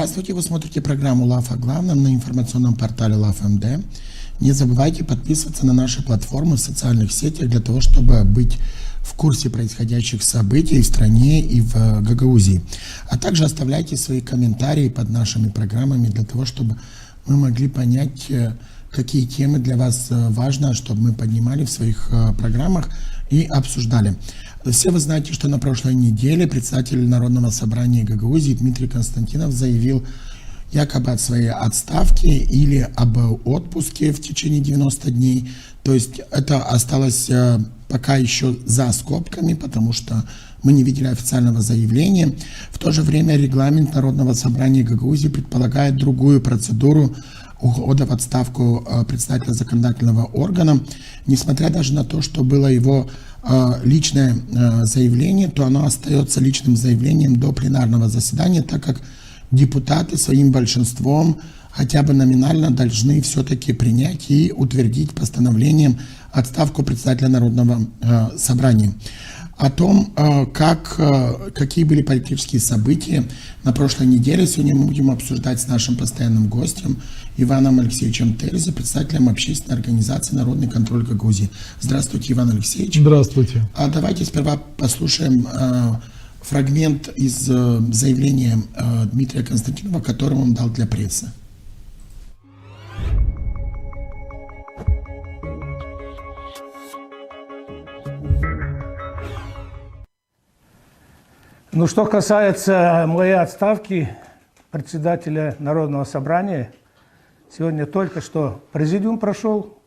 Здравствуйте, вы смотрите программу «Лав о главном» на информационном портале LAV.MD. Не забывайте подписываться на наши платформы в социальных сетях для того, чтобы быть в курсе происходящих событий в стране и в Гагаузии. А также оставляйте свои комментарии под нашими программами для того, чтобы мы могли понять, какие темы для вас важно, чтобы мы поднимали в своих программах и обсуждали. Все вы знаете, что на прошлой неделе председатель Народного собрания Гагаузии Дмитрий Константинов заявил якобы от своей отставки или об отпуске в течение 90 дней. То есть это осталось пока еще за скобками, потому что мы не видели официального заявления. В то же время регламент Народного собрания Гагаузии предполагает другую процедуру ухода в отставку председателя законодательного органа. Несмотря даже на то, что было его личное заявление, то оно остается личным заявлением до пленарного заседания, так как депутаты своим большинством хотя бы номинально должны все-таки принять и утвердить постановлением отставку председателя Народного собрания. О том, какие были политические события на прошлой неделе, сегодня мы будем обсуждать с нашим постоянным гостем Иваном Алексеевичем Терзе, председателем общественной организации «Народный контроль Гагаузии». Здравствуйте, Иван Алексеевич. Здравствуйте. Давайте сперва послушаем фрагмент из заявления Дмитрия Константинова, который он дал для прессы. Ну, что касается моей отставки председателя Народного собрания, сегодня только что президиум прошел,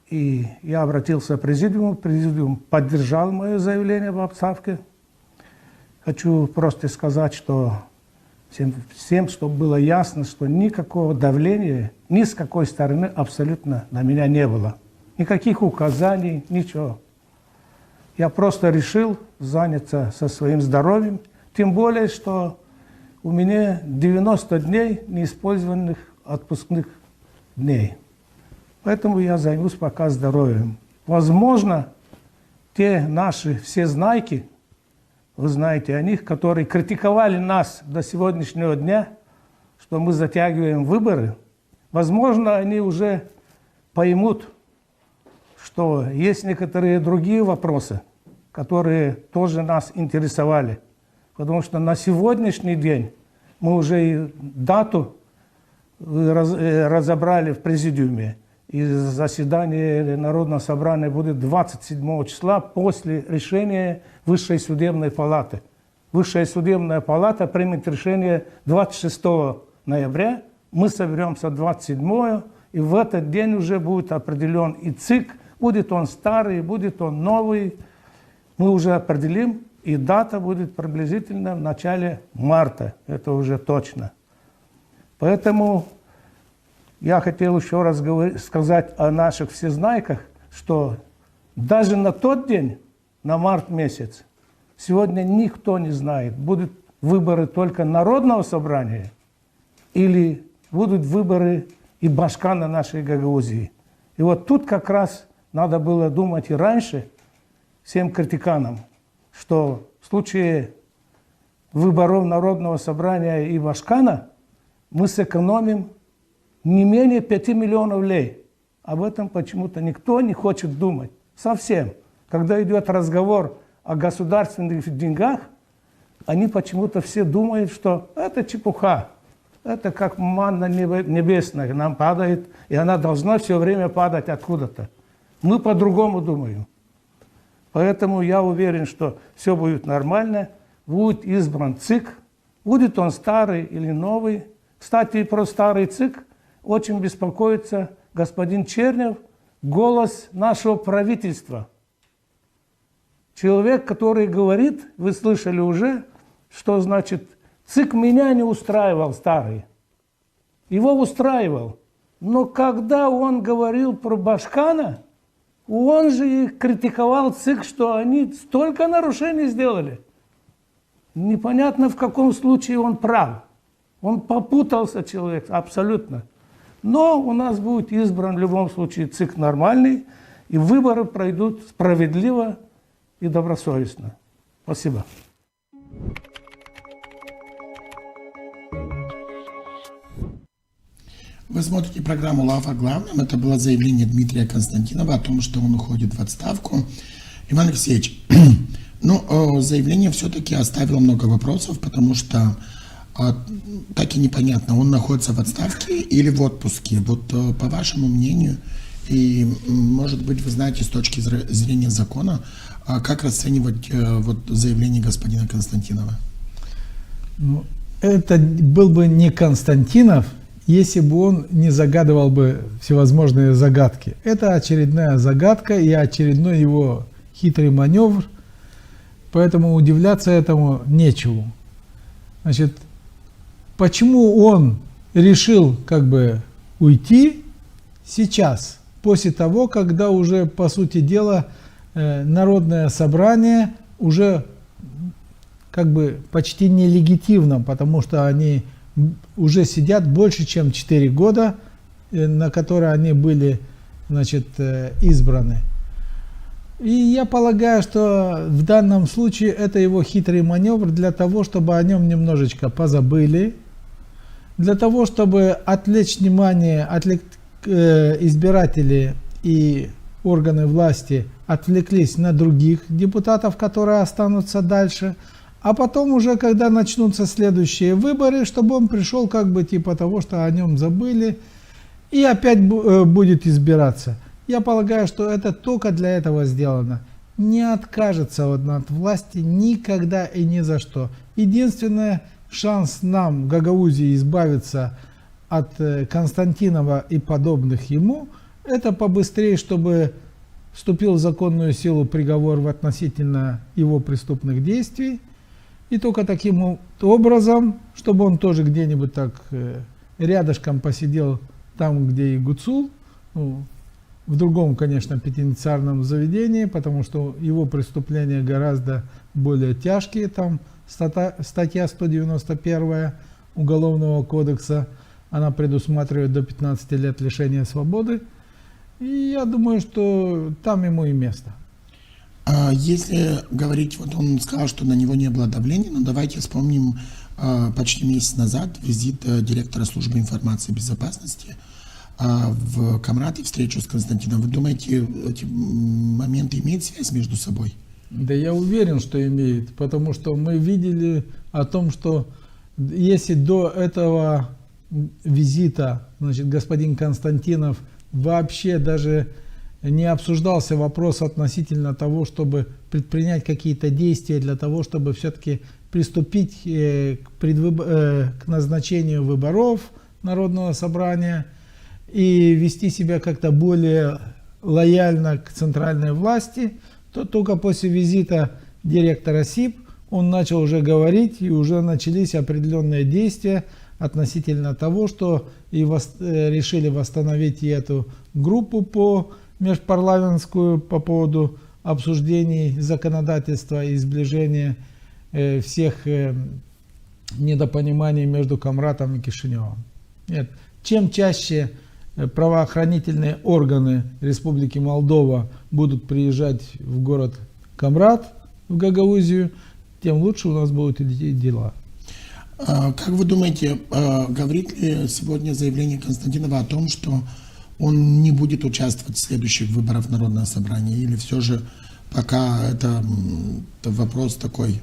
и я обратился к президиум поддержал мое заявление об отставке. Хочу просто сказать, что всем, чтобы было ясно, что никакого давления ни с какой стороны абсолютно на меня не было. Никаких указаний, ничего. Я просто решил заняться со своим здоровьем, тем более, что у меня 90 дней неиспользованных отпускных дней. Поэтому я займусь пока здоровьем. Возможно, те наши всезнайки, вы знаете о них, которые критиковали нас до сегодняшнего дня, что мы затягиваем выборы, возможно, они уже поймут, что есть некоторые другие вопросы, которые тоже нас интересовали. Потому что на сегодняшний день мы уже и дату разобрали в президиуме. И заседание Народного собрания будет 27 числа после решения Высшей судебной палаты. Высшая судебная палата примет решение 26 ноября. Мы соберемся 27, и в этот день уже будет определен и ЦИК. Будет он старый, будет он новый. Мы уже определим, и дата будет приблизительно в начале марта. Это уже точно. Поэтому я хотел еще раз сказать о наших всезнайках, что даже на тот день, на март месяц, сегодня никто не знает, будут выборы только Народного собрания или будут выборы и Башкана нашей Гагаузии. И вот тут как раз надо было думать и раньше, всем критиканам, что в случае выборов Народного собрания и Башкана мы сэкономим не менее 5 миллионов лей. Об этом почему-то никто не хочет думать. Совсем. Когда идет разговор о государственных деньгах, они почему-то все думают, что это чепуха. Это как манна небесная нам падает, и она должна все время падать откуда-то. Мы по-другому думаем. Поэтому я уверен, что все будет нормально, будет избран ЦИК, будет он старый или новый. Кстати, про старый ЦИК очень беспокоится господин Чернев, голос нашего правительства. Человек, который говорит, вы слышали уже, что значит, ЦИК меня не устраивал старый. Его устраивал. Но когда он говорил про Башкана, он же и критиковал ЦИК, что они столько нарушений сделали. Непонятно, в каком случае он прав. Он попутался, человек, абсолютно. Но у нас будет избран в любом случае ЦИК нормальный, и выборы пройдут справедливо и добросовестно. Спасибо. Вы смотрите программу «Лав о главном». Это было заявление Дмитрия Константинова о том, что он уходит в отставку. Иван Алексеевич, заявление все-таки оставило много вопросов, потому что так и непонятно, он находится в отставке или в отпуске. Вот по вашему мнению, и, может быть, вы знаете с точки зрения закона, как расценивать заявление господина Константинова? Это был бы не Константинов, если бы он не загадывал бы всевозможные загадки. Это очередная загадка и очередной его хитрый маневр, поэтому удивляться этому нечему. Значит, почему он решил уйти сейчас, после того, когда уже, по сути дела, народное собрание уже почти нелегитимно, потому что они уже сидят больше, чем 4 года, на которые они были, избраны. И я полагаю, что в данном случае это его хитрый маневр для того, чтобы о нем немножечко позабыли, для того, чтобы отвлечь внимание, избиратели и органы власти отвлеклись на других депутатов, которые останутся дальше, а потом уже, когда начнутся следующие выборы, чтобы он пришел типа того, что о нем забыли, и опять будет избираться. Я полагаю, что это только для этого сделано. Не откажется он от власти никогда и ни за что. Единственный шанс нам, Гагаузии, избавиться от Константинова и подобных ему, это побыстрее, чтобы вступил в законную силу приговор относительно его преступных действий. И только таким образом, чтобы он тоже где-нибудь так рядышком посидел там, где и Гуцул, в другом, конечно, пенитенциарном заведении, потому что его преступления гораздо более тяжкие. Там статья 191 Уголовного кодекса, она предусматривает до 15 лет лишения свободы. И я думаю, что там ему и место. Если говорить, он сказал, что на него не было давления, но давайте вспомним почти месяц назад визит директора службы информации и безопасности в Камрад и встречу с Константином. Вы думаете, эти моменты имеют связь между собой? Да я уверен, что имеет, потому что мы видели о том, что если до этого визита, господин Константинов вообще даже не обсуждался вопрос относительно того, чтобы предпринять какие-то действия для того, чтобы все-таки приступить к назначению выборов Народного собрания и вести себя как-то более лояльно к центральной власти, то только после визита директора СИП он начал уже говорить, и уже начались определенные действия относительно того, что решили восстановить и эту группу межпарламентскую по поводу обсуждений законодательства и сближения всех недопониманий между Камрадом и Кишиневым. Нет. Чем чаще правоохранительные органы Республики Молдова будут приезжать в город Камрад, в Гагаузию, тем лучше у нас будут идти дела. Как вы думаете, говорит ли сегодня заявление Константинова о том, что он не будет участвовать в следующих выборах Народного собрания, или все же пока это вопрос такой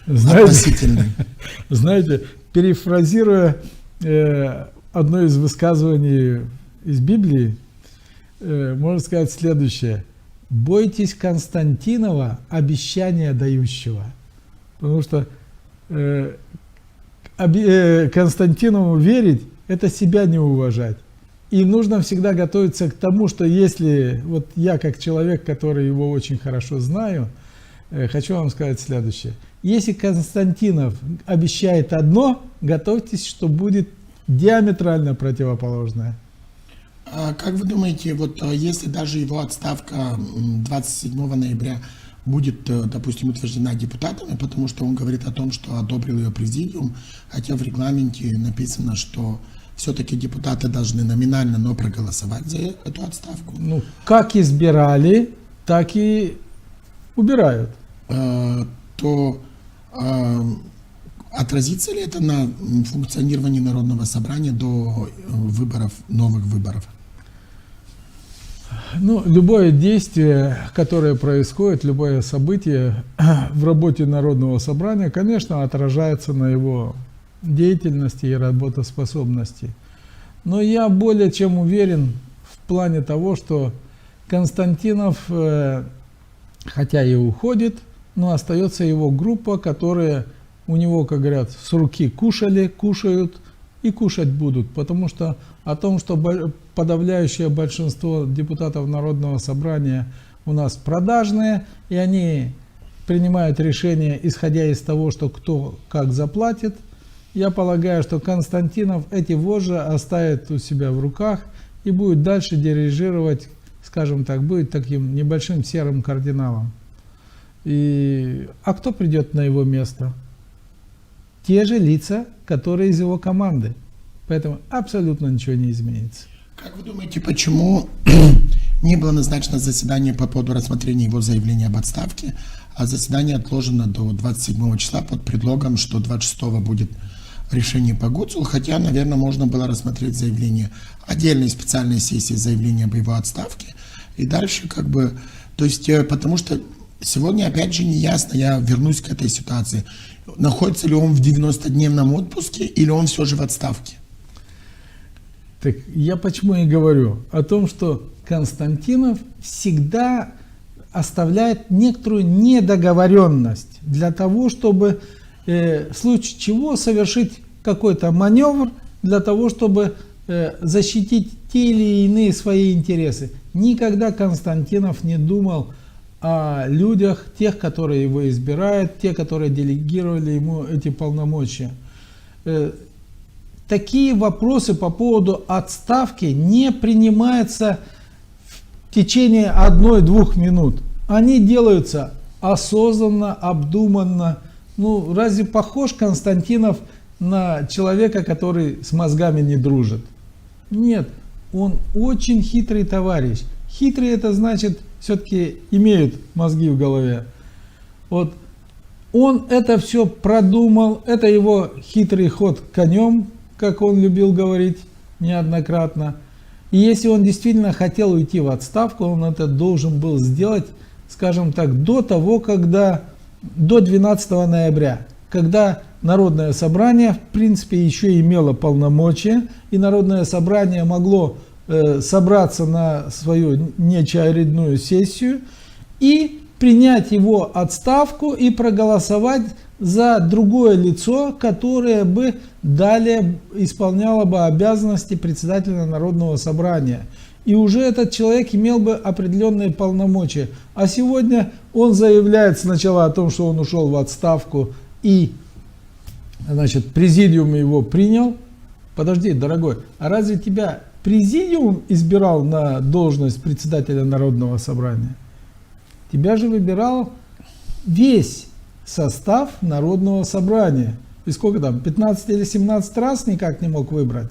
относительный? Знаете, перефразируя одно из высказываний из Библии, можно сказать следующее: бойтесь Константинова, обещания дающего. Потому что Константинову верить — это себя не уважать. И нужно всегда готовиться к тому, что если, я как человек, который его очень хорошо знаю, хочу вам сказать следующее. Если Константинов обещает одно, готовьтесь, что будет диаметрально противоположное. Как вы думаете, если даже его отставка 27 ноября будет, допустим, утверждена депутатами, потому что он говорит о том, что одобрил ее президиум, хотя в регламенте написано, что все-таки депутаты должны номинально, но проголосовать за эту отставку. Как избирали, так и убирают. То Отразится ли это на функционировании Народного собрания до выборов, новых выборов? Ну, любое действие, которое происходит, любое событие в работе Народного собрания, конечно, отражается на его деятельности и работоспособности. Но я более чем уверен в плане того, что Константинов, хотя и уходит, но остается его группа, которая у него, как говорят, с руки кушали, кушают и кушать будут. Потому что о том, что подавляющее большинство депутатов Народного собрания у нас продажные, и они принимают решения, исходя из того, что кто как заплатит, я полагаю, что Константинов эти вожжи оставит у себя в руках и будет дальше дирижировать, скажем так, будет таким небольшим серым кардиналом. А кто придет на его место? Те же лица, которые из его команды. Поэтому абсолютно ничего не изменится. Как вы думаете, почему не было назначено заседание по поводу рассмотрения его заявления об отставке, а заседание отложено до 27 числа под предлогом, что 26 будет решение по Гуцулу, хотя, наверное, можно было рассмотреть заявление отдельной специальной сессии заявления об его отставке. И дальше как бы, то есть, потому что сегодня опять же не ясно, я вернусь к этой ситуации, находится ли он в 90-дневном отпуске или он все же в отставке. Так я почему и говорю о том, что Константинов всегда оставляет некоторую недоговоренность для того, чтобы в случае чего совершить какой-то маневр для того, чтобы защитить те или иные свои интересы. Никогда Константинов не думал о людях, тех, которые его избирают, те, которые делегировали ему эти полномочия. Такие вопросы по поводу отставки не принимаются в течение 1-2 минут. Они делаются осознанно, обдуманно. Ну, разве похож Константинов на человека, который с мозгами не дружит? Нет, он очень хитрый товарищ. Хитрый — это значит, все-таки имеют мозги в голове. Вот он это все продумал, это его хитрый ход конем, как он любил говорить неоднократно. И если он действительно хотел уйти в отставку, он это должен был сделать, скажем так, до 12 ноября, когда Народное собрание, в принципе, еще имело полномочия, и Народное собрание могло собраться на свою неочередную сессию и принять его отставку и проголосовать за другое лицо, которое бы далее исполняло бы обязанности председателя Народного собрания. И уже этот человек имел бы определенные полномочия. А сегодня он заявляет сначала о том, что он ушел в отставку, и, значит, президиум его принял. Подожди, дорогой, а разве тебя президиум избирал на должность председателя Народного собрания? Тебя же выбирал весь состав Народного собрания. И сколько там, 15 или 17 раз никак не мог выбрать.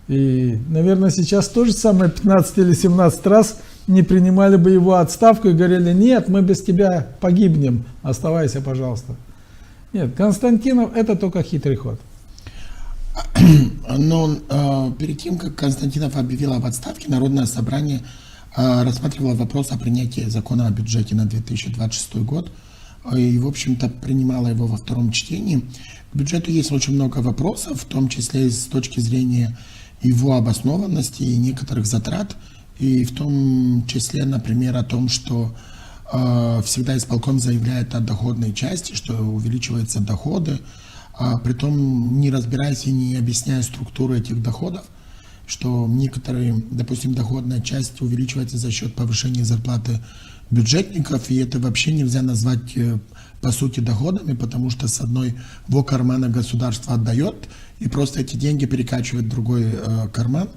И, наверное, сейчас то же самое 15 или 17 раз не принимали бы его отставку и говорили: нет, мы без тебя погибнем, оставайся, пожалуйста. Нет, Константинов — это только хитрый ход. Но перед тем, как Константинов объявил об отставке, Народное собрание рассматривало вопрос о принятии закона о бюджете на 2026 год. И, в общем-то, принимала его во втором чтении. К бюджету есть очень много вопросов, в том числе с точки зрения его обоснованности и некоторых затрат. И в том числе, например, о том, что всегда исполком заявляет о доходной части, что увеличиваются доходы, притом не разбираясь и не объясняя структуру этих доходов, что некоторые, допустим, доходная часть увеличивается за счет повышения зарплаты бюджетников, и это вообще нельзя назвать по сути доходами, потому что с одного кармана государство отдает, и просто эти деньги перекачивает в другой карман.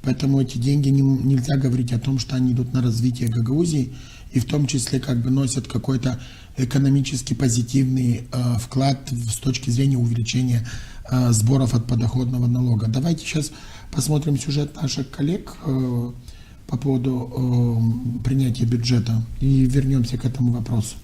Поэтому эти деньги нельзя говорить о том, что они идут на развитие Гагаузии, и в том числе как бы носят какой-то экономически позитивный вклад с точки зрения увеличения сборов от подоходного налога. Давайте сейчас посмотрим сюжет наших коллег по поводу принятия бюджета и вернемся к этому вопросу.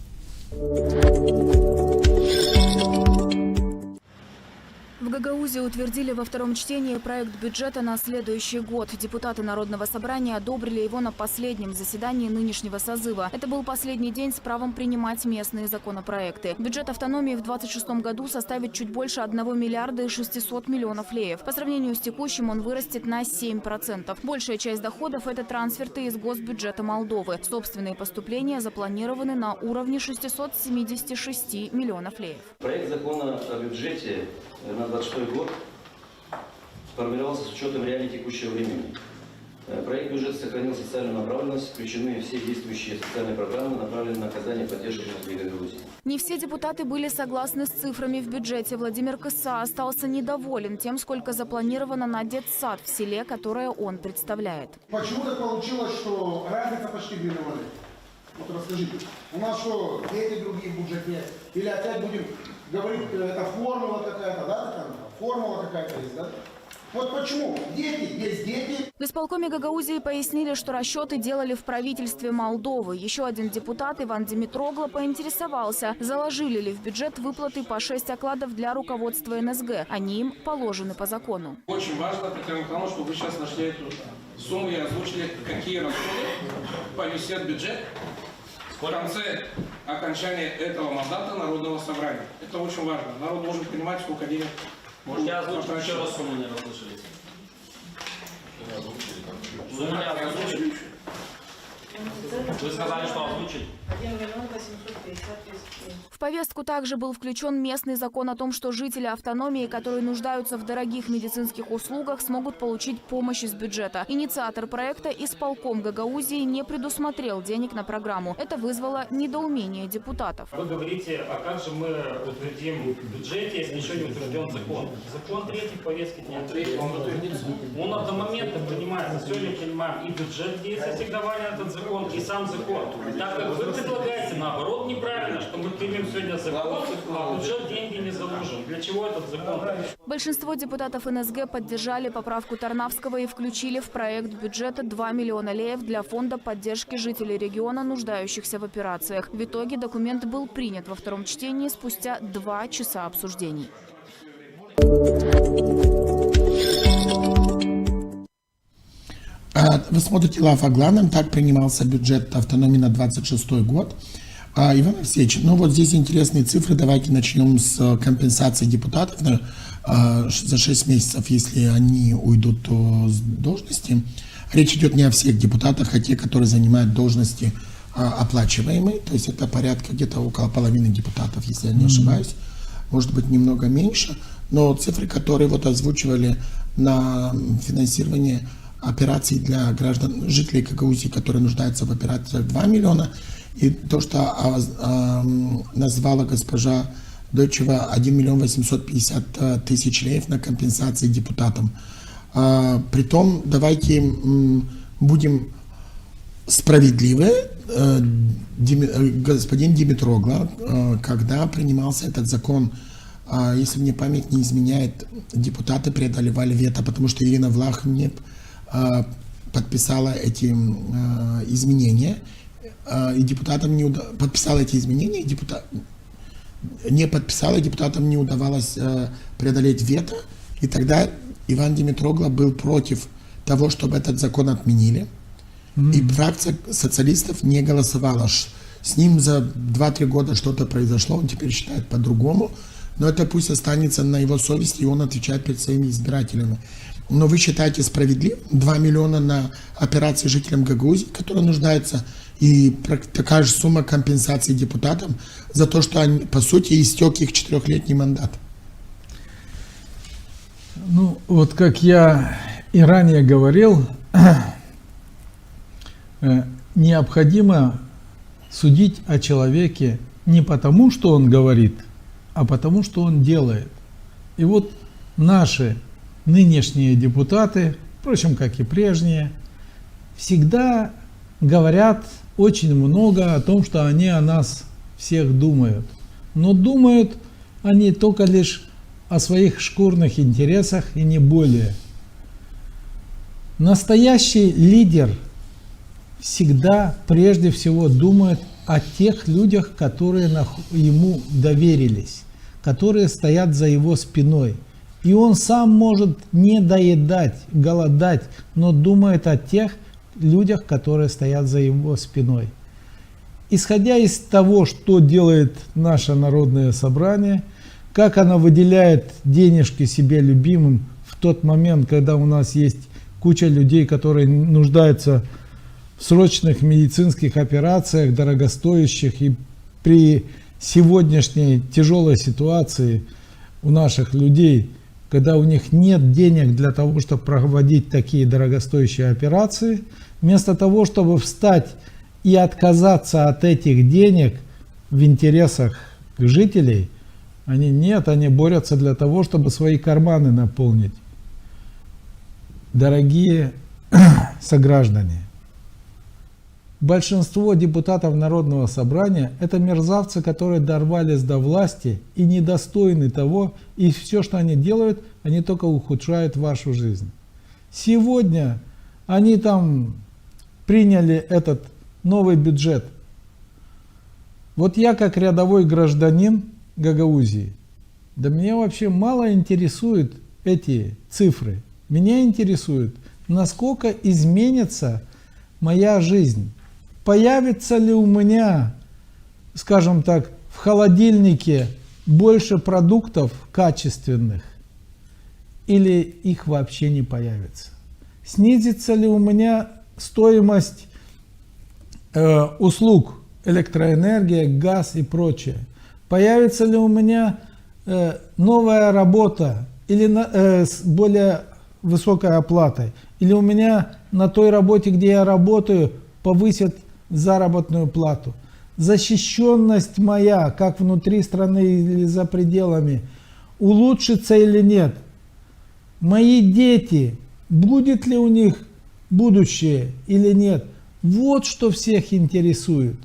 Гагаузии утвердили во втором чтении проект бюджета на следующий год. Депутаты Народного собрания одобрили его на последнем заседании нынешнего созыва. Это был последний день с правом принимать местные законопроекты. Бюджет автономии в 2026 году составит чуть больше 1 миллиарда и 600 миллионов леев. По сравнению с текущим он вырастет на 7%. Большая часть доходов – это трансферты из госбюджета Молдовы. Собственные поступления запланированы на уровне 676 миллионов леев. Проект закона о бюджете на 2026 год сформировался с учетом реалий текущего времени. Проект бюджета сохранил социальную направленность, включены все действующие социальные программы, направленные на оказание поддержки жителей Гагаузии. Не все депутаты были согласны с цифрами в бюджете. Владимир Кыса остался недоволен тем, сколько запланировано на детсад в селе, которое он представляет. Почему так получилось, что разница почти 2 миллиона? Вот расскажите, у нас что, дети другие в бюджете? Или опять будем говорить, это формула какая-то, да? Такая? Формула какая-то есть, да? Вот почему? Дети, есть дети. В исполкоме Гагаузии пояснили, что расчеты делали в правительстве Молдовы. Еще один депутат, Иван Димитрогла, поинтересовался, заложили ли в бюджет выплаты по 6 окладов для руководства НСГ. Они им положены по закону. Очень важно, Татьяна Михайловна, чтобы вы сейчас нашли эту сумму и озвучили, какие расходы понесет бюджет в конце окончания этого мандата Народного собрания. Это очень важно. Народ должен понимать, сколько денег. Может, я озвучу еще раз сумму, не расслышали? Вы меня озвучили? Вы сказали, что озвучили? 1 миллион 850 тысяч. В повестку также был включен местный закон о том, что жители автономии, которые нуждаются в дорогих медицинских услугах, смогут получить помощь из бюджета. Инициатор проекта, исполком Гагаузии, не предусмотрел денег на программу. Это вызвало недоумение депутатов. Вы говорите, а как же мы утвердим в бюджете, если еще не утвержден закон? Закон третий в повестке дня. Он одномоментно принимается. Сегодня принимаем и бюджет, где есть ассигнование на этот закон, и сам закон. Так как вы предлагаете, наоборот, неправильно, что мы примем сегодня закон, а в бюджет деньги не заложим. Для чего этот закон? Большинство депутатов НСГ поддержали поправку Тарнавского и включили в проект бюджета 2 миллиона леев для фонда поддержки жителей региона, нуждающихся в операциях. В итоге документ был принят во втором чтении спустя 2 часа обсуждений. Вы смотрите «Лав о главном». Так принимался бюджет автономии на 26 год. Иван Алексеевич, ну вот здесь интересные цифры. Давайте начнем с компенсации депутатов за 6 месяцев, если они уйдут с должности. Речь идет не о всех депутатах, а те, которые занимают должности оплачиваемые. То есть это порядка где-то около половины депутатов, если я не ошибаюсь. Может быть, немного меньше. Но цифры, которые вот озвучивали на финансирование операций для граждан, жителей Гагаузии, которые нуждаются в операциях, 2 миллиона. И то, что назвала госпожа Дойчева, 1 миллион 850 тысяч леев на компенсации депутатам. Притом, давайте будем справедливы. Господин Димитрогла, когда принимался этот закон, если мне память не изменяет, депутаты преодолевали вето, потому что Ирина Влах не подписала эти изменения, и депутатам не подписала эти изменения, не подписала, и депутатам не удавалось преодолеть вето, и тогда Иван Димитрогла был против того, чтобы этот закон отменили, и фракция социалистов не голосовала. С ним за 2-3 года что-то произошло, он теперь считает по-другому, но это пусть останется на его совести, и он отвечает перед своими избирателями. Но вы считаете справедливым 2 миллиона на операции жителям Гагаузии, которые нуждаются, и такая же сумма компенсации депутатам за то, что они, по сути, истек их 4-летний мандат? Ну, вот как я и ранее говорил, необходимо судить о человеке не потому, что он говорит, а потому, что он делает. И вот наши нынешние депутаты, впрочем, как и прежние, всегда говорят очень много о том, что они о нас всех думают. Но думают они только лишь о своих шкурных интересах и не более. Настоящий лидер всегда прежде всего думает о тех людях, которые ему доверились, которые стоят за его спиной. И он сам может не доедать, голодать, но думает о тех людях, которые стоят за его спиной. Исходя из того, что делает наше народное собрание, как оно выделяет денежки себе любимым в тот момент, когда у нас есть куча людей, которые нуждаются в срочных медицинских операциях, дорогостоящих, и при сегодняшней тяжелой ситуации у наших людей, когда у них нет денег для того, чтобы проводить такие дорогостоящие операции, вместо того, чтобы встать и отказаться от этих денег в интересах жителей, они борются для того, чтобы свои карманы наполнить. Дорогие сограждане, большинство депутатов Народного собрания – это мерзавцы, которые дорвались до власти и недостойны того, и все, что они делают, они только ухудшают вашу жизнь. Сегодня они там приняли этот новый бюджет. Вот я как рядовой гражданин Гагаузии, да меня вообще мало интересуют эти цифры. Меня интересует, насколько изменится моя жизнь. Появится ли у меня, скажем так, в холодильнике больше продуктов качественных, или их вообще не появится? Снизится ли у меня стоимость услуг, электроэнергия, газ и прочее? Появится ли у меня новая работа или с более высокой оплатой? Или у меня на той работе, где я работаю, повысят заработную плату? Защищенность моя, как внутри страны или за пределами, улучшится или нет? Мои дети, будет ли у них будущее или нет? Вот что всех интересует.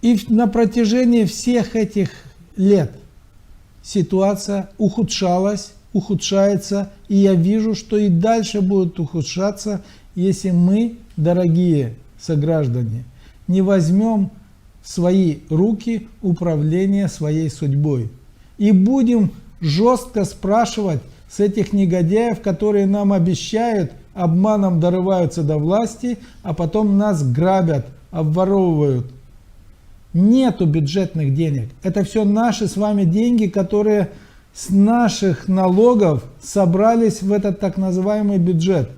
И на протяжении всех этих лет ситуация ухудшалась, ухудшается, и я вижу, что и дальше будет ухудшаться, если мы, дорогие сограждане, не возьмем в свои руки управление своей судьбой и будем жестко спрашивать с этих негодяев, которые нам обещают, обманом дорываются до власти, а потом нас грабят, обворовывают. Нету бюджетных денег. Это все наши с вами деньги, которые с наших налогов собрались в этот так называемый бюджет.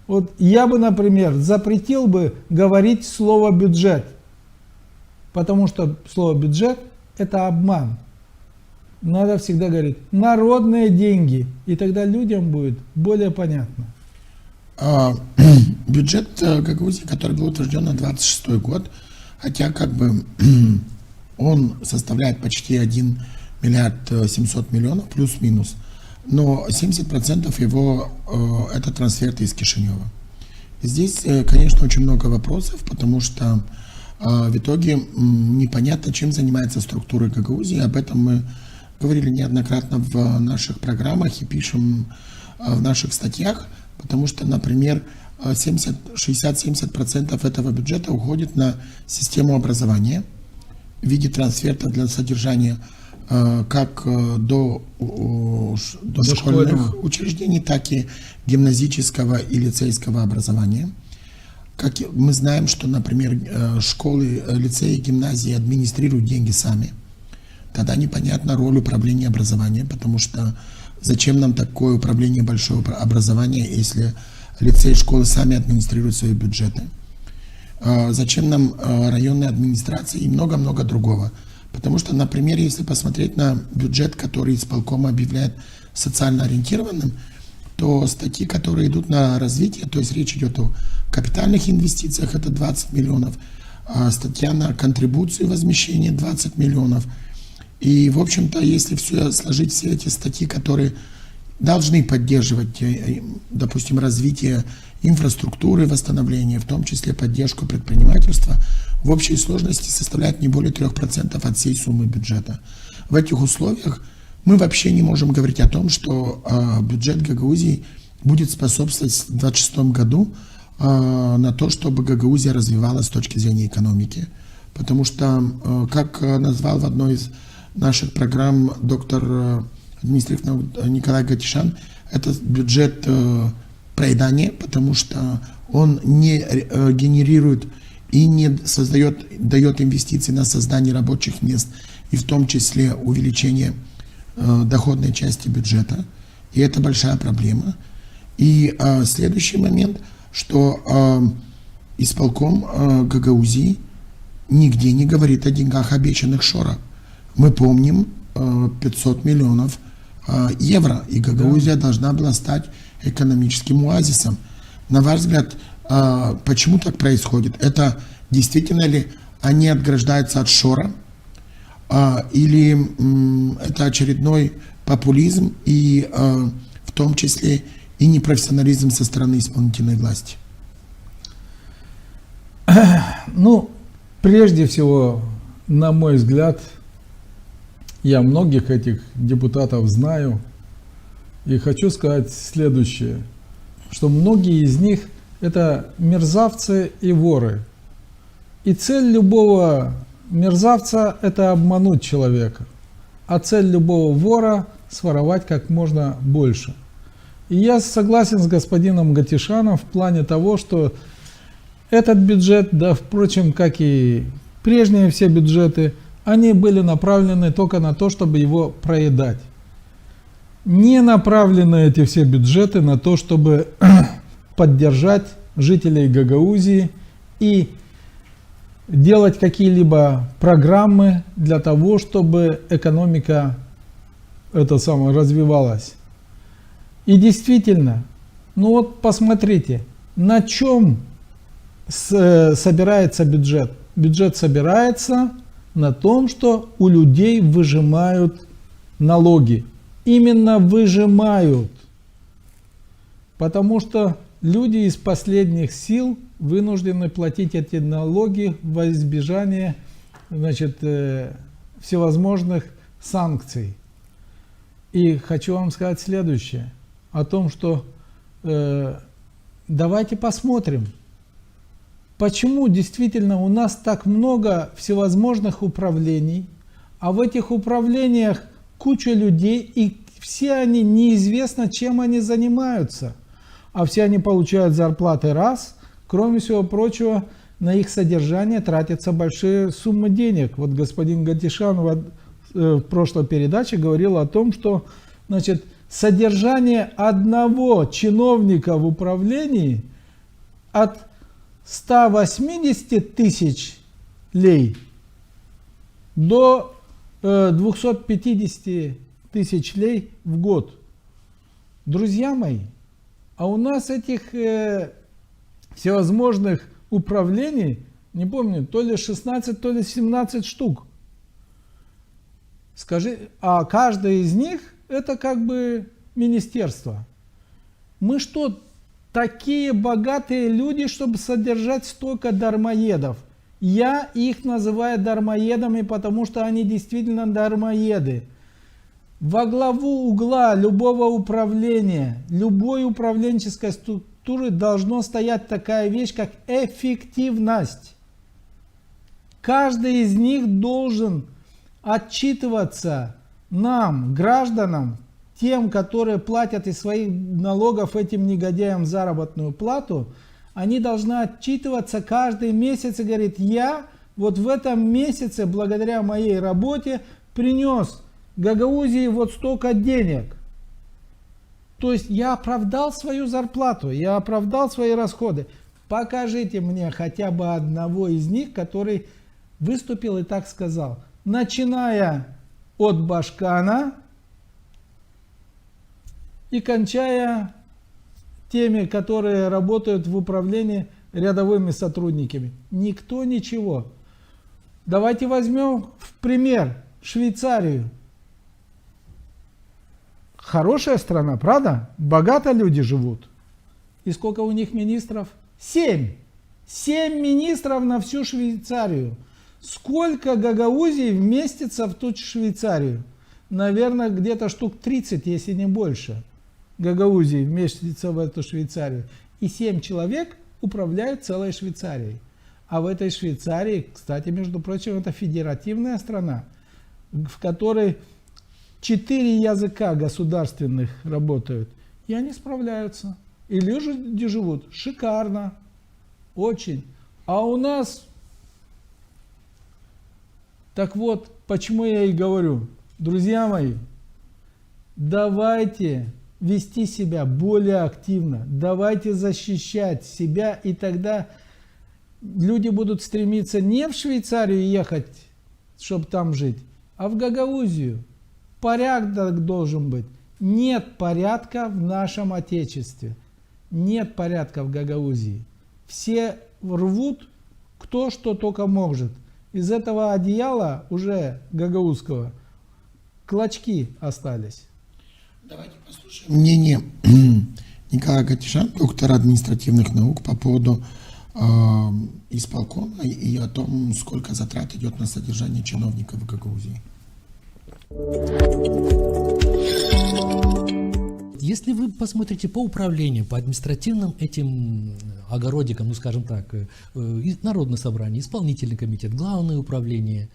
Вот я бы, например, запретил бы говорить слово бюджет, потому что слово бюджет – это обман. Надо всегда говорить народные деньги, и тогда людям будет более понятно. Бюджет Гагаузии, который был утвержден на 26 год, хотя как бы он составляет почти 1 миллиард 700 миллионов плюс-минус, но 70% его это трансферты из Кишинева. Здесь, конечно, очень много вопросов, потому что в итоге непонятно, чем занимается структура Гагаузии. Об этом мы говорили неоднократно в наших программах и пишем в наших статьях, потому что, например, 60-70% этого бюджета уходит на систему образования в виде трансферта для содержания как до школьных учреждений, так и гимназического и лицейского образования. Как мы знаем, что, например, школы, лицеи, гимназии администрируют деньги сами. Тогда непонятна роль управления образованием, потому что зачем нам такое управление большого образования, если лицеи и школы сами администрируют свои бюджеты? Зачем нам районные администрации и много-много другого? Потому что, например, если посмотреть на бюджет, который исполком объявляет социально ориентированным, то статьи, которые идут на развитие, то есть речь идет о капитальных инвестициях, это 20 миллионов, статья на контрибуцию возмещения 20 миллионов. И, в общем-то, если сложить все эти статьи, которые должны поддерживать, допустим, развитие инфраструктуры, восстановление, в том числе поддержку предпринимательства, в общей сложности составляет не более 3% от всей суммы бюджета. В этих условиях мы вообще не можем говорить о том, что бюджет Гагаузии будет способствовать в 2026 году на то, чтобы Гагаузия развивалась с точки зрения экономики. Потому что, как назвал в одной из наших программ доктор административного Николай Гатишан, это бюджет проедания, потому что он не генерирует и не дает инвестиции на создание рабочих мест, и в том числе увеличение доходной части бюджета. И это большая проблема. И следующий момент, что исполком Гагаузии нигде не говорит о деньгах, обещанных Шора. Мы помним 500 миллионов евро, и Гагаузия должна была стать экономическим оазисом. На ваш взгляд, почему так происходит? Это действительно ли они отграждаются от Шора? Или это очередной популизм и в том числе и непрофессионализм со стороны исполнительной власти? Ну, прежде всего, на мой взгляд, я многих этих депутатов знаю и хочу сказать следующее, что многие из них это мерзавцы и воры. И цель любого мерзавца это обмануть человека, а цель любого вора своровать как можно больше. И я согласен с господином Гатишаном в плане того, что этот бюджет, да, впрочем, как и прежние все бюджеты, они были направлены только на то, чтобы его проедать. Не направлены эти все бюджеты на то, чтобы поддержать жителей Гагаузии и делать какие-либо программы для того, чтобы экономика развивалась. И действительно, ну вот посмотрите, на чем собирается бюджет. Бюджет собирается на том, что у людей выжимают налоги. Именно выжимают. Потому что люди из последних сил вынуждены платить эти налоги во избежание, значит, всевозможных санкций. И хочу вам сказать следующее. О том, что давайте посмотрим, почему действительно у нас так много всевозможных управлений, а в этих управлениях куча людей, и все они неизвестно, чем они занимаются. А все они получают зарплаты раз, кроме всего прочего, на их содержание тратятся большие суммы денег. Вот господин Гатишан в прошлой передаче говорил о том, что, значит, содержание одного чиновника в управлении от 180 тысяч лей до 250 тысяч лей в год. Друзья мои, а у нас этих всевозможных управлений, не помню, то ли 16, то ли 17 штук. Скажи, а каждое из них это как бы министерство. Мы что, такие богатые люди, чтобы содержать столько дармоедов? Я их называю дармоедами, потому что они действительно дармоеды. Во главу угла любого управления, любой управленческой структуры должно стоять такая вещь, как эффективность. Каждый из них должен отчитываться нам, гражданам, тем, которые платят из своих налогов этим негодяям заработную плату, они должны отчитываться каждый месяц и говорить: я вот в этом месяце благодаря моей работе принес Гагаузии вот столько денег. То есть я оправдал свою зарплату, я оправдал свои расходы. Покажите мне хотя бы одного из них, который выступил и так сказал. Начиная от Башкана и кончая теми, которые работают в управлении рядовыми сотрудниками. Никто ничего. Давайте возьмем в пример Швейцарию. Хорошая страна, правда? Богато люди живут. И сколько у них министров? 7. 7 министров на всю Швейцарию. Сколько Гагаузий вместится в ту Швейцарию? Наверное, где-то штук 30, если не больше. Гагаузий вместится в эту Швейцарию. И 7 человек управляют целой Швейцарией. А в этой Швейцарии, кстати, между прочим, это федеративная страна, в которой 4 языка государственных работают, и они справляются. И люди живут шикарно, очень. А у нас... Так вот, почему я и говорю, друзья мои, давайте вести себя более активно, давайте защищать себя, и тогда люди будут стремиться не в Швейцарию ехать, чтобы там жить, а в Гагаузию. Порядок должен быть. Нет порядка в нашем Отечестве. Нет порядка в Гагаузии. Все рвут кто что только может. Из этого одеяла уже гагаузского клочки остались. Давайте послушаем мнение Николая Катишан, доктора административных наук, по поводу исполкома и о том, сколько затрат идет на содержание чиновников в Гагаузии. Если вы посмотрите по управлению, по административным этим огородикам, ну скажем так, Народное собрание, исполнительный комитет, главное управление,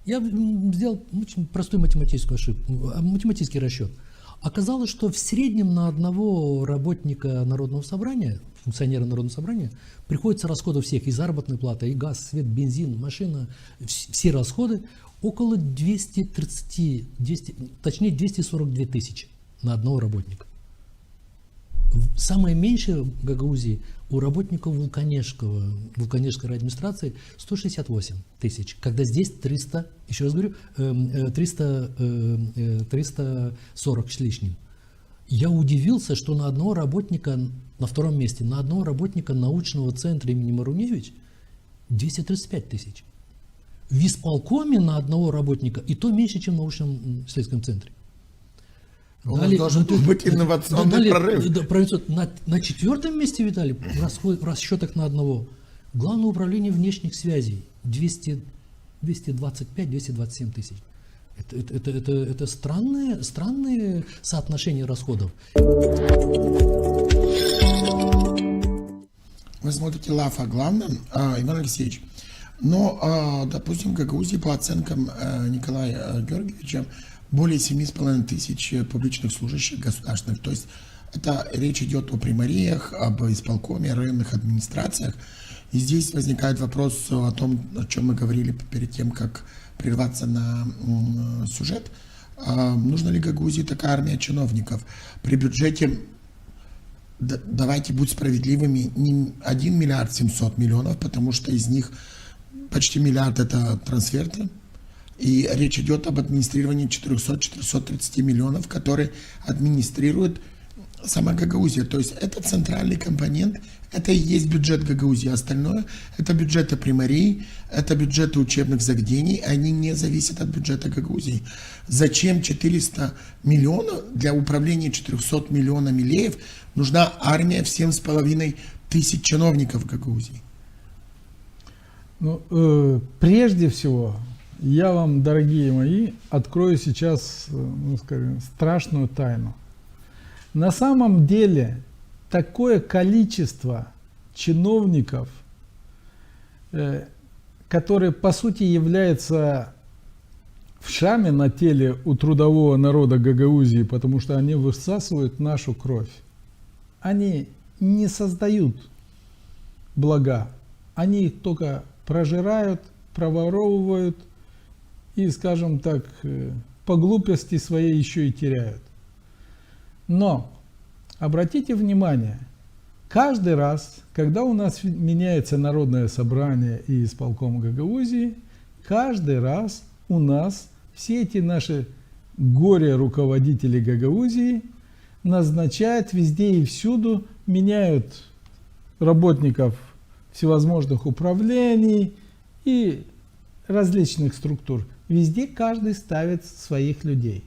я сделал очень простую математическую ошибку, математический расчет. Оказалось, что в среднем на одного работника Народного собрания, функционера Народного собрания, приходится расходы всех, и заработная плата, и газ, свет, бензин, машина, все расходы около 242 тысячи на одного работника. Самое меньшее в Гагаузии у работников Вулканежской администрации 168 тысяч, когда здесь 300, еще раз говорю, 340 с лишним. Я удивился, что на одного работника, на втором месте, на одного работника научного центра имени Маруневич 235 тысяч. В исполкоме на одного работника и то меньше, чем в научном исследовательском центре. У нас должен быть инновационный прорыв. На четвертом месте, Виталий, в расчетах на одного, Главное управление внешних связей 225-227 тысяч. Это странные соотношения расходов. Вы смотрите ЛАФ о главном, Иван Алексеевич. Но, допустим, в Гагаузии, по оценкам Николая Георгиевича, более 7,5 тысяч публичных служащих государственных. То есть это речь идет о примариях, об исполкоме, районных администрациях. И здесь возникает вопрос о том, о чем мы говорили перед тем, как прерваться на сюжет. Нужна ли Гагаузии такая армия чиновников? При бюджете, давайте будь справедливыми, не 1 миллиард 700 миллионов, потому что из них почти миллиард это трансферты. И речь идет об администрировании 400-430 миллионов, которые администрирует сама Гагаузия. То есть это центральный компонент, это и есть бюджет Гагаузии. Остальное это бюджеты примарий, это бюджеты учебных заведений, они не зависят от бюджета Гагаузии. Зачем 400 миллионов для управления 400 миллионами леев нужна армия в 7,5 тысяч чиновников в Гагаузии? Ну, прежде всего, я вам, дорогие мои, открою сейчас, ну, скажем, страшную тайну. На самом деле, такое количество чиновников, которые по сути являются вшами на теле у трудового народа Гагаузии, потому что они высасывают нашу кровь, они не создают блага, они их только прожирают, проворовывают и, скажем так, по глупости своей еще и теряют. Но обратите внимание, каждый раз, когда у нас меняется Народное собрание и исполком Гагаузии, каждый раз у нас все эти наши горе-руководители Гагаузии назначают везде и всюду, меняют работников всевозможных управлений и различных структур. Везде каждый ставит своих людей.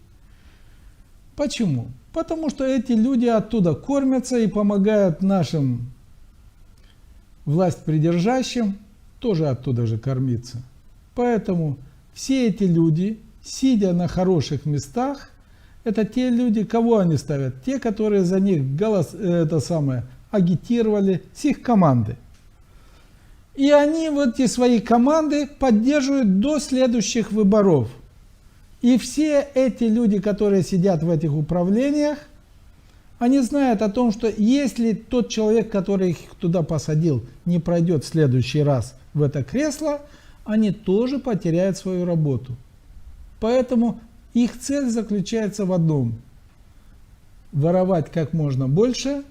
Почему? Потому что эти люди оттуда кормятся и помогают нашим властьпридержащим тоже оттуда же кормиться. Поэтому все эти люди, сидя на хороших местах, это те люди, кого они ставят? Те, которые за них агитировали, с их команды. И они вот эти свои команды поддерживают до следующих выборов. И все эти люди, которые сидят в этих управлениях, они знают о том, что если тот человек, который их туда посадил, не пройдет в следующий раз в это кресло, они тоже потеряют свою работу. Поэтому их цель заключается в одном: воровать как можно больше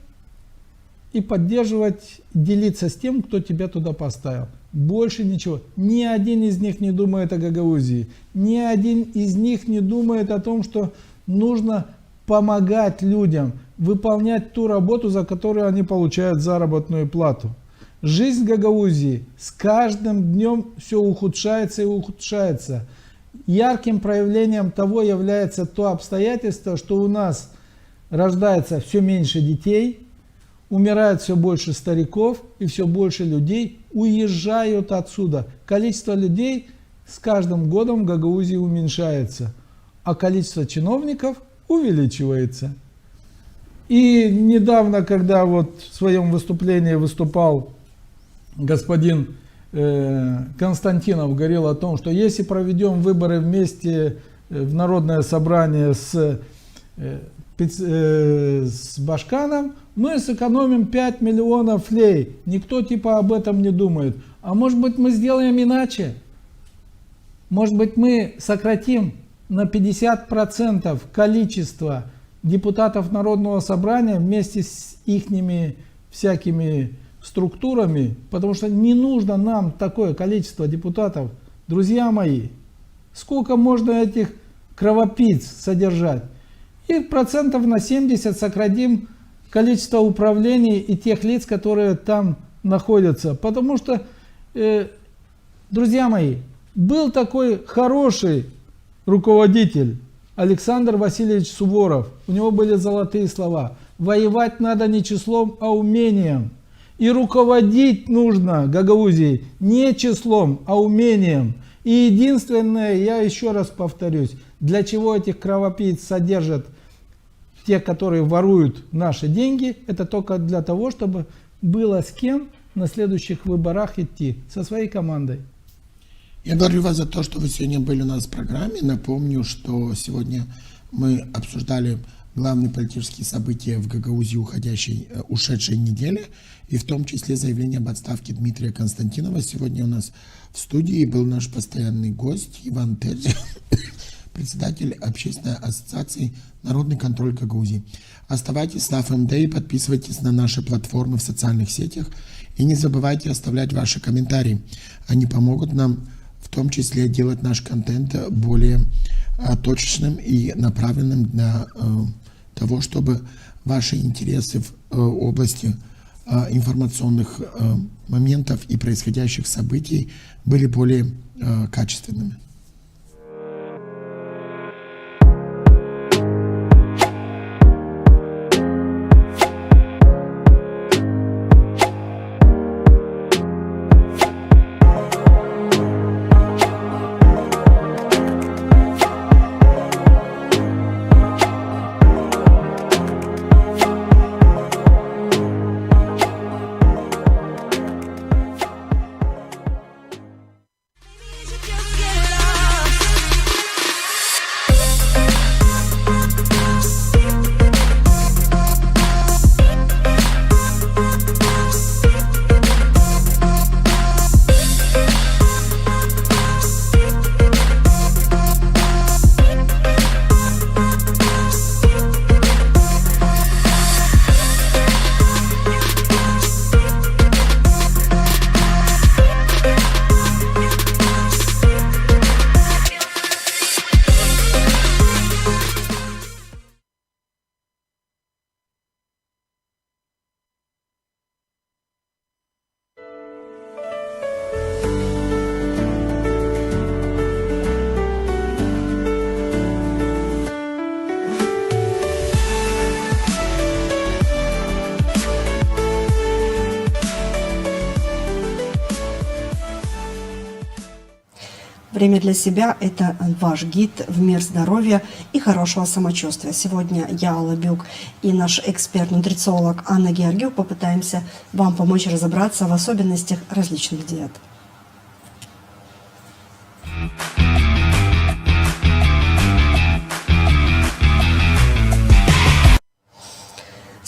и поддерживать, делиться с тем, кто тебя туда поставил. Больше ничего. Ни один из них не думает о Гагаузии. Ни один из них не думает о том, что нужно помогать людям, выполнять ту работу, за которую они получают заработную плату. Жизнь в Гагаузии с каждым днем все ухудшается и ухудшается. Ярким проявлением того является то обстоятельство, что у нас рождается все меньше детей, умирает все больше стариков и все больше людей уезжают отсюда. Количество людей с каждым годом в Гагаузии уменьшается, а количество чиновников увеличивается. И недавно, когда вот в своем выступлении выступал господин Константинов, говорил о том, что если проведем выборы вместе в народное собрание с Башканом, мы сэкономим 5 миллионов лей. Никто типа об этом не думает. А может быть мы сделаем иначе? Может быть мы сократим на 50% количество депутатов Народного собрания вместе с ихними всякими структурами, потому что не нужно нам такое количество депутатов. Друзья мои, сколько можно этих кровопийц содержать? И процентов на 70 сократим количество управлений и тех лиц, которые там находятся. Потому что, друзья мои, был такой хороший руководитель Александр Васильевич Суворов. У него были золотые слова: воевать надо не числом, а умением. И руководить нужно Гагаузией не числом, а умением. И единственное, я еще раз повторюсь, для чего этих кровопийц содержат те, которые воруют наши деньги, это только для того, чтобы было с кем на следующих выборах идти, со своей командой. Я благодарю вас за то, что вы сегодня были у нас в программе. Напомню, что сегодня мы обсуждали главные политические события в Гагаузии ушедшей недели, и в том числе заявление об отставке Дмитрия Константинова. Сегодня у нас в студии был наш постоянный гость Иван Терзин, председатель Общественной ассоциации «Народный контроль Гагаузии». Оставайтесь на ЛАФМД и подписывайтесь на наши платформы в социальных сетях. И не забывайте оставлять ваши комментарии. Они помогут нам в том числе делать наш контент более точечным и направленным для того, чтобы ваши интересы в области информационных моментов и происходящих событий были более качественными. Время для себя – это ваш гид в мир здоровья и хорошего самочувствия. Сегодня я, Алла Бюк, и наш эксперт-нутрициолог Анна Георгиев попытаемся вам помочь разобраться в особенностях различных диет.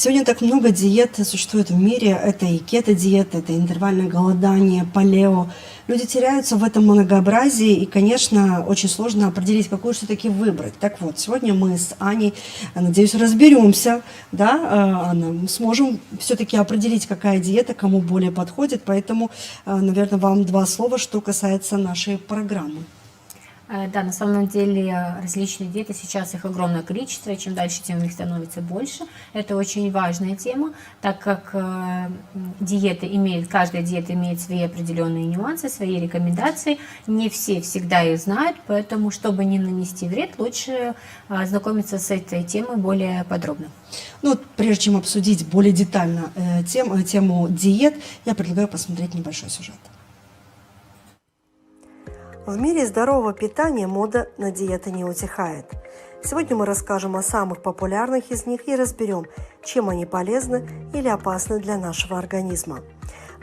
Сегодня так много диет существует в мире. Это и кето-диета, это интервальное голодание, палео. Люди теряются в этом многообразии, и, конечно, очень сложно определить, какую все-таки выбрать. Так вот, сегодня мы с Аней, надеюсь, разберемся, да, Анна, сможем все-таки определить, какая диета кому более подходит. Поэтому, наверное, вам два слова, что касается нашей программы. Да, на самом деле различные диеты, сейчас их огромное количество, и чем дальше, тем их становится больше. Это очень важная тема, так как каждая диета имеет свои определенные нюансы, свои рекомендации. Не все всегда их знают, поэтому, чтобы не нанести вред, лучше ознакомиться с этой темой более подробно. Ну, вот, прежде чем обсудить более детально тему диет, я предлагаю посмотреть небольшой сюжет. В мире здорового питания мода на диеты не утихает. Сегодня мы расскажем о самых популярных из них и разберем, чем они полезны или опасны для нашего организма.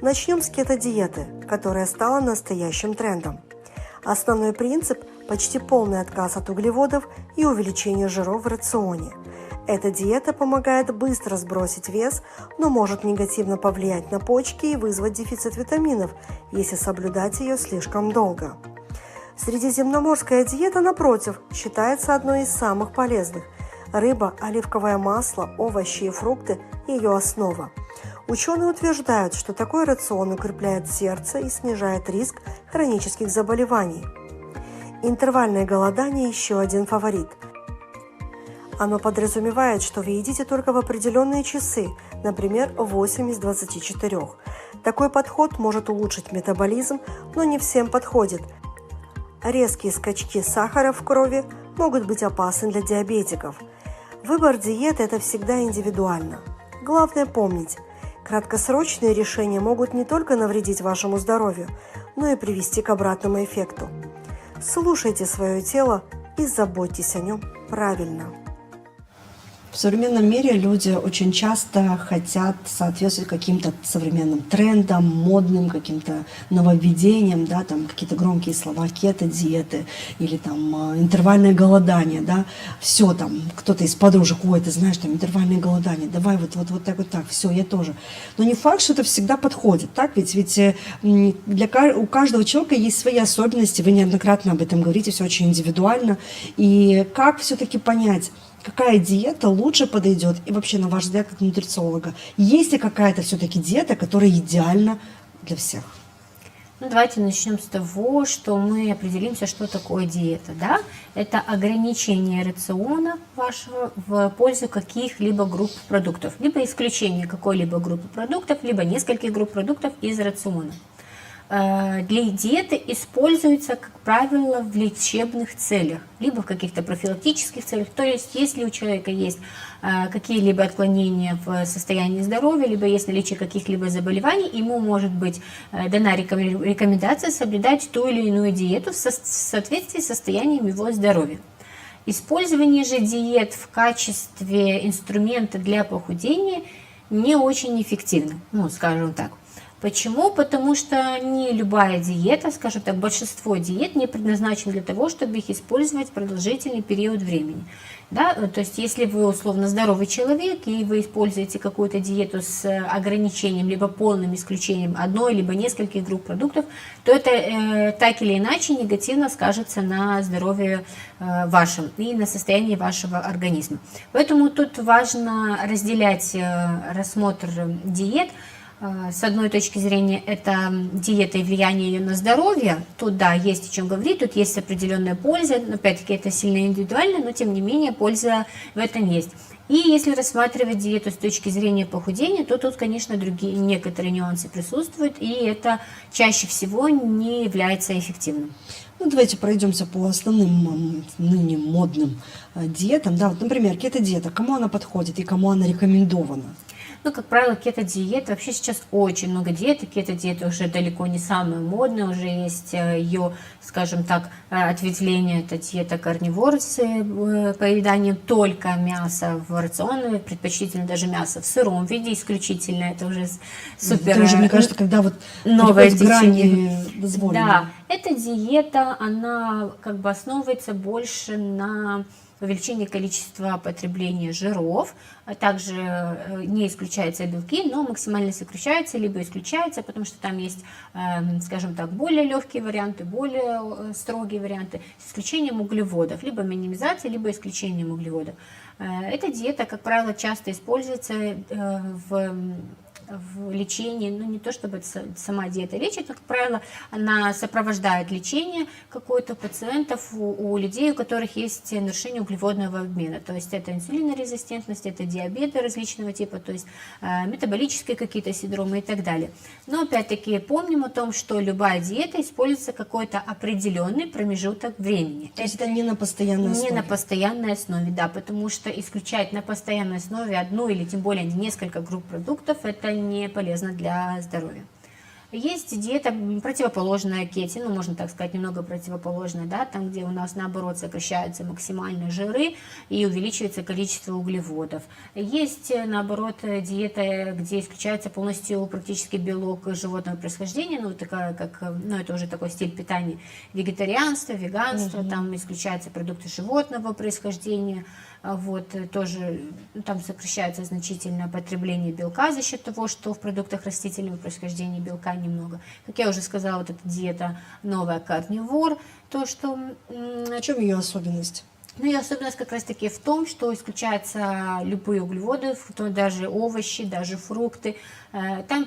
Начнем с кето-диеты, которая стала настоящим трендом. Основной принцип – почти полный отказ от углеводов и увеличение жиров в рационе. Эта диета помогает быстро сбросить вес, но может негативно повлиять на почки и вызвать дефицит витаминов, если соблюдать ее слишком долго. Средиземноморская диета, напротив, считается одной из самых полезных. Рыба, оливковое масло, овощи и фрукты – ее основа. Ученые утверждают, что такой рацион укрепляет сердце и снижает риск хронических заболеваний. Интервальное голодание – еще один фаворит. Оно подразумевает, что вы едите только в определенные часы, например, 8 из 24. Такой подход может улучшить метаболизм, но не всем подходит. Резкие скачки сахара в крови могут быть опасны для диабетиков. Выбор диеты – это всегда индивидуально. Главное помнить, краткосрочные решения могут не только навредить вашему здоровью, но и привести к обратному эффекту. Слушайте свое тело и заботьтесь о нем правильно. В современном мире люди очень часто хотят соответствовать каким-то современным трендам, модным каким-то нововведениям, да, там какие-то громкие слова, кето-диеты или там интервальное голодание, да, все там, кто-то из подружек, ой, ты знаешь, там интервальное голодание, давай вот так, все, я тоже. Но не факт, что это всегда подходит, так, ведь у каждого человека есть свои особенности, вы неоднократно об этом говорите, все очень индивидуально, и как все-таки понять, какая диета лучше подойдет? И вообще, на ваш взгляд, как нутрициолога, есть ли какая-то все-таки диета, которая идеальна для всех? Ну, давайте начнем с того, что мы определимся, что такое диета. Да? Это ограничение рациона вашего в пользу каких-либо групп продуктов, либо исключение какой-либо группы продуктов, либо нескольких групп продуктов из рациона. Для диеты используется, как правило, в лечебных целях, либо в каких-то профилактических целях. То есть, если у человека есть какие-либо отклонения в состоянии здоровья, либо есть наличие каких-либо заболеваний, ему может быть дана рекомендация соблюдать ту или иную диету в соответствии с состоянием его здоровья. Использование же диет в качестве инструмента для похудения не очень эффективно, скажем так. Почему? Потому что не любая диета, скажем так, большинство диет не предназначено для того, чтобы их использовать продолжительный период времени. Да? То есть, если вы условно здоровый человек и вы используете какую-то диету с ограничением, либо полным исключением одной, либо нескольких групп продуктов, то это так или иначе негативно скажется на здоровье вашем и на состоянии вашего организма. Поэтому тут важно разделять рассмотр диет. С одной точки зрения, это диета и влияние ее на здоровье. Тут, да, есть о чем говорить, тут есть определенная польза, но, опять-таки, это сильно индивидуально, но, тем не менее, польза в этом есть. И если рассматривать диету с точки зрения похудения, то тут, конечно, некоторые нюансы присутствуют, и это чаще всего не является эффективным. Ну, давайте пройдемся по основным ныне модным диетам. Да, вот, например, кето-диета, кому она подходит и кому она рекомендована? Ну, как правило, кето-диета, вообще сейчас очень много диет, и кето-диета уже далеко не самая модная, уже есть ее, скажем так, ответвление, это диета карнивор с поеданием только мяса в рацион, предпочтительно даже мясо в сыром виде, исключительно, это уже супер. Это уже, мне кажется, когда вот новое грани дозволенного. Да, эта диета, она как бы основывается больше на увеличение количества потребления жиров, а также не исключаются белки, но максимально сокращаются, либо исключаются, потому что там есть, скажем так, более легкие варианты, более строгие варианты, с исключением углеводов, либо минимизацией, либо исключением углеводов. Эта диета, как правило, часто используется в лечении, ну не то чтобы сама диета лечит, но, как правило, она сопровождает лечение какой-то пациентов у людей, у которых есть нарушение углеводного обмена. То есть это инсулинорезистентность, это диабеты различного типа, то есть метаболические какие-то синдромы и так далее. Но опять-таки помним о том, что любая диета используется какой-то определенный промежуток времени. То есть это не на постоянной основе? Не на постоянной основе, да, потому что исключать на постоянной основе одну или тем более несколько групп продуктов – это не полезно для здоровья. Есть диета противоположная кете, ну можно так сказать, немного противоположная, да, там где у нас наоборот сокращаются максимально жиры и увеличивается количество углеводов. Есть наоборот диета, где исключается полностью практически белок животного происхождения, ну такая как, ну это уже такой стиль питания, вегетарианство, веганство, там исключаются продукты животного происхождения. Вот, тоже там сокращается значительно потребление белка за счет того, что в продуктах растительного происхождения белка немного. Как я уже сказала, вот эта диета новая карнивор, то, что... В чем ее особенность? Ну, ее особенность как раз-таки в том, что исключаются любые углеводы, даже овощи, даже фрукты. Там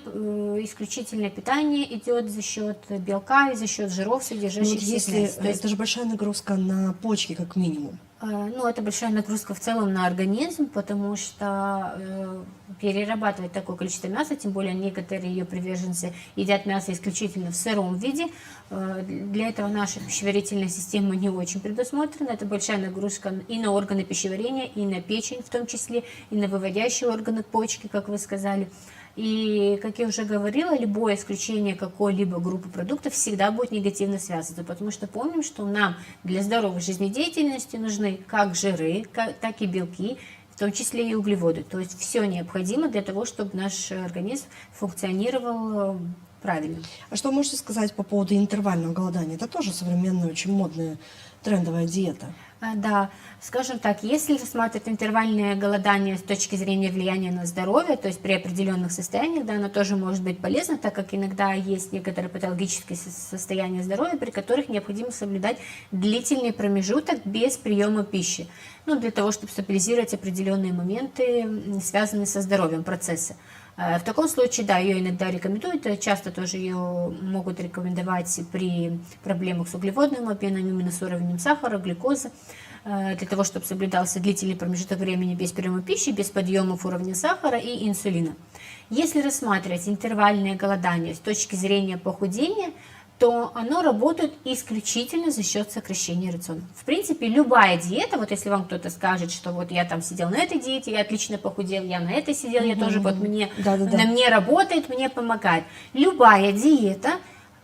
исключительное питание идет за счет белка и за счет жиров, содержащихся в мясе. То есть это же большая нагрузка на почки, как минимум. Ну, это большая нагрузка в целом на организм, потому что перерабатывать такое количество мяса, тем более некоторые ее приверженцы едят мясо исключительно в сыром виде, для этого наша пищеварительная система не очень предусмотрена. Это большая нагрузка и на органы пищеварения, и на печень в том числе, и на выводящие органы почки, как вы сказали. И, как я уже говорила, любое исключение какой-либо группы продуктов всегда будет негативно связано, потому что помним, что нам для здоровой жизнедеятельности нужны как жиры, так и белки, в том числе и углеводы. То есть все необходимо для того, чтобы наш организм функционировал правильно. А что можете сказать по поводу интервального голодания? Это тоже современная, очень модная трендовая диета. Да, скажем так, если рассматривать интервальное голодание с точки зрения влияния на здоровье, то есть при определенных состояниях, да, оно тоже может быть полезно, так как иногда есть некоторые патологические состояния здоровья, при которых необходимо соблюдать длительный промежуток без приема пищи, ну, для того, чтобы стабилизировать определенные моменты, связанные со здоровьем процесса. В таком случае, да, ее иногда рекомендуют, часто тоже ее могут рекомендовать при проблемах с углеводным обменом, именно с уровнем сахара, глюкозы, для того, чтобы соблюдался длительный промежуток времени без приема пищи, без подъемов уровня сахара и инсулина. Если рассматривать интервальное голодание с точки зрения похудения, то оно работает исключительно за счет сокращения рациона. В принципе, любая диета, вот если вам кто-то скажет, что вот я там сидел на этой диете, я отлично похудел, я на этой сидел, я тоже вот мне, на мне работает, мне помогает. Любая диета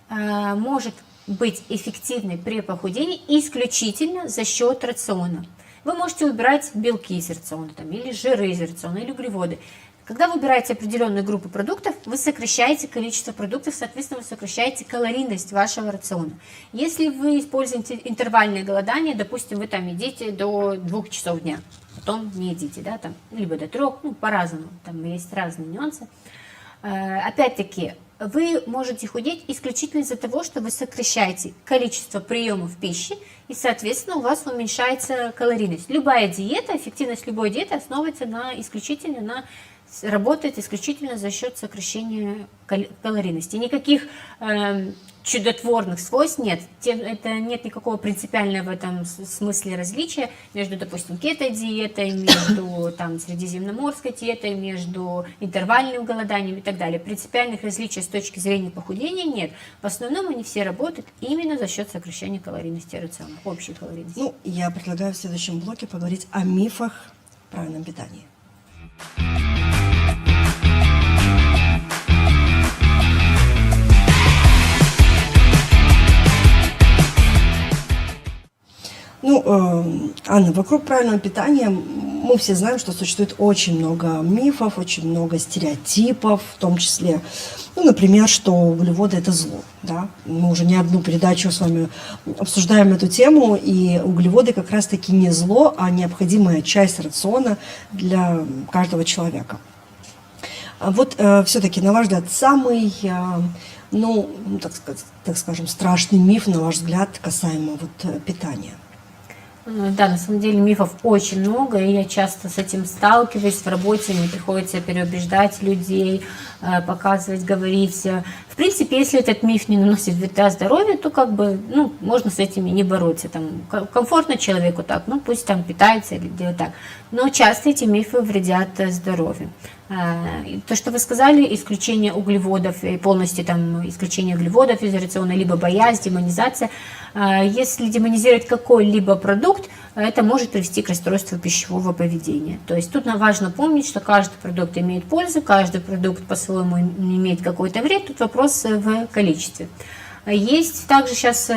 может быть эффективной при похудении исключительно за счет рациона. Вы можете убирать белки из рациона, там, или жиры из рациона, или углеводы. Когда вы выбираете определенную группу продуктов, вы сокращаете количество продуктов, соответственно, вы сокращаете калорийность вашего рациона. Если вы используете интервальное голодание, допустим, вы там едите до 2 часов дня, потом не едите, да, там, либо до 3, ну, по-разному, там есть разные нюансы. Опять-таки, вы можете худеть исключительно из-за того, что вы сокращаете количество приемов пищи, и, соответственно, у вас уменьшается калорийность. Любая диета, эффективность любой диеты основывается работает исключительно за счет сокращения калорийности. Никаких чудотворных свойств нет. Нет никакого принципиального в этом смысле различия между, допустим, кето-диетой, между там, средиземноморской диетой, между интервальным голоданием и так далее. Принципиальных различий с точки зрения похудения нет. В основном они все работают именно за счет сокращения калорийности рациона, общей калорийности. Ну, я предлагаю в следующем блоке поговорить о мифах в правильном питании. Ну, Анна, вокруг правильного питания мы все знаем, что существует очень много мифов, очень много стереотипов, в том числе, ну, например, что углеводы – это зло. Да? Мы уже не одну передачу с вами обсуждаем эту тему, и углеводы как раз-таки не зло, а необходимая часть рациона для каждого человека. А вот все-таки, на ваш взгляд, самый, ну, так скажем, страшный миф, на ваш взгляд, касаемо вот питания? Да, на самом деле мифов очень много, и я часто с этим сталкиваюсь в работе, мне приходится переубеждать людей, показывать, говорить. В принципе, если этот миф не наносит вреда здоровью, то как бы, ну, можно с этими не бороться. Там, комфортно человеку так, ну, пусть там питается или делает так. Но часто эти мифы вредят здоровью. То, что вы сказали, исключение углеводов и полностью там исключение углеводов из рациона, либо боязнь, демонизация. Если демонизировать какой-либо продукт, это может привести к расстройству пищевого поведения. То есть тут важно помнить, что каждый продукт имеет пользу, каждый продукт по-своему имеет какой-то вред, тут вопрос в количестве. Есть также сейчас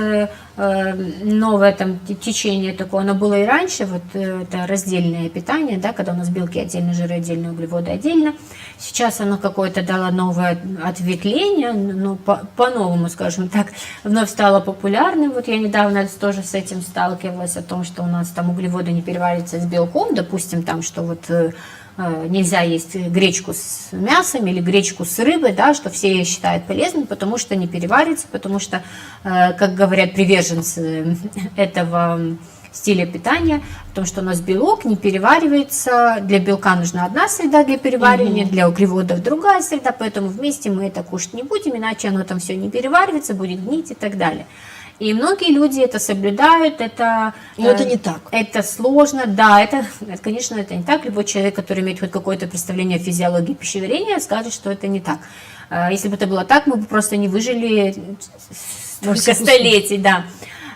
новое там течение такое, оно было и раньше, вот это раздельное питание, да, когда у нас белки отдельно, жиры отдельно, углеводы отдельно. Сейчас оно какое-то дало новое ответвление, ну, по-новому, скажем так, вновь стало популярным. Вот я недавно тоже с этим сталкивалась, о том, что у нас там углеводы не перевариваются с белком, допустим, там, что вот нельзя есть гречку с мясом или гречку с рыбой, да, что все считают полезным, потому что не переварится, потому что, как говорят приверженцы этого стиля питания, потому что у нас белок не переваривается, для белка нужна одна среда для переваривания, для углеводов другая среда, поэтому вместе мы это кушать не будем, иначе оно там все не переваривается, будет гнить и так далее. И многие люди это соблюдают, но это не так. Это сложно, да, это, конечно, это не так. Любой человек, который имеет хоть какое-то представление о физиологии пищеварения, скажет, что это не так. Если бы это было так, мы бы просто не выжили столько столетий, да.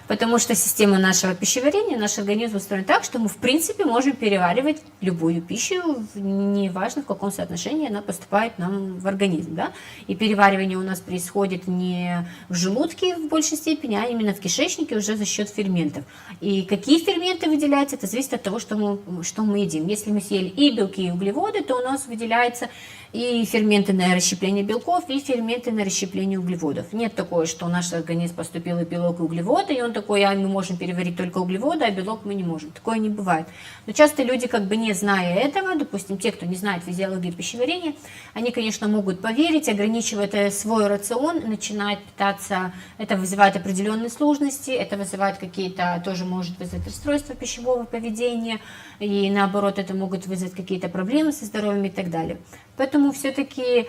Потому что система нашего пищеварения, наш организм устроен так, что мы в принципе можем переваривать любую пищу, неважно в каком соотношении она поступает нам в организм. Да? И переваривание у нас происходит не в желудке в большей степени, а именно в кишечнике уже за счет ферментов. И какие ферменты выделяются, это зависит от того, что мы едим. Если мы съели и белки, и углеводы, то у нас выделяется и ферменты на расщепление белков, и ферменты на расщепление углеводов. Нет такого, что наш организм поступил и белок, и углеводы, и он такой, мы можем переварить только углеводы, а белок мы не можем. Такое не бывает. Но часто люди, как бы не зная этого, допустим, те, кто не знает физиологии пищеварения, они, конечно, могут поверить, ограничивать свой рацион, начинают питаться, это вызывает определенные сложности, это вызывает какие-то, тоже может вызвать расстройства пищевого поведения, и наоборот, это могут вызвать какие-то проблемы со здоровьем и так далее. Поэтому все-таки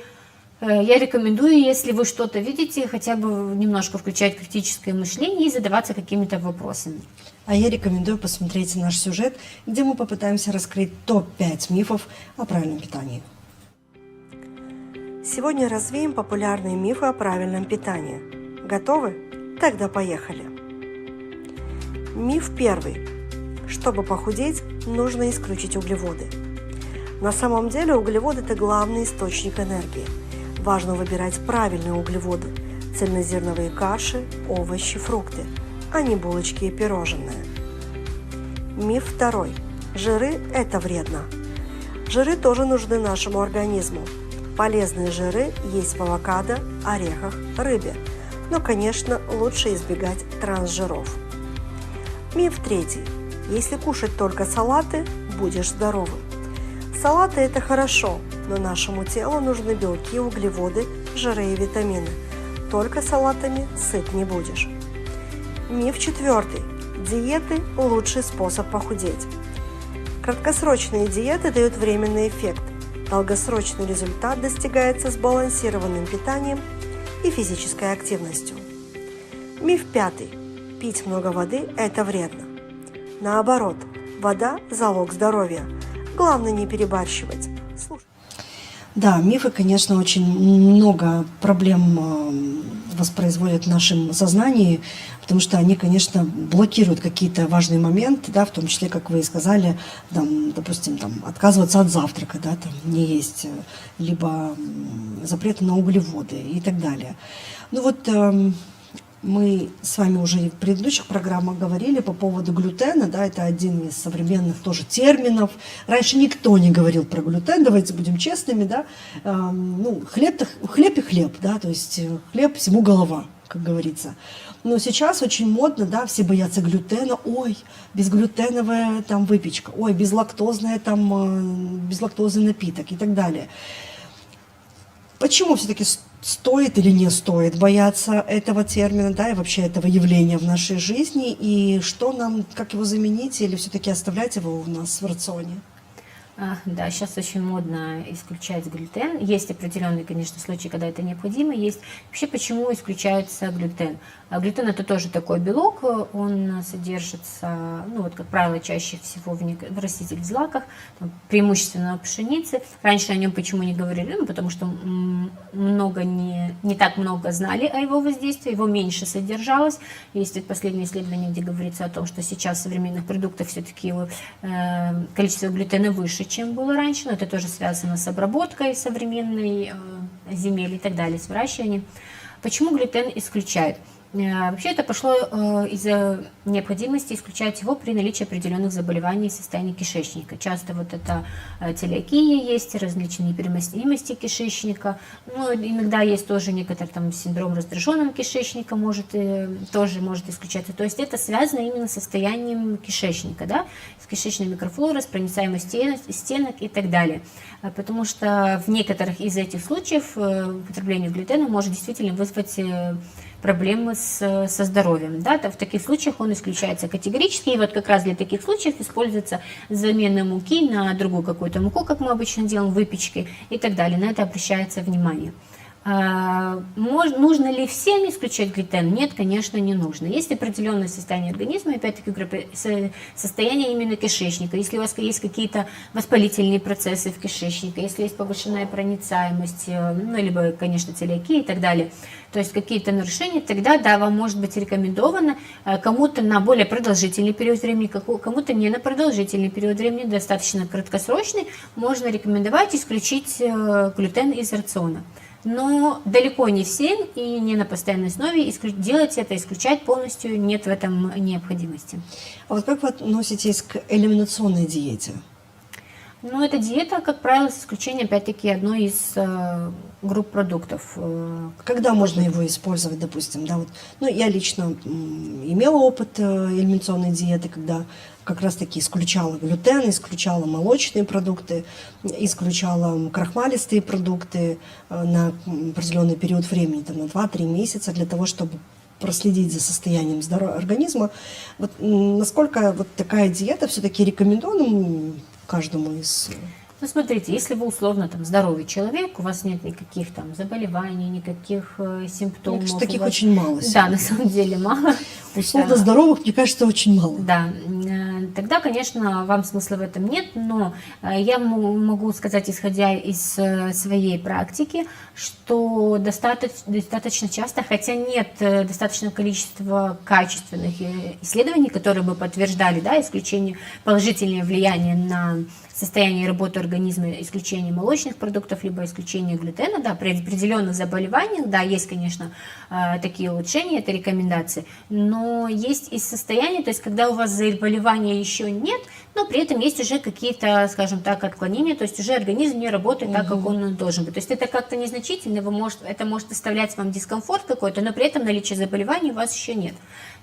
я рекомендую, если вы что-то видите, хотя бы немножко включать критическое мышление и задаваться какими-то вопросами. А я рекомендую посмотреть наш сюжет, где мы попытаемся раскрыть топ-5 мифов о правильном питании. Сегодня развеем популярные мифы о правильном питании. Готовы? Тогда поехали. Миф первый. Чтобы похудеть, нужно исключить углеводы. На самом деле углеводы – это главный источник энергии. Важно выбирать правильные углеводы – цельнозерновые каши, овощи, фрукты, а не булочки и пирожные. Миф второй. Жиры – это вредно. Жиры тоже нужны нашему организму. Полезные жиры есть в авокадо, орехах, рыбе. Но, конечно, лучше избегать трансжиров. Миф третий. Если кушать только салаты, будешь здоровым. Салаты – это хорошо, но нашему телу нужны белки, углеводы, жиры и витамины. Только салатами сыт не будешь. Миф четвертый. Диеты – лучший способ похудеть. Краткосрочные диеты дают временный эффект. Долгосрочный результат достигается сбалансированным питанием и физической активностью. Миф пятый. Пить много воды – это вредно. Наоборот, вода – залог здоровья. Главное не перебарщивать. Да, мифы, конечно, очень много проблем воспроизводят в нашем сознании, потому что они, конечно, блокируют какие-то важные моменты, да, в том числе, как вы и сказали, там, допустим, там, отказываться от завтрака, да, там, не есть, либо запреты на углеводы и так далее. Ну вот Мы с вами уже и в предыдущих программах говорили по поводу глютена, да, это один из современных тоже терминов. Раньше никто не говорил про глютен, давайте будем честными, да. Ну, хлеб и хлеб, да, то есть хлеб всему голова, как говорится. Но сейчас очень модно, да, все боятся глютена, ой, безглютеновая там выпечка, ой, безлактозный напиток и так далее. Почему все-таки стоит или не стоит бояться этого термина, да, и вообще этого явления в нашей жизни, и что нам, как его заменить, или все-таки оставлять его у нас в рационе? Да, сейчас очень модно исключать глютен. Есть определенные, конечно, случаи, когда это необходимо. Есть вообще, почему исключается глютен. Глютен это тоже такой белок, он содержится, ну вот как правило, чаще всего в растительных злаках, преимущественно в пшенице. Раньше о нем почему не говорили? Ну, потому что не так много знали о его воздействии, его меньше содержалось. Есть последнее исследование, где говорится о том, что сейчас в современных продуктах все-таки количество глютена выше, чем было раньше, но это тоже связано с обработкой современной земель и так далее, с выращиванием. Почему глютен исключают? Вообще это пошло из-за необходимости исключать его при наличии определенных заболеваний и состояний кишечника. Часто вот это целиакия есть, различные переносимости кишечника. Ну, иногда есть тоже некоторый там синдром раздраженного кишечника, тоже может исключаться. То есть это связано именно с состоянием кишечника, да, с кишечной микрофлорой, с проницаемостью стенок и так далее. Потому что в некоторых из этих случаев употребление глютена может действительно вызвать проблемы со здоровьем. Да? В таких случаях он исключается категорически, и вот как раз для таких случаев используется замена муки на другую какую-то муку, как мы обычно делаем, выпечкой и так далее. На это обращается внимание. Нужно ли всем исключать глютен? Нет, конечно, не нужно. Есть определенное состояние организма, опять-таки состояние именно кишечника. Если у вас есть какие-то воспалительные процессы в кишечнике, если есть повышенная проницаемость, ну, либо, конечно, целиакия и так далее, то есть какие-то нарушения, тогда, да, вам может быть рекомендовано кому-то на более продолжительный период времени, кому-то не на продолжительный период времени, достаточно краткосрочный, можно рекомендовать исключить глютен из рациона. Но далеко не всем и не на постоянной основе делать это, исключать полностью, нет в этом необходимости. А вот как вы относитесь к элиминационной диете? Ну, это диета, как правило, с исключением, опять-таки, одной из групп продуктов. Когда можно его использовать, допустим? Да, вот, ну, я лично имела опыт элиминационной диеты, когда как раз-таки исключала глютен, исключала молочные продукты, исключала крахмалистые продукты на определенный период времени, там, на 2-3 месяца, для того, чтобы проследить за состоянием организма. Вот, насколько вот такая диета все-таки рекомендована каждому из... Ну, смотрите, если вы условно там здоровый человек, у вас нет никаких там заболеваний, никаких симптомов. Ну, таких очень мало. Да, на самом деле мало. Условно здоровых, мне кажется, очень мало. Да, тогда, конечно, вам смысла в этом нет, но я могу сказать, исходя из своей практики, что достаточно часто, хотя нет достаточного количества качественных исследований, которые бы подтверждали, да, исключение, положительное влияние на состояние работы организма, исключение молочных продуктов, либо исключение глютена, да, при определенных заболеваниях, да, есть, конечно, такие улучшения, это рекомендации, но есть и состояние, то есть когда у вас заболевания еще нет, но при этом есть уже какие-то, скажем так, отклонения, то есть уже организм не работает так, как он должен быть. То есть это как-то незначительно, это может доставлять вам дискомфорт какой-то, но при этом наличия заболеваний у вас еще нет.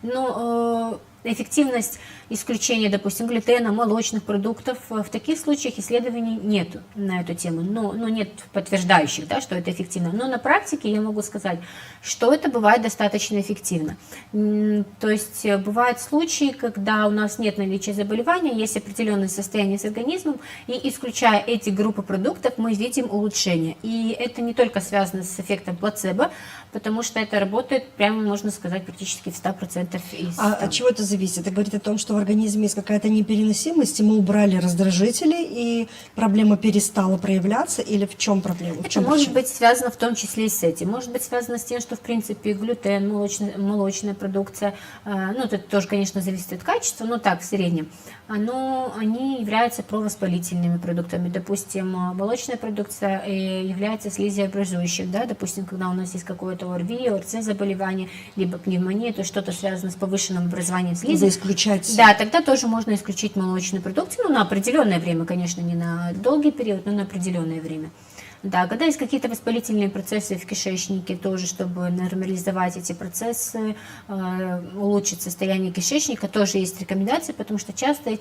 Но эффективность исключения, допустим, глютена, молочных продуктов, в таких случаях исследований нет на эту тему, но нет подтверждающих, да, что это эффективно. Но на практике я могу сказать, что это бывает достаточно эффективно. То есть бывают случаи, когда у нас нет наличия заболевания, есть определенное состояние с организмом, и исключая эти группы продуктов, мы видим улучшение. И это не только связано с эффектом плацебо, потому что это работает, прямо можно сказать, практически в 100% из... А от чего это зависит? Это говорит о том, что в организме есть какая-то непереносимость, и мы убрали раздражители, и проблема перестала проявляться, или в чем проблема? В Это чем может причина? быть связано в том числе и с этим. Может быть связано с тем, что в принципе глютен, молочная продукция, ну это тоже, конечно, зависит от качества, но так, в среднем, они являются провоспалительными продуктами. Допустим, молочная продукция является слизеобразующим, да, допустим, когда у нас есть какое-то ОРВИ, ОРЦ заболевание, либо пневмония, то есть что-то связано с повышенным образованием слизи. Надо исключать. Да, тогда тоже можно исключить молочную продукцию, ну, на определенное время, конечно, не на долгий период, но на определенное время. Да, когда есть какие-то воспалительные процессы в кишечнике, тоже, чтобы нормализовать эти процессы, улучшить состояние кишечника, тоже есть рекомендации, потому что часто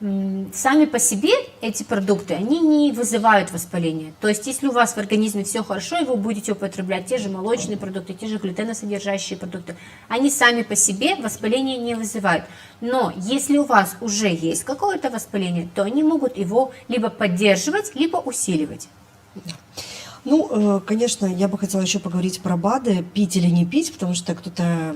сами по себе эти продукты, они не вызывают воспаления. То есть, если у вас в организме все хорошо, и вы будете употреблять те же молочные продукты, те же глютеносодержащие продукты, они сами по себе воспаления не вызывают. Но если у вас уже есть какое-то воспаление, то они могут его либо поддерживать, либо усиливать. Ну, конечно, я бы хотела еще поговорить про БАДы, пить или не пить, потому что кто-то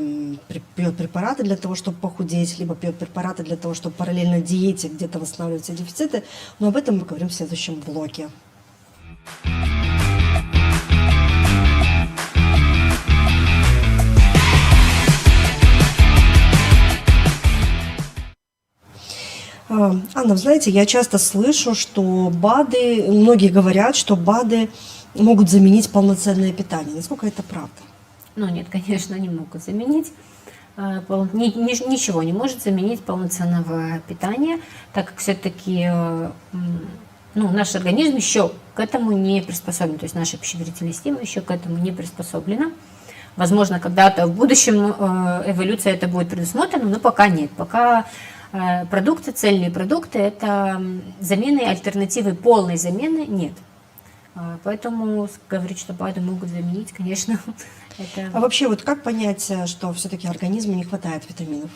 пьет препараты для того, чтобы похудеть, либо пьет препараты для того, чтобы параллельно диете где-то восстанавливать все дефициты, но об этом мы поговорим в следующем блоке. Анна, вы знаете, я часто слышу, что БАДы, многие говорят, что БАДы могут заменить полноценное питание. Насколько это правда? Ну нет, конечно, не могут заменить. Ничего не может заменить полноценного питания, так как все-таки наш организм еще к этому не приспособлен, то есть наша пищеварительная система еще к этому не приспособлена. Возможно, когда-то в будущем эволюция это будет предусмотрена, но пока нет. Пока продукты, цельные продукты, это замены, альтернативы полной замены нет. Поэтому говорить, что БАДы могут заменить, конечно, это... А вообще, вот как понять, что все-таки организму не хватает витаминов?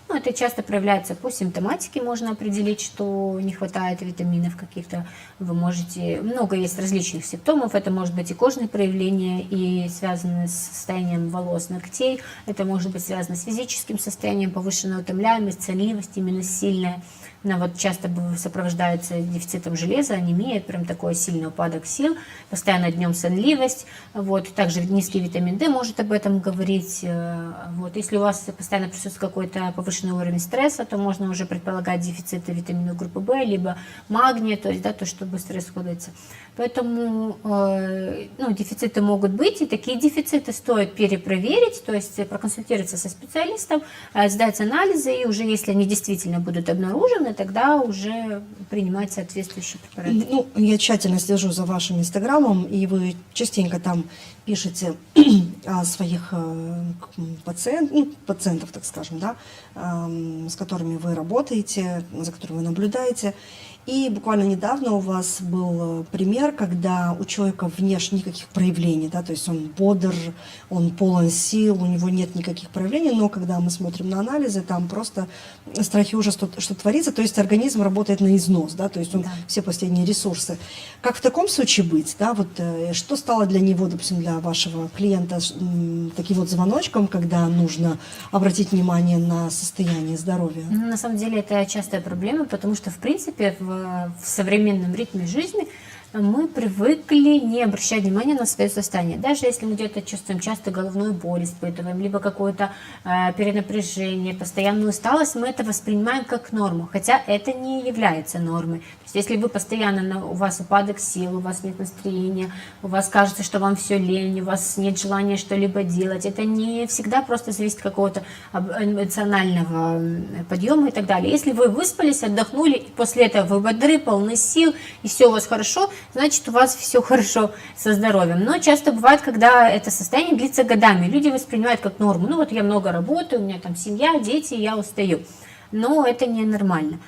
Ну, это часто проявляется по симптоматике, можно определить, что не хватает витаминов каких-то. Вы можете... Много есть различных симптомов, это может быть и кожные проявления, и связаны с состоянием волос, ногтей, это может быть связано с физическим состоянием, повышенная утомляемость, сонливость именно сильная. Она вот часто сопровождается дефицитом железа, анемия, прям такой сильный упадок сил, постоянно днем сонливость, вот, также низкий витамин D может об этом говорить, вот, если у вас постоянно присутствует какой-то повышенный уровень стресса, то можно уже предполагать дефициты витаминов группы В, либо магния, то есть, да, то, что быстро расходуется. Поэтому дефициты могут быть, и такие дефициты стоит перепроверить, то есть проконсультироваться со специалистом, сдать анализы, и уже если они действительно будут обнаружены, тогда уже принимать соответствующие препараты. Ну, я тщательно слежу за вашим инстаграмом, и вы частенько там пишете о своих пациентов, так скажем, да, с которыми вы работаете, за которыми вы наблюдаете. И буквально недавно у вас был пример, когда у человека внешне никаких проявлений, да, то есть он бодр, он полон сил, у него нет никаких проявлений, но когда мы смотрим на анализы, там просто страх и ужас, что творится, то есть организм работает на износ, да, то есть он все последние ресурсы. Как в таком случае быть, да, вот что стало для него, допустим, для вашего клиента таким вот звоночком, когда нужно обратить внимание на состояние здоровья? На самом деле это частая проблема, потому что, в принципе, в современном ритме жизни мы привыкли не обращать внимания на свое состояние. Даже если мы где-то чувствуем часто головную боль, испытываем, либо какое-то перенапряжение, постоянную усталость, мы это воспринимаем как норму, хотя это не является нормой. То есть если вы постоянно, у вас упадок сил, у вас нет настроения, у вас кажется, что вам все лень, у вас нет желания что-либо делать, это не всегда просто зависит от какого-то эмоционального подъема и так далее. Если вы выспались, отдохнули, и после этого вы бодры, полны сил, и все у вас хорошо, значит, у вас все хорошо со здоровьем. Но часто бывает, когда это состояние длится годами, люди воспринимают как норму. Ну вот я много работаю, у меня там семья, дети, я устаю. Но это не нормально.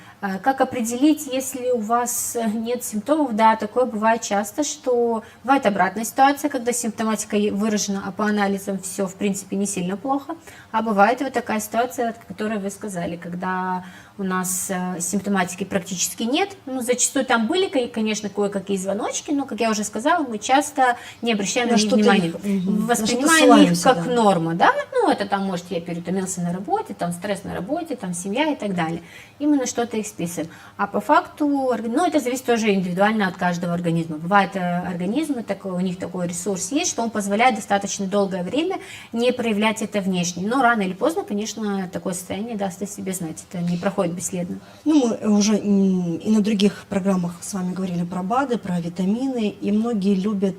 Как определить, если у вас нет симптомов? Да, такое бывает часто, что бывает обратная ситуация, когда симптоматика выражена, а по анализам все, в принципе, не сильно плохо. А бывает вот такая ситуация, о которой вы сказали, когда у нас симптоматики практически нет. Ну, зачастую там были, конечно, кое-какие звоночки, но, как я уже сказала, мы часто не обращаем на них внимания. Воспринимаем их как норма, да? Ну, это там, может, я переутомился на работе, там стресс на работе, там семья и так далее. Именно что-то их списываем. А по факту, ну, это зависит тоже индивидуально от каждого организма. Бывают организмы, у них такой ресурс есть, что он позволяет достаточно долгое время не проявлять это внешне. Но рано или поздно, конечно, такое состояние даст о себе знать. Это не проходит бесследно. Ну, мы уже и на других программах с вами говорили про БАДы, про витамины, и многие любят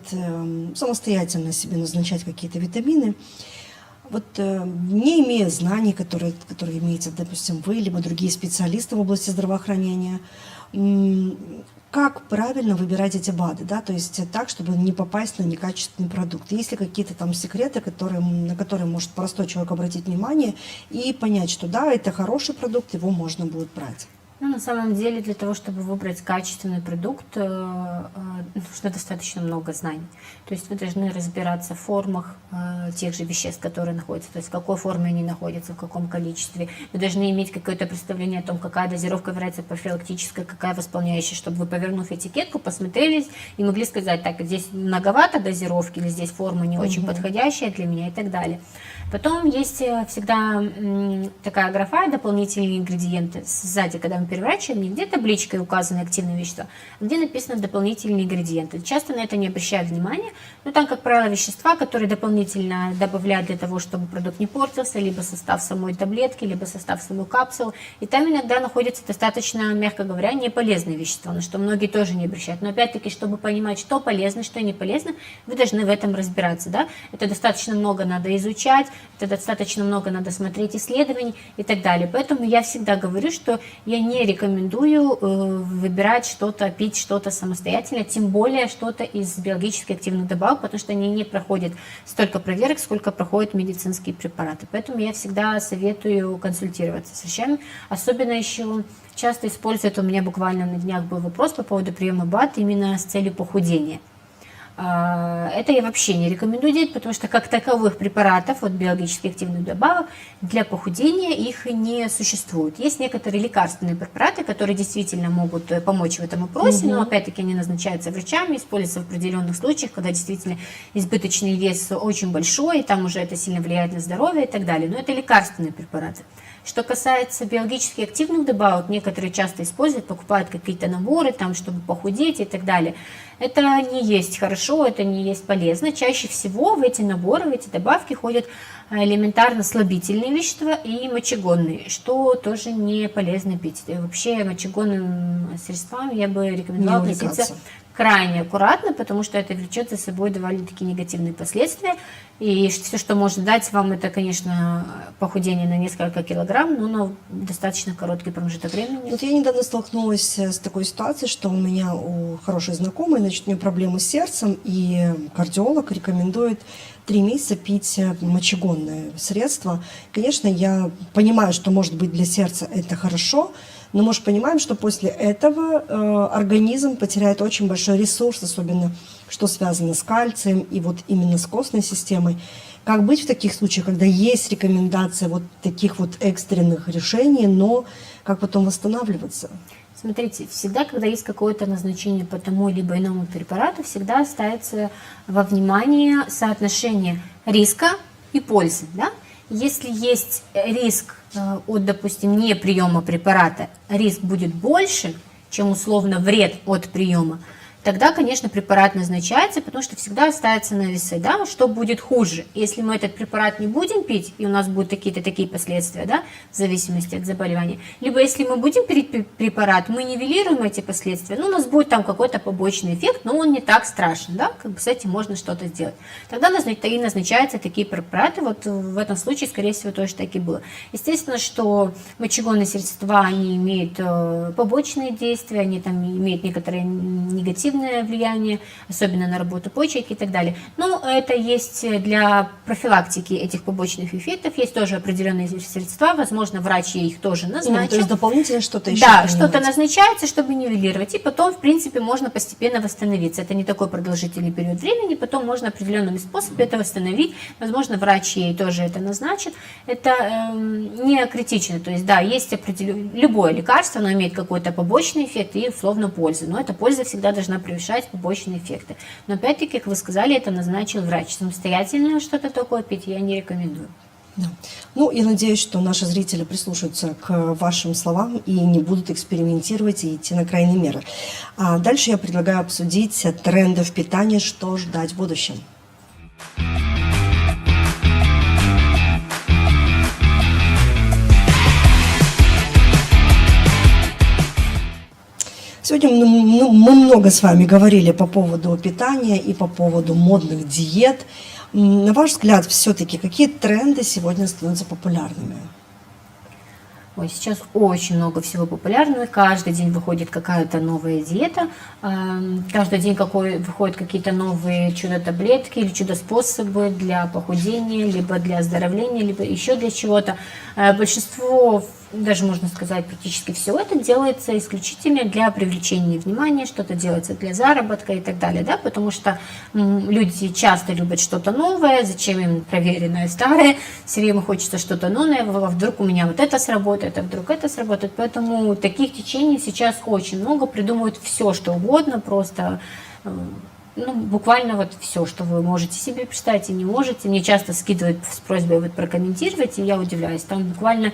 самостоятельно себе назначать какие-то витамины. Вот не имея знаний, которые имеете, допустим, вы, либо другие специалисты в области здравоохранения, как правильно выбирать эти БАДы, да, то есть так, чтобы не попасть на некачественный продукт. Есть ли какие-то там секреты, на которые может простой человек обратить внимание и понять, что да, это хороший продукт, его можно будет брать? Ну, на самом деле, для того, чтобы выбрать качественный продукт, нужно достаточно много знаний. То есть вы должны разбираться в формах тех же веществ, которые находятся, то есть в какой форме они находятся, в каком количестве. Вы должны иметь какое-то представление о том, какая дозировка является профилактической, какая восполняющая, чтобы вы, повернув этикетку, посмотрели и могли сказать, так, здесь многовато дозировки, или здесь форма не очень подходящая для меня и так далее. Потом есть всегда такая графа, дополнительные ингредиенты. Сзади, когда мы переворачиваем, не где табличкой указаны активные вещества, а где написано дополнительные ингредиенты. Часто на это не обращают внимания, но там, как правило, вещества, которые дополнительно добавляют для того, чтобы продукт не портился, либо состав самой таблетки, либо состав самой капсулы. И там иногда находятся достаточно, мягко говоря, неполезные вещества, на что многие тоже не обращают. Но опять-таки, чтобы понимать, что полезно, что не полезно, вы должны в этом разбираться. Да? Это достаточно много надо изучать, это достаточно много надо смотреть исследований и так далее. Поэтому я всегда говорю, что я не рекомендую выбирать что-то, пить что-то самостоятельно, тем более что-то из биологически активных добавок, потому что они не проходят столько проверок, сколько проходят медицинские препараты. Поэтому я всегда советую консультироваться с врачами. Особенно еще часто используют, у меня буквально на днях был вопрос по поводу приема БАД именно с целью похудения. Это я вообще не рекомендую делать, потому что как таковых препаратов от биологически активных добавок для похудения их не существует. Есть некоторые лекарственные препараты, которые действительно могут помочь в этом вопросе, но опять-таки они назначаются врачами, используются в определенных случаях, когда действительно избыточный вес очень большой, и там уже это сильно влияет на здоровье и так далее. Но это лекарственные препараты. Что касается биологически активных добавок, некоторые часто используют, покупают какие-то наборы, там, чтобы похудеть и так далее. Это не есть хорошо, это не есть полезно. Чаще всего в эти наборы, в эти добавки ходят элементарно слабительные вещества и мочегонные, что тоже не полезно пить. И вообще мочегонным средствам я бы рекомендовала относиться крайне аккуратно, потому что это влечет за собой довольно-таки негативные последствия. И все, что может дать вам, это, конечно, похудение на несколько килограмм, но на достаточно короткий промежуток времени. Вот я недавно столкнулась с такой ситуацией, что у меня у хорошей знакомой, значит, у нее проблемы с сердцем, и кардиолог рекомендует 3 месяца пить мочегонные средства. Конечно, я понимаю, что, может быть, для сердца это хорошо, но мы же понимаем, что после этого организм потеряет очень большой ресурс, особенно что связано с кальцием и вот именно с костной системой. Как быть в таких случаях, когда есть рекомендация вот таких вот экстренных решений, но как потом восстанавливаться? Смотрите, всегда, когда есть какое-то назначение по тому либо иному препарату, всегда ставится во внимание соотношение риска и пользы. Да? Если есть риск от, допустим, неприема препарата, риск будет больше, чем условно вред от приема, тогда, конечно, препарат назначается, потому что всегда ставится на весы, да, что будет хуже. Если мы этот препарат не будем пить, и у нас будут какие-то такие последствия, да, в зависимости от заболевания, либо если мы будем пить препарат, мы нивелируем эти последствия, ну, у нас будет там какой-то побочный эффект, но он не так страшен, да, как бы с этим можно что-то сделать. Тогда и назначаются такие препараты, вот в этом случае, скорее всего, тоже так и было. Естественно, что мочегонные средства, они имеют побочные действия, они там имеют некоторые негативные негативное влияние, особенно на работу почек и так далее. Но это есть для профилактики этих побочных эффектов, есть тоже определенные средства, возможно, врач их тоже назначит. То есть дополнительно что-то еще Да, принимать. что-то назначается, чтобы нивелировать, и потом, в принципе, можно постепенно восстановиться. Это не такой продолжительный период времени, потом можно определенными способами это восстановить. Возможно, врач ей тоже это назначит. Это не критично, то есть, да, есть любое лекарство, оно имеет какой-то побочный эффект и, условно, пользу, но эта польза всегда должна превышать побочные эффекты. Но, опять-таки, как вы сказали, это назначил врач. Самостоятельно что-то такое пить я не рекомендую. Да. Ну, я надеюсь, что наши зрители прислушаются к вашим словам и не будут экспериментировать и идти на крайние меры. А дальше я предлагаю обсудить тренды в питании, что ждать в будущем. Сегодня мы много с вами говорили по поводу питания и по поводу модных диет. На ваш взгляд, все-таки какие тренды сегодня становятся популярными? Ой, сейчас очень много всего популярного. Каждый день выходит какая-то новая диета. Каждый день выходят какие-то новые чудо-таблетки или чудо-способы для похудения, либо для оздоровления, либо еще для чего-то. Большинство, даже можно сказать, практически все это делается исключительно для привлечения внимания, что-то делается для заработка и так далее, да, потому что люди часто любят что-то новое, зачем им проверенное старое, все время хочется что-то новое, вдруг у меня вот это сработает, а вдруг это сработает, поэтому таких течений сейчас очень много, придумывают все, что угодно, просто... буквально вот все, что вы можете себе представить и не можете. Мне часто скидывают с просьбой вот прокомментировать, и я удивляюсь. Там буквально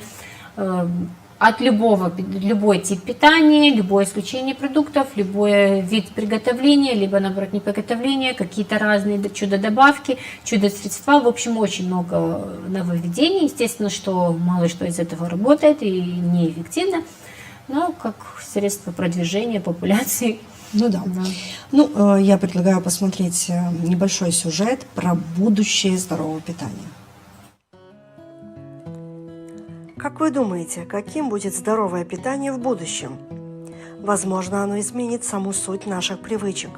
от любой тип питания, любое исключение продуктов, любой вид приготовления, либо, наоборот, не приготовления, какие-то разные чудо-добавки, чудо-средства. В общем, очень много нововведений. Естественно, что мало что из этого работает и неэффективно, но как средство продвижения, популяции. Ну да. Ну, я предлагаю посмотреть небольшой сюжет про будущее здорового питания. Как вы думаете, каким будет здоровое питание в будущем? Возможно, оно изменит саму суть наших привычек.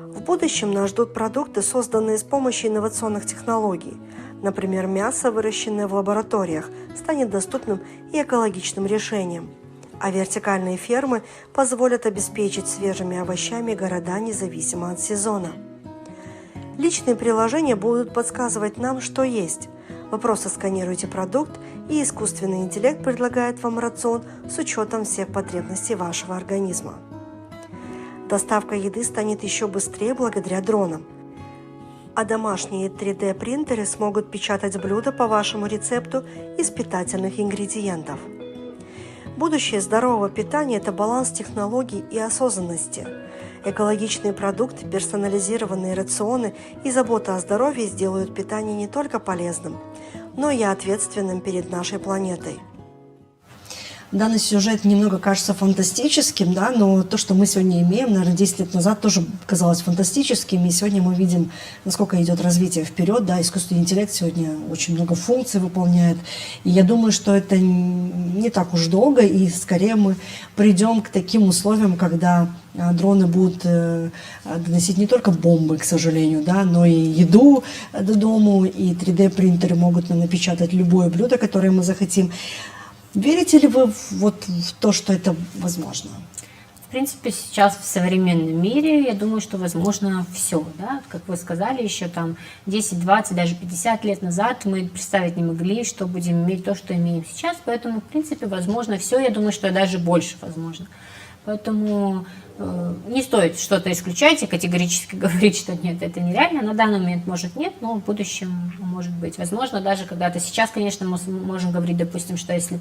В будущем нас ждут продукты, созданные с помощью инновационных технологий. Например, мясо, выращенное в лабораториях, станет доступным и экологичным решением. А вертикальные фермы позволят обеспечить свежими овощами города независимо от сезона. Личные приложения будут подсказывать нам, что есть. Вы просто сканируете продукт, и искусственный интеллект предлагает вам рацион с учетом всех потребностей вашего организма. Доставка еды станет еще быстрее благодаря дронам. А домашние 3D-принтеры смогут печатать блюда по вашему рецепту из питательных ингредиентов. Будущее здорового питания – это баланс технологий и осознанности. Экологичные продукты, персонализированные рационы и забота о здоровье сделают питание не только полезным, но и ответственным перед нашей планетой. Данный сюжет немного кажется фантастическим, да, но то, что мы сегодня имеем, наверное, 10 лет назад тоже казалось фантастическим, и сегодня мы видим, насколько идет развитие вперед, да, искусственный интеллект сегодня очень много функций выполняет, и я думаю, что это не так уж долго, и скорее мы придем к таким условиям, когда дроны будут доносить не только бомбы, к сожалению, да, но и еду до дому, и 3D-принтеры могут нам напечатать любое блюдо, которое мы захотим. Верите ли вы в то, что это возможно? В принципе, сейчас в современном мире, я думаю, что возможно все. Да? Как вы сказали, еще там 10, 20, даже 50 лет назад мы представить не могли, что будем иметь то, что имеем сейчас. Поэтому, в принципе, возможно все. Я думаю, что даже больше возможно. Поэтому не стоит что-то исключать и категорически говорить, что нет, это нереально. На данный момент, может, нет, но в будущем может быть. Возможно, даже когда-то. Сейчас, конечно, мы можем говорить, допустим, что если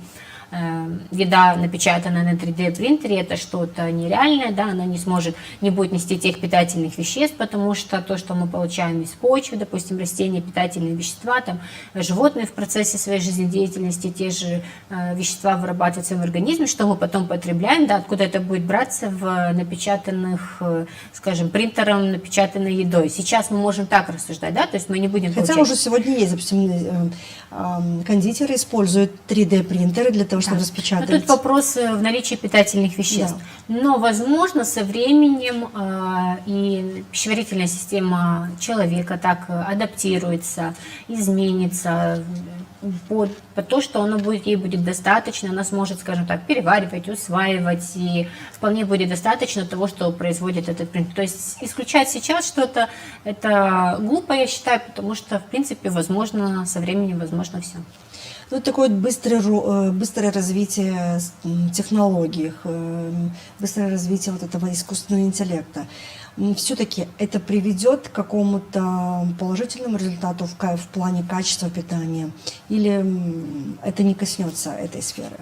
еда напечатана на 3D-принтере, это что-то нереальное, да, она не будет нести тех питательных веществ, потому что то, что мы получаем из почвы, допустим, растения, питательные вещества, там, животные в процессе своей жизнедеятельности те же вещества вырабатывают в своем организме, что мы потом потребляем, да, откуда это будет браться в напечатанных, скажем, принтером напечатанной едой. Сейчас мы можем так рассуждать, да, то есть мы не будем Хотя получать... уже сегодня есть, допустим, кондитеры используют 3D-принтеры для того, чтобы Но распечатать. тут вопрос в наличии питательных веществ. Но, возможно, со временем и пищеварительная система человека так адаптируется, изменится под то, что ей будет достаточно, она сможет, скажем так, переваривать, усваивать, и вполне будет достаточно того, что производит этот принтер. То есть исключать сейчас что-то, это глупо, я считаю, потому что, в принципе, возможно, со временем возможно все. Ну, такое быстрое развитие технологий, быстрое развитие вот этого искусственного интеллекта. Все-таки это приведет к какому-то положительному результату в плане качества питания? Или это не коснется этой сферы?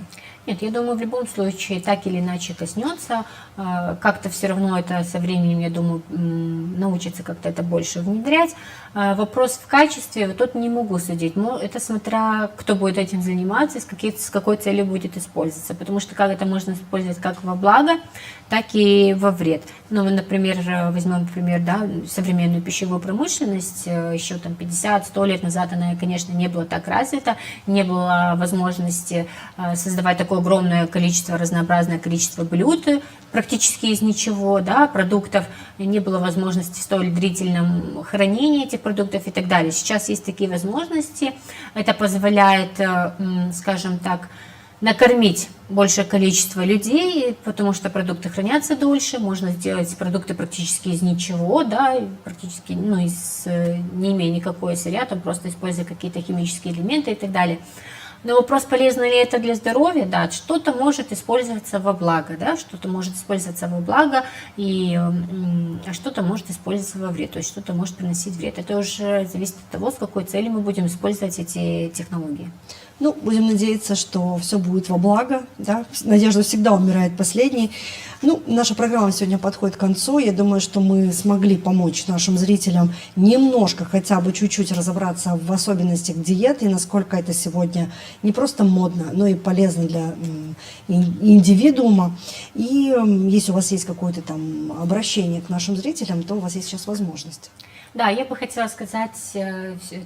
Нет, я думаю, в любом случае так или иначе коснется. Как-то все равно это со временем, я думаю, научится как-то это больше внедрять. Вопрос в качестве, вот тут не могу судить. Но это смотря, кто будет этим заниматься, с какой целью будет использоваться. Потому что как это можно использовать как во благо, так и во вред. Ну, например, возьмем, например, да, современную пищевую промышленность. Еще там 50-100 лет назад она, конечно, не была так развита, не было возможности создавать такое огромное количество, разнообразное количество блюд, практически из ничего, да, продуктов, не было возможности в столь длительном хранении этих продуктов и так далее. Сейчас есть такие возможности, это позволяет, скажем так, накормить большее количество людей, потому что продукты хранятся дольше, можно сделать продукты практически из ничего, да, практически, ну, не имея никакой сырья, там просто используя какие-то химические элементы и так далее. Но вопрос, полезно ли это для здоровья, да, что-то может использоваться во благо, да, что-то может использоваться во благо, а что-то может использоваться во вред, то есть что-то может приносить вред. Это уже зависит от того, с какой целью мы будем использовать эти технологии. Ну, будем надеяться, что все будет во благо, да, надежда всегда умирает последней. Ну, наша программа сегодня подходит к концу, я думаю, что мы смогли помочь нашим зрителям немножко, хотя бы чуть-чуть разобраться в особенностях диеты, и насколько это сегодня не просто модно, но и полезно для индивидуума. И если у вас есть какое-то там обращение к нашим зрителям, то у вас есть сейчас возможность. Да, я бы хотела сказать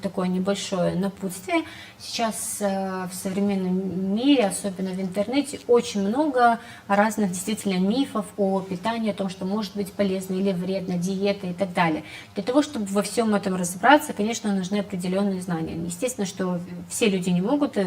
такое небольшое напутствие. Сейчас в современном мире, особенно в интернете, очень много разных действительно мифов о питании, о том, что может быть полезно или вредно, диета и так далее. Для того, чтобы во всем этом разобраться, конечно, нужны определенные знания. Естественно, что все люди не могут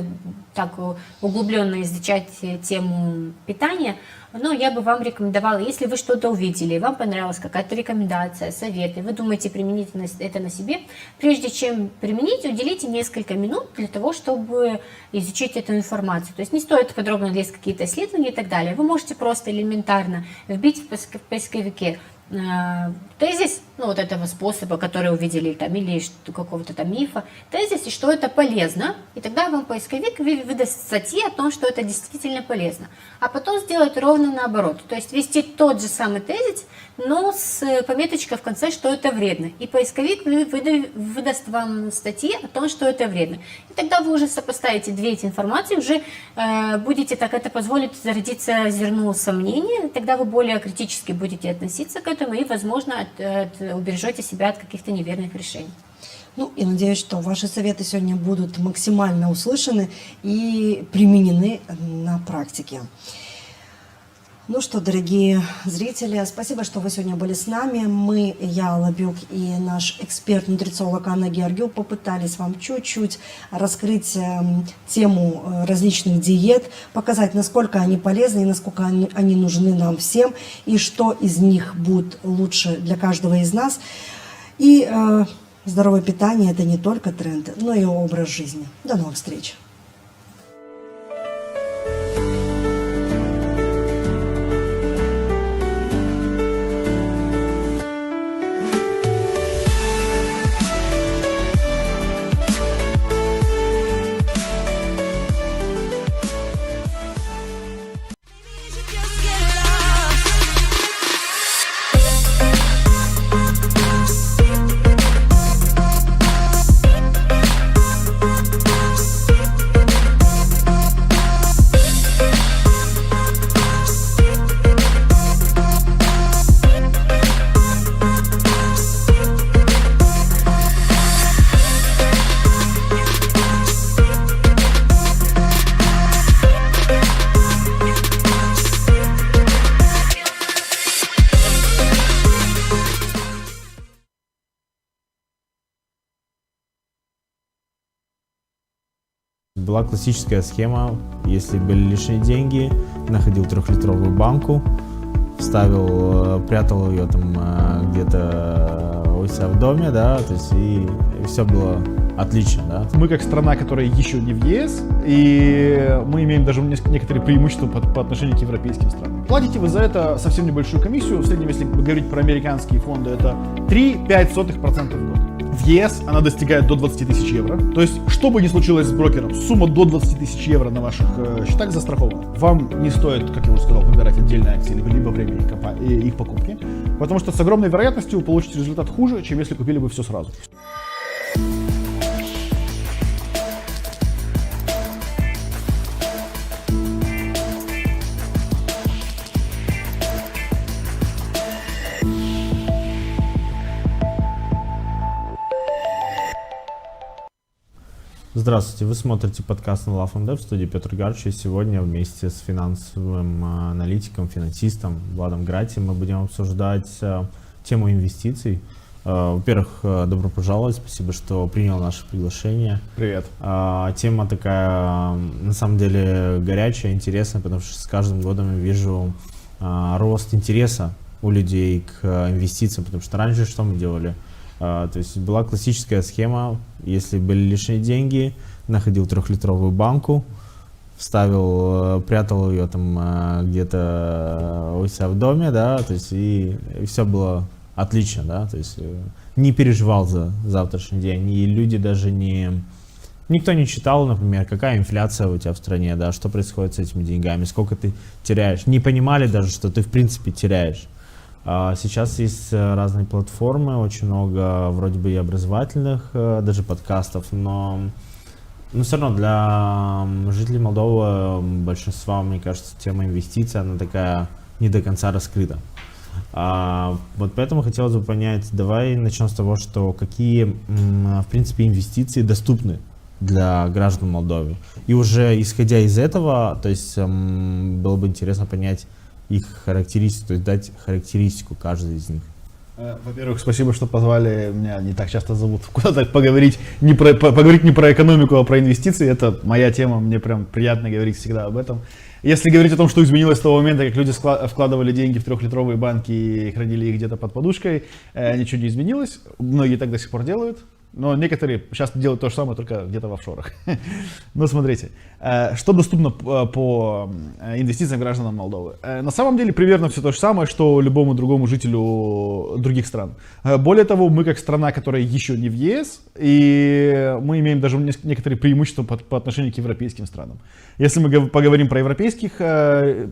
так углубленно изучать тему питания, но я бы вам рекомендовала, если вы что-то увидели, вам понравилась какая-то рекомендация, совет, и вы думаете применить это на себе, прежде чем применить, уделите несколько минут для того, чтобы изучить эту информацию. То есть не стоит подробно лезть в какие-то исследования и так далее. Вы можете просто элементарно вбить в поисковике тезис, ну, вот этого способа, который увидели там, или какого-то там мифа, тезис, и что это полезно, и тогда вам поисковик выдаст статьи о том, что это действительно полезно. А потом сделать ровно наоборот, то есть ввести тот же самый тезис, но с пометочкой в конце, что это вредно. И поисковик выдаст вам статьи о том, что это вредно. И тогда вы уже сопоставите две эти информации, уже будете, так это позволит зародиться зерну сомнения, тогда вы более критически будете относиться к этому и, возможно, убережете себя от каких-то неверных решений. Ну, и надеюсь, что ваши советы сегодня будут максимально услышаны и применены на практике. Ну что, дорогие зрители, спасибо, что вы сегодня были с нами. Мы, я, Алла Бюк, и наш эксперт-нутрициолог Анна Георгиева попытались вам чуть-чуть раскрыть тему различных диет, показать, насколько они полезны и насколько они нужны нам всем, и что из них будет лучше для каждого из нас. И здоровое питание – это не только тренд, но и образ жизни. До новых встреч! была классическая схема, если были лишние деньги, находил 3-литровую банку, вставил, прятал ее там где-то у себя в доме, да, то есть и все было отлично, да. Мы как страна, которая еще не в ЕС, и мы имеем даже некоторые преимущества по отношению к европейским странам. Платите вы за это совсем небольшую комиссию, в среднем, если говорить про американские фонды, это 3,05% в год. В ЕС она достигает до 20 тысяч евро. То есть, что бы ни случилось с брокером, сумма до 20 тысяч евро на ваших счетах застрахована. Вам не стоит, как я уже сказал, выбирать отдельные акции либо время их покупки, потому что с огромной вероятностью вы получите результат хуже, чем если купили бы все сразу. Здравствуйте, вы смотрите подкаст на LoveMD, в студии Петр Гарч, и сегодня вместе с финансовым аналитиком, финансистом Владом Грати мы будем обсуждать тему инвестиций. Во-первых, добро пожаловать, спасибо, что принял наше приглашение. Привет. Тема такая, на самом деле, горячая, интересная, потому что с каждым годом я вижу рост интереса у людей к инвестициям, потому что раньше что мы делали? То есть была классическая схема, если были лишние деньги, находил 3-литровую банку, вставил, прятал ее там где-то у себя в доме, да, то есть и все было отлично, да, то есть не переживал за завтрашний день, и люди даже никто не читал, например, какая инфляция у тебя в стране, да, что происходит с этими деньгами, сколько ты теряешь, не понимали даже, что ты в принципе теряешь. Сейчас есть разные платформы, очень много вроде бы и образовательных, даже подкастов, но все равно для жителей Молдовы, большинства, мне кажется, тема инвестиций, она такая не до конца раскрыта. Вот поэтому хотелось бы понять, давай начнем с того, что какие, в принципе, инвестиции доступны для граждан Молдовы. И уже исходя из этого, то есть было бы интересно понять их характеристику, то есть дать характеристику каждой из них. Во-первых, спасибо, что позвали. Меня не так часто зовут куда-то поговорить не про экономику, а про инвестиции. Это моя тема, мне прям приятно говорить всегда об этом. Если говорить о том, что изменилось с того момента, как люди вкладывали деньги в 3-литровые банки и хранили их где-то под подушкой, ничего не изменилось. Многие так до сих пор делают. Но некоторые сейчас делают то же самое, только где-то в офшорах. Но смотрите, что доступно по инвестициям гражданам Молдовы. На самом деле примерно все то же самое, что любому другому жителю других стран. Более того, мы как страна, которая еще не в ЕС, и мы имеем даже некоторые преимущества по отношению к европейским странам. Если мы поговорим про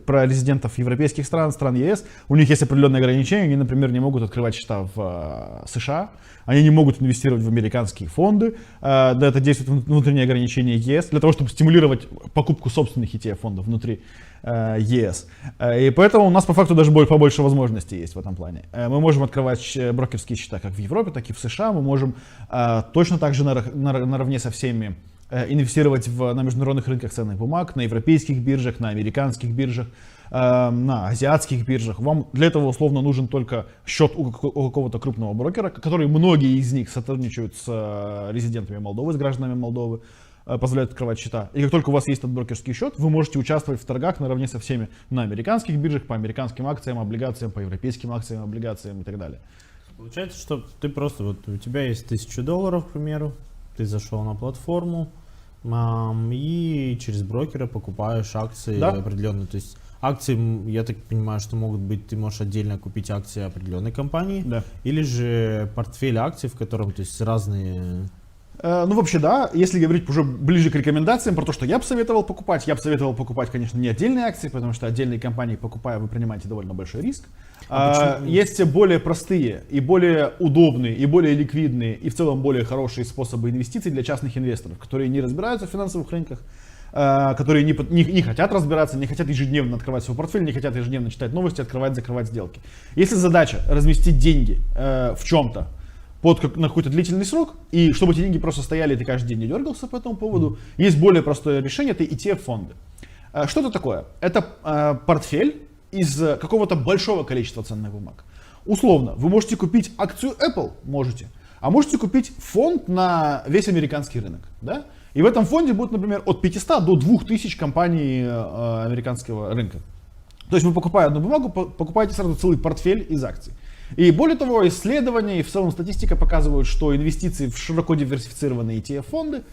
про резидентов европейских стран ЕС, у них есть определенные ограничения, они, например, не могут открывать счета в США, они не могут инвестировать в американские фонды, да, это действует внутренние ограничения ЕС, для того, чтобы стимулировать покупку собственных ETF-фондов внутри ЕС. И поэтому у нас по факту даже побольше возможностей есть в этом плане. Мы можем открывать брокерские счета как в Европе, так и в США, мы можем точно так же наравне со всеми инвестировать на международных рынках ценных бумаг, на европейских биржах, на американских биржах, на азиатских биржах. Вам для этого условно нужен только счет у какого-то крупного брокера, который многие из них сотрудничают с резидентами Молдовы, с гражданами Молдовы, позволяют открывать счета. И как только у вас есть этот брокерский счет, вы можете участвовать в торгах наравне со всеми на американских биржах, по американским акциям, облигациям, по европейским акциям, облигациям и так далее. Получается, что ты просто, вот у тебя есть $1000, к примеру, ты зашел на платформу и через брокера покупаешь акции, да, определенные. То есть акции, я так понимаю, что могут быть, ты можешь отдельно купить акции определенной компании, да, или же портфель акций, в котором, то есть, разные... Ну, вообще, да. Если говорить уже ближе к рекомендациям про то, что я бы советовал покупать, конечно, не отдельные акции, потому что отдельные компании, покупая, вы принимаете довольно большой риск. Есть более простые и более удобные, и более ликвидные, и в целом более хорошие способы инвестиций для частных инвесторов, которые не разбираются в финансовых рынках, которые не хотят разбираться, не хотят ежедневно открывать свой портфель, не хотят ежедневно читать новости, открывать, закрывать сделки. Если задача разместить деньги в чем-то на какой-то длительный срок, и чтобы эти деньги просто стояли, и ты каждый день не дергался по этому поводу, есть более простое решение, это ETF-фонды. Что это такое? Это портфель из какого-то большого количества ценных бумаг. Условно, вы можете купить акцию Apple, можете, а можете купить фонд на весь американский рынок. Да? И в этом фонде будет, например, от 500 до 2000 компаний американского рынка. То есть вы, покупая одну бумагу, покупаете сразу целый портфель из акций. И более того, исследования и в целом статистика показывают, что инвестиции в широко диверсифицированные ETF-фонды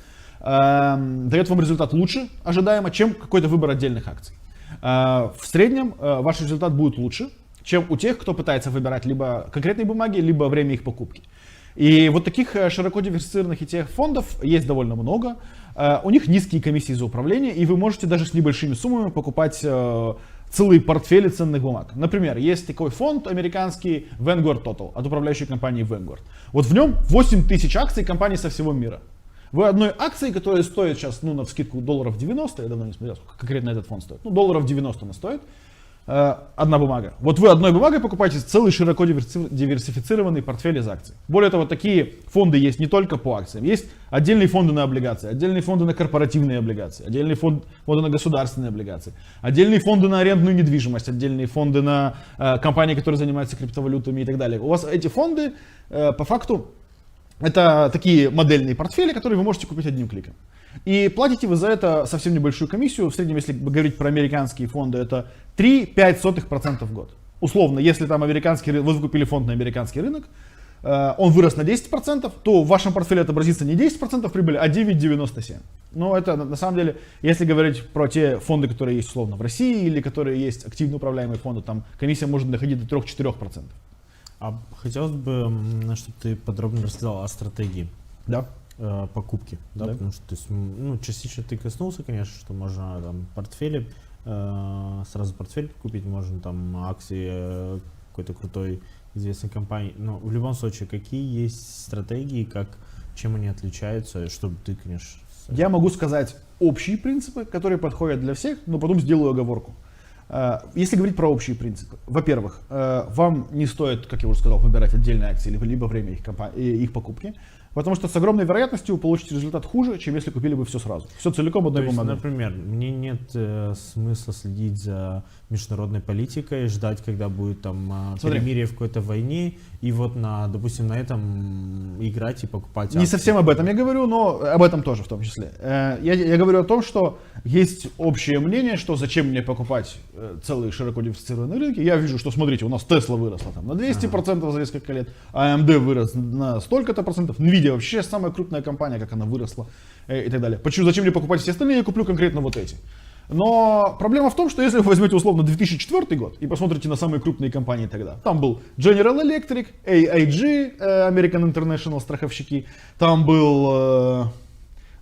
дает вам результат лучше ожидаемо, чем какой-то выбор отдельных акций. В среднем ваш результат будет лучше, чем у тех, кто пытается выбирать либо конкретные бумаги, либо время их покупки. И вот таких широко диверсифицированных ETF-фондов есть довольно много. У них низкие комиссии за управление, и вы можете даже с небольшими суммами покупать целые портфели ценных бумаг. Например, есть такой фонд американский Vanguard Total от управляющей компании Vanguard. Вот в нем 8000 акций компаний со всего мира. Вы одной акции, которая стоит сейчас, ну, навскидку $90, я давно не смотрел, сколько конкретно этот фонд стоит, ну, $90 она стоит, одна бумага. Вот вы одной бумагой покупаете целый широко диверсифицированный портфель из акций. Более того, такие фонды есть не только по акциям. Есть отдельные фонды на облигации, отдельные фонды на корпоративные облигации, отдельные фонды на государственные облигации, отдельные фонды на арендную недвижимость, отдельные фонды на компании, которые занимаются криптовалютами и так далее. У вас эти фонды, по факту, это такие модельные портфели, которые вы можете купить одним кликом. И платите вы за это совсем небольшую комиссию. В среднем, если говорить про американские фонды, это 3,05% в год. Условно, если там вы купили фонд на американский рынок, он вырос на 10%, то в вашем портфеле отобразится не 10% прибыли, а 9,97%. Но это на самом деле, если говорить про те фонды, которые есть условно в России или которые есть активно управляемые фонды, там комиссия может доходить до 3-4%. А хотелось бы, чтобы ты подробно рассказал о стратегии. Да. Покупки, да, Да. потому что, то есть, ну, частично ты коснулся, конечно, что можно там портфели, сразу портфель купить, можно там акции какой-то крутой известной компании, но в любом случае, какие есть стратегии, чем они отличаются, чтобы ты, конечно... Я могу сказать общие принципы, которые подходят для всех, но потом сделаю оговорку. Если говорить про общие принципы, во-первых, вам не стоит, как я уже сказал, выбирать отдельные акции, либо время их покупки, потому что с огромной вероятностью вы получите результат хуже, чем если купили бы все сразу. Все целиком одной бумагой. Например, мне нет смысла следить за международной политикой, ждать, когда будет там перемирие в какой-то войне, и вот допустим, на этом играть и покупать акции. Не совсем об этом я говорю, но об этом тоже в том числе. Я говорю о том, что есть общее мнение, что зачем мне покупать целые широко диверсифицированные рынки. Я вижу, что, смотрите, у нас Tesla выросла там на 200% за несколько лет, AMD вырос на столько-то процентов, Nvidia вообще самая крупная компания, как она выросла и так далее. Почему, зачем мне покупать все остальные, я куплю конкретно вот эти. Но проблема в том, что если вы возьмете условно 2004 год и посмотрите на самые крупные компании тогда, там был General Electric, AIG, American International страховщики, там был...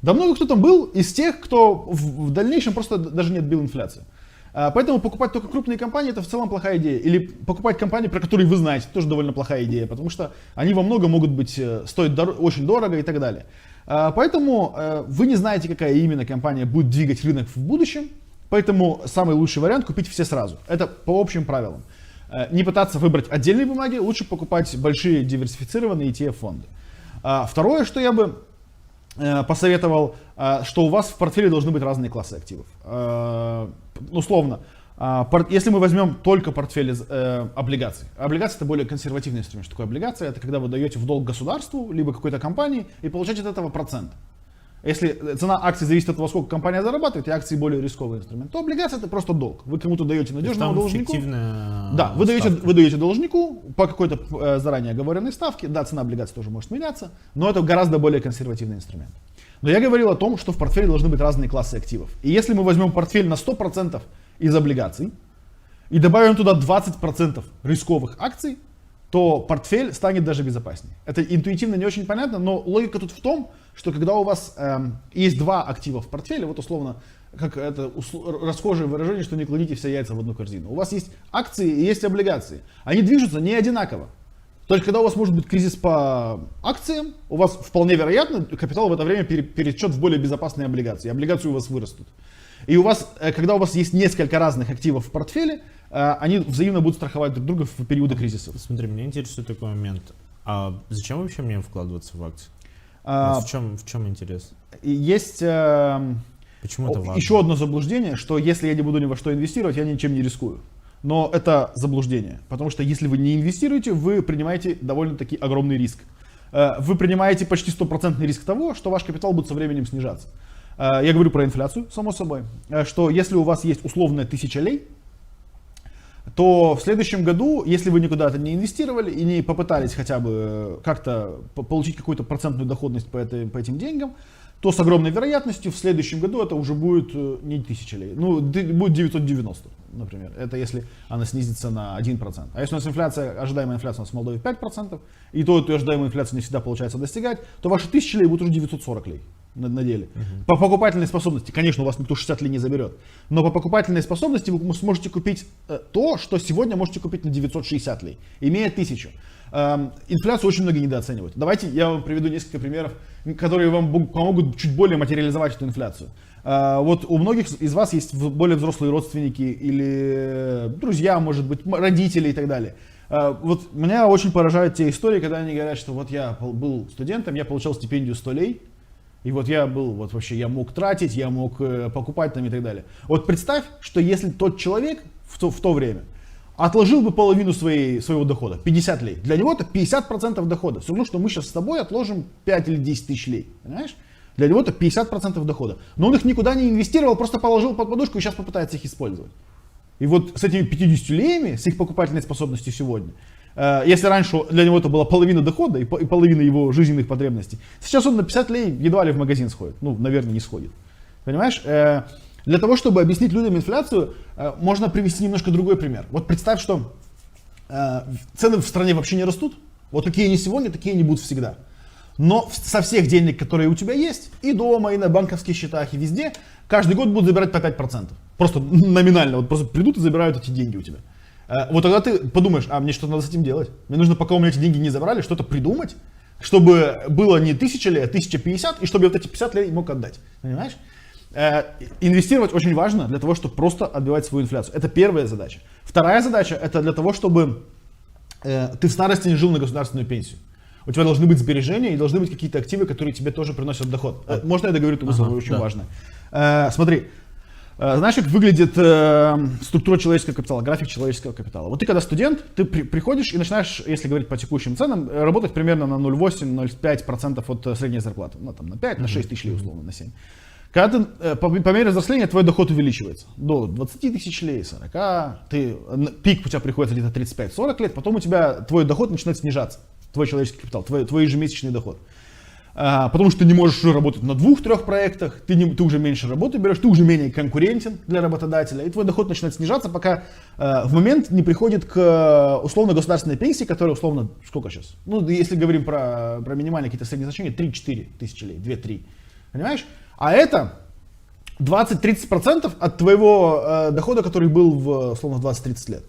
Да много кто там был из тех, кто в дальнейшем просто даже не отбил инфляцию. Поэтому покупать только крупные компании — это в целом плохая идея. Или покупать компании, про которые вы знаете, тоже довольно плохая идея, потому что они во многом могут стоить очень дорого и так далее. Поэтому вы не знаете, какая именно компания будет двигать рынок в будущем, поэтому самый лучший вариант — купить все сразу. Это по общим правилам. Не пытаться выбрать отдельные бумаги, лучше покупать большие диверсифицированные ETF-фонды. Второе, что я бы посоветовал, что у вас в портфеле должны быть разные классы активов. Условно, если мы возьмем только портфель из облигаций. Облигации — это более консервативный инструмент. Что такое облигация? Это когда вы даете в долг государству, либо какой-то компании, и получаете от этого процент. Если цена акций зависит от того, сколько компания зарабатывает, и акции более рисковый инструмент, то облигация — это просто долг. Вы кому-то даете надежному должнику. Да, вы даете должнику по какой-то заранее оговоренной ставке. Да, цена облигаций тоже может меняться, но это гораздо более консервативный инструмент. Но я говорил о том, что в портфеле должны быть разные классы активов. И если мы возьмем портфель на 100% из облигаций и добавим туда 20% рисковых акций, то портфель станет даже безопаснее. Это интуитивно не очень понятно, но логика тут в том, что когда у вас есть два актива в портфеле, вот условно, как это расхожее выражение, что не кладите все яйца в одну корзину. У вас есть акции и есть облигации. Они движутся не одинаково. То есть, когда у вас может быть кризис по акциям, у вас вполне вероятно капитал в это время перетечет в более безопасные облигации. Облигации у вас вырастут. И у вас, когда у вас есть несколько разных активов в портфеле, они взаимно будут страховать друг друга в периоды кризисов. Смотри, меня интересует такой момент. А зачем вообще мне вкладываться в акции? В чем интерес? Есть Почему это важно? Еще одно заблуждение, что если я не буду ни во что инвестировать, я ничем не рискую. Но это заблуждение, потому что если вы не инвестируете, вы принимаете довольно-таки огромный риск. вы принимаете почти 100% риск того, что ваш капитал будет со временем снижаться. Я говорю про инфляцию, само собой, что если у вас есть условная 1000 лей, то в следующем году, если вы никуда-то не инвестировали и не попытались хотя бы как-то получить какую-то процентную доходность по этим деньгам, то с огромной вероятностью в следующем году это уже будет не 1000 лей, ну, будет 990, например. Это если она снизится на 1%. А если у нас инфляция, ожидаемая инфляция у нас в Молдове 5%, и то эту ожидаемую инфляцию не всегда получается достигать, то ваши 1000 лей будут уже 940 лей на деле. По покупательной способности, конечно, у вас никто 60 лей не заберет, но по покупательной способности вы сможете купить то, что сегодня можете купить на 960 лей, имея 1000. Инфляцию очень многие недооценивают. Давайте я вам приведу несколько примеров, которые вам помогут чуть более материализовать эту инфляцию. Вот у многих из вас есть более взрослые родственники или друзья, может быть, родители и так далее. Вот меня очень поражают те истории, когда они говорят, что вот я был студентом, я получал стипендию 100 лей, и вот я был, вот вообще, я мог тратить, я мог покупать там и так далее. Вот представь, что если тот человек в то время отложил бы половину своего дохода, 50 лей. Для него это 50% дохода. Все равно, что мы сейчас с тобой отложим 5 или 10 тысяч лей. Понимаешь? Для него это 50% дохода. Но он их никуда не инвестировал, просто положил под подушку и сейчас попытается их использовать. И вот с этими 50 леями, с их покупательной способностью сегодня, если раньше для него это была половина дохода и половина его жизненных потребностей, сейчас он на 50 лей едва ли в магазин сходит. Ну, наверное, не сходит. Понимаешь? Для того, чтобы объяснить людям инфляцию, можно привести немножко другой пример. Вот представь, что цены в стране вообще не растут. Вот какие они сегодня, такие они будут всегда. Но со всех денег, которые у тебя есть, и дома, и на банковских счетах, и везде, каждый год будут забирать по 5%. Просто номинально. Вот просто придут и забирают эти деньги у тебя. Вот тогда ты подумаешь, а мне что-то надо с этим делать. Мне нужно, пока у меня эти деньги не забрали, что-то придумать, чтобы было не 1000 лей, а 1050, и чтобы я вот эти 50 лей мог отдать. Понимаешь? Инвестировать очень важно для того, чтобы просто отбивать свою инфляцию. Это первая задача. Вторая задача — это для того, чтобы ты в старости не жил на государственную пенсию. У тебя должны быть сбережения и должны быть какие-то активы, которые тебе тоже приносят доход. Можно я договорю эту мысль, очень важно. Смотри, знаешь, как выглядит структура человеческого капитала, график человеческого капитала? Вот ты когда студент, ты приходишь и начинаешь, если говорить по текущим ценам, работать примерно на 0,8-0,5% от средней зарплаты. Ну, там, на 5, на 6 тысяч лей, условно, на 7. Когда ты, по мере взросления твой доход увеличивается до 20 тысяч лей, 40, пик у тебя приходится где-то 35-40 лет, потом у тебя твой доход начинает снижаться, твой человеческий капитал, твой ежемесячный доход. Потому что ты не можешь уже работать на 2-3 проектах, ты уже меньше работы берешь, ты уже менее конкурентен для работодателя, и твой доход начинает снижаться, пока в момент не приходит к условно государственной пенсии, которая условно, сколько сейчас? Ну, если говорим про минимальные какие-то средние значения, 3-4 тысячи лей, 2-3. Понимаешь? А это 20-30% от твоего дохода, который был в, условно, 20-30 лет.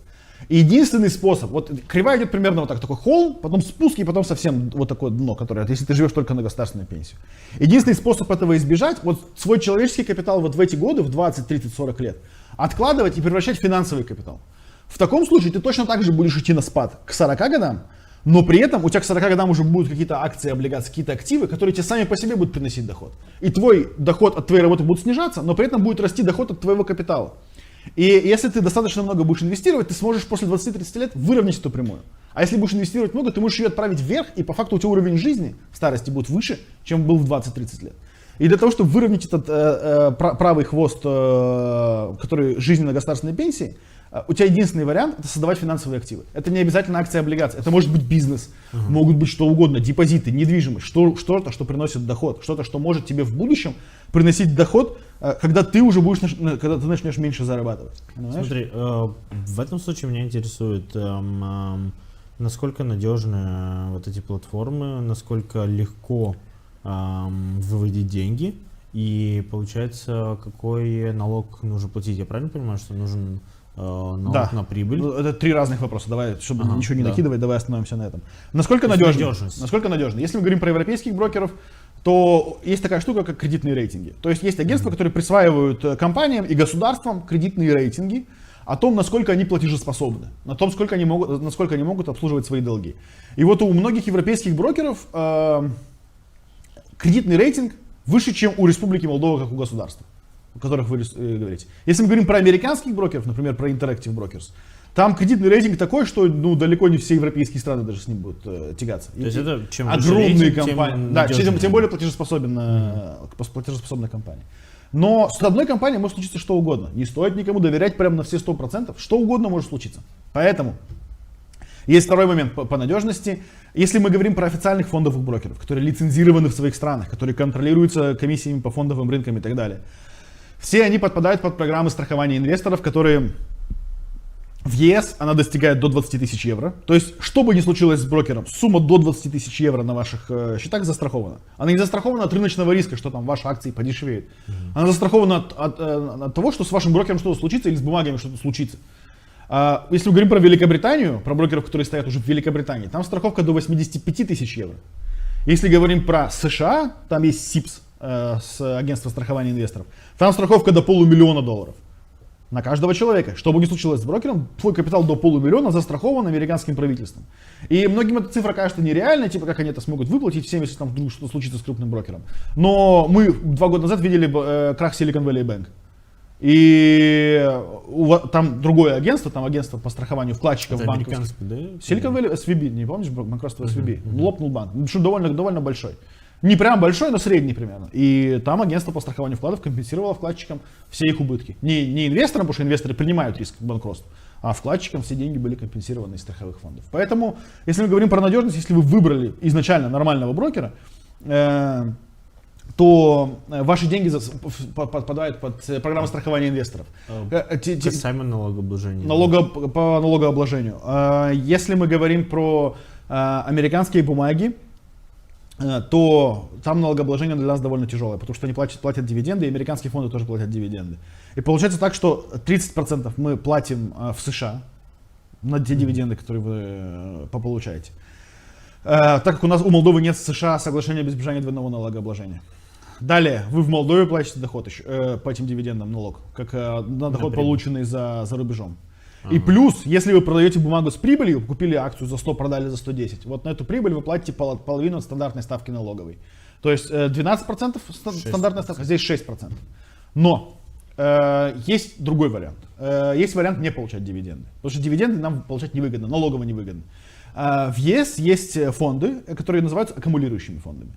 И единственный способ, вот кривая идет примерно вот так, такой холм, потом спуск и потом совсем вот такое дно, которое, если ты живешь только на государственную пенсию. Единственный способ этого избежать, вот свой человеческий капитал вот в эти годы, в 20, 30, 40 лет, откладывать и превращать в финансовый капитал. В таком случае ты точно так же будешь идти на спад к 40 годам, но при этом у тебя к 40 годам уже будут какие-то акции, облигации, какие-то активы, которые тебе сами по себе будут приносить доход. И твой доход от твоей работы будет снижаться, но при этом будет расти доход от твоего капитала. И если ты достаточно много будешь инвестировать, ты сможешь после 20-30 лет выровнять эту прямую. А если будешь инвестировать много, ты можешь ее отправить вверх, и по факту у тебя уровень жизни в старости будет выше, чем был в 20-30 лет. И для того, чтобы выровнять этот правый хвост, который жизненно государственной пенсии, у тебя единственный вариант — это создавать финансовые активы. Это не обязательно акции, облигации. Это может быть бизнес, могут быть что угодно, депозиты, недвижимость, что-то, что приносит доход, что-то, что может тебе в будущем приносить доход, когда ты уже будешь, когда ты начнешь меньше зарабатывать. Понимаешь? Смотри, в этом случае меня интересует, насколько надежны вот эти платформы, насколько легко выводить деньги, и получается, какой налог нужно платить. Я правильно понимаю, что нужен налог на прибыль? Это 3 разных вопроса. Давай, чтобы ничего не накидывать, давай остановимся на этом. Насколько надежно? Насколько надежно? Если мы говорим про европейских брокеров, то есть такая штука, как кредитные рейтинги. То есть есть агентства, которые присваивают компаниям и государствам кредитные рейтинги о том, насколько они платежеспособны, на том, насколько они могут обслуживать свои долги. И вот у многих европейских брокеров кредитный рейтинг выше, чем у Республики Молдова, как у государства. о которых вы говорите. Если мы говорим про американских брокеров, например, про Interactive Brokers, там кредитный рейтинг такой, что далеко не все европейские страны даже с ним будут тягаться. То есть это чем огромные рейтинг, компании. Да, тем более платежеспособная компания. Но с одной компанией может случиться что угодно. Не стоит никому доверять прямо на все 100%. Что угодно может случиться. Поэтому есть второй момент по надежности. Если мы говорим про официальных фондовых брокеров, которые лицензированы в своих странах, которые контролируются комиссиями по фондовым рынкам и так далее, все они подпадают под программы страхования инвесторов, которые в ЕС она достигает до 20 тысяч евро. То есть, что бы ни случилось с брокером, сумма до 20 тысяч евро на ваших счетах застрахована. Она не застрахована от рыночного риска, что там ваши акции подешевеют. Она застрахована от того, что с вашим брокером что-то случится или с бумагами что-то случится. Если мы говорим про Великобританию, про брокеров, которые стоят уже в Великобритании, там страховка до 85 тысяч евро. Если говорим про США, там есть СИПС, с агентства страхования инвесторов, там страховка до $500 000 на каждого человека. Что бы ни случилось с брокером, твой капитал до $500 000 застрахован американским правительством. И многим эта цифра кажется нереальной, типа как они это смогут выплатить всем, если там вдруг что-то случится с крупным брокером. Но мы 2 года назад видели крах Silicon Valley Bank. И там другое агентство, там агентство по страхованию вкладчиков банковских. Да? Silicon Valley, SVB, не помнишь, банкротство SVB? Лопнул банк, причем довольно большой. Не прям большой, но средний примерно. И там агентство по страхованию вкладов компенсировало вкладчикам все их убытки. Не инвесторам, потому что инвесторы принимают риск банкротства, а вкладчикам все деньги были компенсированы из страховых фондов. Поэтому, если мы говорим про надежность, если вы выбрали изначально нормального брокера, то ваши деньги подпадают под программу страхования инвесторов. Касаемо налогообложения. По налогообложению. Если мы говорим про американские бумаги, то там налогообложение для нас довольно тяжелое, потому что они платят дивиденды, и американские фонды тоже платят дивиденды. И получается так, что 30% мы платим в США на те дивиденды, которые вы получаете. Так как у Молдовы нет с США соглашения об избежании двойного налогообложения. Далее, вы в Молдове платите доход по этим дивидендам налог, как на доход, полученный за рубежом. И плюс, если вы продаете бумагу с прибылью, купили акцию за 100, продали за 10010, вот на эту прибыль вы платите половину от стандартной ставки налоговой. То есть 12% стандартная ставка, здесь 6%. Но есть другой вариант. Есть вариант не получать дивиденды. Потому что дивиденды нам получать невыгодно, налогово невыгодно. В ЕС есть фонды, которые называются аккумулирующими фондами.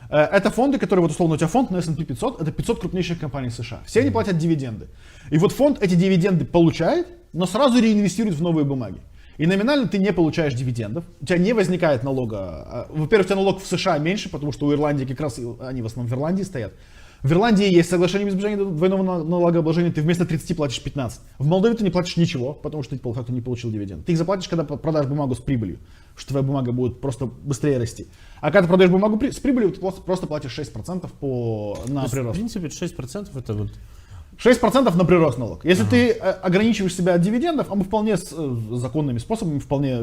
Это фонды, которые, вот условно, у тебя фонд на S&P 500, это 500 крупнейших компаний США. Все они платят дивиденды. И вот фонд эти дивиденды получает, но сразу реинвестирует в новые бумаги. И номинально ты не получаешь дивидендов, у тебя не возникает налога. Во-первых, у тебя налог в США меньше, потому что у Ирландии как раз, они в основном в Ирландии стоят. В Ирландии есть соглашение об избежании двойного налогообложения, ты вместо 30 платишь 15. В Молдове ты не платишь ничего, потому что ты по факту не получил дивиденд. Ты их заплатишь, когда продашь бумагу с прибылью, что твоя бумага будет просто быстрее расти. А когда ты продаешь бумагу с прибылью, ты просто платишь 6% на прирост. В принципе, 6% это вот... 6% на прирост налог. Если ты ограничиваешь себя от дивидендов, а мы вполне с законными способами, вполне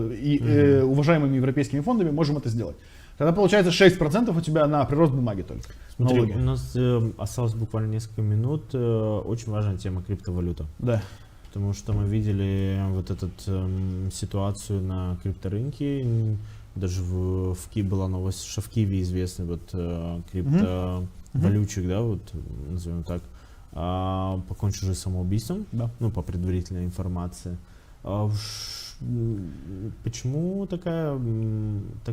уважаемыми европейскими фондами можем это сделать. Тогда получается 6% у тебя на прирост бумаги только. Смотри, налоги. У нас осталось буквально несколько минут. Очень важная тема криптовалюта. Да. Потому что мы видели вот эту ситуацию на крипторынке. Даже в Киеве была новость, что в Киеве известный вот криптовалютчик, да, вот назовем так, покончил жизнь самоубийством, да. Ну, по предварительной информации. Почему так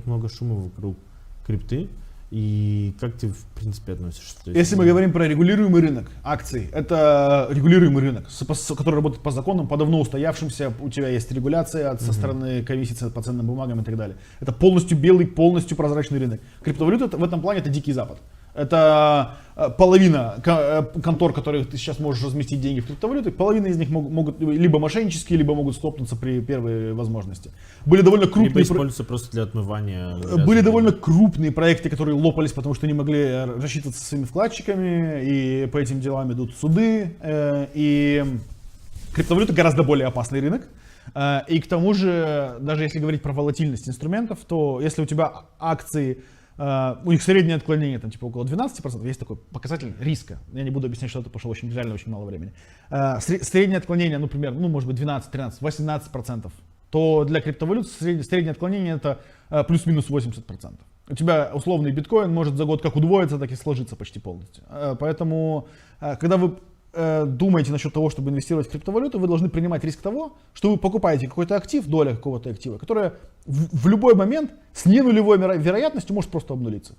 много шума вокруг крипты? И как ты, в принципе, относишься? Если мы говорим про регулируемый рынок акций, это регулируемый рынок, который работает по законам, по давно устоявшимся, у тебя есть регуляция со стороны комиссии по ценным бумагам и так далее. Это полностью белый, полностью прозрачный рынок. Криптовалюта в этом плане это дикий запад. Это половина контор, которые ты сейчас можешь разместить деньги в криптовалюты, половина из них могут либо мошеннические, либо могут стопнуться при первой возможности. Были довольно крупные... Либо используются просто для отмывания. Были довольно крупные проекты, которые лопались, потому что не могли рассчитываться со своими вкладчиками, и по этим делам идут суды. И криптовалюта гораздо более опасный рынок. И к тому же, даже если говорить про волатильность инструментов, то если у тебя акции... У них среднее отклонение там типа около 12%, есть такой показатель риска. Я не буду объяснять, что это, потому что реально очень мало времени. Среднее отклонение, например, может быть 12, 13, 18%, то для криптовалют среднее отклонение это плюс-минус 80%. У тебя условный биткоин может за год как удвоиться, так и сложиться почти полностью. Поэтому, когда вы думаете насчет того, чтобы инвестировать в криптовалюту, вы должны принимать риск того, что вы покупаете какой-то актив, доля какого-то актива, которая в любой момент с ненулевой вероятностью может просто обнулиться.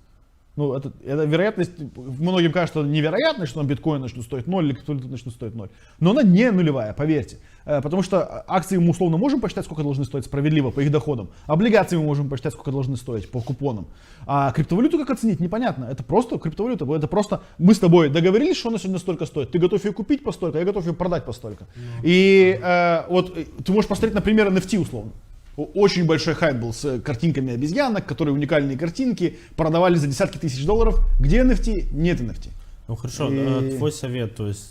Ну, это вероятность, многим кажется невероятной, что там биткоин начнут стоить 0 или криптовалюта начнут стоить 0. Но она не нулевая, поверьте. Потому что акции мы условно можем посчитать, сколько должны стоить справедливо по их доходам. Облигации мы можем посчитать, сколько должны стоить по купонам. А криптовалюту как оценить, непонятно. Это просто криптовалюта. Это просто мы с тобой договорились, что она сегодня столько стоит. Ты готов ее купить по столько, я готов ее продать по столько. И вот ты можешь посмотреть на пример NFT условно. Очень большой хайп был с картинками обезьянок, которые уникальные картинки, продавали за десятки тысяч долларов. Где NFT? Нет NFT. Ну хорошо, твой совет, то есть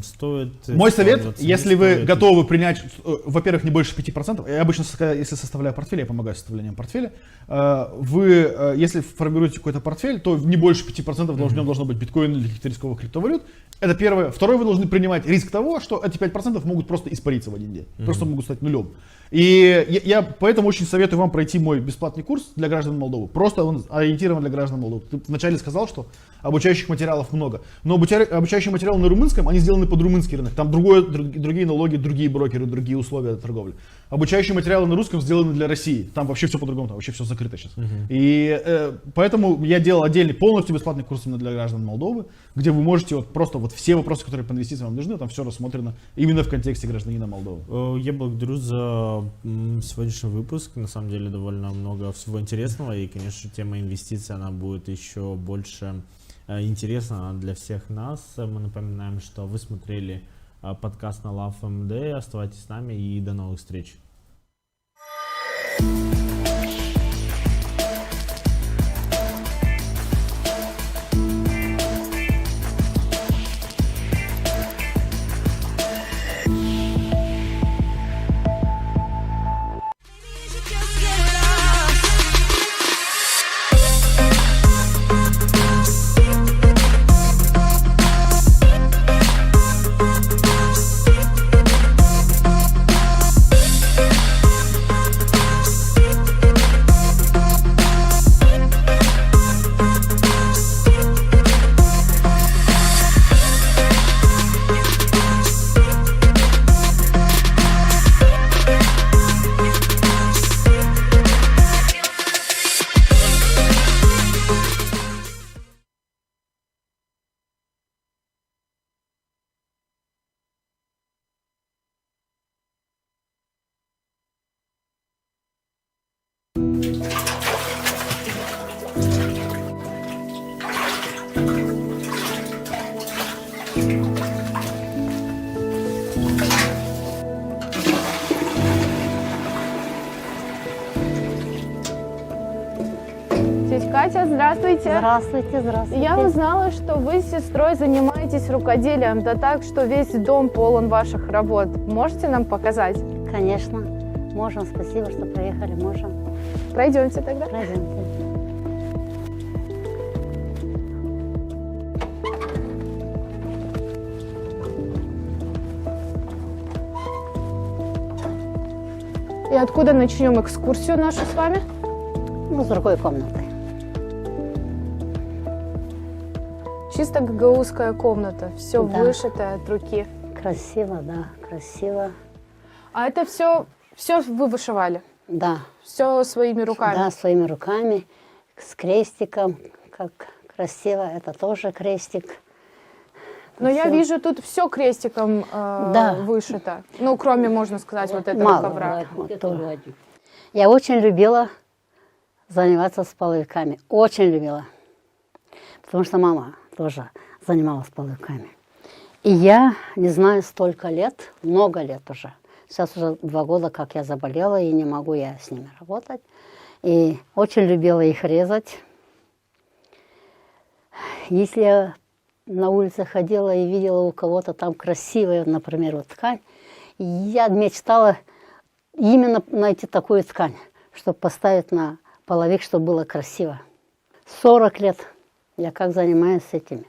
стоит... Мой совет, если вы готовы принять, во-первых, не больше 5%, я обычно, если составляю портфель, я помогаю с составлением портфеля, вы, если формируете какой-то портфель, то не больше 5% в нем должно быть биткоин или каких-то рисковых криптовалют. Это первое. Второе, вы должны принимать риск того, что эти 5% могут просто испариться в один день, просто могут стать нулем. И я поэтому очень советую вам пройти мой бесплатный курс для граждан Молдовы. Просто он ориентирован для граждан Молдовы. Ты вначале сказал, что обучающих материалов много. Но обучающие материалы на румынском, они сделаны под румынский рынок. Там другие налоги, другие брокеры, другие условия торговли. Обучающие материалы на русском сделаны для России. Там вообще все по-другому, там вообще все закрыто сейчас. И поэтому я делал отдельный полностью бесплатный курс именно для граждан Молдовы, где вы можете вот просто вот все вопросы, которые по инвестициям вам нужны, там все рассмотрено именно в контексте гражданина Молдовы. Я благодарю за сегодняшний выпуск. На самом деле довольно много всего интересного. И, конечно, тема инвестиций, она будет еще больше интересна для всех нас. Мы напоминаем, что вы смотрели подкаст на LoveMD. Оставайтесь с нами и до новых встреч. Катя, здравствуйте. Здравствуйте, здравствуйте. Я узнала, что вы с сестрой занимаетесь рукоделием, да так, что весь дом полон ваших работ. Можете нам показать? Конечно. Можем. Спасибо, что приехали. Можем. Пройдемте тогда. Пройдемте. И откуда начнем экскурсию нашу с вами? Ну, с другой комнаты. Чисто гагаузская комната, все Да. вышитое от руки. Красиво, да, красиво. А это все вы вышивали? Да. Все своими руками? Да, своими руками, с крестиком, как красиво. Это тоже крестик. Но я вижу, тут все крестиком Да. вышито. Ну, кроме, можно сказать, вот этого Мало. ковра. Я очень любила заниматься с половиками. Очень любила. Потому что мама тоже занималась половиками. И я, не знаю, столько лет, много лет уже. Сейчас уже 2 года, как я заболела, и не могу я с ними работать. И очень любила их резать. Если я на улице ходила и видела у кого-то там красивая, например, вот ткань, я мечтала именно найти такую ткань, чтобы поставить на половик, чтобы было красиво. 40 лет я как занимаюсь этими.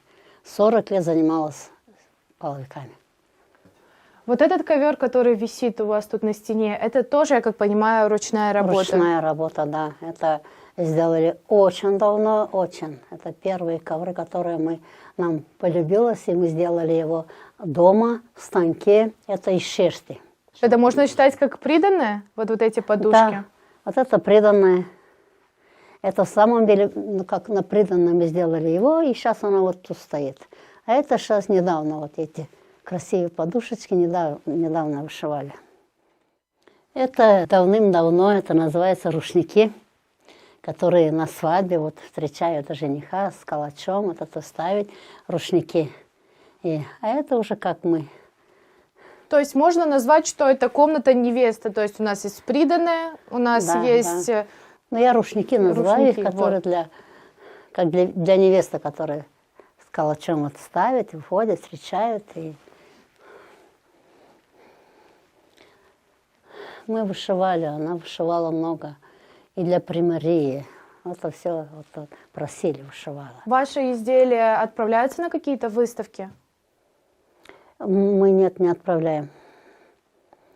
40 лет занималась половиками. Вот этот ковер, который висит у вас тут на стене, это тоже, я как понимаю, ручная работа? Ручная работа, да. Это сделали очень давно, очень. Это первые ковры, которые нам полюбилось, и мы сделали его дома, в станке. Это из шерсти. Это можно считать как приданное, вот эти подушки? Да, вот это приданное. Это в самом деле, как на приданном мы сделали его, и сейчас оно вот тут стоит. А это сейчас недавно, вот эти красивые подушечки недавно вышивали. Это давным-давно, это называется рушники, которые на свадьбе вот встречают жениха с калачом, вот это ставить рушники. А это уже как мы. То есть можно назвать, что это комната невесты, то есть у нас есть приданое, у нас есть... Да. Ну, я рушники называю рушники, их, которые для невесты, которые с калачом вот ставят, выходят, встречают. И мы вышивали, она вышивала много. И для примарии. Это все вот, просили, вышивала. Ваши изделия отправляются на какие-то выставки? Мы не отправляем.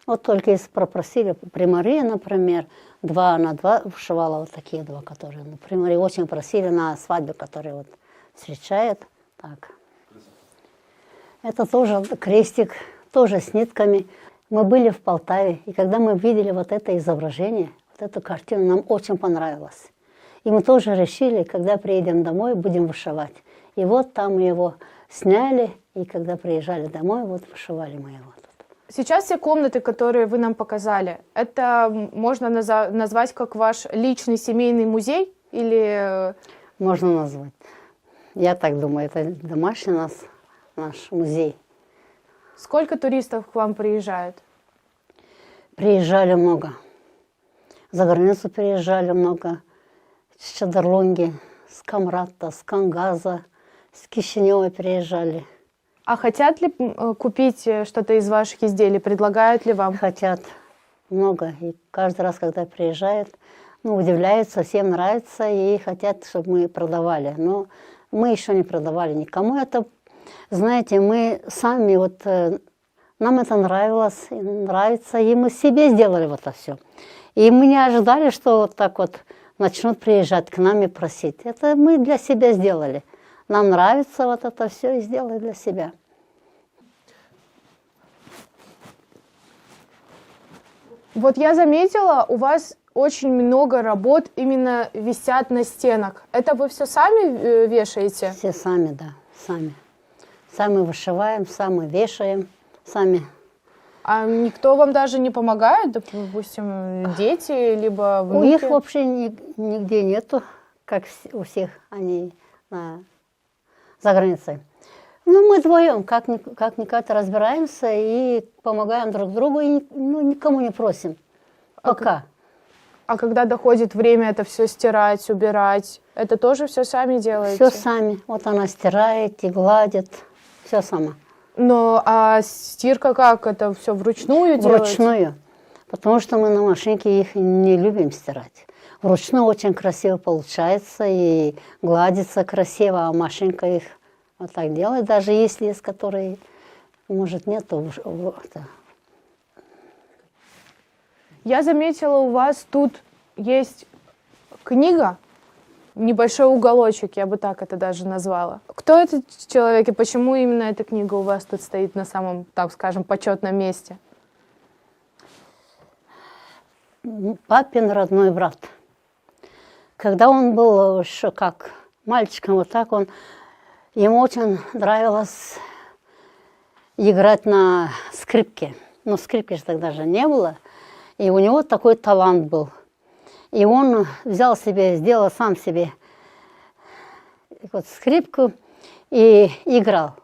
Вот только если попросили примарии, например, 2 на 2 вышивала вот такие 2, которые, например, очень просили на свадьбе, которые вот встречают. Так. Это тоже крестик, тоже с нитками. Мы были в Полтаве, и когда мы видели вот это изображение, вот эту картину, нам очень понравилось. И мы тоже решили, когда приедем домой, будем вышивать. И вот там мы его сняли, и когда приезжали домой, вот вышивали мы его. Сейчас все комнаты, которые вы нам показали, это можно назвать как ваш личный семейный музей? Или... Можно назвать. Я так думаю, это домашний наш музей. Сколько туристов к вам приезжают? Приезжали много. За границу приезжали много. С Чадарлонги, с Камрата, с Кангаза, с Кишинева приезжали. А хотят ли купить что-то из ваших изделий? Предлагают ли вам? Хотят. Много. И каждый раз, когда приезжают, удивляются, всем нравится и хотят, чтобы мы продавали. Но мы еще не продавали никому это. Знаете, мы сами вот... Нам это нравилось, и нравится, и мы себе сделали вот это все. И мы не ожидали, что вот так вот начнут приезжать к нам и просить. Это мы для себя сделали. Нам нравится вот это все и сделали для себя. Вот я заметила, у вас очень много работ именно висят на стенах. Это вы все сами вешаете? Все сами, да, сами. Сами вышиваем, сами вешаем, сами. А никто вам даже не помогает, допустим, дети, либо внуки? У них вообще нигде нету, как у всех они за границей. Ну, мы вдвоем как-никак разбираемся и помогаем друг другу, и никому не просим. Пока. А когда доходит время это все стирать, убирать, это тоже все сами делаете? Все сами. Вот она стирает и гладит, все сама. Ну, а стирка как? Это все вручную делаете? Вручную. Потому что мы на машинке их не любим стирать. Вручную очень красиво получается и гладится красиво, а машинка их вот так делает. Даже если есть, которые, может, нет, то... Я заметила, у вас тут есть книга, небольшой уголочек, я бы так это даже назвала. Кто этот человек и почему именно эта книга у вас тут стоит на самом, так скажем, почетном месте? Папин родной брат. Когда он был еще как мальчиком, вот так ему очень нравилось играть на скрипке. Но скрипки же тогда же не было. И у него такой талант был. И он взял себе, сделал сам себе вот скрипку и играл.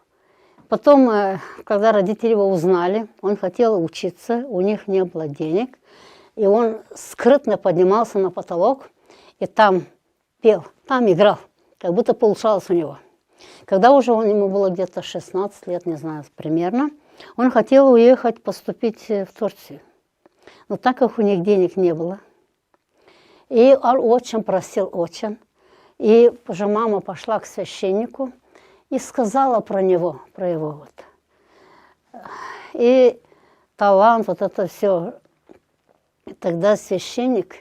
Потом, когда родители его узнали, он хотел учиться, у них не было денег. И он скрытно поднимался на потолок и там пел, там играл, как будто получалось у него. Когда уже ему было где-то 16 лет, не знаю, примерно, он хотел уехать, поступить в Турцию. Но так как у них денег не было, и он очень просил, очень. И уже мама пошла к священнику и сказала про него, про его вот. И талант, вот это все. И тогда священник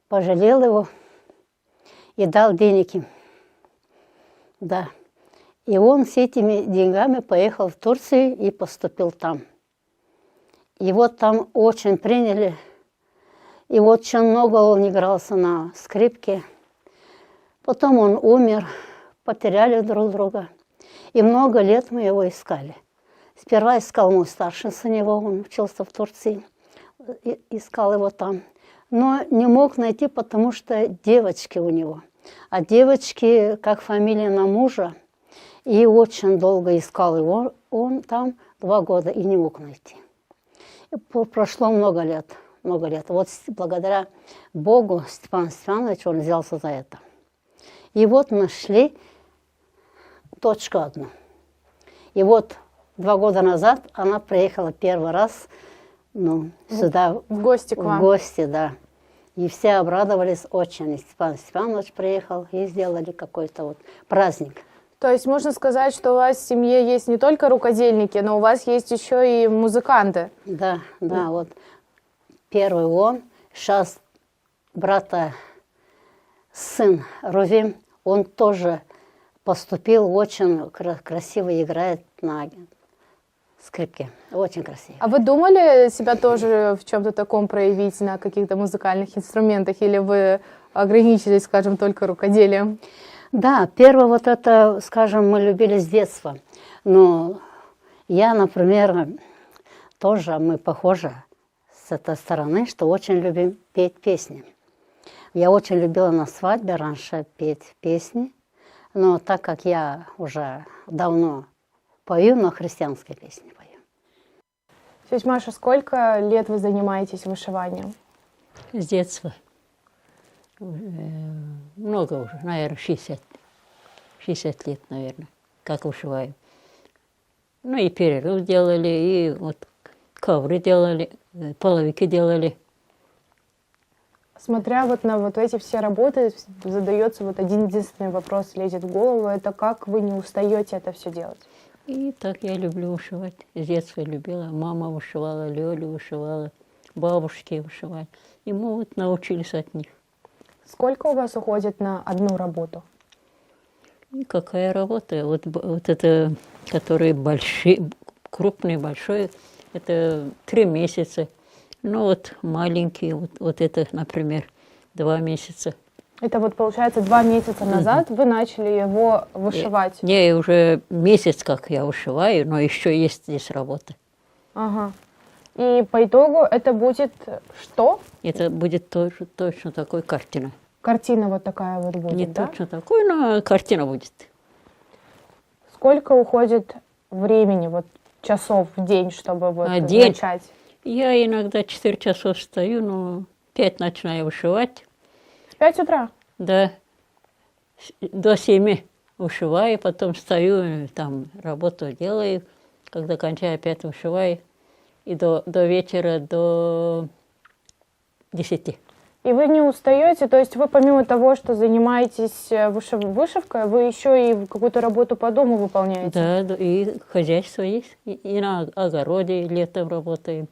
пожалел его и дал денег им. Да. И он с этими деньгами поехал в Турцию и поступил там. И вот там очень приняли. И вот очень много он игрался на скрипке. Потом он умер, потеряли друг друга. И много лет мы его искали. Сперва искал мой старший сын его, он учился в Турции. Искал его там. Но не мог найти, потому что девочки у него. А девочки, как фамилия на мужа, и очень долго искал его. Он там 2 года и не мог найти. И прошло много лет. Вот благодаря Богу Степан Степанович, он взялся за это. И вот нашли точку одну. И вот 2 года назад она приехала первый раз сюда. В гости к вам? В гости, да. И все обрадовались очень. И Степан Степанович приехал, и сделали какой-то вот праздник. То есть можно сказать, что у вас в семье есть не только рукодельники, но у вас есть еще и музыканты. Да, вот. Первый он, сейчас брата сын Рувим, он тоже поступил, очень красиво играет на скрипке, очень красиво. А вы думали себя тоже в чем-то таком проявить на каких-то музыкальных инструментах, или вы ограничились, скажем, только рукоделием? Да, первое вот это, скажем, мы любили с детства. Но я, например, тоже, мы похожи с этой стороны, что очень любим петь песни. Я очень любила на свадьбе раньше петь песни, но так как я уже давно пою, но христианские песни пою. Тетя Маша, сколько лет вы занимаетесь вышиванием? С детства. Много уже, наверное, 60 лет, наверное, как вышиваю. Ну и перерыв делали, и вот ковры делали, половики делали. Смотря вот на вот эти все работы, задается вот один единственный вопрос, лезет в голову, это как вы не устаете это все делать? И так я люблю вышивать. С детства любила. Мама вышивала, Лёля вышивала, бабушки вышивали. И мы вот научились от них. Сколько у вас уходит на одну работу? И какая работа? Вот это, которые большие, крупные, большие, это 3 месяца. Ну вот маленькие, вот это, например, 2 месяца. Это вот получается 2 месяца назад вы начали его вышивать? Не, уже месяц как я вышиваю, но еще есть здесь работа. Ага. И по итогу это будет что? Это будет тоже точно такой картина. Картина вот такая вот будет, Не да? точно такой, но картина будет. Сколько уходит времени, вот часов в день, чтобы вот день? начать? Я иногда 4 часа встаю, но 5 начинаю вышивать. С 5 утра? Да. До 7 вышиваю, потом встаю, там работу делаю. Когда кончаю, опять вышиваю. И до вечера, до 10. И вы не устаете? То есть вы помимо того, что занимаетесь вышивкой, вы еще и какую-то работу по дому выполняете? Да, и хозяйство есть. И на огороде летом работаем.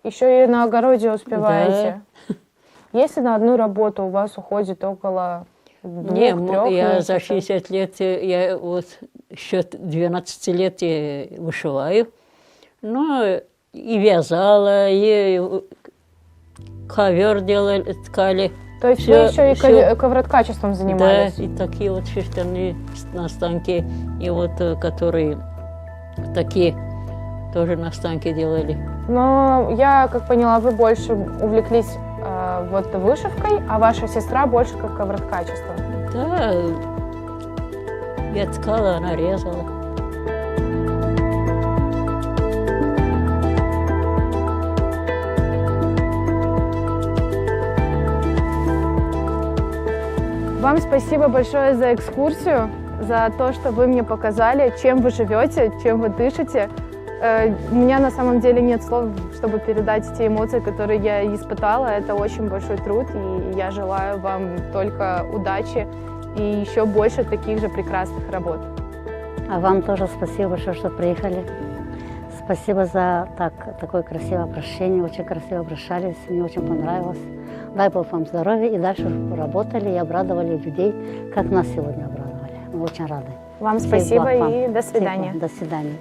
Еще и на огороде успеваете? Да. Если на одну работу у вас уходит около 2-3 я за 60 лет, я вот еще 12 лет я вышиваю. Но и вязала, и ковер делали, ткали. То есть вы еще и ковроткачеством занимались? Да, и такие вот шерстяные на станке, и вот которые такие тоже на станке делали. Но я, как поняла, вы больше увлеклись вот вышивкой, а ваша сестра больше как ковроткачеством. Да, я ткала, она резала. Вам спасибо большое за экскурсию, за то, что вы мне показали, чем вы живете, чем вы дышите. У меня на самом деле нет слов, чтобы передать те эмоции, которые я испытала. Это очень большой труд, и я желаю вам только удачи и еще больше таких же прекрасных работ. А вам тоже спасибо большое, что приехали. спасибо за такое красивое обращение. Очень красиво обращались, мне очень понравилось. Дай Бог вам здоровья и дальше работали и обрадовали людей, как нас сегодня обрадовали. Мы очень рады. Вам Всех спасибо благ вам. и до Всех свидания. благ. До свидания.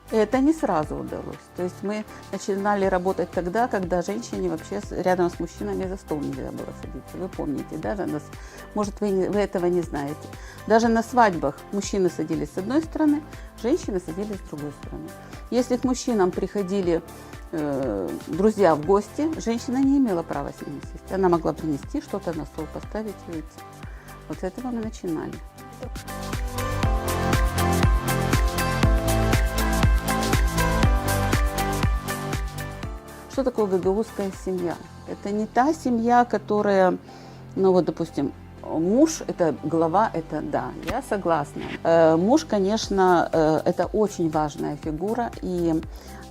Это не сразу удалось. То есть мы начинали работать тогда, когда женщине вообще рядом с мужчинами за стол нельзя было садиться. Вы помните, да? Может, вы этого не знаете. Даже на свадьбах мужчины садились с одной стороны, женщины садились с другой стороны. Если к мужчинам приходили друзья в гости, женщина не имела права с ними сесть. Она могла принести что-то на стол, поставить и уйти. Вот с этого мы начинали. Что такое гагаузская семья? Это не та семья, которая, ну вот, допустим, муж – это глава, это да, я согласна. Муж, конечно, это очень важная фигура, и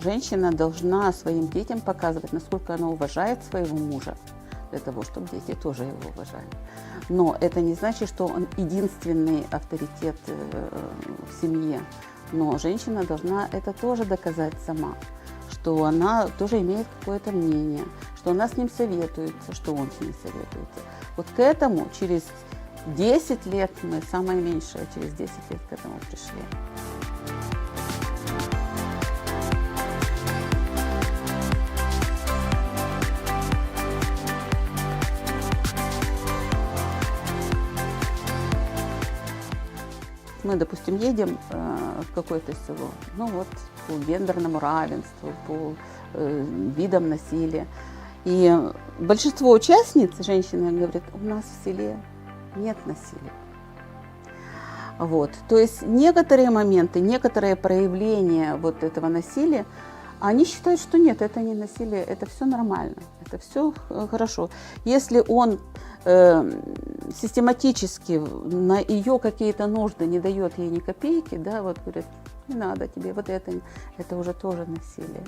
женщина должна своим детям показывать, насколько она уважает своего мужа, для того, чтобы дети тоже его уважали. Но это не значит, что он единственный авторитет в семье. Но женщина должна это тоже доказать сама, что она тоже имеет какое-то мнение, что она с ним советуется, что он с ней советуется. Вот к этому через 10 лет, мы самое меньшее, через 10 лет к этому пришли. Мы, допустим, едем в какое-то село, ну вот, по гендерному равенству, по видам насилия. И большинство участниц, женщины, говорят, у нас в селе нет насилия. Вот. То есть некоторые моменты, некоторые проявления вот этого насилия, они считают, что нет, это не насилие, это все нормально, это все хорошо. Если он систематически на ее какие-то нужды не дает ей ни копейки, да, вот говорят, не надо тебе, вот это уже тоже насилие.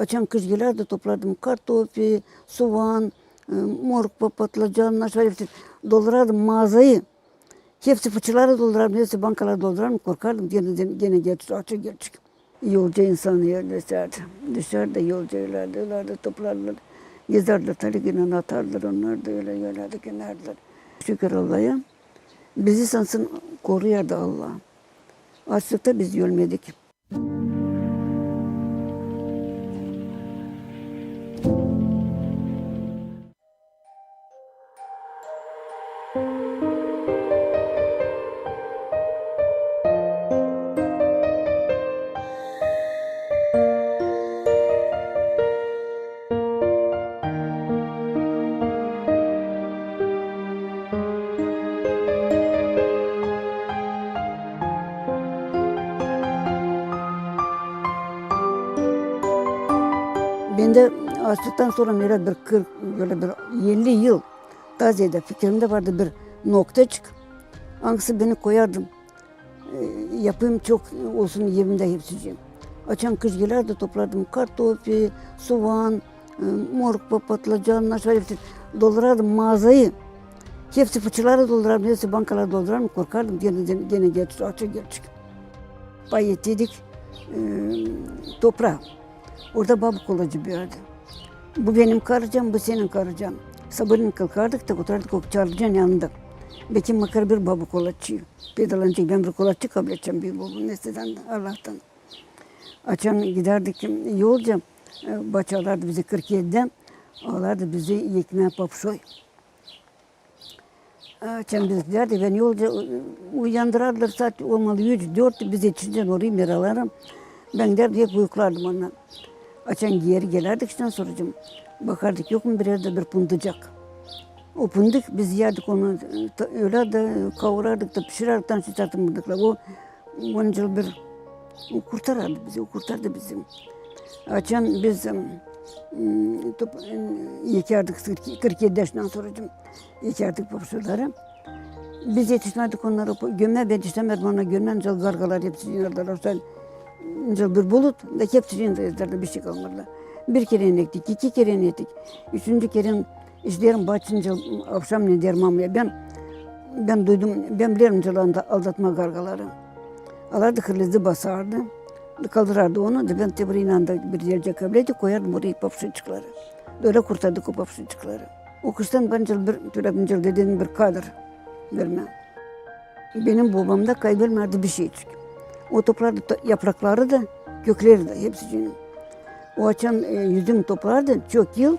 Açan kış gelirdi topladım kartofi, soğan, morkva, patlıcan, naşvar hepsi doldurardım mağazayı. Hepsi fıçılara doldurardım, hepsi bankalara doldurardım, korkardım. Gene açık gerçek. Yolcu insanı yerleşirdi. Dışarıda yolculardı, toplarlar. Gezerler, taligine atarlar, onlar da öyle yerlerde kenerler. Şükür Allah'a. Bizi sansın koruyordu Allah. Açlıkta biz ölmedik. Ben de açlıktan sonra böyle bir 40, böyle bir 50 yıl Taze'de fikrimde vardı bir noktacık. Hangisi beni koyardım. Yapayım çok olsun yerimde hepsiciğim. Açan kış gelirdi toplardım kartofi, soğan, morkva, patlıcan, naşvar hepsi doldurardım mağazayı. Hepsi fıçılara doldurardım, hepsi bankalara doldurardım, korkardım. Gene açık gerçek. Pay ettiydik toprağa. Orada babı kolacı bir yerde. Bu benim karıcam, bu senin karıcan. Sabırını kalkardık da oturardık o çarlıcan yanında. Bekim makar bir babı kolatçı. Pedalanacak ben bir kolatçı kabul edeceğim bir babı. Nesneden Allah'tan. Açan giderdik yolca. Başarlardı bizi 47'den. Ağlardı bizi yekmeğe papşoy. Açan biz giderdik. Ben yolca uyandırarlar saat olmalı 3-4 bizi içinden orayı meralarım. Ben derdi hep uyuklardım ondan. Açan geri gelerdik işte sorucum. Bakardık yok mu bir yerde bir punducak. O pundik biz yerdik onu öyle de kavurardık da pişirerdik de çıkartırdık. O onca bir o kurtarırdı bizi, o kurtardı bizi. Açan biz yekerdik 47 yaşından sorucum. Yekerdik profesörleri. Biz yetiştirdik onları gömme ben yetiştiremedim ona gömmen gargalar hepsi yinardılar. Bir bulut da hepsi yinardılar bir şey kalmadı. Bir kere inektik, 2 kere inektik. 3. kere işlerim başınca akşam ne derim ama ben duydum, ben bilirim cılanda aldatma gargaları. Alardı kırlızı basardı, kaldırardı onu da ben tebriğiyle bir yerce kabileti koyardım oraya papşıçıkları. Öyle kurtardık o papşıçıkları. O kıştan ben bir türebincil dediğim bir kadr vermem. Benim babamda kaybetmedi bir şey çıktı. O toplardı yaprakları da, kökleri de hepsi canım. O açan yüzüm toplardı çok yıl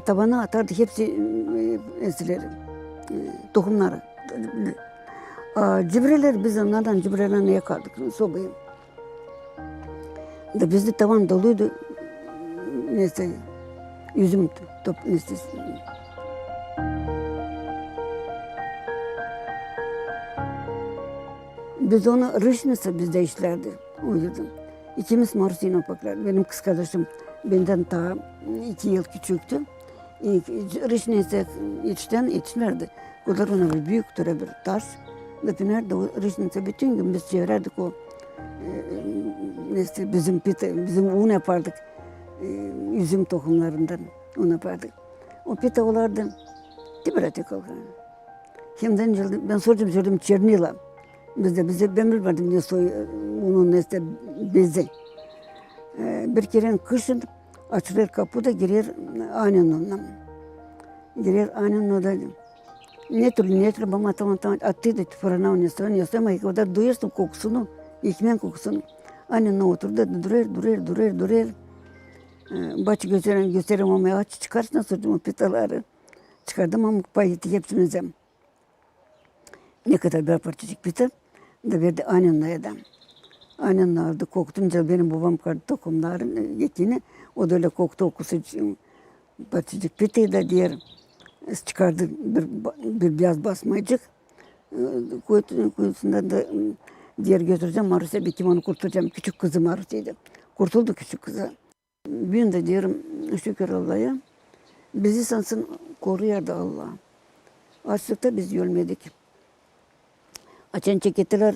tabana atardı hepsi esileri, tohumları. Cibreler biz onlardan cibrelerine yakardık sobayı. Da bizde tavan doluydu neyse yüzüm neyse. Biz onu rışnısı bizde işlerdi. Uyudum. İkimiz marusina paklar. Benim kız kardeşim benden daha 2 yıl küçüktü. Rışnısı içlerdi. Onlar ona bir büyük türe bir taş. Döpünerdi o rışnısı bütün gün biz çevirerdik o neyse bizim un yapardık. Üzüm tohumlarından un yapardık. O pite olardı. Tibrati kalkan. Hemden ben sordum Çernila. Bize ben bilmedim ne soy onun neyse bezi. Bir kere kışın açılır kapıda girer aynen ondan. Girer aynen ondan. Ne tür bana tamam attıydı fırına oynasın ama o da duyuyorsun kokusunu, ekmeğin kokusunu. Aynen oturdu durar. Başı gösterim ama aç çıkarsın sordum o pitaları. Çıkardım ama payeti hepsini ne kadar bir parçacık pita da verdi annenle adam. Annenle aldı koktunca benim babam kardı tokumların yetini. O da öyle koktu okusu parçacık pitayı da diğer çıkardı bir beyaz basmacık. Kuyusundan da diğer götüreceğim Marus'a bir kim onu kurtaracağım. Küçük kızı Marus'ydı. Kurtuldu küçük kızı. Bir de diyorum şükür Allah'a. Bizi sansın koruyordu Allah. Açlıkta biz ölmedik. Açan çekettiler,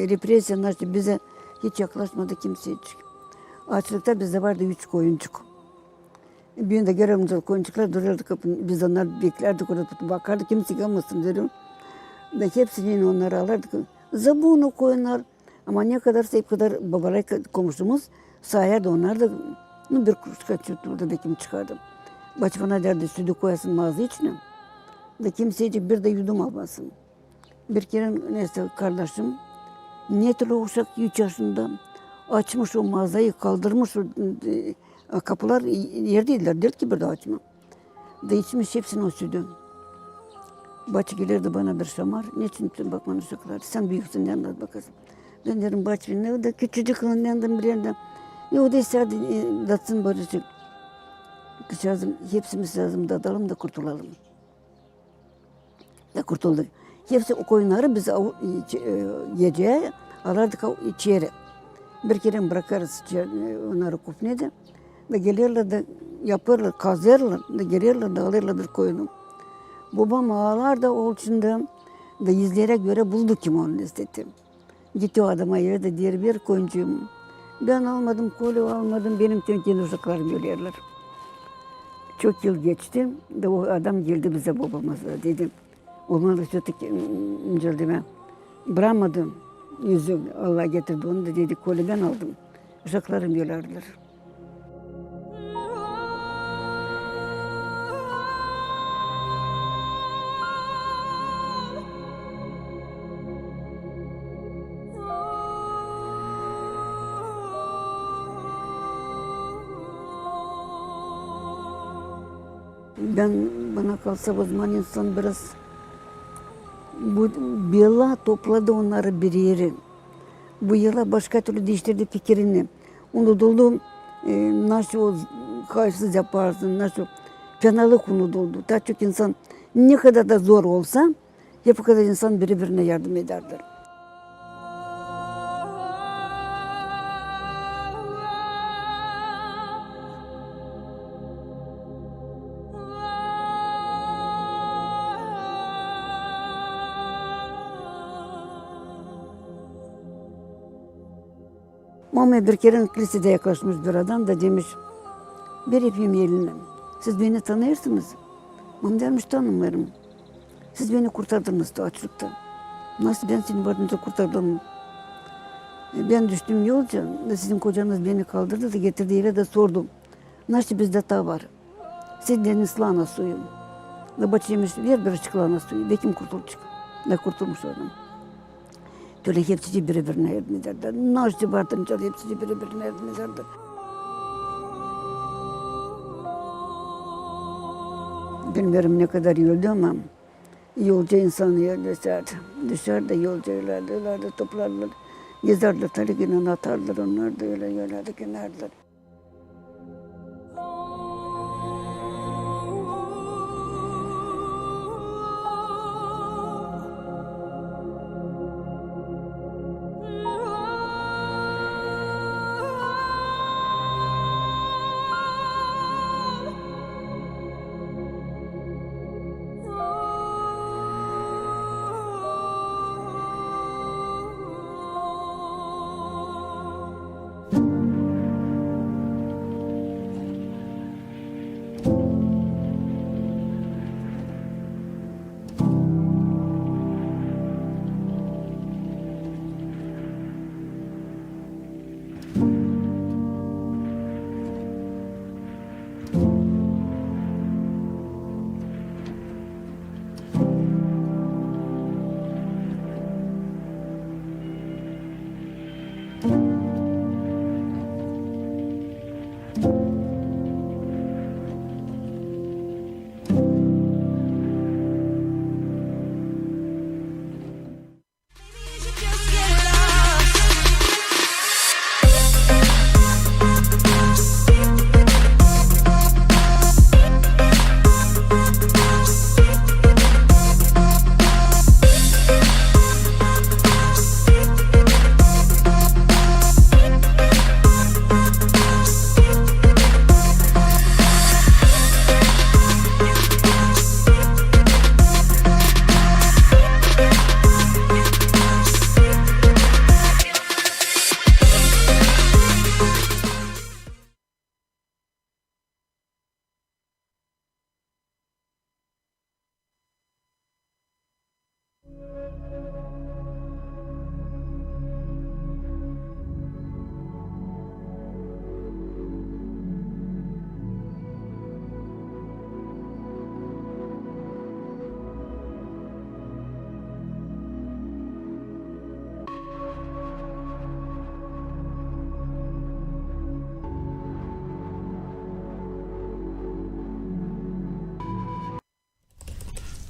represyalar bize hiç yaklaşmadı kimse hiç. Açlıkta bizde vardı 3 koyuncuk. Birinde görevimiz koyuncuklar duruyordu kapının. Biz onları beklerdik orada bakardık kimse gelmesin derim. Da hepsini yine onları alırdık. Zabunu koyunlar. Ama ne kadarsa hep kadar babalar komşumuz sayardı onlar da bir kuruş kaçırdı da kim çıkardı. Başvana derdi sütü koyasın mağaza içine. Da kimsecik bir de yudum almasın. Bir kere neyse kardeşim ne türlü uşak 3 yaşında açmış o mağazayı kaldırmış o kapılar yerdeydiler der ki bir de açma. Da içmiş hepsini o sütü. Bahçe gelirdi bana bir şamar. Niçin bakmanı uşaklar? Sen büyüksün yanına bakasın. Ben derim bahçe ne o da küçücük onun yanından bir yerden. Ne o da isterdi datsın barışık. Kışardım hepsimiz lazım dadalım da kurtulalım. Da kurtulduk. Hepsi o koyunları biz yiyeceğe alardık içeri. Bir kere bırakarız onları kufnede. Da gelirler de yaparlar, kazarlar. Da gelirler de alırlar bir koyunu. Babam ağlar da o içinde da izleyerek göre buldu kim onu istedi. Gitti o adama yere de diğer bir koyuncuyum. Ben almadım, kolu almadım, benim kendi uşaklarım görüyorlar. Çok yıl geçti de o adam geldi bize babamıza dedi. Olmadı sütü inceldi bırakmadım yüzü Allah getirdi onu da dedi kolu ben aldım. Uşaklarım görüyorlar. Bana kalsa o zaman insan biraz bu bir yıla topladı onları bir yere. Bu yıla başka türlü değiştirdi fikrini. Unutuldu nasıl o karşısız yaparsın, nasıl fenalık unutuldu. Daha çok insan ne kadar da zor olsa hep o kadar insan birbirine yardım ederler. Ama bir kere kilisede yaklaşmış bir adam da demiş, bir öpeyim eline. Siz beni tanıyorsunuz. Mam demiş tanımıyorum. Siz beni kurtardınız da açlıktan. Nasıl ben seni vardınca kurtardım? Ben düştüm yolca, sizin kocanız beni kaldırdı da getirdi yere de sordum. Nasıl bizde ta var? Siz deniz lahana suyu. Da başıymış ver bir açık lahana suyu. De kim kurtulacak? Ne kurtulmuş adam. Böyle hepsi birbirine yardım ederler. Nasıl vartınca hepsi birbirine yardım ederler. Bilmiyorum ne kadar yoldu ama yolcu insanı yerleşerdi. Dışarıda yolculardı, toplarlar. Gezerler, tarikine atarlar, onlar da öyle yerlerde kenarlar.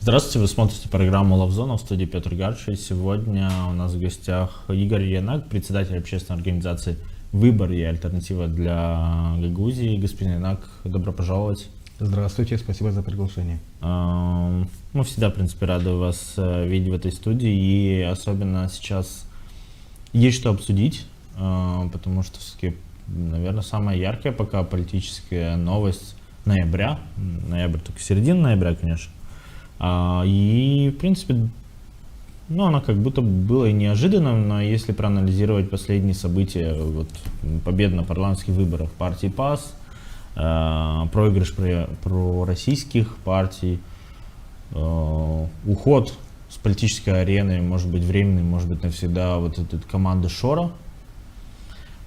Здравствуйте, вы смотрите программу «Лавзона», в студии Петр Гарши. Сегодня у нас в гостях Игорь Янак, председатель общественной организации «Выбор и альтернатива для Гагаузии». Господин Янак, добро пожаловать. Здравствуйте, спасибо за приглашение. Мы всегда, в принципе, рады вас видеть в этой студии, и особенно сейчас есть что обсудить, потому что, все-таки, наверное, самая яркая пока политическая новость ноября, ноябрь только середина ноября, конечно. И, в принципе, она как будто была и неожиданным, но если проанализировать последние события, вот победа на парламентских выборах партии ПАС, проигрыш пророссийских партий, уход с политической арены, может быть временный, может быть навсегда, вот этой команды Шора,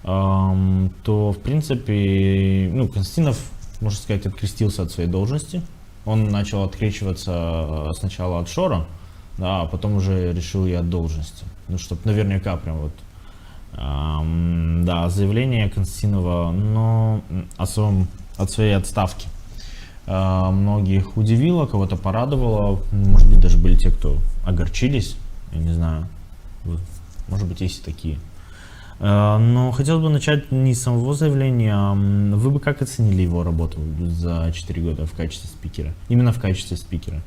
то, в принципе, Константинов, можно сказать, открестился от своей должности. Он начал открещиваться сначала от Шора, да, а потом уже решил и от должности. Чтобы наверняка прям вот. Да, заявление Константинова, от своей отставки многих удивило, кого-то порадовало. Может быть, даже были те, кто огорчились. Я не знаю. Может быть, есть и такие. Но хотелось бы начать не с самого заявления. Вы бы как оценили его работу за 4 года в качестве спикера? Именно в качестве спикера.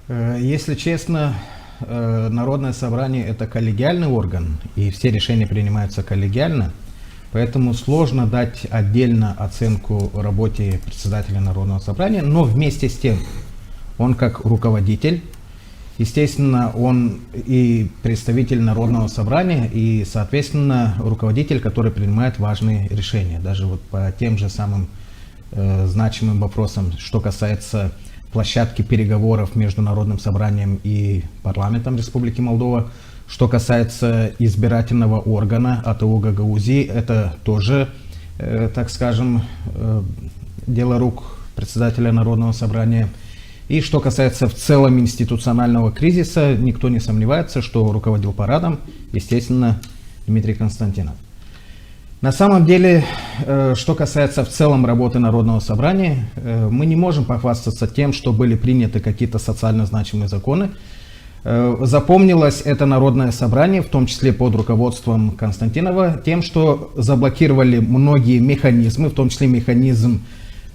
Если честно, Народное собрание — это коллегиальный орган, и все решения принимаются коллегиально, поэтому сложно дать отдельно оценку работе председателя Народного собрания, но вместе с тем он как руководитель, естественно, он и представитель Народного собрания, и, соответственно, руководитель, который принимает важные решения. Даже вот по тем же самым значимым вопросам, что касается площадки переговоров между Народным собранием и парламентом Республики Молдова, что касается избирательного органа АТО Гагаузии, это тоже, так скажем, дело рук председателя Народного собрания. И что касается в целом институционального кризиса, никто не сомневается, что руководил парадом, естественно, Дмитрий Константинов. На самом деле, что касается в целом работы Народного собрания, мы не можем похвастаться тем, что были приняты какие-то социально значимые законы. Запомнилось это Народное собрание, в том числе под руководством Константинова, тем, что заблокировали многие механизмы, в том числе механизм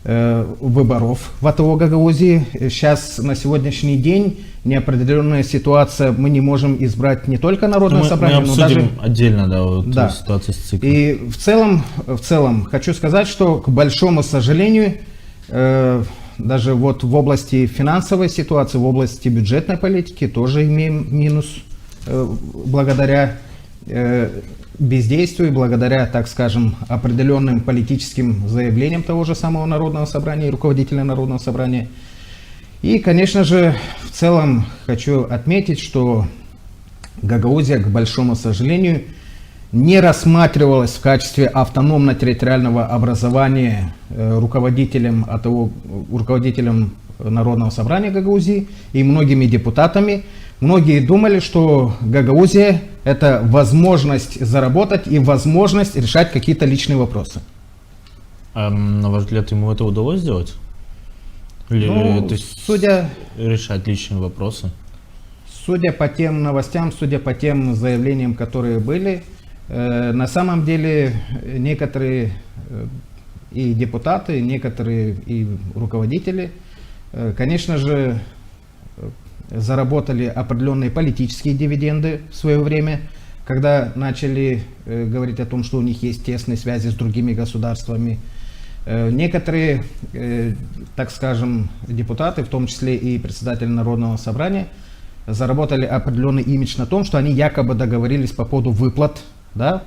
выборов в АТО Гагаузии. Сейчас, на сегодняшний день, неопределенная ситуация, мы не можем избрать не только Народное собрание, мы но даже отдельно, ситуацию с циклом. И в целом хочу сказать, что, к большому сожалению, даже вот в области финансовой ситуации, в области бюджетной политики тоже имеем минус благодаря бездействию, благодаря, так скажем, определенным политическим заявлениям того же самого Народного собрания и руководителя Народного собрания. И, конечно же, в целом хочу отметить, что Гагаузия, к большому сожалению, не рассматривалась в качестве автономно-территориального образования руководителем Народного собрания Гагаузии и многими депутатами. Многие думали, что Гагаузия — это возможность заработать и возможность решать какие-то личные вопросы. На ваш взгляд, ему это удалось сделать? Или решать личные вопросы? Судя по тем новостям, судя по тем заявлениям, которые были, на самом деле некоторые и депутаты, некоторые и руководители, конечно же, заработали определенные политические дивиденды в свое время, когда начали говорить о том, что у них есть тесные связи с другими государствами. Некоторые, так скажем, депутаты, в том числе и председатель Народного собрания, заработали определенный имидж на том, что они якобы договорились по поводу выплат, да,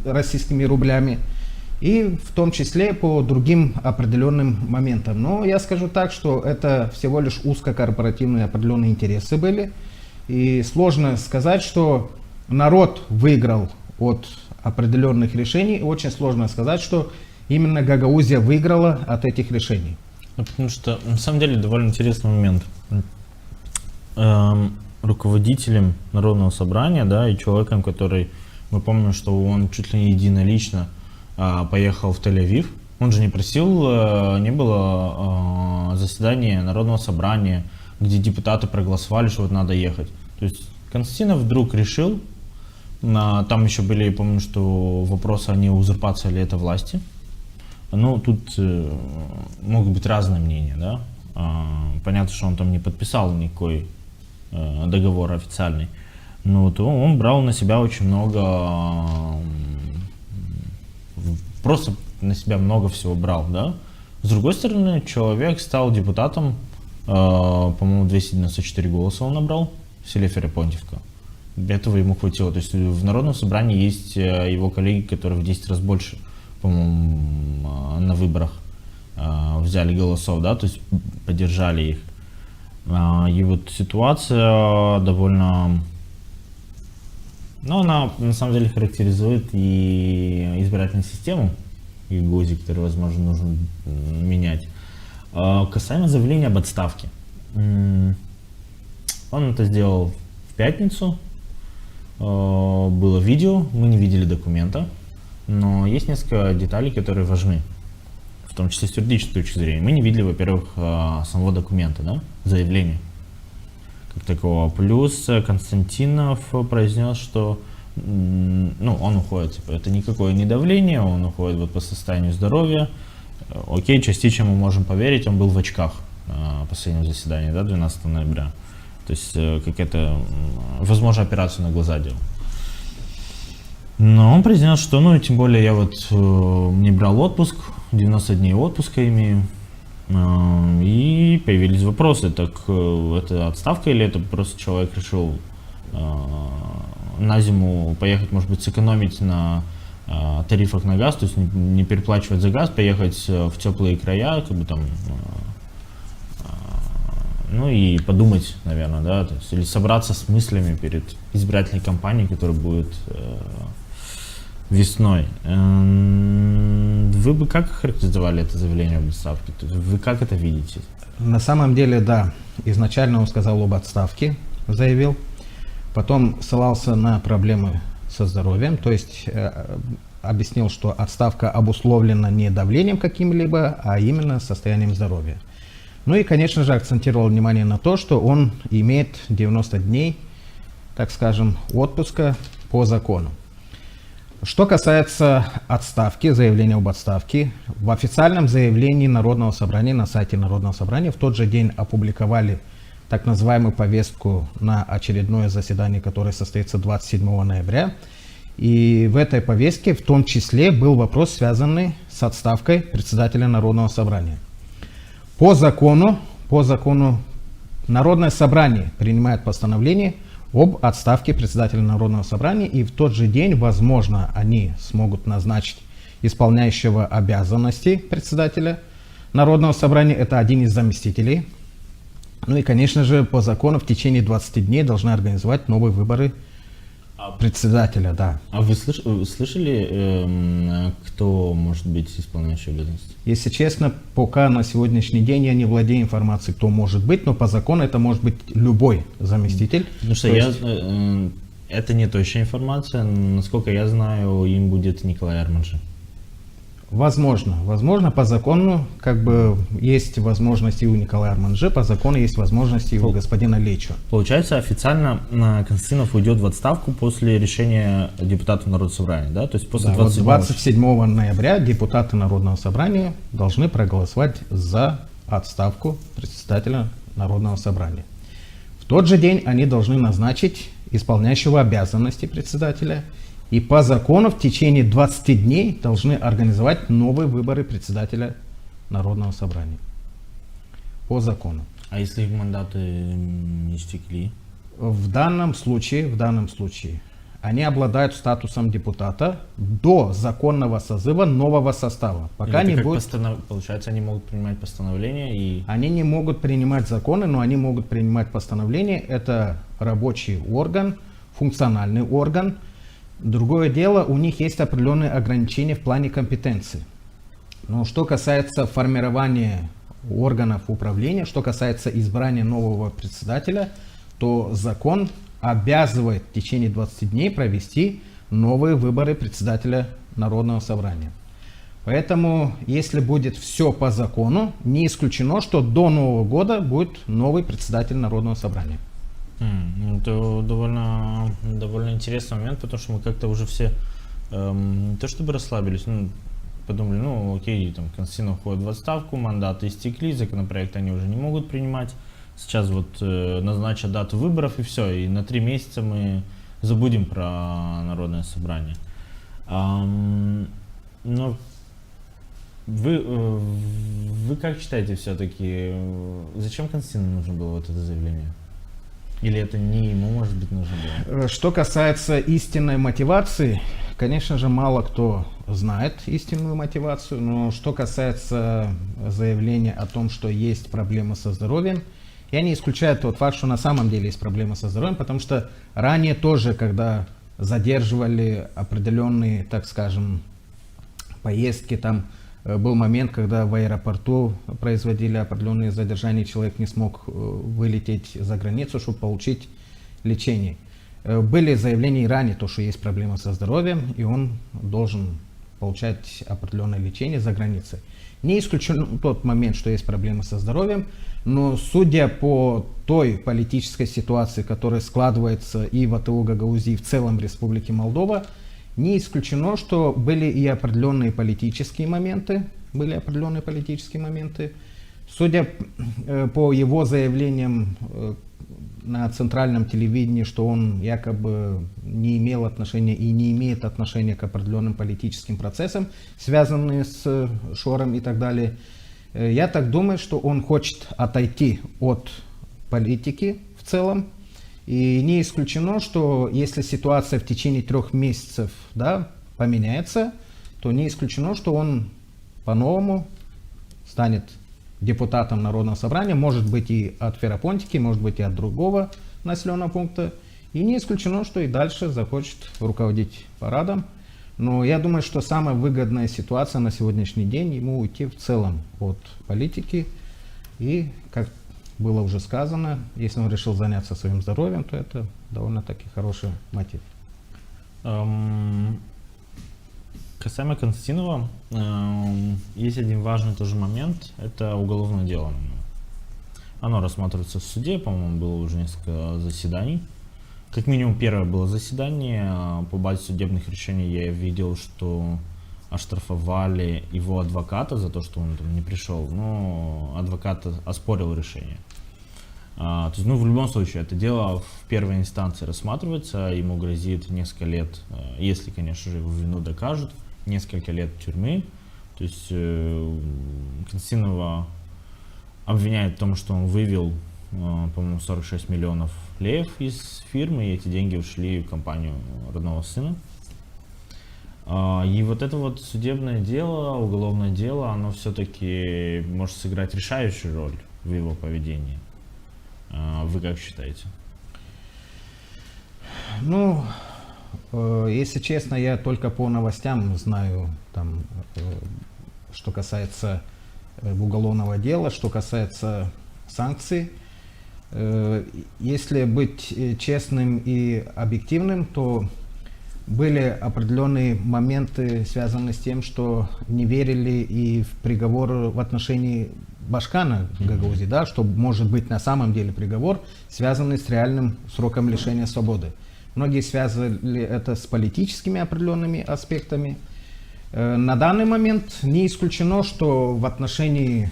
российскими рублями, и в том числе по другим определенным моментам. Но я скажу так, что это всего лишь узкокорпоративные определенные интересы были. И сложно сказать, что народ выиграл от определенных решений. Очень сложно сказать, что именно Гагаузия выиграла от этих решений. Потому что, на самом деле, довольно интересный момент. Руководителем Народного собрания, да, и человеком, который, мы помним, что он чуть ли не единолично поехал в Тель-Авив. Он же не просил, не было заседание Народного собрания, где депутаты проголосовали, что вот надо ехать. То есть Константинов вдруг решил, там еще были, я помню, что вопросы о неузурпации ли это власти. Ну, тут могут быть разные мнения, да. Понятно, что он там не подписал никакой договор официальный. Но то он брал на себя очень много, просто на себя много всего брал, да. С другой стороны, человек стал депутатом, по-моему, 294 голоса он набрал в селе Ферапонтьевка. Этого ему хватило. То есть в Народном собрании есть его коллеги, которые в 10 раз больше, по-моему, на выборах взяли голосов, да, то есть поддержали их. И вот ситуация довольно... Ну, она на самом деле характеризует и избирательную систему, и ГОЗИ, который, возможно, нужно менять. Касаемо заявления об отставке. Он это сделал в пятницу. Было видео, мы не видели документа, но есть несколько деталей, которые важны, в том числе с юридической точки зрения. Мы не видели, во-первых, самого документа, да, заявления как такого. Плюс Константинов произнес, что он уходит, типа, это никакое не давление, он уходит вот по состоянию здоровья. Окей, частично мы можем поверить, он был в очках на последнем заседании, да, 12 ноября. То есть какая-то, возможно, операцию на глаза делал. Но он произнес, что, тем более я вот не брал отпуск, 90 дней отпуска имею. И появились вопросы, так это отставка или это просто человек решил на зиму поехать, может быть, сэкономить на тарифах на газ, то есть не переплачивать за газ, поехать в теплые края, как бы там, и подумать, наверное, да, то есть, или собраться с мыслями перед избирательной кампанией, которая будет весной. Вы бы как характеризовали это заявление об отставке? Вы как это видите? На самом деле, да. Изначально он сказал об отставке, заявил. Потом ссылался на проблемы со здоровьем, то есть объяснил, что отставка обусловлена не давлением каким-либо, а именно состоянием здоровья. Ну и, конечно же, акцентировал внимание на то, что он имеет 90 дней, так скажем, отпуска по закону. Что касается отставки, заявления об отставке, в официальном заявлении Народного собрания, на сайте Народного собрания, в тот же день опубликовали так называемую повестку на очередное заседание, которое состоится 27 ноября. И в этой повестке в том числе был вопрос, связанный с отставкой председателя Народного собрания. По закону Народное собрание принимает постановление об отставке председателя Народного собрания, и в тот же день, возможно, они смогут назначить исполняющего обязанности председателя Народного собрания, это один из заместителей. Ну и, конечно же, по закону в течение 20 дней должны организовать новые выборы председателя, да. А вы слышали, кто может быть исполняющий обязанности? Если честно, пока на сегодняшний день я не владею информацией, кто может быть, но по закону это может быть любой заместитель. Потому что это не точная информация. Насколько я знаю, им будет Николай Арманджи. Возможно, по закону как бы есть возможности у Николая Арманджи, по закону есть возможности у господина Лечо. Получается, официально Константинов уйдет в отставку после решения депутатов Народного собрания, да? То есть после 27 ноября депутаты Народного собрания должны проголосовать за отставку председателя Народного собрания. В тот же день они должны назначить исполняющего обязанности председателя. И по закону в течение 20 дней должны организовать новые выборы председателя Народного собрания. По закону. А если их мандаты истекли? В данном случае они обладают статусом депутата до законного созыва нового состава. Пока не будет... Получается, они могут принимать постановления и... Они не могут принимать законы, но они могут принимать постановления. Это рабочий орган, функциональный орган. Другое дело, у них есть определенные ограничения в плане компетенции. Но что касается формирования органов управления, что касается избрания нового председателя, то закон обязывает в течение 20 дней провести новые выборы председателя Народного собрания. Поэтому, если будет все по закону, не исключено, что до Нового года будет новый председатель Народного собрания. Это довольно интересный момент, потому что мы как-то уже все не то чтобы расслабились, подумали, окей, там Константинов уходит в отставку, мандаты истекли, законопроекты они уже не могут принимать. Сейчас вот назначат дату выборов и все, и на 3 месяца мы забудем про Народное собрание. Но вы как считаете все-таки, зачем Константину нужно было вот это заявление? Или это не ему, может быть, нужно было? Что касается истинной мотивации, конечно же, мало кто знает истинную мотивацию, но что касается заявления о том, что есть проблемы со здоровьем, я не исключаю тот факт, что на самом деле есть проблемы со здоровьем, потому что ранее тоже, когда задерживали определенные, так скажем, поездки, там был момент, когда в аэропорту производили определенные задержания, человек не смог вылететь за границу, чтобы получить лечение. Были заявления и ранее, то, что есть проблемы со здоровьем, и он должен получать определенное лечение за границей. Не исключен тот момент, что есть проблемы со здоровьем, но судя по той политической ситуации, которая складывается и в АТО Гагаузии, и в целом в Республике Молдова, не исключено, что были и определенные политические моменты. Судя по его заявлениям на центральном телевидении, что он якобы не имел отношения и не имеет отношения к определенным политическим процессам, связанным с Шором и так далее, я так думаю, что он хочет отойти от политики в целом. И не исключено, что если ситуация в течение 3 месяцев поменяется, то не исключено, что он по-новому станет депутатом Народного собрания, может быть и от Ферапонтики, может быть и от другого населенного пункта. И не исключено, что и дальше захочет руководить парадом. Но я думаю, что самая выгодная ситуация на сегодняшний день ему уйти в целом от политики. И, как было уже сказано, если он решил заняться своим здоровьем, то это довольно-таки хороший мотив. Касаемо Константинова, есть один важный тоже момент, это уголовное дело. Оно рассматривается в суде, по-моему, было уже несколько заседаний. Как минимум первое было заседание, по базе судебных решений я видел, что оштрафовали его адвоката за то, что он там не пришел, но адвокат оспорил решение. То есть, в любом случае, это дело в первой инстанции рассматривается, ему грозит несколько лет, если, конечно же, его вину докажут, несколько лет тюрьмы. То есть Константинова обвиняют в том, что он вывел, по-моему, 46 миллионов леев из фирмы, и эти деньги ушли в компанию родного сына. И вот это вот судебное дело, уголовное дело, оно все-таки может сыграть решающую роль в его поведении. Вы как считаете? Если честно, я только по новостям знаю, что касается уголовного дела, что касается санкций. Если быть честным и объективным, то были определенные моменты, связанные с тем, что не верили и в приговор в отношении Башкана Гагаузии, что может быть на самом деле приговор, связанный с реальным сроком лишения свободы. Многие связывали это с политическими определенными аспектами. На данный момент не исключено, что в отношении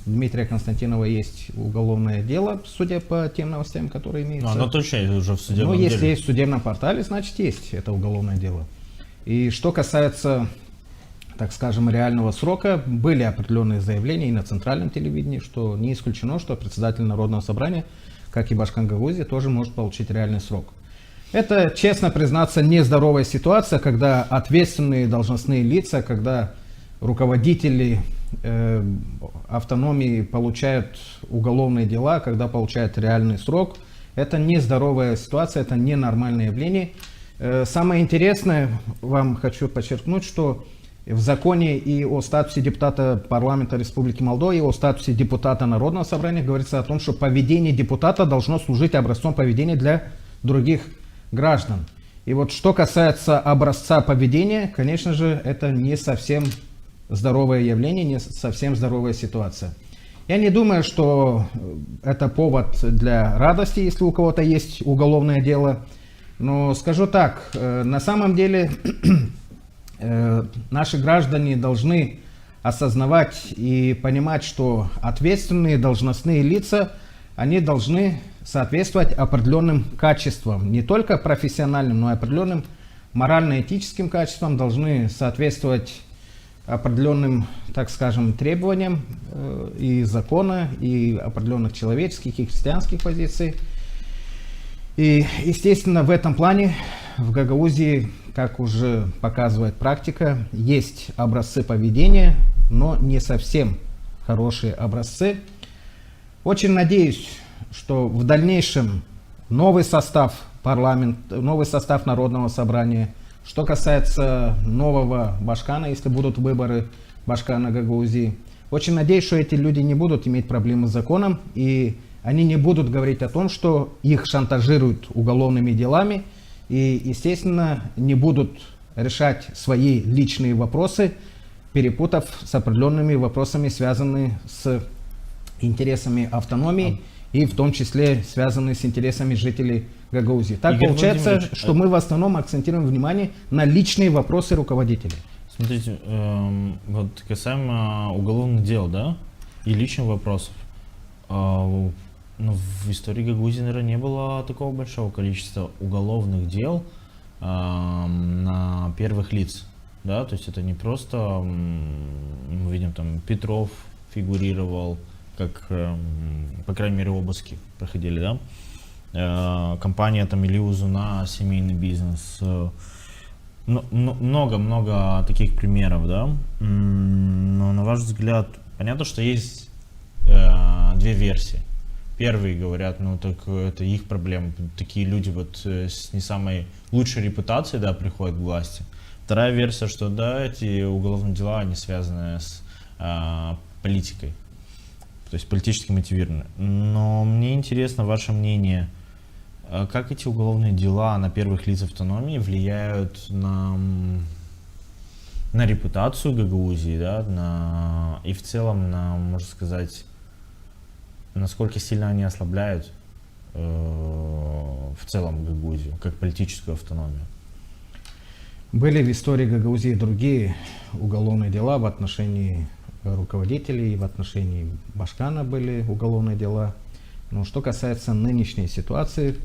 Дмитрия Константинова есть уголовное дело, судя по тем новостям, которые имеются. Оно точно уже в судебном деле. Если есть в судебном портале, значит есть это уголовное дело. И что касается, так скажем, реального срока, были определенные заявления и на центральном телевидении, что не исключено, что председатель Народного собрания, как и Башкан Гагаузии, тоже может получить реальный срок. Это, честно признаться, нездоровая ситуация, когда ответственные должностные лица, когда руководители автономии получают уголовные дела, когда получают реальный срок. Это нездоровая ситуация, это ненормальное явление. Самое интересное, вам хочу подчеркнуть, что в законе и о статусе депутата парламента Республики Молдова, и о статусе депутата Народного собрания говорится о том, что поведение депутата должно служить образцом поведения для других граждан. И вот что касается образца поведения, конечно же, это не совсем здоровое явление, не совсем здоровая ситуация. Я не думаю, что это повод для радости, если у кого-то есть уголовное дело. Но скажу так, на самом деле наши граждане должны осознавать и понимать, что ответственные должностные лица, они должны соответствовать определенным качествам, не только профессиональным, но и определенным морально-этическим качествам, должны соответствовать определенным, так скажем, требованиям и закона, и определенных человеческих и христианских позиций. И, естественно, в этом плане в Гагаузии, как уже показывает практика, есть образцы поведения, но не совсем хорошие образцы. Очень надеюсь, что в дальнейшем новый состав парламента, новый состав Народного собрания, что касается нового Башкана, если будут выборы Башкана Гагаузии, очень надеюсь, что эти люди не будут иметь проблемы с законом, и они не будут говорить о том, что их шантажируют уголовными делами, и, естественно, не будут решать свои личные вопросы, перепутав с определенными вопросами, связанными с интересами автономии, и в том числе связанные с интересами жителей Гагаузии. Так Игорь получается, что мы в основном акцентируем внимание на личные вопросы руководителей. Смотрите, вот касаемо уголовных дел, да, и личных вопросов. Ну, в истории Гагаузии, наверное, не было такого большого количества уголовных дел на первых лиц, да, то есть это не просто, мы видим, там, Петров фигурировал, как, по крайней мере, обыски проходили, да, компания, там, Ильи Узуна, семейный бизнес, много-много таких примеров, да, но, на ваш взгляд, понятно, что есть две версии. Первые говорят, ну так это их проблема, такие люди вот с не самой лучшей репутацией, да, приходят к власти. Вторая версия, что да, эти уголовные дела, они связаны с политикой, то есть политически мотивированы. Но мне интересно ваше мнение, как эти уголовные дела на первых лиц автономии влияют на репутацию Гагаузии, да, и в целом на, можно сказать, насколько сильно они ослабляют в целом Гагаузию, как политическую автономию? Были в истории Гагаузии другие уголовные дела в отношении руководителей, в отношении Башкана были уголовные дела. Но что касается нынешней ситуации,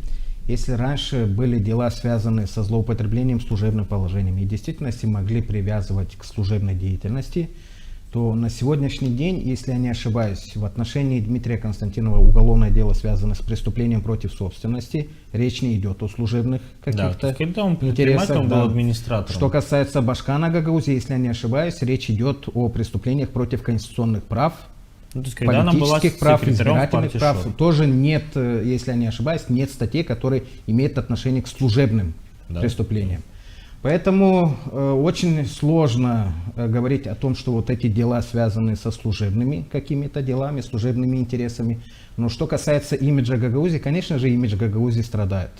если раньше были дела, связанные со злоупотреблением служебным положением и в действительности могли привязывать к служебной деятельности, то на сегодняшний день, если я не ошибаюсь, в отношении Дмитрия Константинова уголовное дело связано с преступлением против собственности. Речь не идет о служебных каких-то интересах. Он был администратором. Что касается Башкана Гагаузии, если я не ошибаюсь, речь идет о преступлениях против конституционных прав, ну, то есть, когда политических прав, избирательных прав. Шор. Тоже нет, если я не ошибаюсь, нет статей, которые имеют отношение к служебным преступлениям. Поэтому очень сложно говорить о том, что вот эти дела связаны со служебными какими-то делами, служебными интересами. Но что касается имиджа Гагаузии, конечно же, имидж Гагаузии страдает.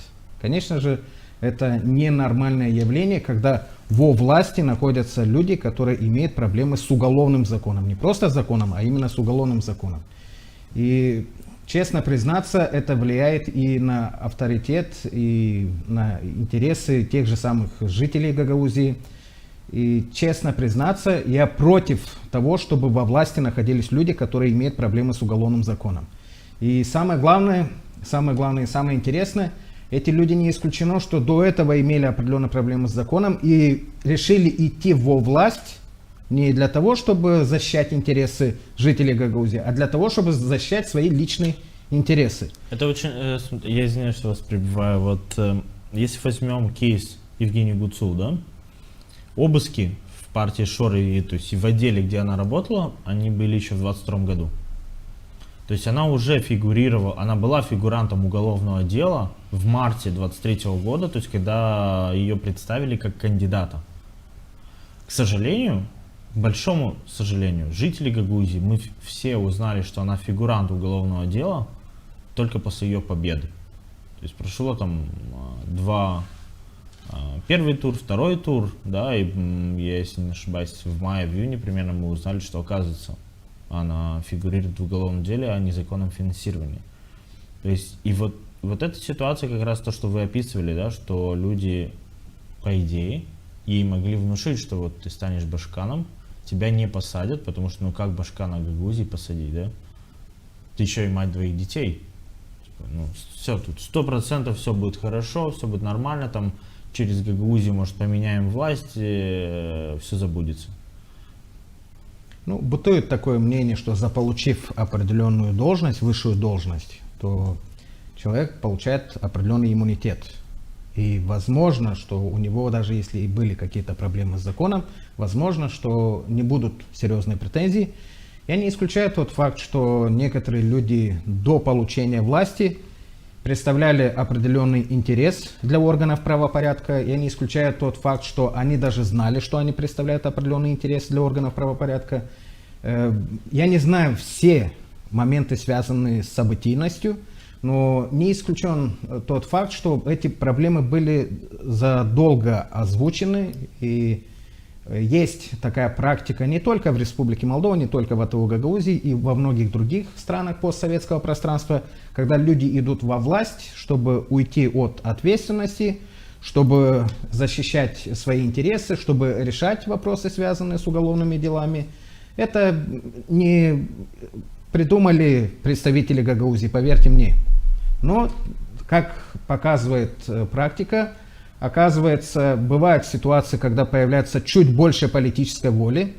Конечно же, это ненормальное явление, когда во власти находятся люди, которые имеют проблемы с уголовным законом. Не просто законом, а именно с уголовным законом. И честно признаться, это влияет и на авторитет, и на интересы тех же самых жителей Гагаузии. И честно признаться, я против того, чтобы во власти находились люди, которые имеют проблемы с уголовным законом. И самое главное и самое интересное, эти люди не исключено, что до этого имели определенные проблемы с законом и решили идти во власть не для того, чтобы защищать интересы жителей Гагаузии, а для того, чтобы защищать свои личные интересы. Это очень... Я извиняюсь, что вас прибиваю. Вот если возьмем кейс Евгении Гуцул, да, обыски в партии Шор, то есть и в отделе, где она работала, они были еще в 22 году. То есть она уже фигурировала, она была фигурантом уголовного дела в марте 23 года, то есть когда ее представили как кандидата. К сожалению, к большому сожалению, жители Гагаузии, мы все узнали, что она фигурант уголовного дела только после ее победы. То есть прошло там 2 первый тур, второй тур, да, и я, если не ошибаюсь, в мае, в июне примерно мы узнали, что, оказывается, она фигурирует в уголовном деле о незаконном финансировании. То есть, и вот эта ситуация, как раз то, что вы описывали, да, что люди, по идее, ей могли внушить, что вот ты станешь башканом, тебя не посадят, потому что, ну как башкана Гагаузии посадить, да? Ты еще и мать двоих детей. Типа, ну, все тут, 100% все будет хорошо, все будет нормально, там через Гагаузию, может, поменяем власть, все забудется. Ну, бытует такое мнение, что заполучив определенную должность, высшую должность, то человек получает определенный иммунитет. И возможно, что у него, даже если и были какие-то проблемы с законом, возможно, что не будут серьезные претензии. Я не исключаю тот факт, что некоторые люди до получения власти представляли определенный интерес для органов правопорядка. Я не исключаю тот факт, что они даже знали, что они представляют определенный интерес для органов правопорядка. Я не знаю все моменты, связанные с событийностью, но не исключен тот факт, что эти проблемы были задолго озвучены, и есть такая практика не только в Республике Молдова, не только в АТО Гагаузии, и во многих других странах постсоветского пространства, когда люди идут во власть, чтобы уйти от ответственности, чтобы защищать свои интересы, чтобы решать вопросы, связанные с уголовными делами. Это не придумали представители Гагаузии, поверьте мне. Но, как показывает практика, оказывается, бывают ситуации, когда появляется чуть больше политической воли,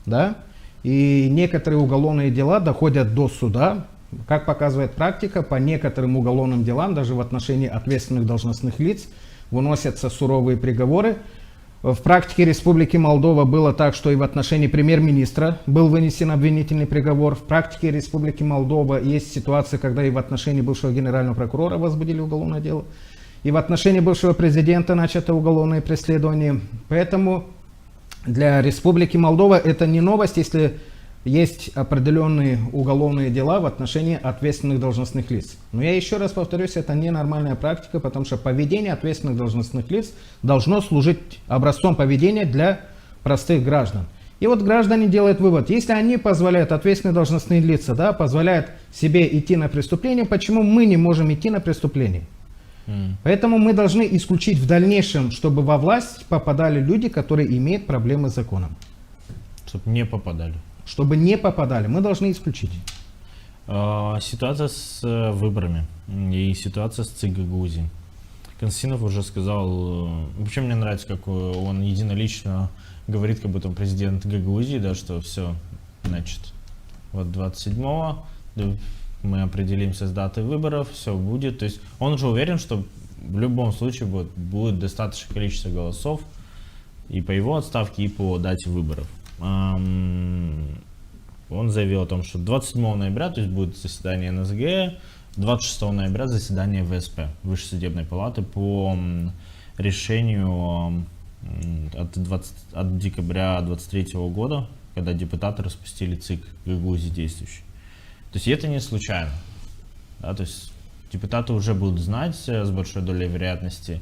да, и некоторые уголовные дела доходят до суда. Как показывает практика, по некоторым уголовным делам, даже в отношении ответственных должностных лиц, выносятся суровые приговоры. В практике Республики Молдова было так, что и в отношении премьер-министра был вынесен обвинительный приговор. В практике Республики Молдова есть ситуации, когда и в отношении бывшего генерального прокурора возбудили уголовное дело. И в отношении бывшего президента начато уголовное преследование. Поэтому для Республики Молдова это не новость, если есть определенные уголовные дела в отношении ответственных должностных лиц. Но я еще раз повторюсь, это не нормальная практика, потому что поведение ответственных должностных лиц должно служить образцом поведения для простых граждан. И вот граждане делают вывод, если они позволяют, ответственные должностные лица, да, позволяют себе идти на преступление, почему мы не можем идти на преступление? Поэтому мы должны исключить в дальнейшем, чтобы во власть попадали люди, которые имеют проблемы с законом. Чтобы не попадали. Чтобы не попадали, мы должны исключить. Ситуация с выборами и ситуация с ЦИК Гагаузии. Константинов уже сказал, вообще мне нравится, как он единолично говорит, как будто он президент Гагаузии, да, что все, значит, вот 27-го мы определимся с датой выборов, все будет. То есть он уже уверен, что в любом случае будет достаточное количество голосов и по его отставке, и по дате выборов. Он заявил о том, что 27 ноября, то есть будет заседание НСГ, 26 ноября заседание ВСП, Высшей судебной палаты, по решению от декабря 2023 года, когда депутаты распустили ЦИК Гагаузии действующий. То есть это не случайно. Да, то есть депутаты уже будут знать с большой долей вероятности,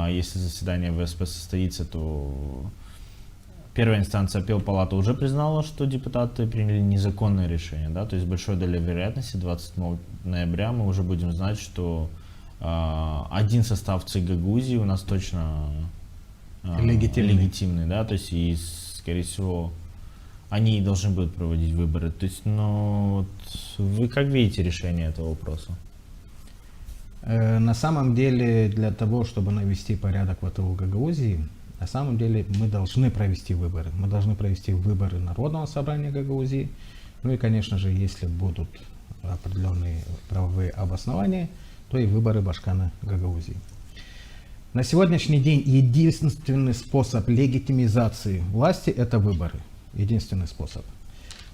если заседание ВСП состоится, то первая инстанция апелл-палаты уже признала, что депутаты приняли незаконное решение. Да? То есть с большой долей вероятности 27 ноября мы уже будем знать, что один состав ЦИК Гагаузии у нас точно легитимный. Да? То есть и, скорее всего, они должны будут проводить выборы. То есть, ну, вы как видите решение этого вопроса? На самом деле, для того, чтобы навести порядок в АТО Гагаузии, на самом деле мы должны провести выборы. Мы должны провести выборы Народного собрания Гагаузии. Ну и, конечно же, если будут определенные правовые обоснования, то и выборы Башкана Гагаузии. На сегодняшний день единственный способ легитимизации власти – это выборы. Единственный способ.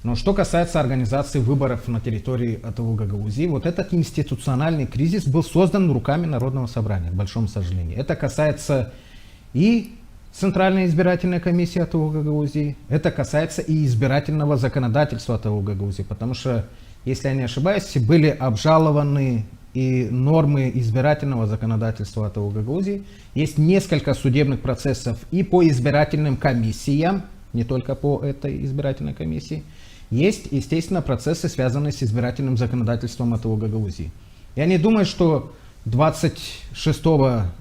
Но что касается организации выборов на территории АТО Гагаузии, вот этот институциональный кризис был создан руками Народного собрания, к большому сожалению. Это касается и Центральной избирательной комиссии АТО Гагаузии, это касается и избирательного законодательства АТО Гагаузии, потому что, если я не ошибаюсь, были обжалованы и нормы избирательного законодательства АТО Гагаузии. Есть несколько судебных процессов и по избирательным комиссиям, не только по этой избирательной комиссии. Есть, естественно, процессы, связанные с избирательным законодательством АТО Гагаузии. Я не думаю, что 26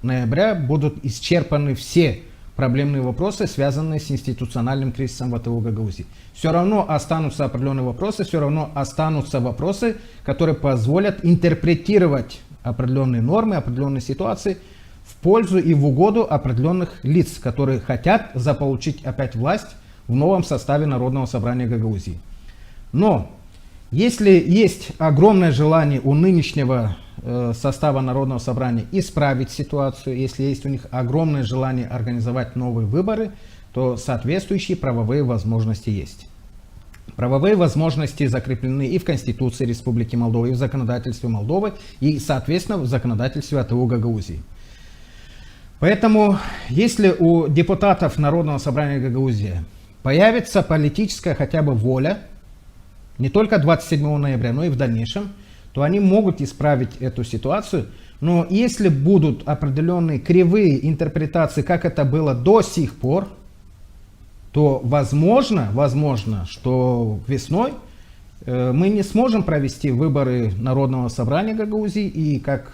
ноября будут исчерпаны все проблемные вопросы, связанные с институциональным кризисом в АТО Гагаузии. Все равно останутся определенные вопросы, все равно останутся вопросы, которые позволят интерпретировать определенные нормы, определенные ситуации в пользу и в угоду определенных лиц, которые хотят заполучить опять власть в новом составе Народного собрания Гагаузии. Но если есть огромное желание у нынешнего состава Народного собрания исправить ситуацию, если есть у них огромное желание организовать новые выборы, то соответствующие правовые возможности есть. Правовые возможности закреплены и в Конституции Республики Молдова, и в законодательстве Молдовы, и, соответственно, в законодательстве АТО Гагаузии. Поэтому, если у депутатов Народного собрания Гагаузии появится политическая хотя бы воля, не только 27 ноября, но и в дальнейшем, то они могут исправить эту ситуацию. Но если будут определенные кривые интерпретации, как это было до сих пор, то возможно, что весной мы не сможем провести выборы Народного собрания Гагаузии. И, как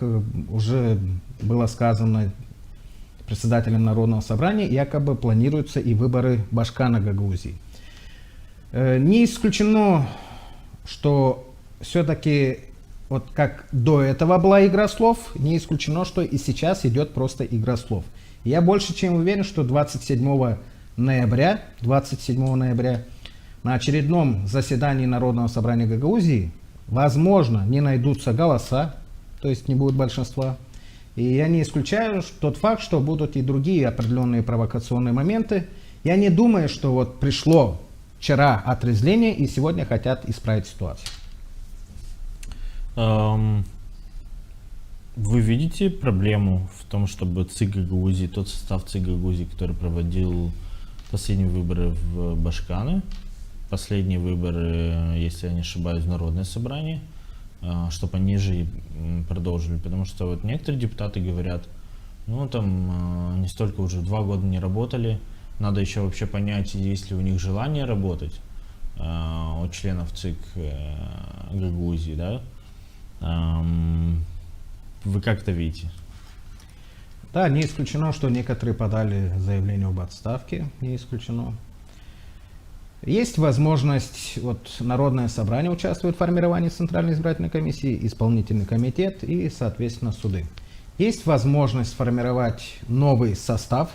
уже было сказано председателем Народного собрания, якобы планируются и выборы Башкана Гагаузии. Не исключено, что все-таки вот как до этого была игра слов, не исключено, что и сейчас идет просто игра слов. Я больше чем уверен, что 27 ноября на очередном заседании Народного собрания Гагаузии, возможно, не найдутся голоса, то есть не будет большинства. И я не исключаю тот факт, что будут и другие определенные провокационные моменты. Я не думаю, что вот пришло вчера отрезвление и сегодня хотят исправить ситуацию. Вы видите проблему в том, чтобы ЦИК Гагаузии, тот состав ЦИК Гагаузии, который проводил последние выборы в Башканы, последние выборы, если я не ошибаюсь, в Народное собрание, чтобы они же и продолжили? Потому что вот некоторые депутаты говорят, ну там не столько уже 2 года не работали, надо еще вообще понять, есть ли у них желание работать, от членов ЦИК Гагаузии, да? Вы как это видите? Да, не исключено, что некоторые подали заявление об отставке, не исключено. Есть возможность, вот Народное собрание участвует в формировании Центральной избирательной комиссии, исполнительный комитет и, соответственно, суды. Есть возможность сформировать новый состав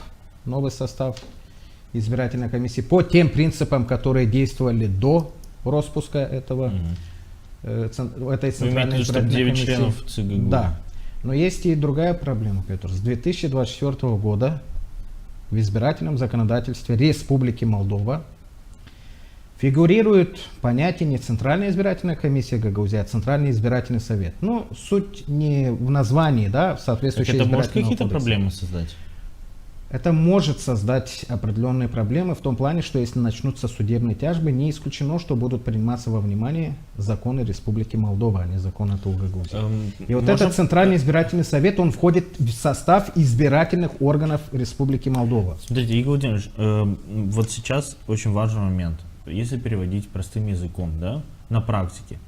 избирательной комиссии по тем принципам, которые действовали до распуска этой Центральной избирательной комиссии. 9 членов ЦИК. Да. Но есть и другая проблема, Петр. С 2024 года в избирательном законодательстве Республики Молдова фигурирует понятие не Центральная избирательная комиссия Гагаузии, а Центральный избирательный совет. Ну, суть не в названии, да, в соответствующей избирательном кодексе. Это может какие-то проблемы создать? Это может создать определенные проблемы в том плане, что если начнутся судебные тяжбы, не исключено, что будут приниматься во внимание законы Республики Молдова, а не законы АТО Гагаузии. И вот этот Центральный избирательный совет, он входит в состав избирательных органов Республики Молдова. Смотрите, Игорь Владимирович, вот сейчас очень важный момент. Если переводить простым языком, да, на практике,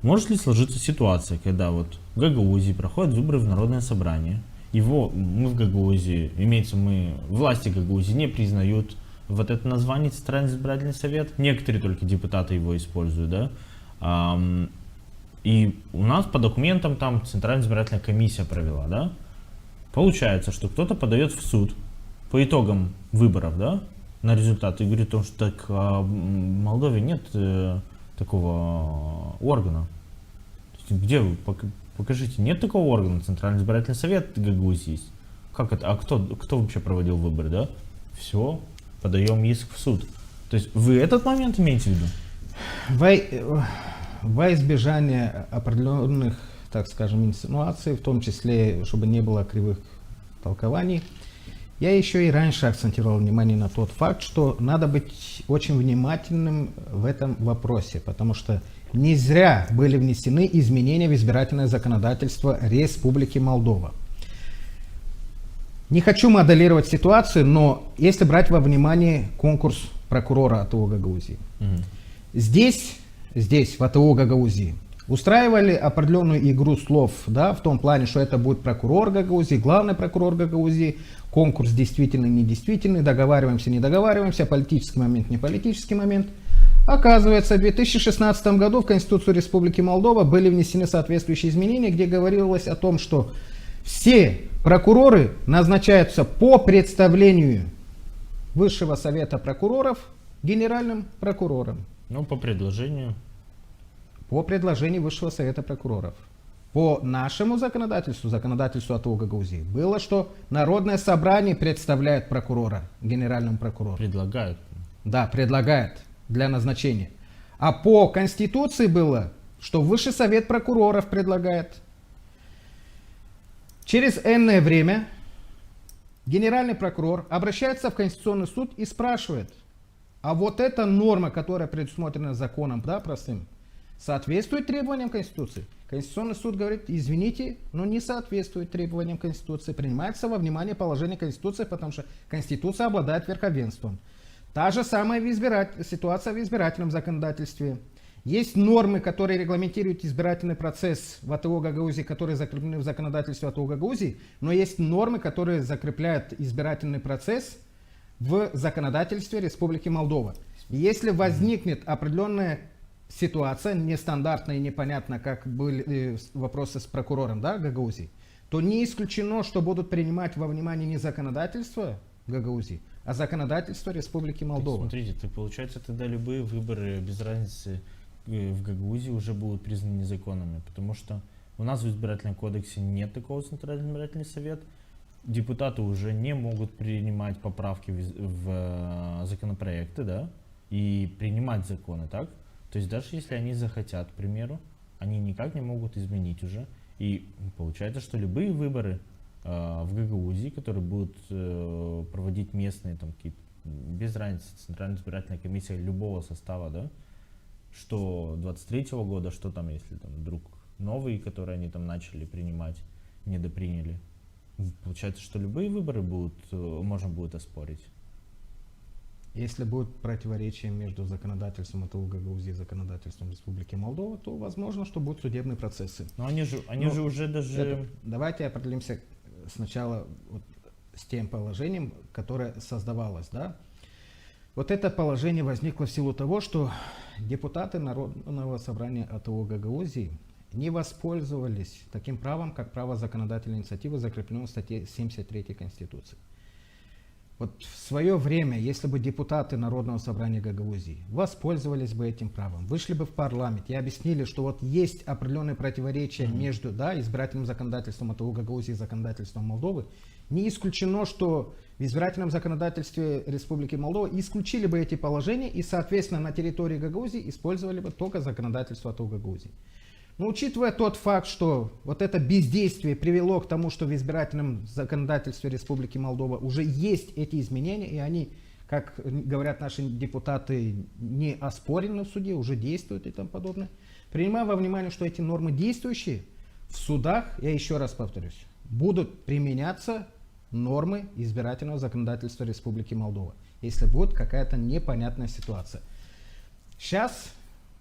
может ли сложиться ситуация, когда вот в Гагаузии проходят выборы в Народное собрание, мы в Гагаузии, власти Гагаузии не признают вот это название Центральный избирательный совет, некоторые только депутаты его используют, да, и у нас по документам там Центральная избирательная комиссия провела, да, получается, что кто-то подает в суд по итогам выборов, да, на результаты и говорит о том, что так в Молдове нет такого органа. Где вы? Покажите, нет такого органа, Центральный избирательный совет Гагаузии есть. Как это? А кто вообще проводил выборы, да? Все, подаем иск в суд. То есть вы этот момент имеете в виду? Во избежание определенных, так скажем, инсинуаций, в том числе, чтобы не было кривых толкований, Я еще и раньше акцентировал внимание на тот факт, что надо быть очень внимательным в этом вопросе, потому что не зря были внесены изменения в избирательное законодательство Республики Молдова. Не хочу моделировать ситуацию, но если брать во внимание конкурс прокурора АТО Гагаузии, здесь, в АТО Гагаузии, устраивали определенную игру слов, да, в том плане, что это будет прокурор Гагаузии, главный прокурор Гагаузии, конкурс действительный, недействительный, договариваемся, не договариваемся, политический момент, не политический момент. Оказывается, в 2016 году в Конституцию Республики Молдова были внесены соответствующие изменения, где говорилось о том, что все прокуроры назначаются по представлению Высшего Совета Прокуроров генеральным прокурором. Ну, по предложению. По предложению Высшего Совета Прокуроров. По нашему законодательству, законодательству АТО Гагаузии, было, что Народное собрание представляет прокурора генеральному прокурору. Предлагают. Да, предлагает для назначения. А по Конституции было, что Высший Совет Прокуроров предлагает. Через энное время генеральный прокурор обращается в Конституционный суд и спрашивает, а вот эта норма, которая предусмотрена законом, да, простым, соответствует требованиям Конституции? Конституционный суд говорит, извините, но не соответствует требованиям Конституции. Принимается во внимание положение Конституции, потому что Конституция обладает верховенством. Та же самая ситуация в избирательном законодательстве. Есть нормы, которые регламентируют избирательный процесс в АТО Гагаузии, которые закреплены в законодательстве АТО Гагаузии, но есть нормы, которые закрепляют избирательный процесс в законодательстве Республики Молдова. Если возникнет определенная ситуация, нестандартная и непонятно, как были вопросы с прокурором, да, Гагаузии, то не исключено, что будут принимать во внимание не законодательство Гагаузии, а законодательство Республики Молдова. Так, смотрите, так получается тогда любые выборы без разницы в Гагаузии уже будут признаны незаконными, потому что у нас в избирательном кодексе нет такого Центральный избирательный совет, депутаты уже не могут принимать поправки в законопроекты, да, и принимать законы, так? То есть даже если они захотят, к примеру, они никак не могут изменить уже. И получается, что любые выборы в Гагаузии, которые будут проводить местные, там, какие-то, без разницы, Центральная избирательная комиссия любого состава, да, что 23-го года, что там, если там вдруг новые, которые они там начали принимать, недоприняли. Получается, что любые выборы будут, можно будет оспорить. Если будет противоречие между законодательством АТО Гагаузии и законодательством Республики Молдова, то возможно, что будут судебные процессы. Но они же уже даже... Давайте определимся сначала вот с тем положением, которое создавалось. Да? Вот это положение возникло в силу того, что депутаты Народного собрания АТО Гагаузии не воспользовались таким правом, как право законодательной инициативы, закрепленное в статье 73 Конституции. Вот в свое время, если бы депутаты Народного собрания Гагаузии воспользовались бы этим правом, вышли бы в парламент и объяснили, что вот есть определенные противоречия между, да, избирательным законодательством АТО Гагаузии и законодательством Молдовы, не исключено, что в избирательном законодательстве Республики Молдова исключили бы эти положения и, соответственно, на территории Гагаузии использовали бы только законодательство АТО Гагаузии. Но учитывая тот факт, что вот это бездействие привело к тому, что в избирательном законодательстве Республики Молдова уже есть эти изменения, и они, как говорят наши депутаты, не оспорены в суде, уже действуют и тому подобное, принимая во внимание, что эти нормы действующие, в судах, я еще раз повторюсь, будут применяться нормы избирательного законодательства Республики Молдова, если будет какая-то непонятная ситуация. Сейчас,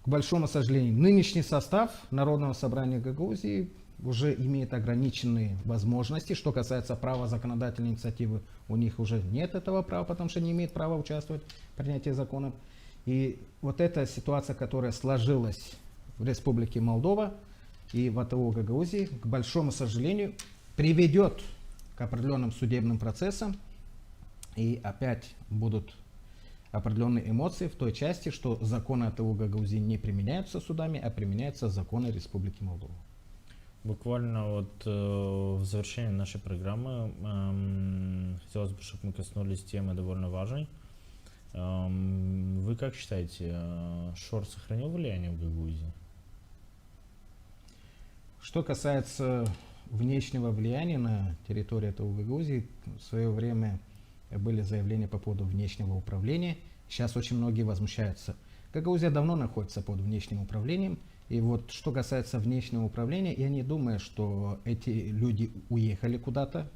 к большому сожалению, нынешний состав Народного собрания Гагаузии уже имеет ограниченные возможности. Что касается права законодательной инициативы, у них уже нет этого права, потому что не имеют права участвовать в принятии законов. И вот эта ситуация, которая сложилась в Республике Молдова и в АТО Гагаузии, к большому сожалению, приведет к определенным судебным процессам, и опять будут определенные эмоции в той части, что законы АТО Гагаузии не применяются судами, а применяются законы Республики Молдова. Буквально вот в завершении нашей программы хотелось бы, чтобы мы коснулись темы довольно важной. Вы как считаете, Шор сохранил влияние в Гагаузии? Что касается внешнего влияния на территории этого Гагаузии в свое время были заявления по поводу внешнего управления. Сейчас очень многие возмущаются. Гагаузия давно находится под внешним управлением. И вот что касается внешнего управления, я не думаю, что эти люди уехали куда-то.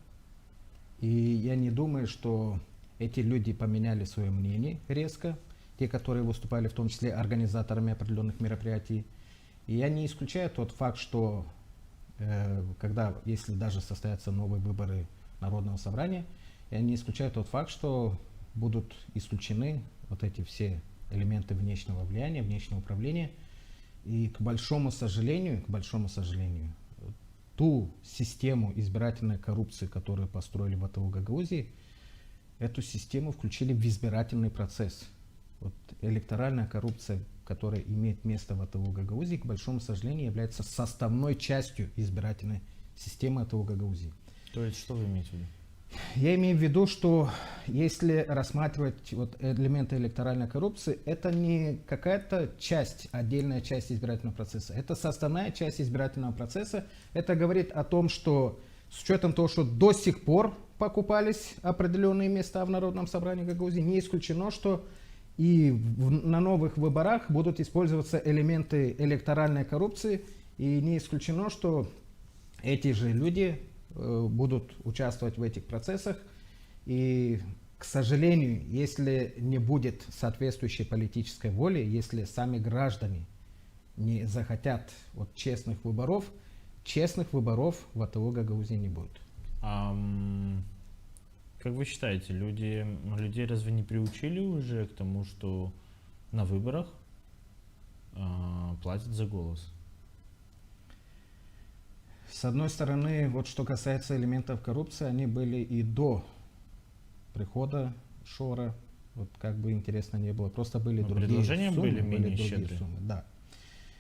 И я не думаю, что эти люди поменяли свое мнение резко. Те, которые выступали в том числе организаторами определенных мероприятий. И я не исключаю тот факт, что если даже состоятся новые выборы Народного собрания, я не исключаю тот факт, что будут исключены вот эти все элементы внешнего влияния, внешнего управления. И к большому сожалению, ту систему избирательной коррупции, которую построили в ВТО Гагаузии, эту систему включили в избирательный процесс. Вот электоральная коррупция, которая имеет место в ВТО Гагаузии, к большому сожалению, является составной частью избирательной системы ВТО Гагаузии. То есть, что вы имеете в виду? Я имею в виду, что если рассматривать вот элементы электоральной коррупции, это не какая-то часть, отдельная часть избирательного процесса. Это составная часть избирательного процесса. Это говорит о том, что с учетом того, что до сих пор покупались определенные места в Народном собрании Гагаузии, не исключено, что и на новых выборах будут использоваться элементы электоральной коррупции. И не исключено, что эти же люди будут участвовать в этих процессах. И, к сожалению, если не будет соответствующей политической воли, если сами граждане не захотят вот честных выборов в ВТО Гагаузии не будет. Как вы считаете, людей разве не приучили уже к тому, что на выборах платят за голос? С одной стороны, вот что касается элементов коррупции, они были и до прихода Шора. Вот как бы интересно не было, просто были другие предложения суммы, были менее щедрые. суммы, да.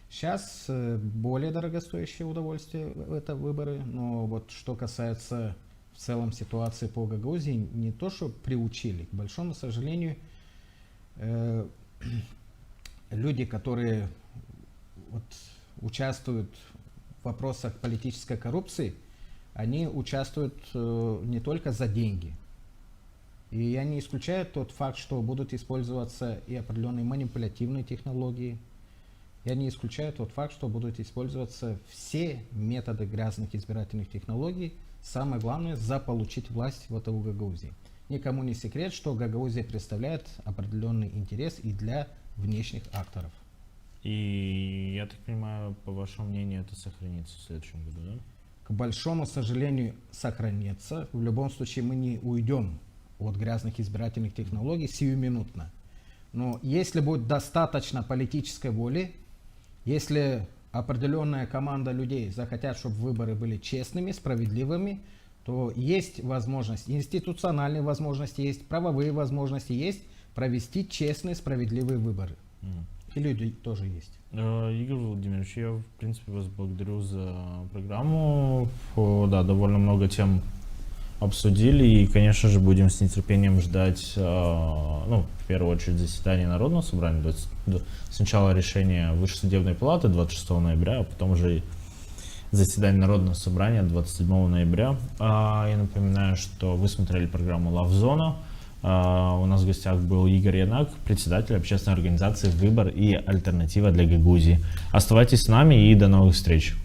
Сейчас более дорогостоящее удовольствие это выборы, но вот что касается в целом ситуации по Гагаузии, не то что приучили, к большому сожалению, люди, которые вот участвуют в вопросах политической коррупции, они участвуют не только за деньги. И я не исключаю тот факт, что будут использоваться и определенные манипулятивные технологии. Я не исключаю тот факт, что будут использоваться все методы грязных избирательных технологий. Самое главное, заполучить власть в ВТО Гагаузии. Никому не секрет, что Гагаузия представляет определенный интерес и для внешних акторов. И, я так понимаю, по вашему мнению, это сохранится в следующем году, да? К большому сожалению, сохранится. В любом случае, мы не уйдем от грязных избирательных технологий сиюминутно. Но если будет достаточно политической воли, если определенная команда людей захотят, чтобы выборы были честными, справедливыми, то есть возможность, институциональные возможности есть, правовые возможности есть провести честные, справедливые выборы. И люди тоже есть. Игорь Владимирович, я, в принципе, вас благодарю за программу. Да, довольно много тем обсудили, и, конечно же, будем с нетерпением ждать, в первую очередь, заседания Народного собрания, сначала решение Высшей судебной палаты 26 ноября, а потом уже заседание Народного собрания 27 ноября. Я напоминаю, что вы смотрели программу «Лавзона». У нас в гостях был Игорь Янак, председатель общественной организации «Выбор и альтернатива для Гагаузии». Оставайтесь с нами и до новых встреч!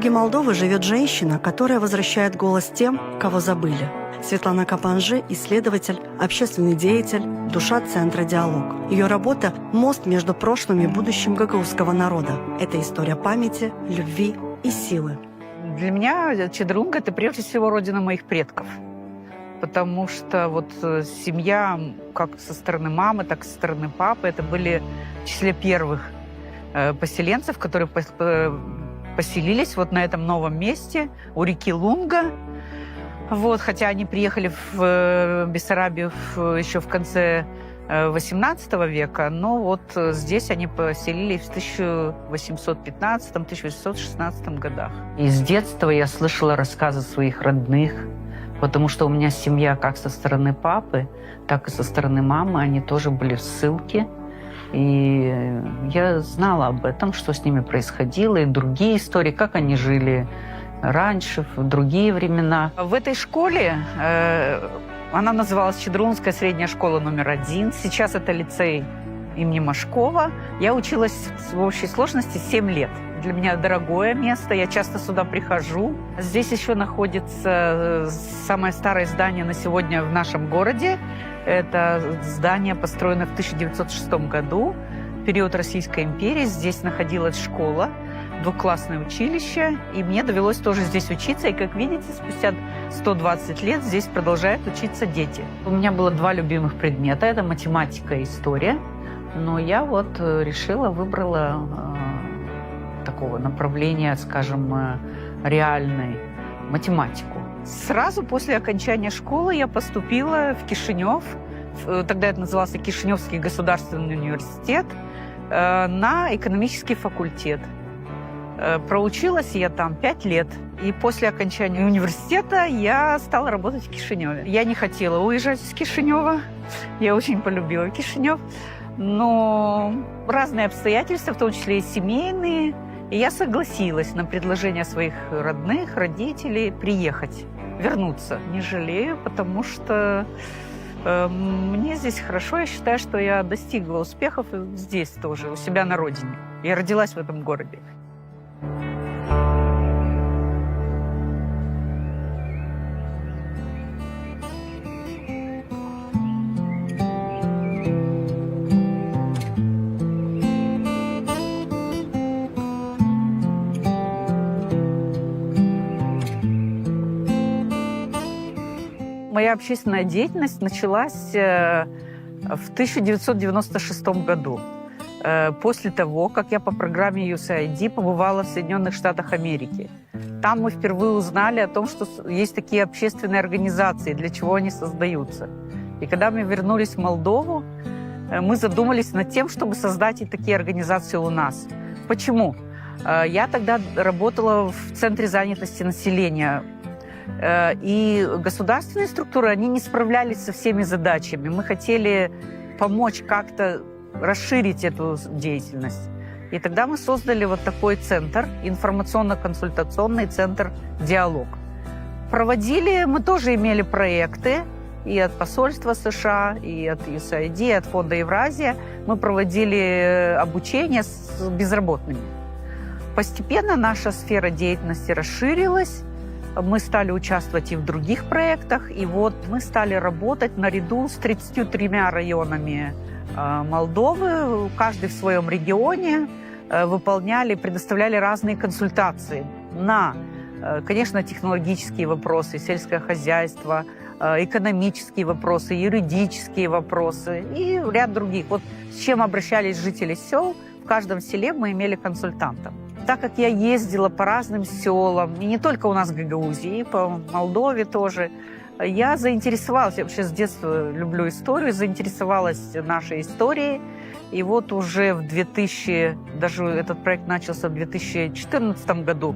юге Молдовы живет женщина, которая возвращает голос тем, кого забыли. Светлана Капанжи – исследователь, общественный деятель, душа Центра «Диалог». Ее работа – мост между прошлым и будущим гагаузского народа. Это история памяти, любви и силы. Для меня Чедрунга – это прежде всего родина моих предков. Потому что вот семья, как со стороны мамы, так и со стороны папы, это были в числе первых поселенцев, которые поселились вот на этом новом месте у реки Лунга. Вот, хотя они приехали в Бессарабию еще в конце XVIII века, но вот здесь они поселились в 1815-1816 годах. И с детства я слышала рассказы своих родных, потому что у меня семья как со стороны папы, так и со стороны мамы, они тоже были в ссылке. И я знала об этом, что с ними происходило, и другие истории, как они жили раньше, в другие времена. В этой школе, она называлась Чедрунская средняя школа номер 1, сейчас это лицей имени Машкова. Я училась в общей сложности 7 лет. Для меня дорогое место, я часто сюда прихожу. Здесь еще находится самое старое здание на сегодня в нашем городе. Это здание, построено в 1906 году, в период Российской империи. Здесь находилась школа, двухклассное училище, и мне довелось тоже здесь учиться. И, как видите, спустя 120 лет здесь продолжают учиться дети. У меня было 2 любимых предмета – это математика и история. Но я вот выбрала такого направления, скажем, реальной математику. Сразу после окончания школы я поступила в Кишинев, тогда это назывался Кишиневский государственный университет, на экономический факультет. Проучилась я там 5 лет. И после окончания университета я стала работать в Кишиневе. Я не хотела уезжать из Кишинева. Я очень полюбила Кишинев. Но разные обстоятельства, в том числе и семейные, и я согласилась на предложение своих родных, родителей приехать, вернуться. Не жалею, потому что мне здесь хорошо. Я считаю, что я достигла успехов здесь тоже, у себя на родине. Я родилась в этом городе. Моя общественная деятельность началась в 1996 году, после того, как я по программе USAID побывала в Соединенных Штатах Америки. Там мы впервые узнали о том, что есть такие общественные организации, для чего они создаются. И когда мы вернулись в Молдову, мы задумались над тем, чтобы создать и такие организации у нас. Почему? Я тогда работала в Центре занятости населения. И государственные структуры, они не справлялись со всеми задачами. Мы хотели помочь как-то расширить эту деятельность. И тогда мы создали вот такой центр, информационно-консультационный центр «Диалог». Проводили, мы тоже имели проекты и от посольства США, и от USAID, и от фонда Евразия. Мы проводили обучение с безработными. Постепенно наша сфера деятельности расширилась. Мы стали участвовать и в других проектах, и вот мы стали работать наряду с 33 районами Молдовы, каждый в своем регионе, выполняли, предоставляли разные консультации на, конечно, технологические вопросы, сельское хозяйство, экономические вопросы, юридические вопросы и ряд других. Вот с чем обращались жители сел, в каждом селе мы имели консультанта. Так как я ездила по разным селам, и не только у нас в Гагаузии, и по Молдове тоже, я заинтересовалась, я вообще с детства люблю историю, заинтересовалась нашей историей. И вот уже в даже этот проект начался в 2014 году,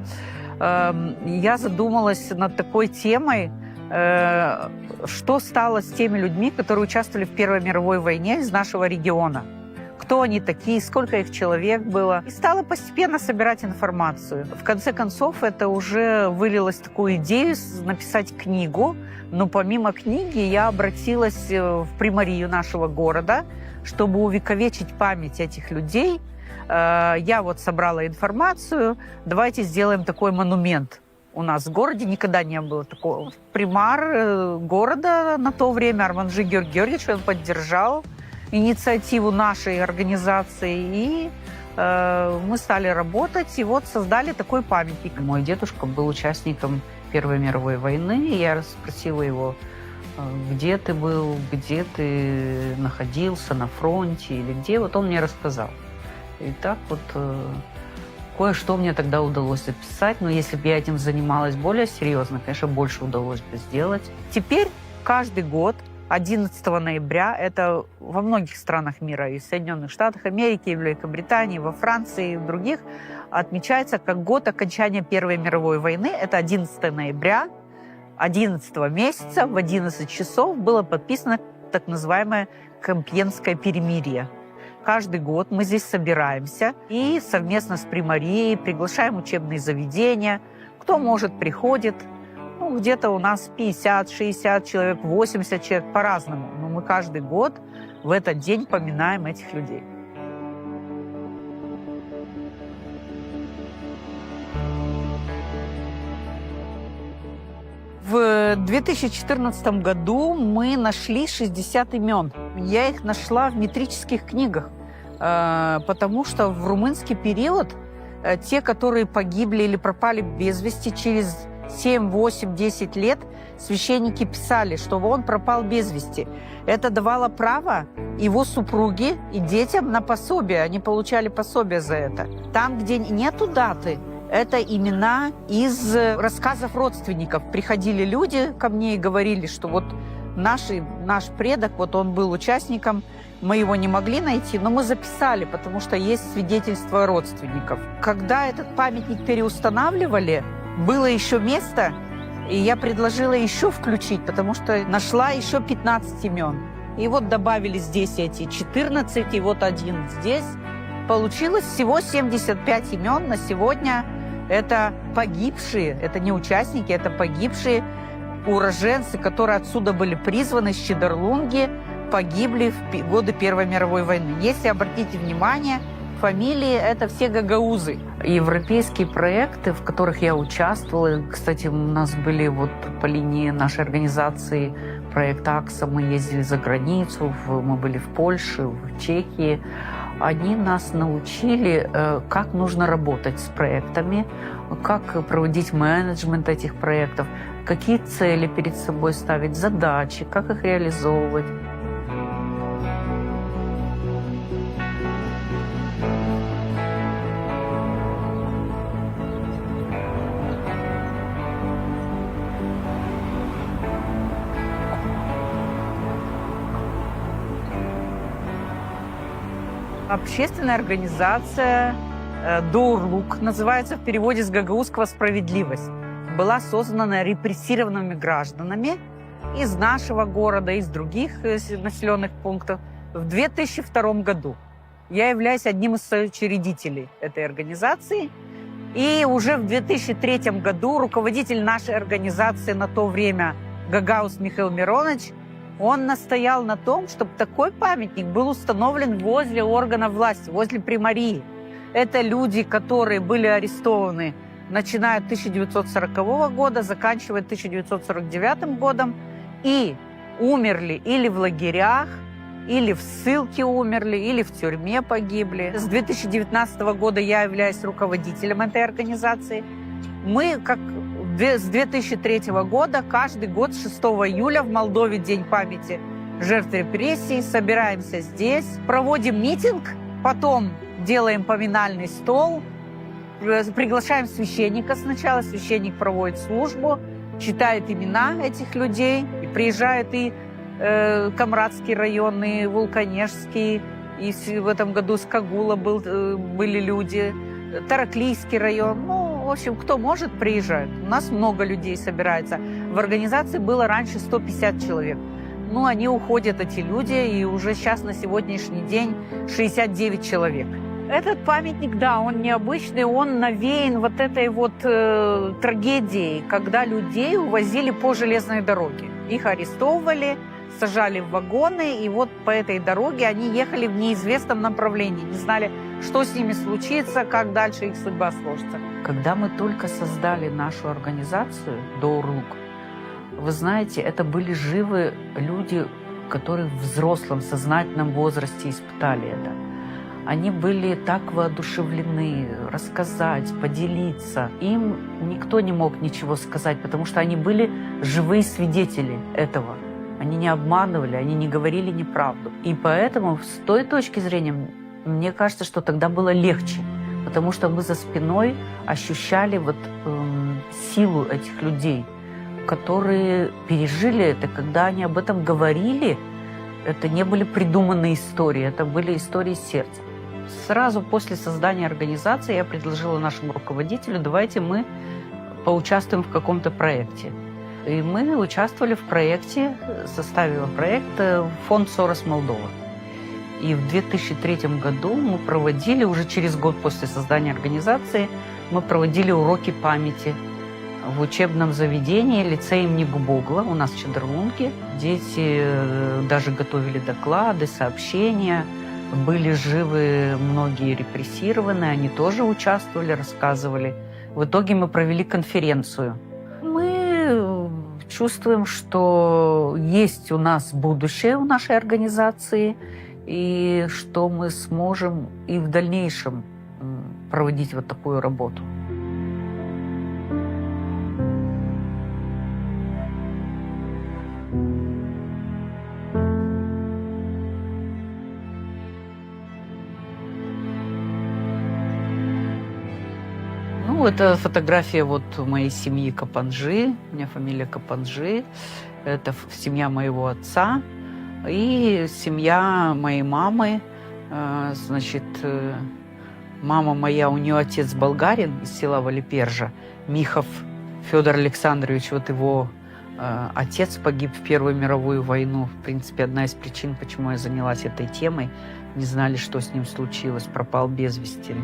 я задумалась над такой темой, что стало с теми людьми, которые участвовали в Первой мировой войне из нашего региона. Кто они такие, сколько их человек было. И стала постепенно собирать информацию. В конце концов, это уже вылилось в такую идею написать книгу. Но помимо книги я обратилась в примарию нашего города, чтобы увековечить память этих людей, я вот собрала информацию, давайте сделаем такой монумент. У нас в городе никогда не было такого. Примар города на то время, Арманджи Георгий Георгиевич, он поддержал инициативу нашей организации, и мы стали работать, и вот создали такой памятник. Мой дедушка был участником Первой мировой войны, и я спросила его, где ты был, где ты находился, на фронте или где. Вот он мне рассказал. И так вот кое-что мне тогда удалось записать, но если бы я этим занималась более серьезно, конечно, больше удалось бы сделать. Теперь каждый год 11 ноября, это во многих странах мира, и в Соединенных Штатах Америки, и в Великобритании, во Франции, и в других, отмечается как год окончания Первой мировой войны. Это 11 ноября, 11 месяца в 11 часов было подписано так называемое Компьенское перемирие. Каждый год мы здесь собираемся и совместно с примарией приглашаем учебные заведения. Кто может, приходит. Ну, где-то у нас 50, 60 человек, 80 человек, по-разному. Но мы каждый год в этот день поминаем этих людей. В 2014 году мы нашли 60 имен. Я их нашла в метрических книгах, потому что в румынский период те, которые погибли или пропали без вести, через 7, 8, 10 лет священники писали, что он пропал без вести. Это давало право его супруге и детям на пособие. Они получали пособие за это. Там, где нету даты, это имена из рассказов родственников. Приходили люди ко мне и говорили, что вот наш предок, вот он был участником, мы его не могли найти, но мы записали, потому что есть свидетельства родственников. Когда этот памятник переустанавливали, было еще место, и я предложила еще включить, потому что нашла еще 15 имен. И вот добавили здесь эти 14, и вот один здесь. Получилось всего 75 имен на сегодня. Это погибшие, это не участники, это погибшие уроженцы, которые отсюда были призваны, с Чедарлунги, погибли в годы Первой мировой войны. Если обратите внимание, фамилии – это все гагаузы. Европейские проекты, в которых я участвовала, кстати, у нас были вот по линии нашей организации проект АКСА, мы ездили за границу, мы были в Польше, в Чехии. Они нас научили, как нужно работать с проектами, как проводить менеджмент этих проектов, какие цели перед собой ставить, задачи, как их реализовывать. Общественная организация «Доурлук» называется в переводе с гагаузского «справедливость». Была создана репрессированными гражданами из нашего города, из других населенных пунктов в 2002 году. Я являюсь одним из соучредителей этой организации. И уже в 2003 году руководитель нашей организации на то время Гагаус Михаил Миронович, он настоял на том, чтобы такой памятник был установлен возле органов власти, возле примарии. Это люди, которые были арестованы, начиная от 1940 года, заканчивая 1949 годом, и умерли или в лагерях, или в ссылке умерли, или в тюрьме погибли. С 2019 года я являюсь руководителем этой организации. Мы, как с 2003 года, каждый год 6 июля в Молдове День памяти жертв репрессий, собираемся здесь, проводим митинг, потом делаем поминальный стол, приглашаем священника сначала, священник проводит службу, читает имена этих людей, и приезжают и Камрадский район, и Вулканежский, и в этом году с Кагула были люди, Тараклийский район, ну, в общем, кто может, приезжает. У нас много людей собирается. В организации было раньше 150 человек. Ну, они уходят, эти люди, и уже сейчас на сегодняшний день 69 человек. Этот памятник, да, он необычный, он навеян вот этой вот трагедией, когда людей увозили по железной дороге. Их арестовывали, сажали в вагоны, и вот по этой дороге они ехали в неизвестном направлении, не знали, что с ними случится, как дальше их судьба сложится. Когда мы только создали нашу организацию «Доурлук», вы знаете, это были живы люди, которые в взрослом, сознательном возрасте испытали это. Они были так воодушевлены рассказать, поделиться. Им никто не мог ничего сказать, потому что они были живые свидетели этого. Они не обманывали, они не говорили неправду. И поэтому с той точки зрения, мне кажется, что тогда было легче, потому что мы за спиной ощущали силу этих людей, которые пережили это, когда они об этом говорили. Это не были придуманные истории, это были истории сердца. Сразу после создания организации я предложила нашему руководителю: давайте мы поучаствуем в каком-то проекте. И мы участвовали в проекте, составила проект фонд «Сорос Молдова». И в 2003 году мы проводили, уже через год после создания организации, мы проводили уроки памяти в учебном заведении лицея имени Губогла у нас в Чедерлунге. Дети даже готовили доклады, сообщения. Были живы многие репрессированные, они тоже участвовали, рассказывали. В итоге мы провели конференцию. Мы чувствуем, что есть у нас будущее у нашей организации, и что мы сможем и в дальнейшем проводить вот такую работу. Это фотография моей семьи Капанжи. У меня фамилия Капанжи. Это семья моего отца и семья моей мамы. Значит, мама моя, у нее отец болгарин из села Валипержа, Михов Федор Александрович. Вот его отец погиб в Первую мировую войну. В принципе, одна из причин, почему я занялась этой темой. Не знали, что с ним случилось, пропал без вести.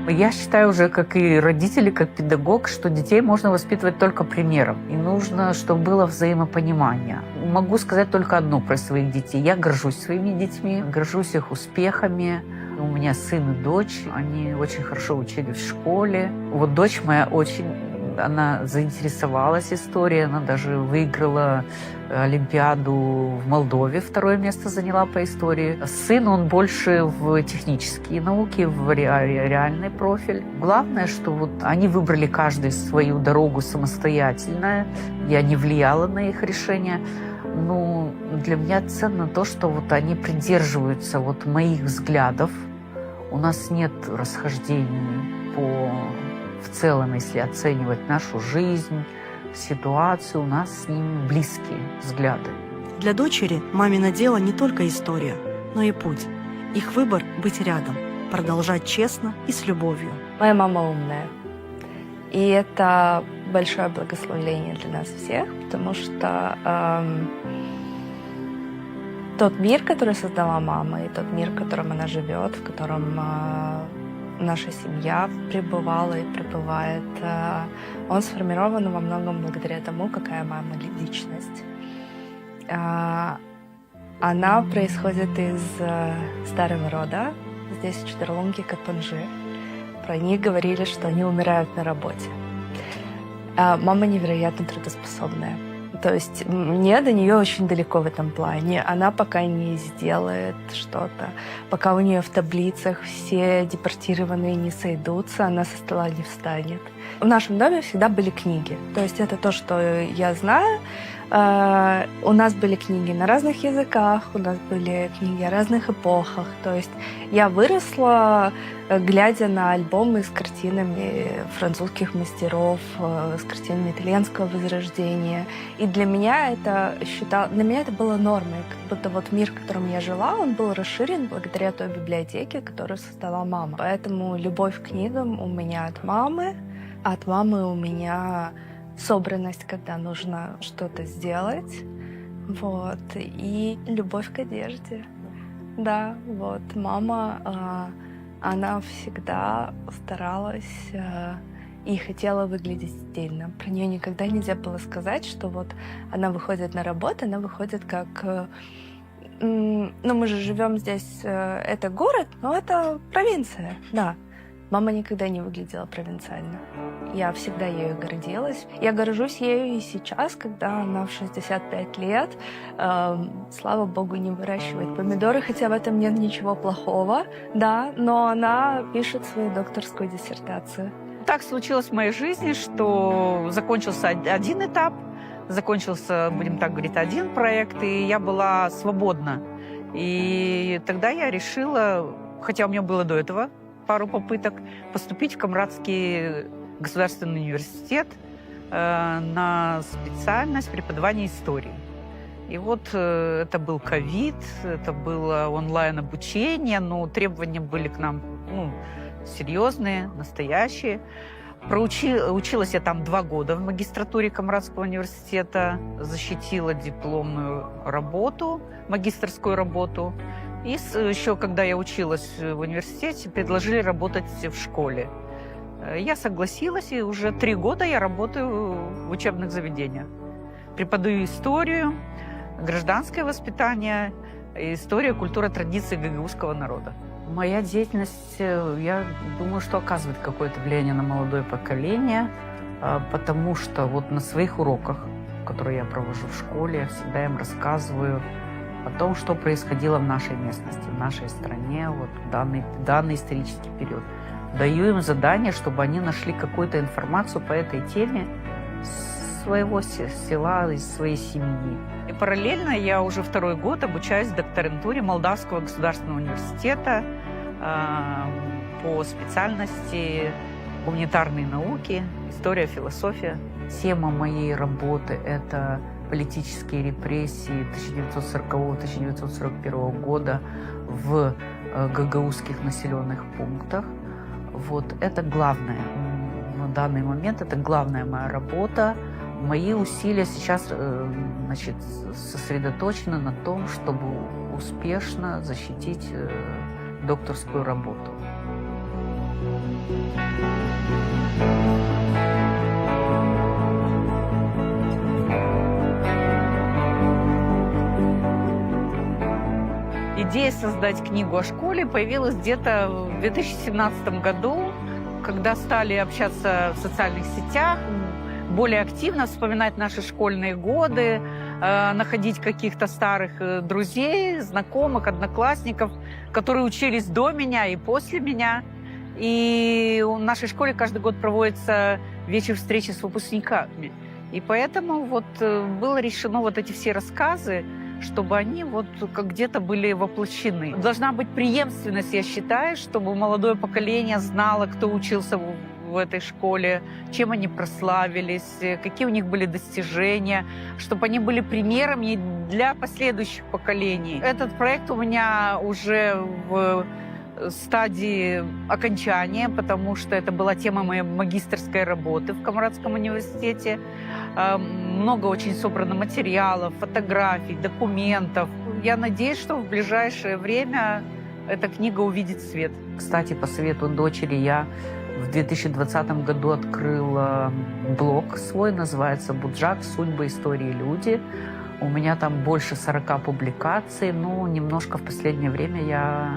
Я считаю уже, как и родители, как педагог, что детей можно воспитывать только примером. И нужно, чтобы было взаимопонимание. Могу сказать только одно про своих детей. Я горжусь своими детьми, горжусь их успехами. У меня сын и дочь, они очень хорошо учились в школе. Вот дочь моя она заинтересовалась историей, она даже выиграла Олимпиаду в Молдове, 2-е место заняла по истории. Сын, он больше в технические науки, в реальный профиль. Главное, что они выбрали каждый свою дорогу самостоятельно, я не влияла на их решение. Но для меня ценно то, что они придерживаются моих взглядов. У нас нет расхождений в целом, если оценивать нашу жизнь, ситуацию, у нас с ними близкие взгляды. Для дочери мамино дело не только история, но и путь. Их выбор – быть рядом, продолжать честно и с любовью. Моя мама умная. И это большое благословение для нас всех, потому что тот мир, который создала мама, и тот мир, в котором она живет, в котором наша семья пребывала и пребывает, он сформирован во многом благодаря тому, какая мама личность. Она происходит из старого рода, здесь в Чедерлунге, Капанжи. Про них говорили, что они умирают на работе. Мама невероятно трудоспособная. То есть мне до нее очень далеко в этом плане. Она пока не сделает что-то, пока у нее в таблицах все депортированные не сойдутся, она со стола не встанет. В нашем доме всегда были книги. То есть это то, что я знаю. У нас были книги на разных языках, у нас были книги о разных эпохах. То есть я выросла, глядя на альбомы с картинами французских мастеров, с картинами итальянского возрождения. И для меня это было нормой. Как будто мир, в котором я жила, он был расширен благодаря той библиотеке, которую создала мама. Поэтому любовь к книгам у меня от мамы. От мамы у меня собранность, когда нужно что-то сделать. И любовь к одежде. Да, мама, она всегда старалась и хотела выглядеть стильно. Про нее никогда нельзя было сказать, что вот она выходит на работу, она выходит как... Ну, мы же живем здесь, это город, но это провинция, да. Мама никогда не выглядела провинциально. Я всегда ею гордилась. Я горжусь ею и сейчас, когда она в 65 лет, слава богу, не выращивает помидоры, хотя в этом нет ничего плохого, да, но она пишет свою докторскую диссертацию. Так случилось в моей жизни, что закончился один этап, закончился, будем так говорить, один проект, и я была свободна. И тогда я решила, хотя у меня было до этого пару попыток, поступить в Камрадский государственный университет на специальность преподавания истории. И вот это был ковид, это было онлайн-обучение, но требования были к нам серьезные, настоящие. Училась я там 2 года в магистратуре Камрадского университета, защитила дипломную работу, магистерскую работу. И еще, когда я училась в университете, предложили работать в школе. Я согласилась, и уже 3 года я работаю в учебных заведениях. Преподаю историю, гражданское воспитание, история, культура, традиции гагаузского народа. Моя деятельность, я думаю, что оказывает какое-то влияние на молодое поколение, потому что вот на своих уроках, которые я провожу в школе, я всегда им рассказываю о том, что происходило в нашей местности, в нашей стране, вот в данный исторический период. Даю им задание, чтобы они нашли какую-то информацию по этой теме своего села, из своей семьи. И параллельно я уже 2-й год обучаюсь в докторантуре Молдавского государственного университета по специальности гуманитарные науки, история, философия. Тема моей работы – это политические репрессии 1940-1941 года в гагаузских населенных пунктах. Вот это главное. На данный момент это главная моя работа. Мои усилия сейчас сосредоточены на том, чтобы успешно защитить докторскую работу. Идея создать книгу о школе появилась где-то в 2017 году, когда стали общаться в социальных сетях, более активно вспоминать наши школьные годы, находить каких-то старых друзей, знакомых, одноклассников, которые учились до меня и после меня. И в нашей школе каждый год проводится вечер встречи с выпускниками. И поэтому вот было решено вот эти все рассказы, чтобы они вот как где-то были воплощены. Должна быть преемственность, я считаю, чтобы молодое поколение знало, кто учился в этой школе, чем они прославились, какие у них были достижения, чтобы они были примером и для последующих поколений. Этот проект у меня уже в стадии окончания, потому что это была тема моей магистерской работы в Камрадском университете. Много очень собрано материалов, фотографий, документов. Я надеюсь, что в ближайшее время эта книга увидит свет. Кстати, по совету дочери я в 2020 году открыла блог свой, называется «Буджак. Судьбы, истории, люди». У меня там больше 40 публикаций, но немножко в последнее время я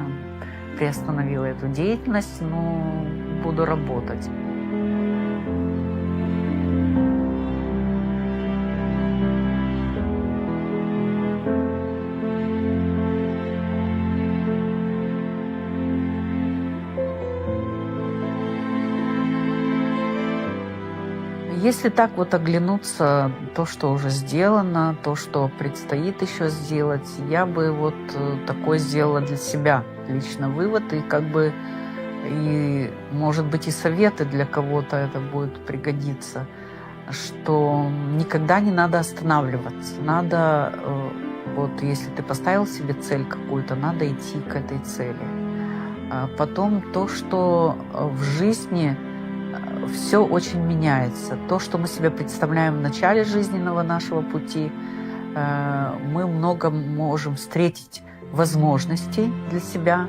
приостановила эту деятельность, но буду работать. Если так вот оглянуться, то, что уже сделано, то, что предстоит еще сделать, я бы вот такой сделала для себя лично вывод, и как бы, и, может быть, и советы для кого-то это будет пригодиться, что никогда не надо останавливаться. Надо, вот если ты поставил себе цель какую-то, надо идти к этой цели. А потом то, что в жизни все очень меняется. То, что мы себе представляем в начале жизненного нашего пути, мы много можем встретить возможностей для себя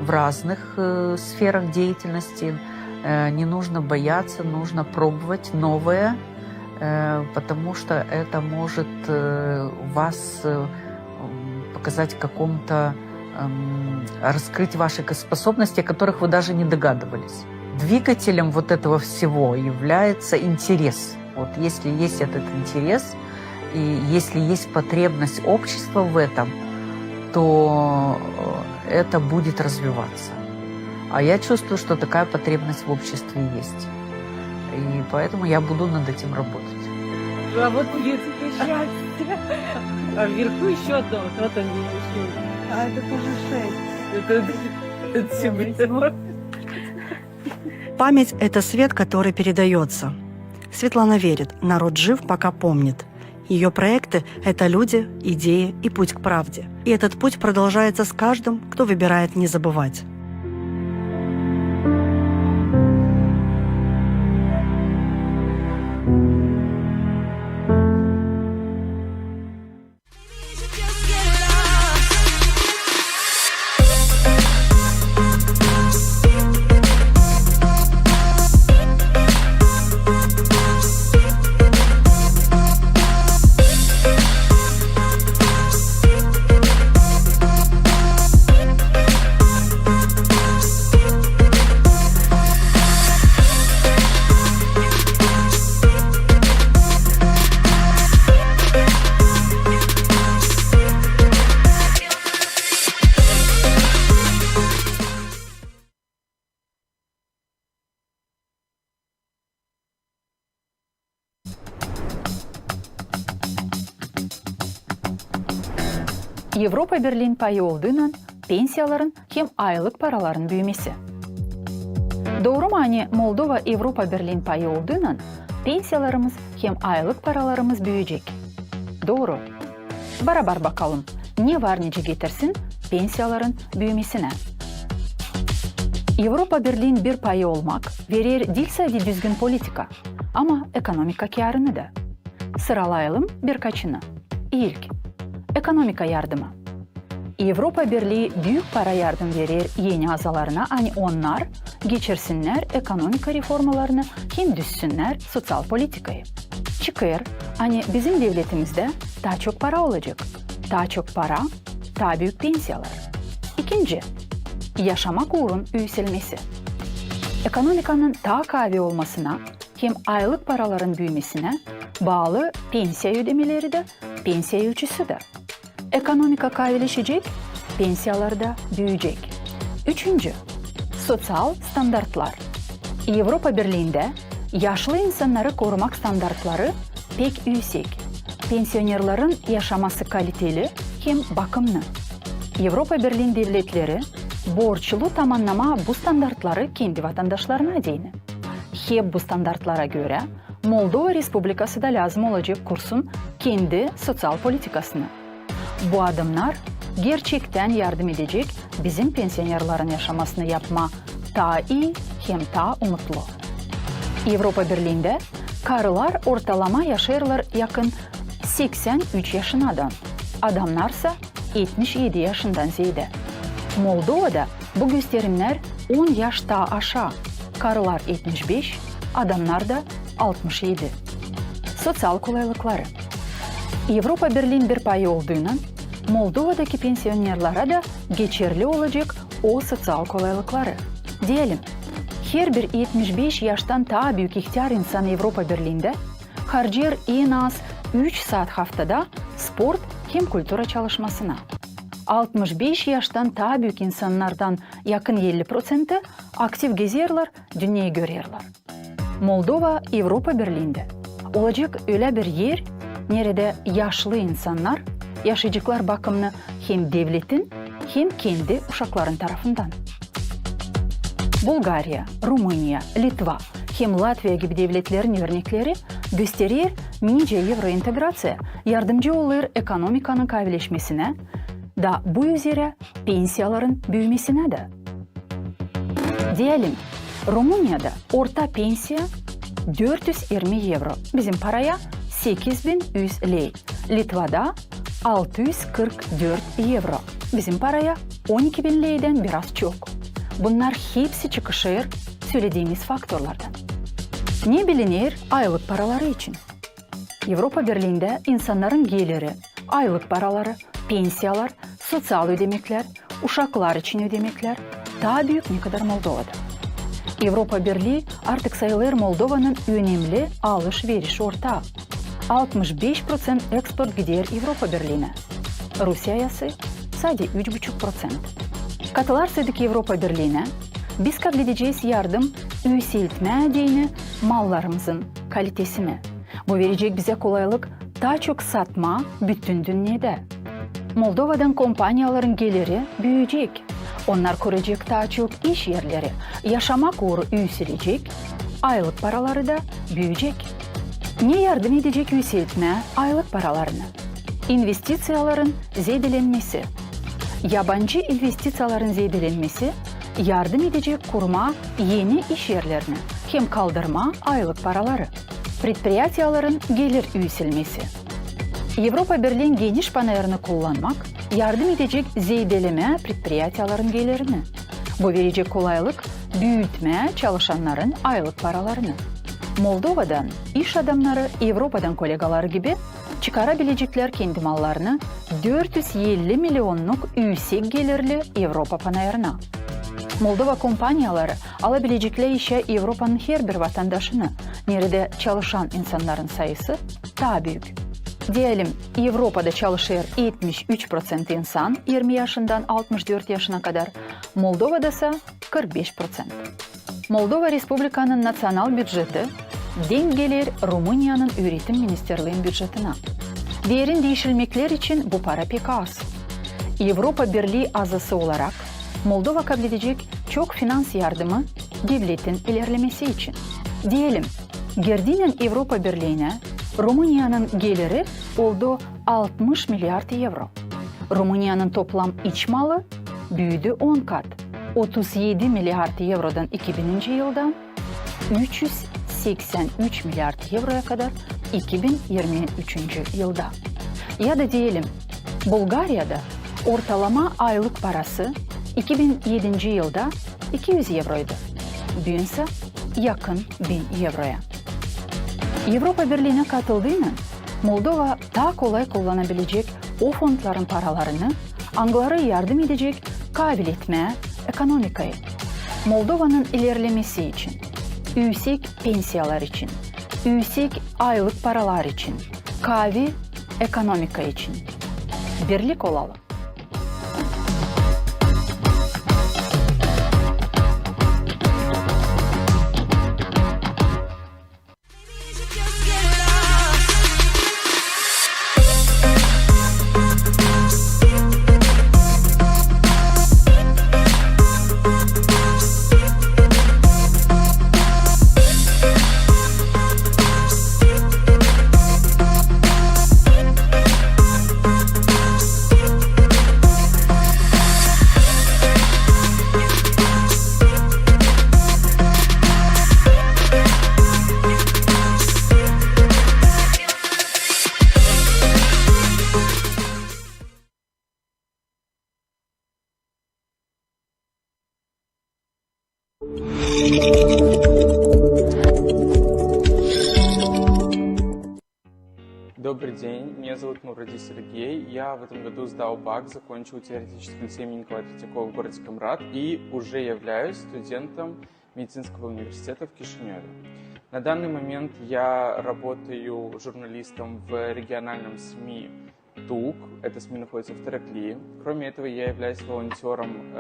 в разных сферах деятельности. Не нужно бояться, нужно пробовать новое, потому что это может вас показать в каком-то, раскрыть ваши способности, о которых вы даже не догадывались. Двигателем вот этого всего является интерес. Вот если есть этот интерес, и если есть потребность общества в этом, то это будет развиваться. А я чувствую, что такая потребность в обществе есть. И поэтому я буду над этим работать. А вот детское счастье. А вверху еще одно. Вот он еще. А это тоже 6. Это 7. Память – это свет, который передается. Светлана верит, народ жив, пока помнит. Ее проекты – это люди, идеи и путь к правде. И этот путь продолжается с каждым, кто выбирает не забывать. Европа Берлин пайы olduğundan pensiyaların hem aylık paraların büyümesi. Doğru mu hani Moldova Avrupa Birliği payı olduğundan pensiyalarımız hem aylık paralarımız büyüyecek? Doğru. Beraber bakalım ne var nece getirsin pensiyaların büyümesine. Avrupa Birliği'nin bir payı olmak verir değil sadece düzgün politika ama ekonomika kârını da. Sıralayalım birkaçını. İlk, ekonomika yardımı. Avrupa Birliği büyük para yardım verir yeni azalarına, hani onlar geçirsinler ekonomika reformalarını hem düşsünler sosyal politikayı. Çıkar, hani bizim devletimizde daha çok para olacak. Daha çok para, daha büyük pensiyalar. İkinci, yaşamak uğrun yükselmesi. Ekonomikanın daha kavi olmasına hem aylık paraların büyümesine bağlı pensiya ödemeleri de pensiya ölçüsü de. Ekonomika kavileşecek, pensiyalar da büyüyecek. Üçüncü, sosyal standartlar. Avrupa Birliği'nde yaşlı insanları korumak standartları pek yüksek. Pensionerlerin yaşaması kaliteli hem bakımlı. Avrupa Birliği devletleri borçlu tamamlama bu standartları kendi vatandaşlarına değini. Hep bu standartlara göre Moldova Respublikası da lazım olacak kursun kendi sosyal politikasını. Bu adımlar gerçekten yardım edecek bizim pensionerlerin yaşamasını yapma daha iyi hem daha umutlu. Avrupa Birliği'nde karılar ortalama yaşarlar yakın 83 yaşından, adamlarsa 77 yaşından ziyade. Moldova'da bu gösterimler 10 yaş daha aşağı. Karılar 75, adamlar da 67. Sosyal kolaylıkları. Avrupa Birliği'nin bir payı olduğundan Moldova'daki pensionerlere de geçerli olacak o sosyal kolaylıkları. Diyelim, her bir 75 yaştan daha büyük ihtiyar insan Avrupa Birliği'nde harcar en az 3 saat haftada spor hem kültüre çalışmasına. 65 yaştan daha büyük insanlardan yakın 50%'ı aktif gezerler, dünyayı görürler. Moldova Avrupa Birliği'nde olacak öyle bir yer, nerede yaşlı insanlar yaşayacaklar bakımını hem devletin hem kendi uşakların tarafından. Bulgarya, Rumınya, Litva hem Latviya gibi devletlerin örnekleri gösterir nice Evrointegrasya yardımcı olur ekonomikanın kavileşmesine da bu üzere pensiyaların büyümesine de. Diyelim, Rumınya'da orta pensiya 420 euro, bizim paraya 8100 lei. Litva'da 644 euro, bizim paraya 12.000 leiden biraz çok. Bunlar hepsi çıkışır söylediğimiz faktörlerden. Ne bilinir aylık paraları için? Avrupa Birliği'nde insanların geliri, aylık paraları, pensiyalar, sosyal ödemekler, uşaklar için ödemekler daha büyük ne kadar Moldova'da. Avrupa Birliği artık sayılır Moldova'nın önemli alış-veriş ortağı. 65% eksport gider Avrupa Birliği'ne. Rusya'ya ise sadece 3,5%. Katılarsak Avrupa Birliği'ne biz kabul edeceğiz yardım yükseltme diyene mallarımızın kalitesini. Bu verecek bize kolaylık daha çok satma bütün dünyada. Moldova'dan kompanyaların geliri büyüyecek. Onlar kuracak daha çok iş yerleri, yaşamak uğru yükselecek, aylık paraları da büyüyecek. Ne yardım edecek yükseltme aylık paralarını? İnvestisyonların zedelenmesi. Yabancı investisyonların zedelenmesi yardım edecek kurma yeni iş yerlerini, hem kaldırma aylık paraları. Предприятияларын gelir yükselmesi. Avrupa Birliği'nin geniş panolarını kullanmak yardım edecek zedeleme предприятияларын gelirini. Bu verecek kolaylık büyütme çalışanların aylık paralarını. Moldova'dan iş adamları Avrupa'dan kolegaları gibi çıkarabilecekler kendi mallarını 450 milyonluk yüksek gelirli Avrupa panolarına. Moldova kompanyaları alabilecekleri işe Avrupa'nın her bir vatandaşını, nerede çalışan insanların sayısı daha büyük. Diyelim Avrupa'da çalışır 73% insan 20 yaşından 64 yaşına kadar, Moldova'da ise 45%. Moldova Respublika'nın nasyonal bütçeti denk gelir Rumanya'nın Üretim Ministerliği'nin bütçetine. Diğerin değişilmekler için bu para pek az. Avrupa Birliği azası olarak Moldova kabul edecek çok finans yardımı devletin ilerlemesi için. Diyelim, girdiğinin Avrupa Birliği'ne Rumanya'nın geliri oldu 60 milyar euro. Rumanya'nın toplam iç malı büyüdü 10 kat. 37 milyar eurodan 2000. yıldan 383 milyar euroya kadar 2023. yılda. Ya da diyelim, Bulgarya'da ortalama aylık parası 2007. yılda 200 euroydu. Bugün ise yakın 1000 euroya. Avrupa Birliği'ne katıldığında Moldova daha kolay kullanabilecek o fondların paralarını Anglara yardım edecek kabul etmeye ekonomikayı. Moldova'nın ilerlemesi için, yüksek pensiyalar için, yüksek aylık paralar için, kavi ekonomika için. Birlik olalım. Добрый день, меня зовут Мавроди Сергей. Я в этом году сдал БАК, закончил теоретический лицей имени Николая Третьякова в городе Камрад и уже являюсь студентом медицинского университета в Кишиневе. На данный момент я работаю журналистом в региональном СМИ ТУК, это СМИ находится в Тараклии. Кроме этого, я являюсь волонтером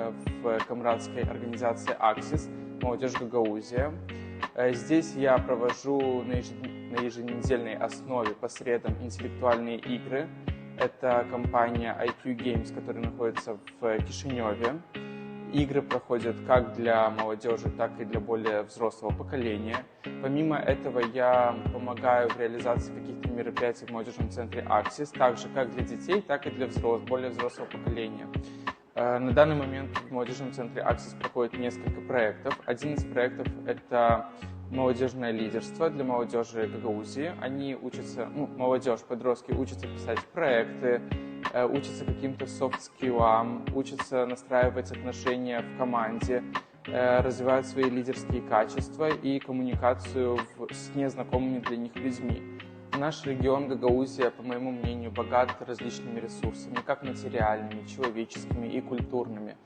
в камрадской организации «Аксис» «Молодежь Гагаузия». Здесь я провожу на еженедельной основе по средам интеллектуальные игры. Это компания IQ Games, которая находится в Кишиневе. Игры проходят как для молодежи, так и для более взрослого поколения. Помимо этого я помогаю в реализации каких-то мероприятий в молодежном центре «Аксис», так же как для детей, так и для более взрослого поколения. На данный момент в молодежном центре «Аксис» проходит несколько проектов. Один из проектов – это молодежное лидерство для молодежи Гагаузии. Они учатся, молодежь, подростки учатся писать проекты, учатся каким-то софт-скиллам, учатся настраивать отношения в команде, развивают свои лидерские качества и коммуникацию с незнакомыми для них людьми. Наш регион Гагаузия, по моему мнению, богат различными ресурсами, как материальными, человеческими и культурными.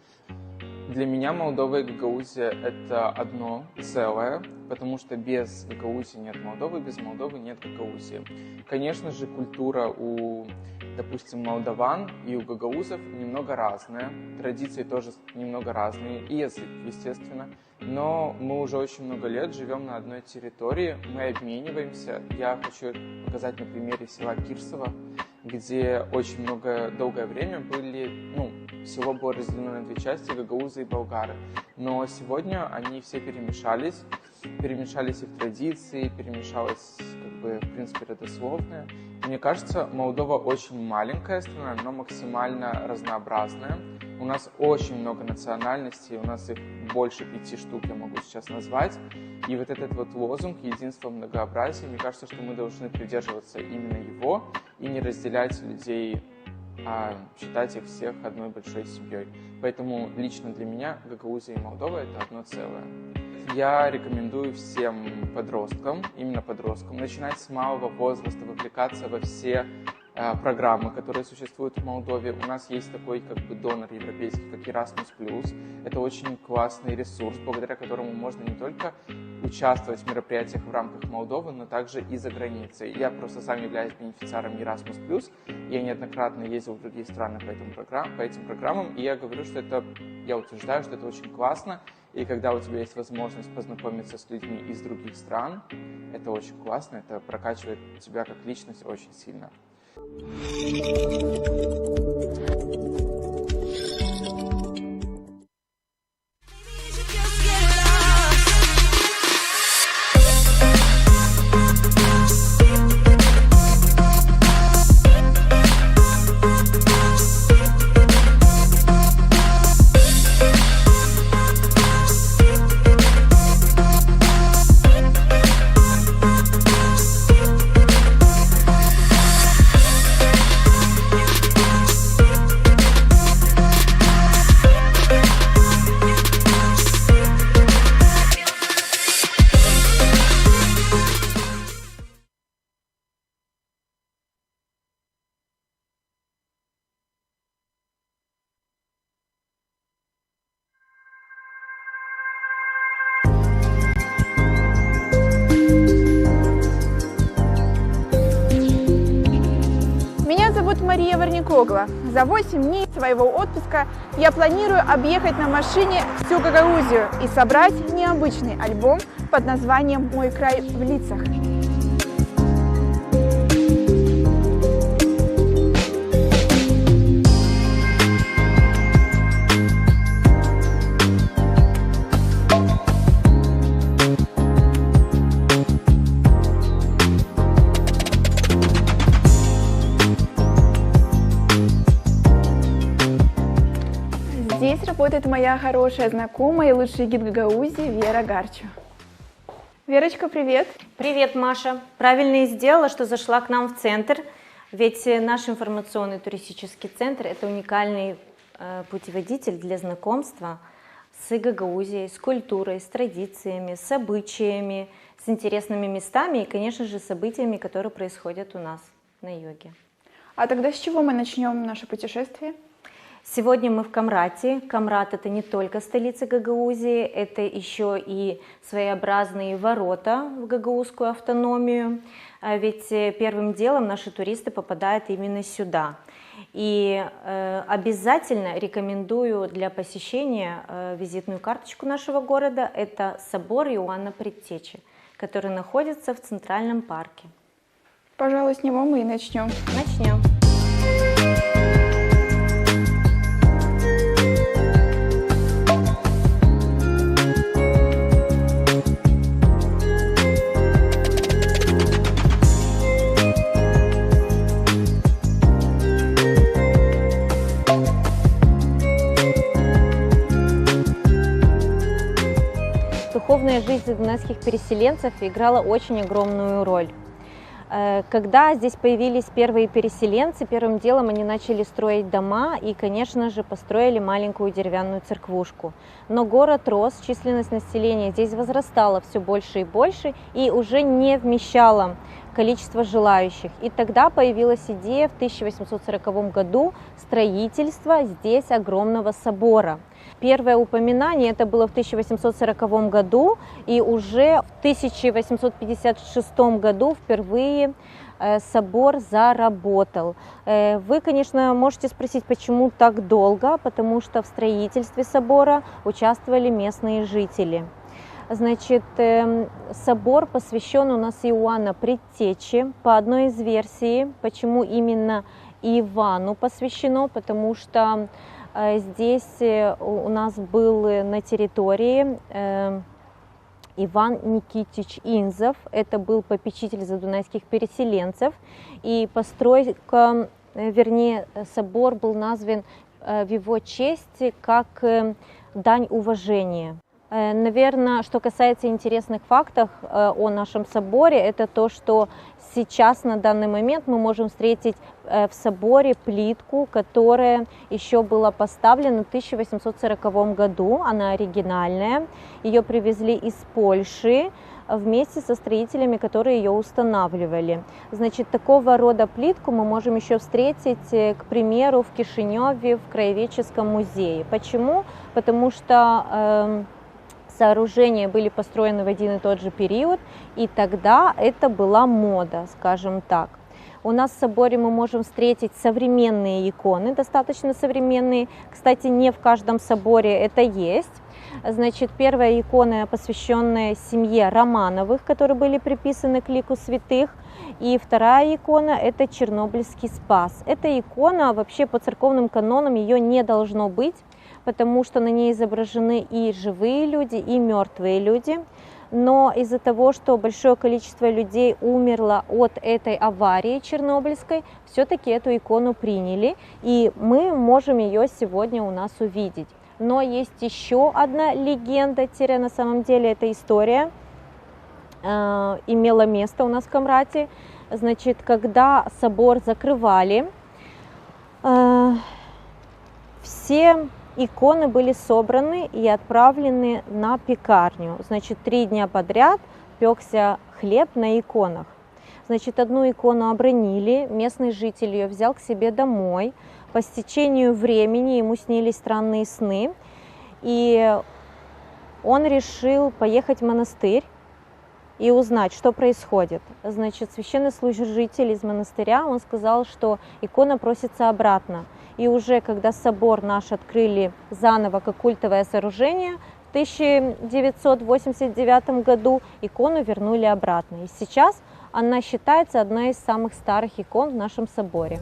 Для меня Молдова и Гагаузия – это одно целое, потому что без Гагаузии нет Молдовы, без Молдовы нет Гагаузии. Конечно же, культура у, допустим, молдаван и у гагаузов немного разная, традиции тоже немного разные, и язык, естественно. Но мы уже очень много лет живем на одной территории, мы обмениваемся. Я хочу показать на примере села Кирсово, где очень долгое время село было разделено на две части, гагаузы и болгары. Но сегодня они все перемешались их традиции, перемешалась, в принципе, родословная. Мне кажется, Молдова очень маленькая страна, но максимально разнообразная. У нас очень много национальностей, у нас их больше 5 штук, я могу сейчас назвать. И вот этот вот лозунг «Единство в многообразии», мне кажется, что мы должны придерживаться именно его и не разделять людей, а считать их всех одной большой семьей. Поэтому лично для меня Гагаузия и Молдова – это одно целое. Я рекомендую всем подросткам, именно подросткам, начинать с малого возраста вовлекаться во все программы, которые существуют в Молдове. У нас есть такой донор европейский, как Erasmus+. Это очень классный ресурс, благодаря которому можно не только участвовать в мероприятиях в рамках Молдовы, но также и за границей. Я просто сам являюсь бенефициаром Erasmus+. Я неоднократно ездил в другие страны по этим программам, и я говорю, что я утверждаю, что это очень классно. И когда у тебя есть возможность познакомиться с людьми из других стран, это очень классно, это прокачивает тебя как личность очень сильно. Мария Варникогла. За 8 дней своего отпуска я планирую объехать на машине всю Гагаузию и собрать необычный альбом под названием «Мой край в лицах». Здесь работает моя хорошая знакомая и лучший гид Гагаузии Вера Гарчу. Верочка, привет! Привет, Маша! Правильно и сделала, что зашла к нам в центр, ведь наш информационный туристический центр – это уникальный путеводитель для знакомства с Гагаузией, с культурой, с традициями, с обычаями, с интересными местами и, конечно же, событиями, которые происходят у нас на юге. А тогда с чего мы начнем наше путешествие? Сегодня мы в Камрате. Камрат – это не только столица Гагаузии, это еще и своеобразные ворота в гагаузскую автономию. Ведь первым делом наши туристы попадают именно сюда. И обязательно рекомендую для посещения визитную карточку нашего города. Это собор Иоанна Предтечи, который находится в Центральном парке. Пожалуй, с него мы и начнем. Начнем. Духовная жизнь донецких переселенцев играла очень огромную роль. Когда здесь появились первые переселенцы, первым делом они начали строить дома и, конечно же, построили маленькую деревянную церквушку. Но город рос, численность населения здесь возрастала все больше и больше и уже не вмещала количество желающих. И тогда появилась идея в 1840 году строительства здесь огромного собора. Первое упоминание это было в 1840 году, и уже в 1856 году впервые собор заработал. Вы, конечно, можете спросить, почему так долго, потому что в строительстве собора участвовали местные жители. Значит, собор посвящен у нас Иоанна Предтече. По одной из версий, почему именно Ивану посвящено, потому что здесь у нас был на территории Иван Никитич Инзов. Это был попечитель задунайских переселенцев. И постройка, вернее, собор был назван в его честь как дань уважения. Наверное, что касается интересных фактов о нашем соборе, это то, что сейчас на данный момент мы можем встретить в соборе плитку, которая еще была поставлена в 1840 году, она оригинальная, ее привезли из Польши вместе со строителями, которые ее устанавливали. Значит, такого рода плитку мы можем еще встретить, к примеру, в Кишиневе в Краеведческом музее. Почему? Потому что сооружения были построены в один и тот же период, и тогда это была мода, скажем так. У нас в соборе мы можем встретить современные иконы, достаточно современные. Кстати, не в каждом соборе это есть. Значит, первая икона, посвященная семье Романовых, которые были приписаны к лику святых. И вторая икона – это Чернобыльский Спас. Эта икона, вообще по церковным канонам, ее не должно быть, потому что на ней изображены и живые люди, и мертвые люди. Но из-за того, что большое количество людей умерло от этой аварии чернобыльской, все-таки эту икону приняли, и мы можем ее сегодня у нас увидеть. Но есть еще одна легенда, на самом деле эта история имела место у нас в Камрате. Значит, когда собор закрывали, все иконы были собраны и отправлены на пекарню. Значит, 3 дня подряд пекся хлеб на иконах. Значит, одну икону обронили, местный житель ее взял к себе домой. По стечению времени ему снились странные сны, и он решил поехать в монастырь и узнать, что происходит. Значит, священнослужитель из монастыря, он сказал, что икона просится обратно. И уже когда собор наш открыли заново как культовое сооружение, в 1989 году икону вернули обратно. И сейчас она считается одной из самых старых икон в нашем соборе.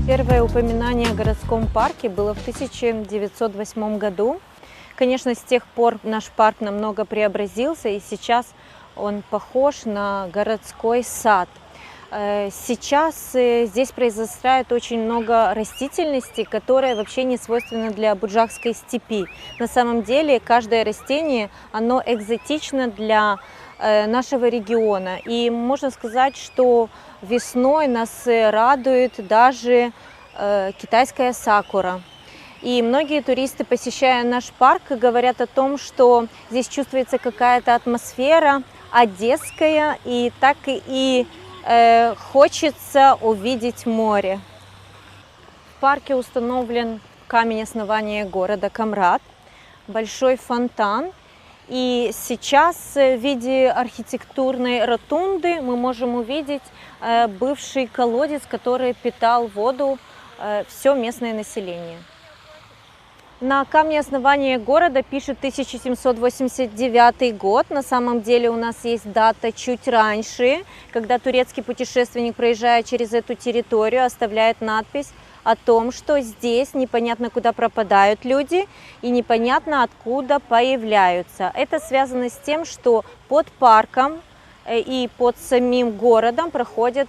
Первое упоминание о городском парке было в 1908 году. Конечно, с тех пор наш парк намного преобразился, и сейчас он похож на городской сад. Сейчас здесь произрастает очень много растительности, которая вообще не свойственна для Буджакской степи. На самом деле каждое растение, оно экзотично для нашего региона. И можно сказать, что весной нас радует даже китайская сакура. И многие туристы, посещая наш парк, говорят о том, что здесь чувствуется какая-то атмосфера одесская, и так и хочется увидеть море. В парке установлен камень основания города Камрат, большой фонтан. И сейчас в виде архитектурной ротунды мы можем увидеть бывший колодец, который питал воду все местное население. На камне основания города пишет 1789 год. На самом деле у нас есть дата чуть раньше, когда турецкий путешественник, проезжая через эту территорию, оставляет надпись о том, что здесь непонятно куда пропадают люди и непонятно откуда появляются. Это связано с тем, что под парком и под самим городом проходят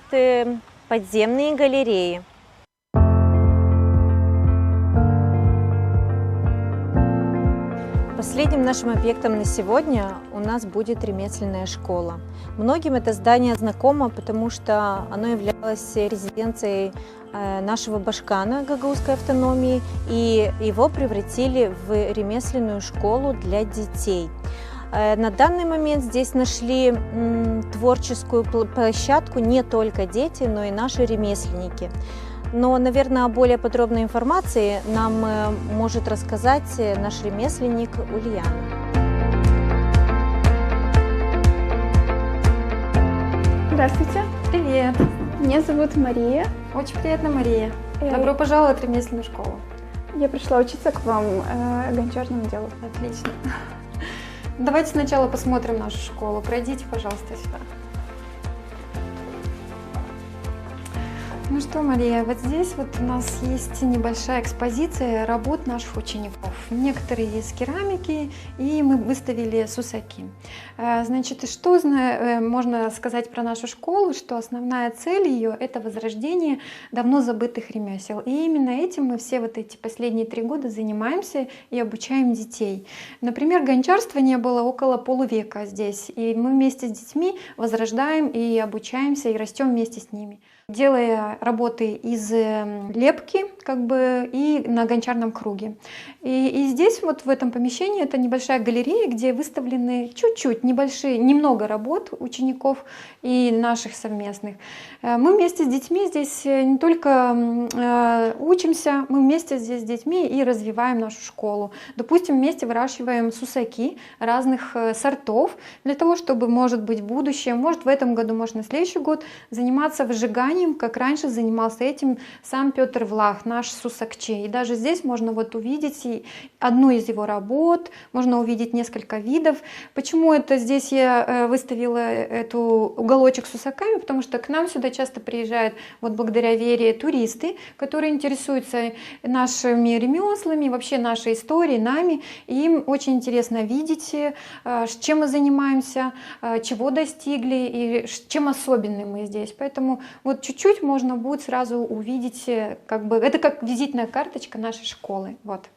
подземные галереи. Последним нашим объектом на сегодня у нас будет ремесленная школа. Многим это здание знакомо, потому что оно являлось резиденцией нашего Башкана Гагаузской автономии, и его превратили в ремесленную школу для детей. На данный момент здесь нашли творческую площадку не только дети, но и наши ремесленники. Но, наверное, о более подробной информации нам может рассказать наш ремесленник Ульяна. Здравствуйте. Привет. Меня зовут Мария. Очень приятно, Мария. Добро пожаловать в ремесленную школу. Я пришла учиться к вам гончарному делу. Отлично. Давайте сначала посмотрим нашу школу. Пройдите, пожалуйста, сюда. Ну что, Мария, вот здесь вот у нас есть небольшая экспозиция работ наших учеников. Некоторые из керамики, и мы выставили сусаки. Значит, что можно сказать про нашу школу, что основная цель ее – это возрождение давно забытых ремесел. И именно этим мы все вот эти последние 3 года занимаемся и обучаем детей. Например, гончарства не было около полувека здесь, и мы вместе с детьми возрождаем и обучаемся, и растем вместе с ними, делая работы из лепки и на гончарном круге. И здесь вот в этом помещении это небольшая галерея, где выставлены чуть-чуть немного работ учеников и наших совместных. Мы вместе с детьми здесь не только учимся, мы вместе здесь с детьми и развиваем нашу школу. Допустим, вместе выращиваем сусаки разных сортов для того, чтобы, может быть, в будущем, может в этом году, может на следующий год заниматься выжиганием, как раньше занимался этим сам Петр Влах, наш сусакче. И даже здесь можно вот увидеть одну из его работ, можно увидеть несколько видов. Почему это здесь я выставила эту уголочек с сусаками? Потому что к нам сюда часто приезжают, вот благодаря Вере, туристы, которые интересуются нашими ремеслами, вообще нашей историей, нами. И им очень интересно видеть, чем мы занимаемся, чего достигли и чем особенны мы здесь. Поэтому вот чуть-чуть можно будет сразу увидеть, это как визитная карточка нашей школы. Вот.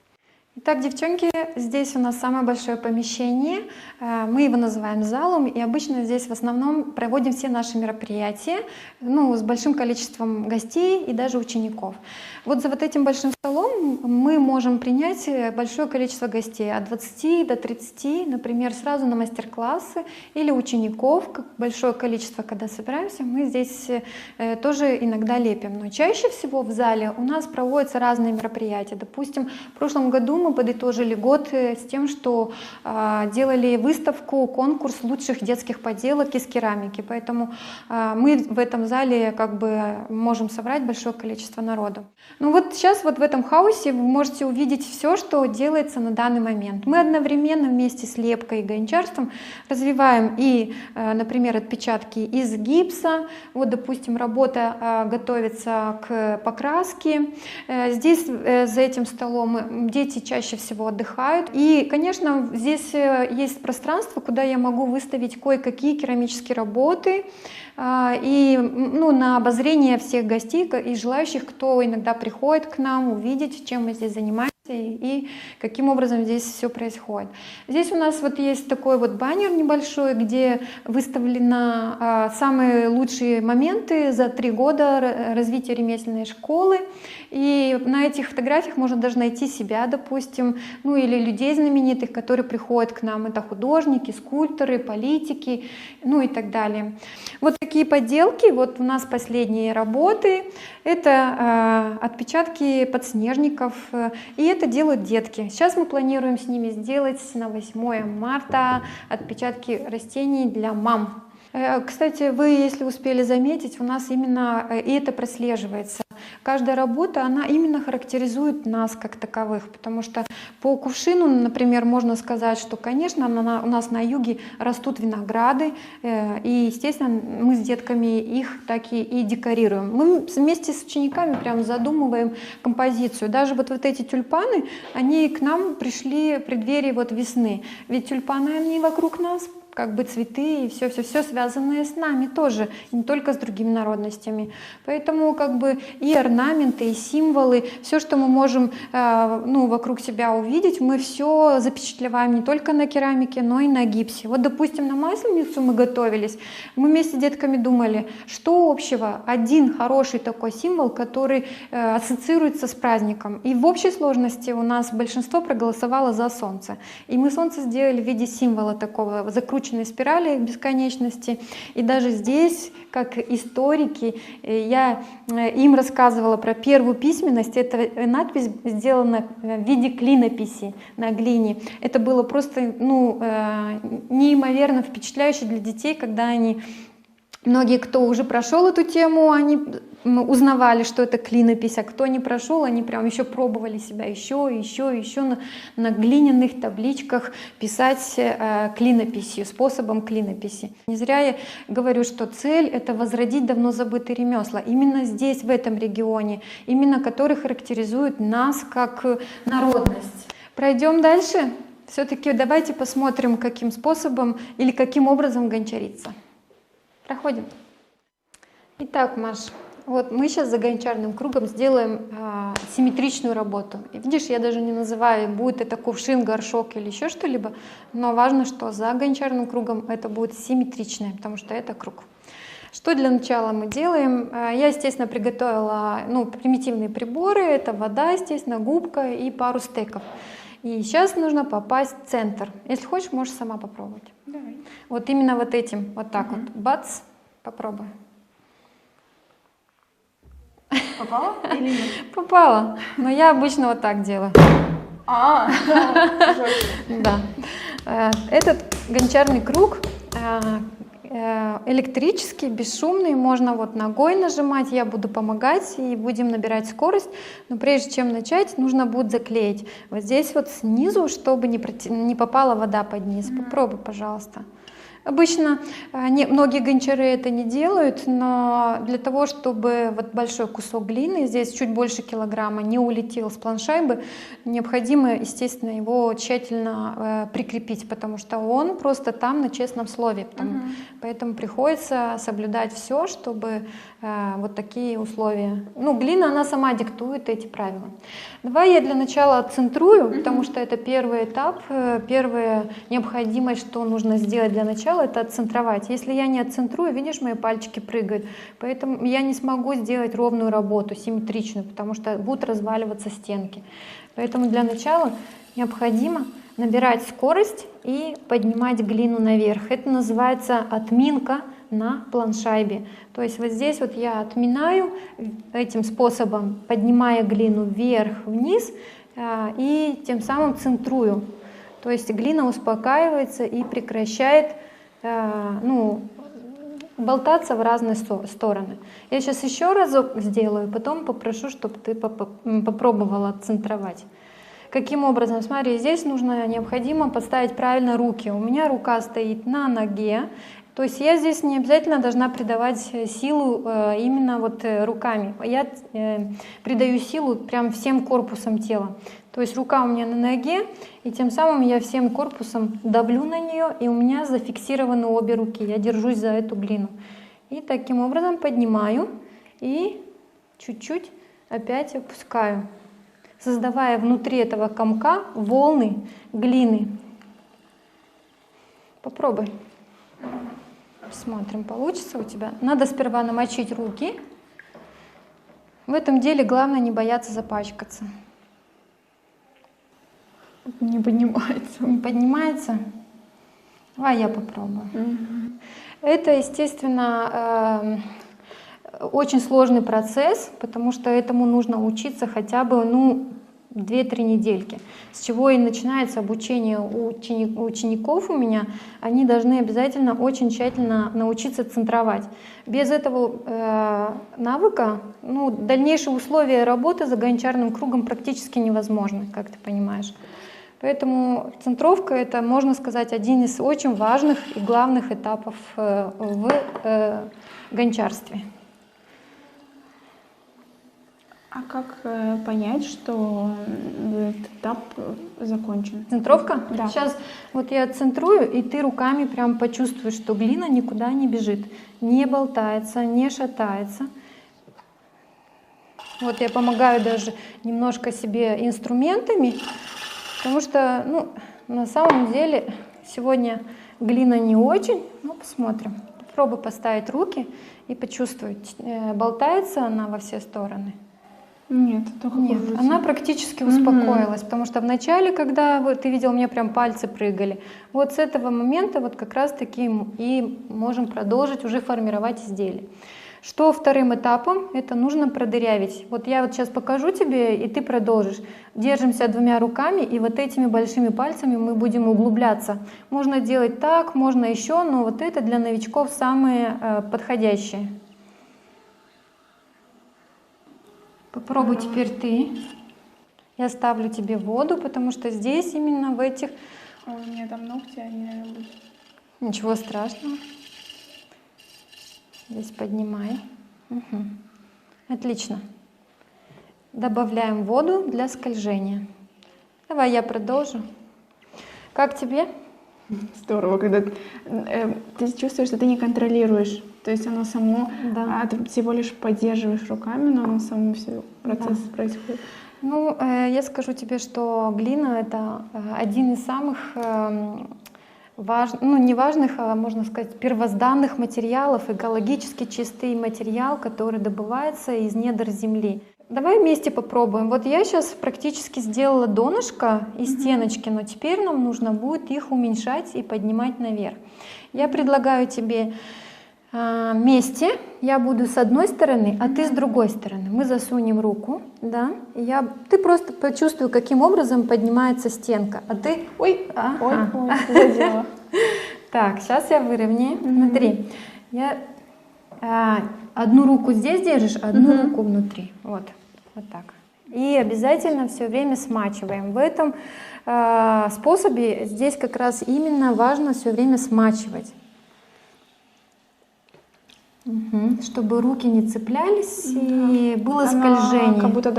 Итак, девчонки, здесь у нас самое большое помещение, мы его называем залом, и обычно здесь в основном проводим все наши мероприятия, с большим количеством гостей и даже учеников. Вот за вот этим большим столом мы можем принять большое количество гостей, от 20 до 30, например, сразу на мастер-классы, или учеников, большое количество, когда собираемся, мы здесь тоже иногда лепим. Но чаще всего в зале у нас проводятся разные мероприятия. Допустим, в прошлом году мы подытожили год с тем, что делали выставку, конкурс лучших детских поделок из керамики. Поэтому мы в этом зале можем собрать большое количество народу. Ну вот сейчас вот в этом хаосе вы можете увидеть все, что делается на данный момент. Мы одновременно вместе с лепкой и гончарством развиваем и, например, отпечатки из гипса. Вот, допустим, работа готовится к покраске. Здесь за этим столом дети чаще всего отдыхают. И, конечно, здесь есть пространство, куда я могу выставить кое-какие керамические работы и на обозрение всех гостей и желающих, кто иногда приходит к нам, увидеть, чем мы здесь занимаемся и каким образом здесь все происходит. Здесь у нас вот есть такой вот баннер небольшой, где выставлены самые лучшие моменты за 3 года развития ремесленной школы. И на этих фотографиях можно даже найти себя, допустим, или людей знаменитых, которые приходят к нам. Это художники, скульпторы, политики, и так далее. Вот такие поделки, вот у нас последние работы. Это отпечатки подснежников, и это делают детки. Сейчас мы планируем с ними сделать на 8 марта отпечатки растений для мам. Кстати, вы, если успели заметить, у нас именно и это прослеживается. Каждая работа, она именно характеризует нас как таковых, потому что по кувшину, например, можно сказать, что, конечно, у нас на юге растут винограды, и, естественно, мы с детками их так и декорируем. Мы вместе с учениками прям задумываем композицию. Даже вот эти тюльпаны, они к нам пришли в преддверии вот весны. Ведь тюльпаны, они вокруг нас, как бы цветы и все связанное с нами тоже, не только с другими народностями. Поэтому как бы и орнаменты, и символы, все, что мы можем вокруг себя увидеть, мы все запечатлеваем не только на керамике, но и на гипсе. Вот, допустим, на Масленицу мы готовились, мы вместе с детками думали, что общего, один хороший такой символ, который ассоциируется с праздником. И в общей сложности у нас большинство проголосовало за солнце. И мы солнце сделали в виде символа такого закрученного спирали бесконечности. И даже здесь, как историки, я им рассказывала про первую письменность. Эта надпись сделана в виде клинописи на глине. Это было просто неимоверно впечатляюще для детей, когда они... Многие, кто уже прошел эту тему, они узнавали, что это клинопись, а кто не прошел, они прям еще пробовали себя еще на глиняных табличках писать клинописью, способом клинописи. Не зря я говорю, что цель — это возродить давно забытые ремесла. Именно здесь, в этом регионе, именно который характеризует нас как народность. Пройдем дальше. Все-таки давайте посмотрим, каким способом или каким образом гончариться. Проходим. Итак, Маш, вот мы сейчас за гончарным кругом сделаем симметричную работу. И видишь, я даже не называю, будет это кувшин, горшок или еще что-либо, но важно, что за гончарным кругом это будет симметричное, потому что это круг. Что для начала мы делаем? Я, естественно, приготовила примитивные приборы. Это вода, естественно, губка и пару стеков. И сейчас нужно попасть в центр. Если хочешь, можешь сама попробовать. Давай. Вот именно вот этим, вот так вот. Бац, попробуй. Попала или нет? Попала, но я обычно вот так делаю. Да. Этот гончарный круг электрический, бесшумный, можно вот ногой нажимать, я буду помогать и будем набирать скорость, но прежде чем начать, нужно будет заклеить вот здесь вот снизу, чтобы не попала вода под низ. Попробуй, пожалуйста. Обычно многие гончары это не делают, но для того, чтобы вот большой кусок глины, здесь чуть больше килограмма, не улетел с планшайбы, необходимо, естественно, его тщательно прикрепить, потому что он просто там на честном слове. Поэтому приходится соблюдать все, чтобы вот такие условия. Глина, она сама диктует эти правила. Давай я для начала отцентрую, потому что это первый этап, первая необходимость, что нужно сделать для начала, это отцентровать. Если я не отцентрую, видишь, мои пальчики прыгают, поэтому я не смогу сделать ровную работу, симметричную, потому что будут разваливаться стенки. Поэтому для начала необходимо набирать скорость и поднимать глину наверх. Это называется отминка на планшайбе. То есть вот здесь вот я отминаю этим способом, поднимая глину вверх-вниз и тем самым центрую. То есть глина успокаивается и прекращает болтаться в разные стороны. Я сейчас еще разок сделаю, потом попрошу, чтобы ты попробовала центровать. Каким образом? Смотри, здесь необходимо поставить правильно руки. У меня рука стоит на ноге, то есть я здесь не обязательно должна придавать силу именно вот руками. Я придаю силу прям всем корпусом тела. То есть рука у меня на ноге, и тем самым я всем корпусом давлю на нее, и у меня зафиксированы обе руки. Я держусь за эту глину. И таким образом поднимаю и чуть-чуть опять опускаю, создавая внутри этого комка волны глины. Попробуй. Смотрим, получится у тебя. Надо сперва намочить руки. В этом деле главное не бояться запачкаться. Не поднимается. Не поднимается? Давай я попробую. Это, естественно, очень сложный процесс, потому что этому нужно учиться хотя бы 2-3 недельки. С чего и начинается обучение у учеников у меня. Они должны обязательно очень тщательно научиться центровать. Без этого навыка дальнейшие условия работы за гончарным кругом практически невозможны, как ты понимаешь. Поэтому центровка — это, можно сказать, один из очень важных и главных этапов в гончарстве. А как понять, что этот этап закончен? Центровка? Да. Сейчас вот я центрую, и ты руками прям почувствуешь, что глина никуда не бежит, не болтается, не шатается. Вот я помогаю даже немножко себе инструментами, потому что, на самом деле сегодня глина не очень, но посмотрим. Попробуй поставить руки и почувствовать, болтается она во все стороны. Нет, только Нет, кружится. она практически успокоилась, потому что вначале, когда ты видел, у меня прям пальцы прыгали, вот с этого момента вот как раз-таки и можем продолжить уже формировать изделие. Что вторым этапом? Это нужно продырявить. Вот я вот сейчас покажу тебе, и ты продолжишь. Держимся 2 руками, и вот этими большими пальцами мы будем углубляться. Можно делать так, можно еще, но вот это для новичков самое подходящее. Попробуй теперь ты. Я ставлю тебе воду, потому что здесь именно в этих... Ой, у меня там ногти, они, наверное, будут. Ничего страшного. Здесь поднимай. Угу. Отлично. Добавляем воду для скольжения. Давай я продолжу. Как тебе? Здорово, когда ты чувствуешь, что ты не контролируешь. То есть оно само, ты всего лишь поддерживаешь руками, но оно само все, процесс происходит. Я скажу тебе, что глина — это один из самых не важных, а можно сказать, первозданных материалов, экологически чистый материал, который добывается из недр земли. Давай вместе попробуем. Вот я сейчас практически сделала донышко и стеночки, но теперь нам нужно будет их уменьшать и поднимать наверх. Я предлагаю тебе вместе, я буду с одной стороны, а ты с другой стороны. Мы засунем руку, да, ты просто почувствуй, каким образом поднимается стенка, а ты... Ой, задела. Так, сейчас я выровняю. Смотри, я одну руку здесь держишь, одну руку внутри. Вот так. И обязательно все время смачиваем. В этом способе здесь как раз именно важно все время смачивать. Чтобы руки не цеплялись и было скольжение. Как будто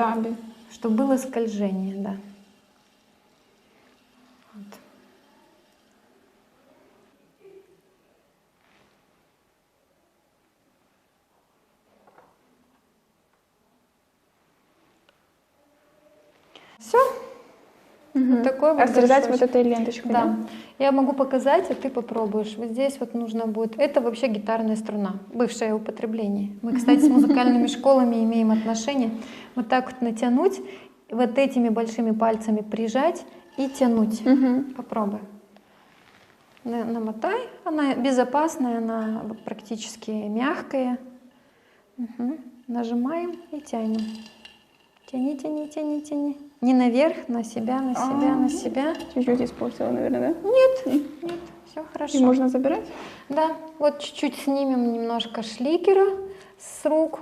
Чтобы было скольжение, да. Вот. Все. Вот такой вот разрезать горшочек. вот этой ленточкой, да? Я могу показать, а ты попробуешь. Вот здесь вот нужно будет... Это вообще гитарная струна, бывшее употребление. Мы, кстати, с музыкальными школами имеем отношение. Вот так вот натянуть, вот этими большими пальцами прижать и тянуть. Попробуй. Намотай. Она безопасная, она практически мягкая. Нажимаем и тянем. Тяни, тяни, тяни, тяни. Не наверх, на себя, на себя, на себя. Чуть-чуть испортила, наверное, да? Нет, все хорошо. И можно забирать? Да, вот чуть-чуть снимем немножко шликера с рук.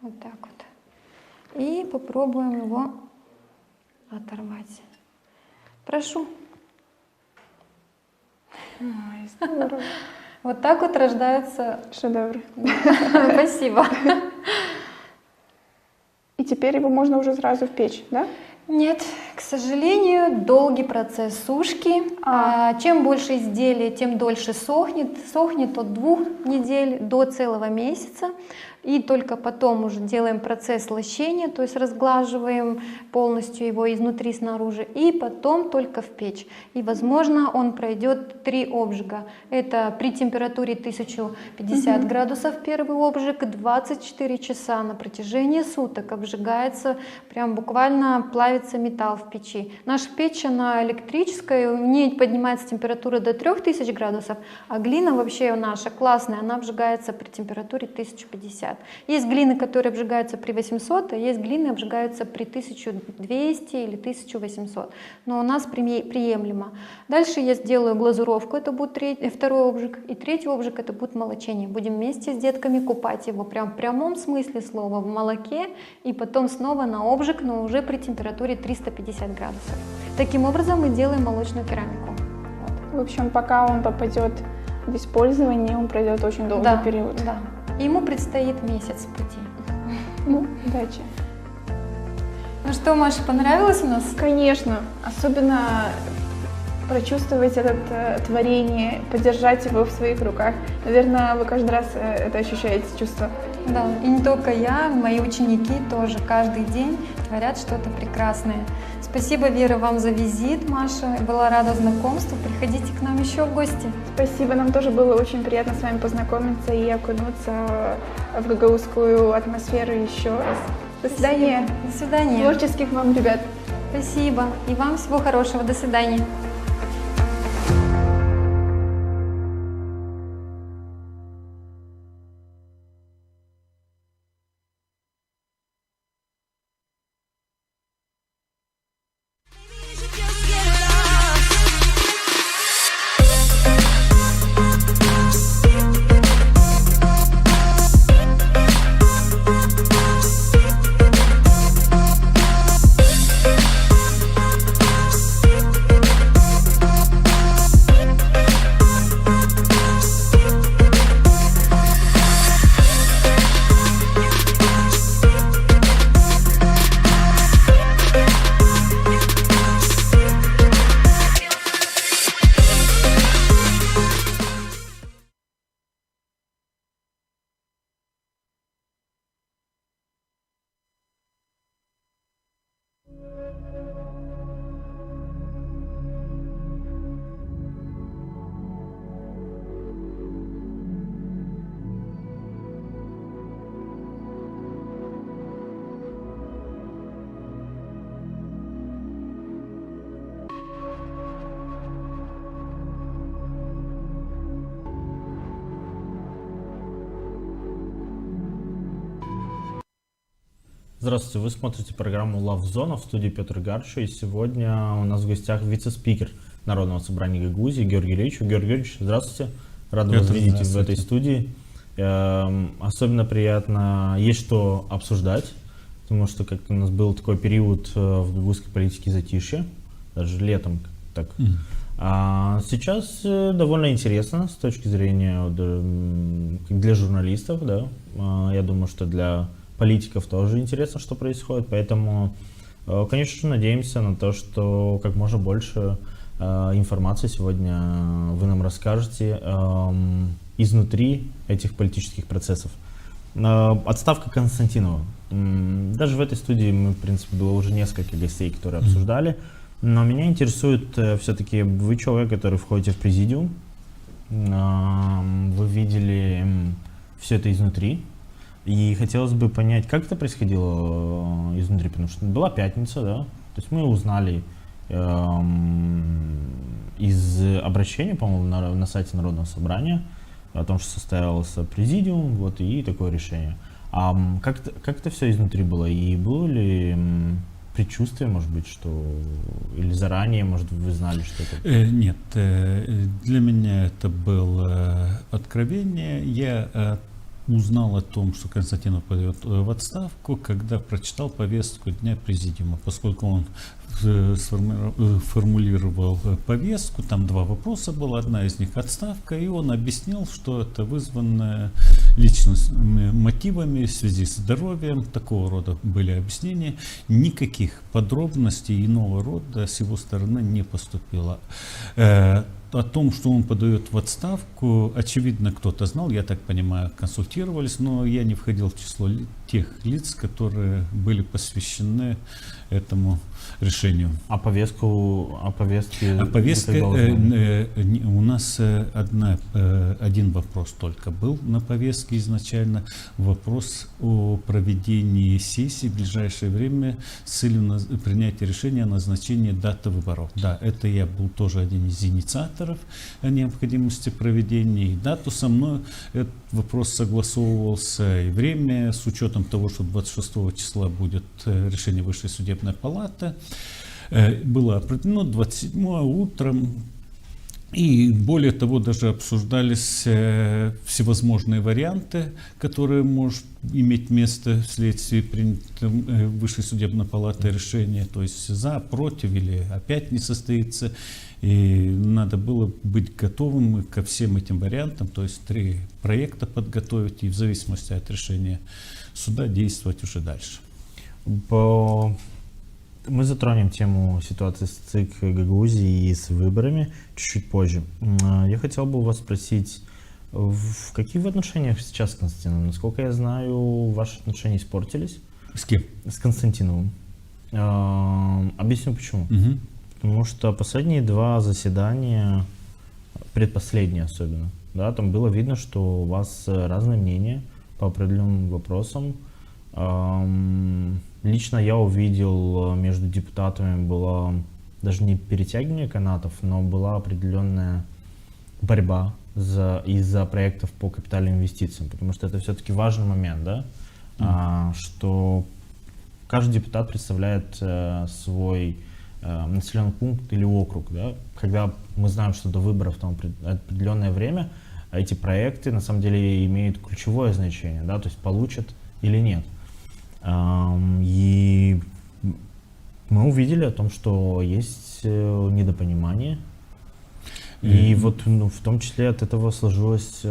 Вот так вот. И попробуем его оторвать. Прошу. Ой, здорово. Вот так вот рождаются шедевры. Спасибо. И теперь его можно уже сразу в печь, да? Нет, к сожалению, долгий процесс сушки. Чем больше изделия, тем дольше сохнет. Сохнет от 2 недель до целого месяца. И только потом уже делаем процесс лощения, то есть разглаживаем полностью его изнутри, снаружи. И потом только в печь. И, возможно, он пройдет 3 обжига. Это при температуре 1050 градусов первый обжиг, 24 часа на протяжении суток обжигается, прям буквально плавится металл в печи. Наша печь, она электрическая, у нее поднимается температура до 3000 градусов, а глина вообще наша классная, она обжигается при температуре 1050. Есть глины, которые обжигаются при 800, а есть глины, обжигаются при 1200 или 1800. Но у нас приемлемо. Дальше я сделаю глазуровку, это будет второй обжиг, и третий обжиг, это будет молочение. Будем вместе с детками купать его прям в прямом смысле слова в молоке, и потом снова на обжиг, но уже при температуре 350 градусов. Таким образом мы делаем молочную керамику. В общем, пока он попадет в использование, он пройдет очень долгий период. Да. И ему предстоит месяц пути. Ну, удачи. Ну что, Маша, понравилось у нас? Конечно. Особенно прочувствовать это творение, подержать его в своих руках. Наверное, вы каждый раз это ощущаете, чувство. Да, и не только я, мои ученики тоже каждый день творят что-то прекрасное. Спасибо, Вера, вам за визит, Маша. Была рада знакомству. Приходите к нам еще в гости. Спасибо, нам тоже было очень приятно с вами познакомиться и окунуться в гагаузскую атмосферу еще раз. До свидания. До свидания. Творческих вам, ребят. Спасибо. И вам всего хорошего. До свидания. Здравствуйте, вы смотрите программу Love Zone, в студии Петр Гарчо, и сегодня у нас в гостях вице-спикер Народного собрания Гагаузии Георгий Ильич. Георгий Ильич, здравствуйте, рад вас видеть в этой студии. Особенно приятно, есть что обсуждать, потому что как-то у нас был такой период в гагаузской политике затишья, даже летом так. А сейчас довольно интересно с точки зрения для журналистов, да. Я думаю, что для политиков тоже интересно, что происходит, поэтому, конечно, надеемся на то, что как можно больше информации сегодня вы нам расскажете изнутри этих политических процессов. Отставка Константинова. Даже в этой студии мы, в принципе, было уже несколько гостей, которые обсуждали, но меня интересует все-таки, вы человек, который входите в президиум, вы видели все это изнутри. И хотелось бы понять, как это происходило изнутри, потому что была пятница, да, то есть мы узнали из обращения, по-моему, на сайте Народного собрания о том, что состоялся президиум, вот, и такое решение. А как это все изнутри было? И было ли предчувствие, может быть, что... Или заранее, может, вы знали, что это... Нет, для меня это было откровение. Я узнал о том, что Константинов пойдет в отставку, когда прочитал повестку дня президиума, поскольку он формулировал повестку, там два вопроса было, одна из них отставка, и он объяснил, что это вызвано личностными мотивами в связи с здоровьем, такого рода были объяснения, никаких подробностей иного рода с его стороны не поступило. О том, что он подает в отставку, очевидно, кто-то знал, я так понимаю, консультировались, но я не входил в число тех лиц, которые были посвящены этому решению. А повестке? У нас один вопрос только был на повестке. повестке изначально вопрос о проведении сессии в ближайшее время с целью принятия решения о назначении даты выборов. Да, это я был тоже один из инициаторов о необходимости проведения. И дату со мной этот вопрос согласовывался и время, с учетом того, что 26 числа будет решение Высшей судебной палаты. Было определено 27 утром. И более того, даже обсуждались всевозможные варианты, которые может иметь место вследствие принятого Высшей судебной палаты решения, то есть за, против или опять не состоится. И надо было быть готовым ко всем этим вариантам, то есть 3 проекта подготовить и в зависимости от решения суда действовать уже дальше. Мы затронем тему ситуации с ЦИК Гагаузии и с выборами чуть-чуть позже. Я хотел бы вас спросить, в каких вы отношениях сейчас с Константиновым? Насколько я знаю, ваши отношения испортились. С кем? С Константиновым. Объясню почему. Угу. Потому что последние 2 заседания, предпоследние особенно, да, там было видно, что у вас разные мнения по определенным вопросам. Лично я увидел, между депутатами было даже не перетягивание канатов, но была определенная борьба из-за проектов по капитальным инвестициям, потому что это все-таки важный момент, да, что каждый депутат представляет свой населенный пункт или округ, да. Когда мы знаем, что до выборов там определенное время, эти проекты на самом деле имеют ключевое значение, да, то есть получат или нет. И мы увидели о том, что есть недопонимание. И вот в том числе от этого сложилось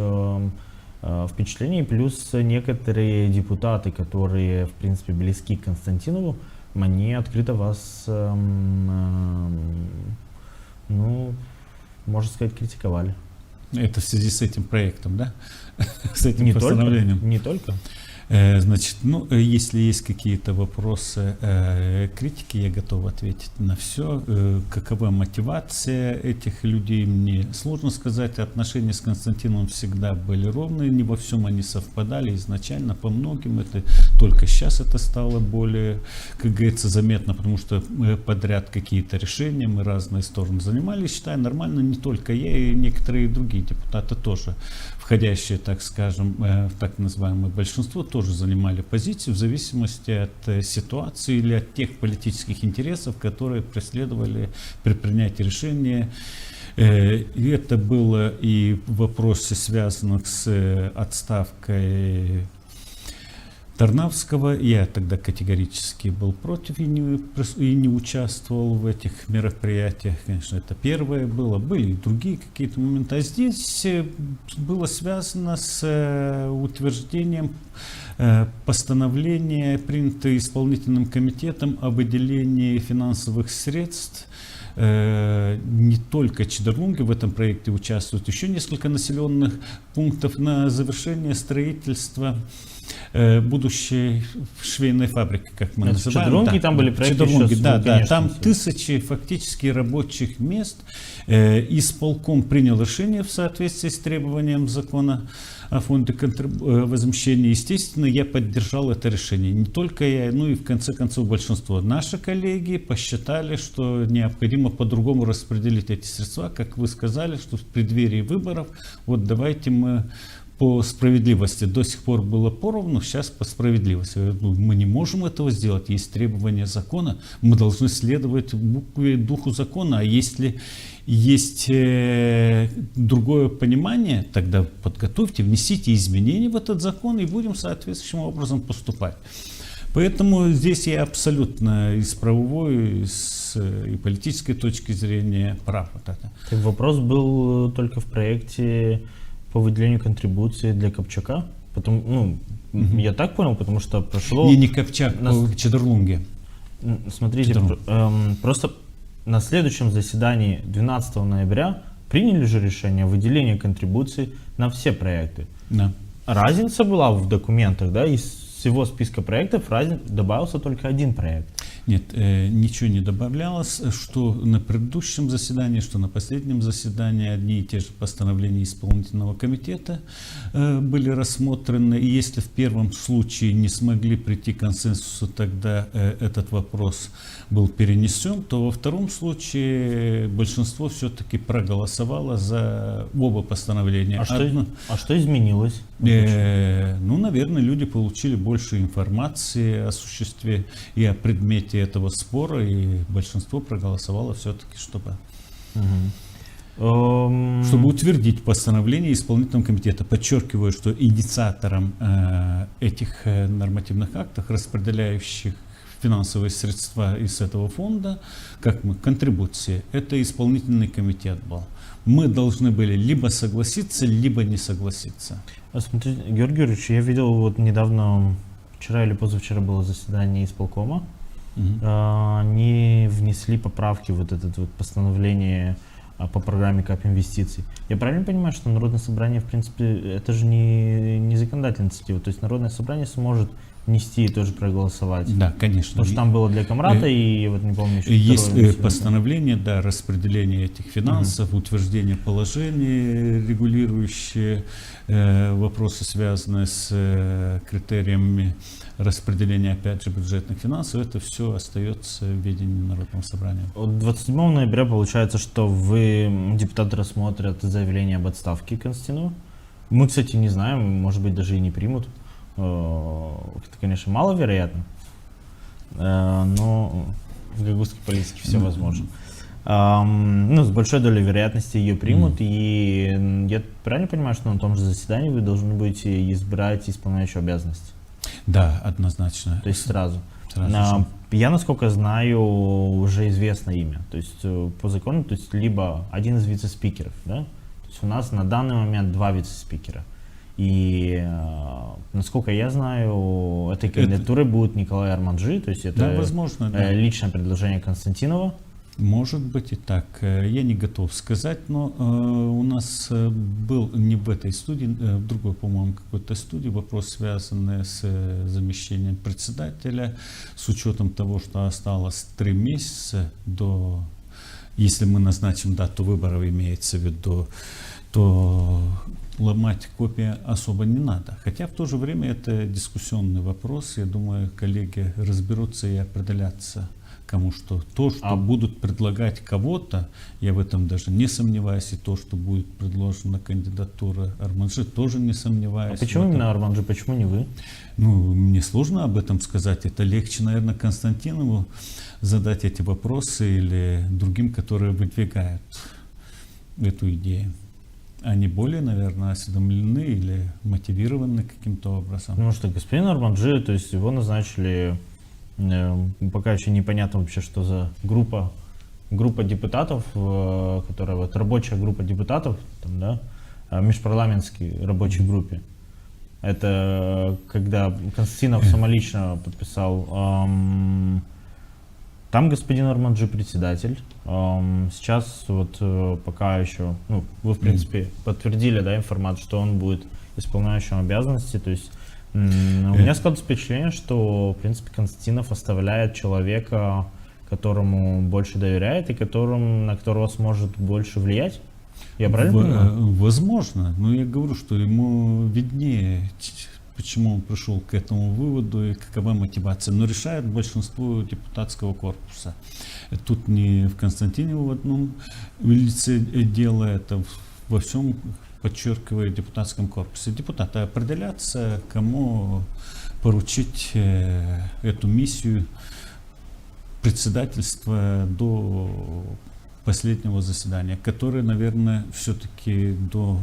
впечатление. И плюс некоторые депутаты, которые в принципе близки к Константинову, они открыто вас, можно сказать, критиковали. Это в связи с этим проектом, да? С этим постановлением? Не только. Значит, если есть какие-то вопросы критики, я готов ответить на все. Какова мотивация этих людей, мне сложно сказать. Отношения с Константином всегда были ровные, не во всем они совпадали изначально, по многим. Это только сейчас это стало более, как говорится, заметно, потому что подряд какие-то решения, мы разные стороны занимали. Считаю, нормально, не только я, и некоторые другие депутаты тоже, входящие, так скажем, в так называемое большинство, тоже занимали позицию в зависимости от ситуации или от тех политических интересов, которые преследовали при принятии решения. И это было и в вопросе, связанных с отставкой Тарнавского. Я тогда категорически был против и не участвовал в этих мероприятиях. Конечно, это первое было. Были и другие какие-то моменты. А здесь было связано с утверждением постановления, принятое исполнительным комитетом о выделении финансовых средств. Не только Чедерлунги в этом проекте участвуют, еще несколько населенных пунктов на завершение строительства будущей швейной фабрики, как мы называем. Чедерлунги, там были проекты Чедерлунги, еще, да, там тысячи фактически рабочих мест. Исполком принял решение в соответствии с требованием закона о фонде возмещения. Естественно, я поддержал это решение. Не только я, но и в конце концов большинство. Наши коллеги посчитали, что необходимо по-другому распределить эти средства, как вы сказали, что в преддверии выборов, вот давайте мы по справедливости. До сих пор было поровну, сейчас по справедливости. Мы не можем этого сделать, есть требования закона, мы должны следовать букве, духу закона, а если есть другое понимание, тогда подготовьте, внесите изменения в этот закон и будем соответствующим образом поступать. Поэтому здесь я абсолютно и с правовой, и политической точки зрения прав. Вот это. Так вопрос был только в проекте по выделению контрибуции для Копчака? Потом, я так понял, потому что прошло... Не Копчак, Чедерлунги. Смотрите, просто на следующем заседании 12 ноября приняли же решение о выделении контрибуций на все проекты. Да. Разница была в документах, да, и всего списка проектов добавился только один проект. Нет, ничего не добавлялось, что на предыдущем заседании, что на последнем заседании одни и те же постановления исполнительного комитета были рассмотрены. И если в первом случае не смогли прийти к консенсусу, тогда этот вопрос был перенесен, то во втором случае большинство все-таки проголосовало за оба постановления. А что изменилось? Ну, наверное, люди получили больше информации о существе и о предмете этого спора, и большинство проголосовало все-таки, чтобы утвердить постановление исполнительного комитета. Подчеркиваю, что инициатором этих нормативных актов, распределяющих финансовые средства из этого фонда, контрибуции, это исполнительный комитет был. Мы должны были либо согласиться, либо не согласиться. Смотрите, Георгий Георгиевич, я видел вот недавно, вчера или позавчера было заседание исполкома, они внесли поправки в вот это вот постановление по программе КАП инвестиций. Я правильно понимаю, что Народное собрание, в принципе, это же не законодательная инициатива, то есть Народное собрание сможет внести и тоже проголосовать? Да, конечно. Потому что там было для Комрата и вот не помню еще. Есть постановление, да, распределение этих финансов, утверждение положений, регулирующие вопросы, связанные с критериями распределения, опять же, бюджетных финансов. Это все остается в ведении Народного собрания. 27 ноября получается, что депутаты рассмотрят заявление об отставке Константинова. Мы, кстати, не знаем, может быть, даже и не примут. Это, конечно, маловероятно, но в гагузской политике все возможно. С большой долей вероятности ее примут, и я правильно понимаю, что на том же заседании вы должны будете избрать исполняющего обязанности? Да, однозначно. То есть сразу. Же. Я, насколько знаю, уже известно имя. То есть по закону, то есть либо один из вице-спикеров, да? То есть у нас на данный момент 2 вице-спикера. И, насколько я знаю, этой кандидатурой будет Николай Арманджи, то есть это да, возможно, да. Личное предложение Константинова. Может быть и так. Я не готов сказать, но у нас был не в этой студии, в другой, по-моему, какой-то студии вопрос, связанный с замещением председателя, с учетом того, что осталось 3 месяца до, если мы назначим дату выборов, имеется в виду, то ломать копии особо не надо. Хотя в то же время это дискуссионный вопрос. Я думаю, коллеги разберутся и определятся, кому что. То, что будут предлагать кого-то, я в этом даже не сомневаюсь. И то, что будет предложена кандидатура Арманджи, тоже не сомневаюсь. А почему именно Арманджи, почему не вы? Ну, мне сложно об этом сказать. Это легче, наверное, Константинову задать эти вопросы или другим, которые выдвигают эту идею. Они более, наверное, осведомлены или мотивированы каким-то образом. Потому что господин Арманджи, то есть его назначили, пока еще непонятно вообще, что за группа депутатов, которая вот рабочая группа депутатов, там, да, межпарламентской рабочей группе. Это когда Константинов самолично подписал. Там господин Арманджи председатель. Сейчас вот пока еще, ну, вы в принципе подтвердили, да, информацию, что он будет исполняющим обязанности. То есть у меня складывается впечатление, что в принципе Константинов оставляет человека, которому больше доверяет и на которого сможет больше влиять. Я правильно понимаю? Возможно, но я говорю, что ему виднее, почему он пришел к этому выводу и какова мотивация. Но решает большинство депутатского корпуса. Тут не в Константине в одном лице дело, это во всем, подчеркиваю, депутатском корпусе. Депутаты определятся, кому поручить эту миссию председательства до последнего заседания, которое, наверное, все-таки до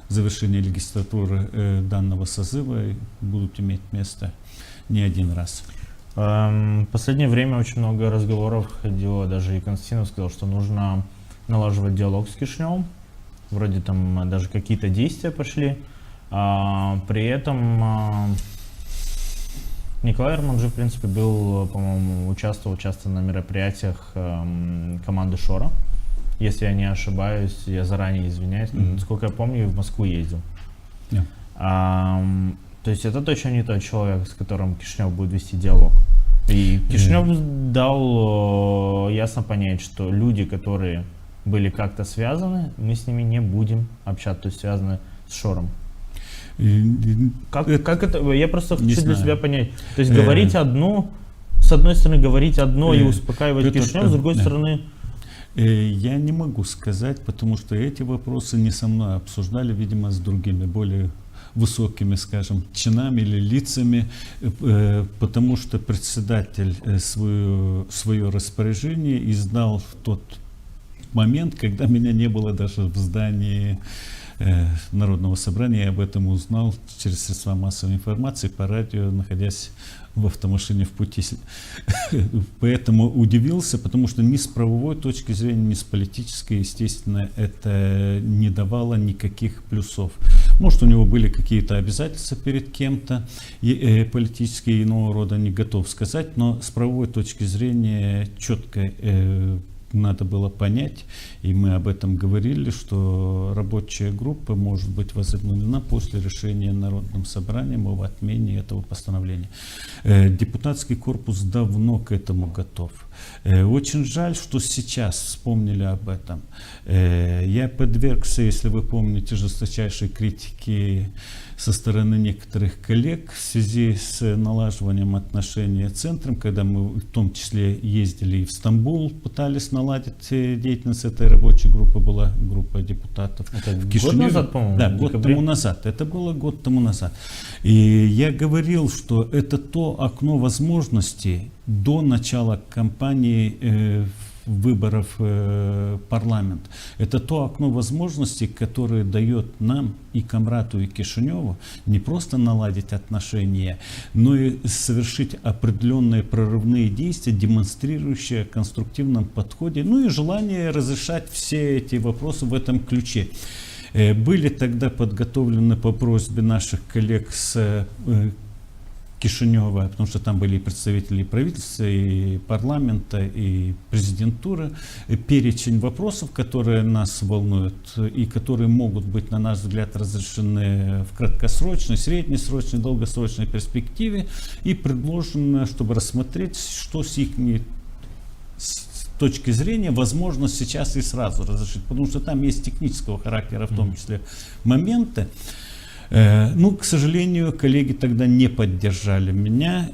завершения легислатуры данного созыва будут иметь место не один раз. В последнее время очень много разговоров ходило, даже и Константинов сказал, что нужно налаживать диалог с Кишиневым. Вроде там даже какие-то действия пошли. При этом Николай Арманджи, в принципе, был, по-моему, участвовал часто на мероприятиях команды Шора. Если я не ошибаюсь, я заранее извиняюсь. Насколько я помню, в Москву ездил. То есть это точно не тот человек, с которым Кишинев будет вести диалог. И Кишинев дал ясно понять, что люди, которые были как-то связаны, мы с ними не будем общаться, то есть связаны с Шором. Как это? Я просто хочу для себя понять. То есть говорить одно, с одной стороны говорить одно и успокаивать Кишинев, с другой стороны... Я не могу сказать, потому что эти вопросы не со мной обсуждали, видимо, с другими, более высокими, скажем, чинами или лицами, потому что председатель свое распоряжение издал в тот момент, когда меня не было даже в здании Народного собрания. Я об этом узнал через средства массовой информации, по радио, находясь в автомашине в пути. Поэтому удивился, потому что ни с правовой точки зрения, ни с политической, естественно, это не давало никаких плюсов. Может, у него были какие-то обязательства перед кем-то, политические иного рода, не готов сказать, но с правовой точки зрения четко надо было понять, и мы об этом говорили, что рабочая группа может быть возобновлена после решения Народным собранием об отмене этого постановления. Депутатский корпус давно к этому готов. Очень жаль, что сейчас вспомнили об этом. Я подвергся, если вы помните, жесточайшей критике со стороны некоторых коллег в связи с налаживанием отношений с центром, когда мы в том числе ездили и в Стамбул, пытались наладить деятельность этой рабочей группы, была группа депутатов. Это в Кишиневе. Год назад, по-моему? Да, год тому назад. Это было год тому назад. И я говорил, что это то окно возможностей до начала кампании выборов в парламент. Это то окно возможностей, которое дает нам и Камрату, и Кишиневу не просто наладить отношения, но и совершить определенные прорывные действия, демонстрирующие о конструктивном подходе, ну и желание разрешать все эти вопросы в этом ключе. Были тогда подготовлены по просьбе наших коллег с Кишинева, потому что там были и представители и правительства, и парламента, и президентуры, перечень вопросов, которые нас волнуют и которые могут быть, на наш взгляд, разрешены в краткосрочной, среднесрочной, долгосрочной перспективе, и предложено, чтобы рассмотреть, что с их точки зрения возможно сейчас и сразу разрешить, потому что там есть технического характера, в том числе моменты. Ну, к сожалению, коллеги тогда не поддержали меня,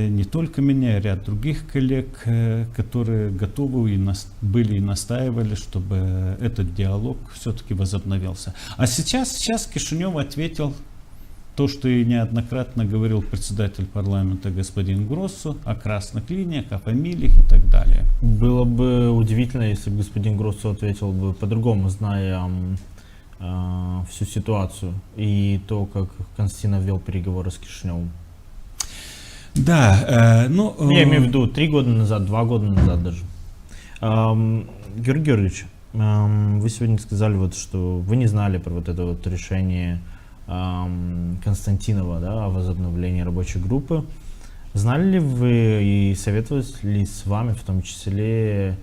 не только меня, а ряд других коллег, которые готовы были и настаивали, чтобы этот диалог все-таки возобновился. А сейчас Кишинев ответил то, что и неоднократно говорил председатель парламента господин Гроссу о красных линиях, о фамилиях и так далее. Было бы удивительно, если бы господин Гроссу ответил бы по-другому, зная всю ситуацию и то, как Константинов вел переговоры с Кишиневым. Да, я имею в виду 3 года назад, 2 года назад даже. Георгий Георгиевич, вы сегодня сказали, вот, что вы не знали про вот это вот решение Константинова, да, о возобновлении рабочей группы. Знали ли вы и советовались ли с вами, в том числе,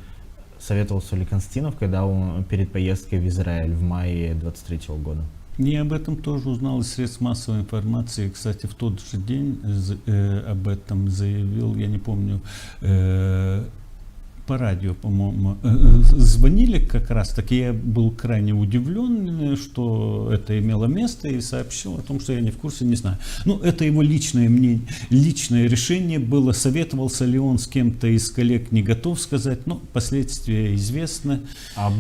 советовался ли Константинов, когда он перед поездкой в Израиль в мае 23 года? Я об этом тоже узнал из средств массовой информации. Кстати, в тот же день об этом заявил, я не помню, по радио, по-моему, звонили как раз таки. Я был крайне удивлен, что это имело место, и сообщил о том, что я не в курсе, не знаю. Ну, это его личное мнение, личное решение было. Советовался ли он с кем-то из коллег, не готов сказать, но последствия известны. А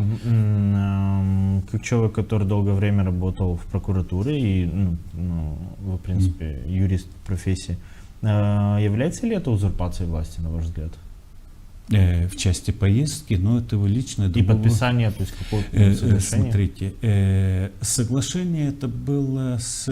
как человек, который долгое время работал в прокуратуре и, вы, в принципе, юрист в профессии, является ли это узурпацией власти, на ваш взгляд? В части поездки, но это его личное. И подписание, то есть какое-то соглашение? Смотрите, соглашение это было с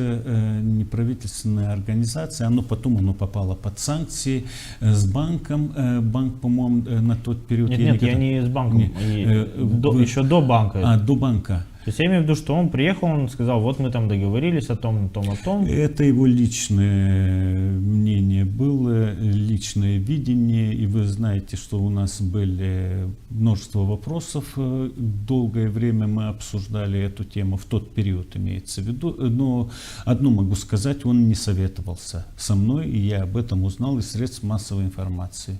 неправительственной организацией, оно попало под санкции, с банком. Банк, по-моему, на тот период... Нет, я не с банком, еще до банка. До банка. То есть я имею в виду, что он приехал, он сказал, вот мы там договорились о том, о том, о том. Это его личное мнение было, личное видение, и вы знаете, что у нас были множество вопросов, долгое время мы обсуждали эту тему, в тот период имеется в виду, но одно могу сказать, он не советовался со мной, и я об этом узнал из средств массовой информации.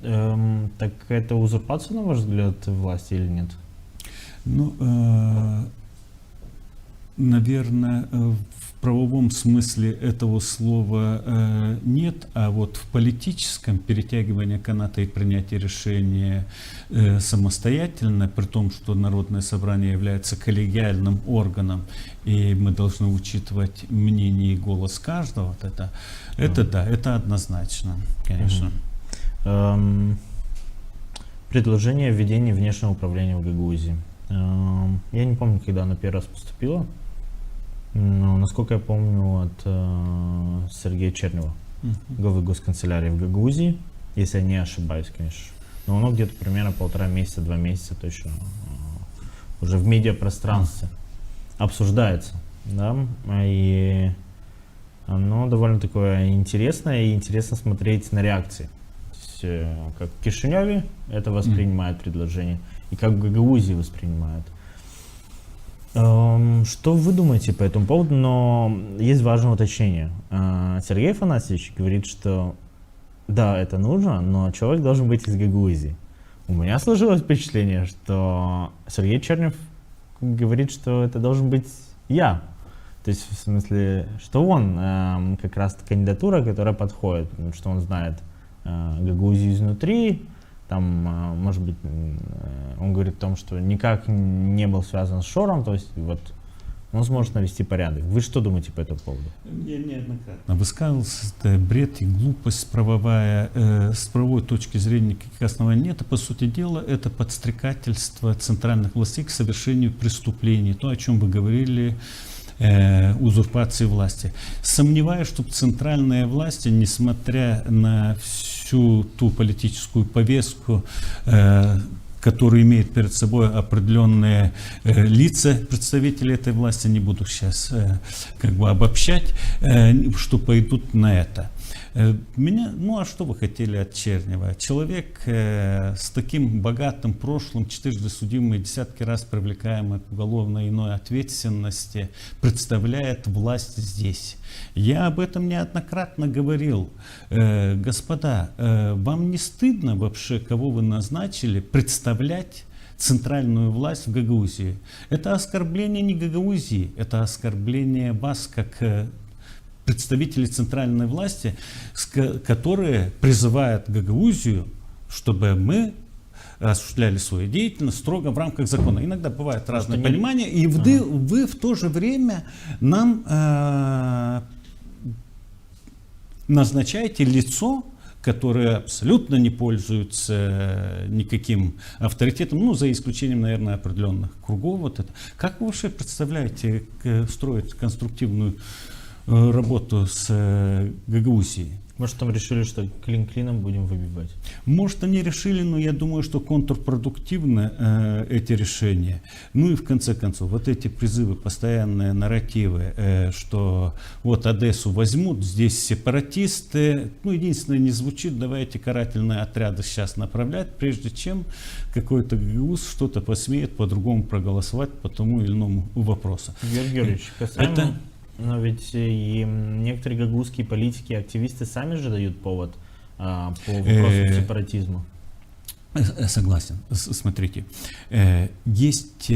Так это узурпация, на ваш взгляд, власти или нет? Ну, наверное, в правовом смысле этого слова нет, а вот в политическом перетягивание каната и принятие решения самостоятельно, при том, что Народное собрание является коллегиальным органом, и мы должны учитывать мнение и голос каждого, вот это да, это однозначно, конечно. Предложение о введении внешнего управления в Гагаузии. Я не помню, когда оно первый раз поступило, но, насколько я помню, от Сергея Чернева, главы госканцелярии в Гагаузии, если я не ошибаюсь, конечно. Но оно где-то примерно 1,5 месяца, 2 месяца точно уже в медиапространстве обсуждается, да, и оно довольно такое интересное, и интересно смотреть на реакции. То есть, как в Кишиневе это воспринимает предложение, и как в Гагаузии воспринимают. Что вы думаете по этому поводу? Но есть важное уточнение. Сергей Афанасьевич говорит, что да, это нужно, но человек должен быть из Гагаузии. У меня сложилось впечатление, что Сергей Чернев говорит, что это должен быть я. То есть, в смысле, что он как раз кандидатура, которая подходит, что он знает Гагаузию изнутри. Там, может быть, он говорит о том, что никак не был связан с Шором, то есть вот он сможет навести порядок. Вы что думаете по этому поводу? Я неоднократно высказывался, это бред и глупость правовая, с правовой точки зрения никаких оснований нет, а по сути дела это подстрекательство центральных властей к совершению преступлений, то, о чем вы говорили, узурпации власти. Сомневаюсь, что центральные власти, несмотря на всю ту политическую повестку, которую имеют перед собой определенные лица, представители этой власти, не буду сейчас как бы обобщать, что пойдут на это. Ну а что вы хотели от Чернева? Человек с таким богатым прошлым, 4 судимый, десятки раз привлекаемый к уголовной иной ответственности, представляет власть здесь. Я об этом неоднократно говорил. Господа, вам не стыдно вообще, кого вы назначили, представлять центральную власть в Гагаузии? Это оскорбление не Гагаузии, это оскорбление вас как представители центральной власти, которые призывают Гагаузию, чтобы мы осуществляли свою деятельность строго в рамках закона. Иногда бывает разное понимание, и вы в то же время нам назначаете лицо, которые абсолютно не пользуются никаким авторитетом, ну, за исключением, наверное, определенных кругов. Вот это. Как вы вообще представляете строить конструктивную работу с Гагаузией? Может, там решили, что клин клином будем выбивать? Может, они решили, но я думаю, что контрпродуктивны эти решения. Ну и в конце концов, вот эти призывы, постоянные нарративы, что вот Одессу возьмут, здесь сепаратисты. Ну, единственное, не звучит, давайте карательные отряды сейчас направлять, прежде чем какой-то ГГУС что-то посмеет по-другому проголосовать по тому или иному вопросу. Георгий Георгиевич, касаемо... Но ведь и некоторые гагаузские политики и активисты сами же дают повод по вопросу сепаратизма. Согласен. Смотрите, есть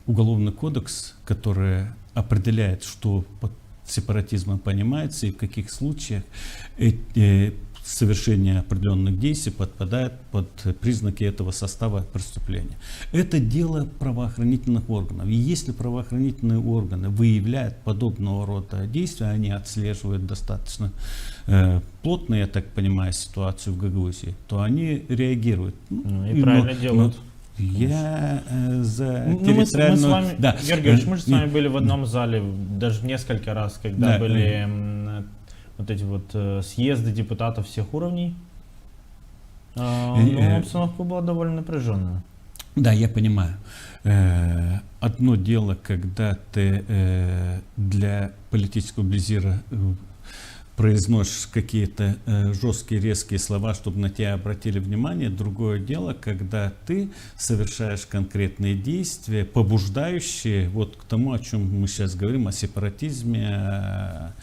уголовный кодекс, который определяет, что под сепаратизмом понимается и в каких случаях совершение определенных действий подпадает под признаки этого состава преступления. Это дело правоохранительных органов. И если правоохранительные органы выявляют подобного рода действия, они отслеживают достаточно плотно, я так понимаю, ситуацию в Гагаузии, то они реагируют. И правильно делают. Я за мы с вами, да. Георгий Георгиевич, мы же с вами были в одном зале даже несколько раз, когда были вот эти вот съезды депутатов всех уровней. Но обстановка была довольно напряженная. Да, я понимаю. Одно дело, когда ты для политического близира произносишь какие-то жесткие, резкие слова, чтобы на тебя обратили внимание. Другое дело, когда ты совершаешь конкретные действия, побуждающие вот к тому, о чем мы сейчас говорим, о сепаратизме, о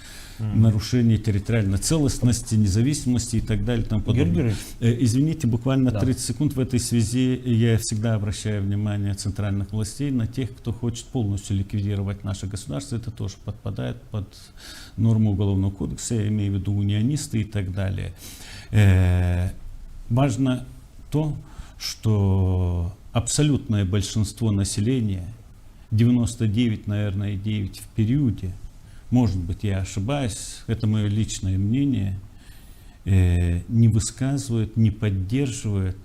нарушении территориальной целостности, независимости и так далее. Там подобное. Извините, буквально 30 секунд. В этой связи я всегда обращаю внимание центральных властей на тех, кто хочет полностью ликвидировать наше государство. Это тоже подпадает под норму Уголовного кодекса, я имею в виду унионисты и так далее. Важно то, что абсолютное большинство населения, 99, наверное, 9 в периоде, может быть, я ошибаюсь, это мое личное мнение, не высказывают, не поддерживают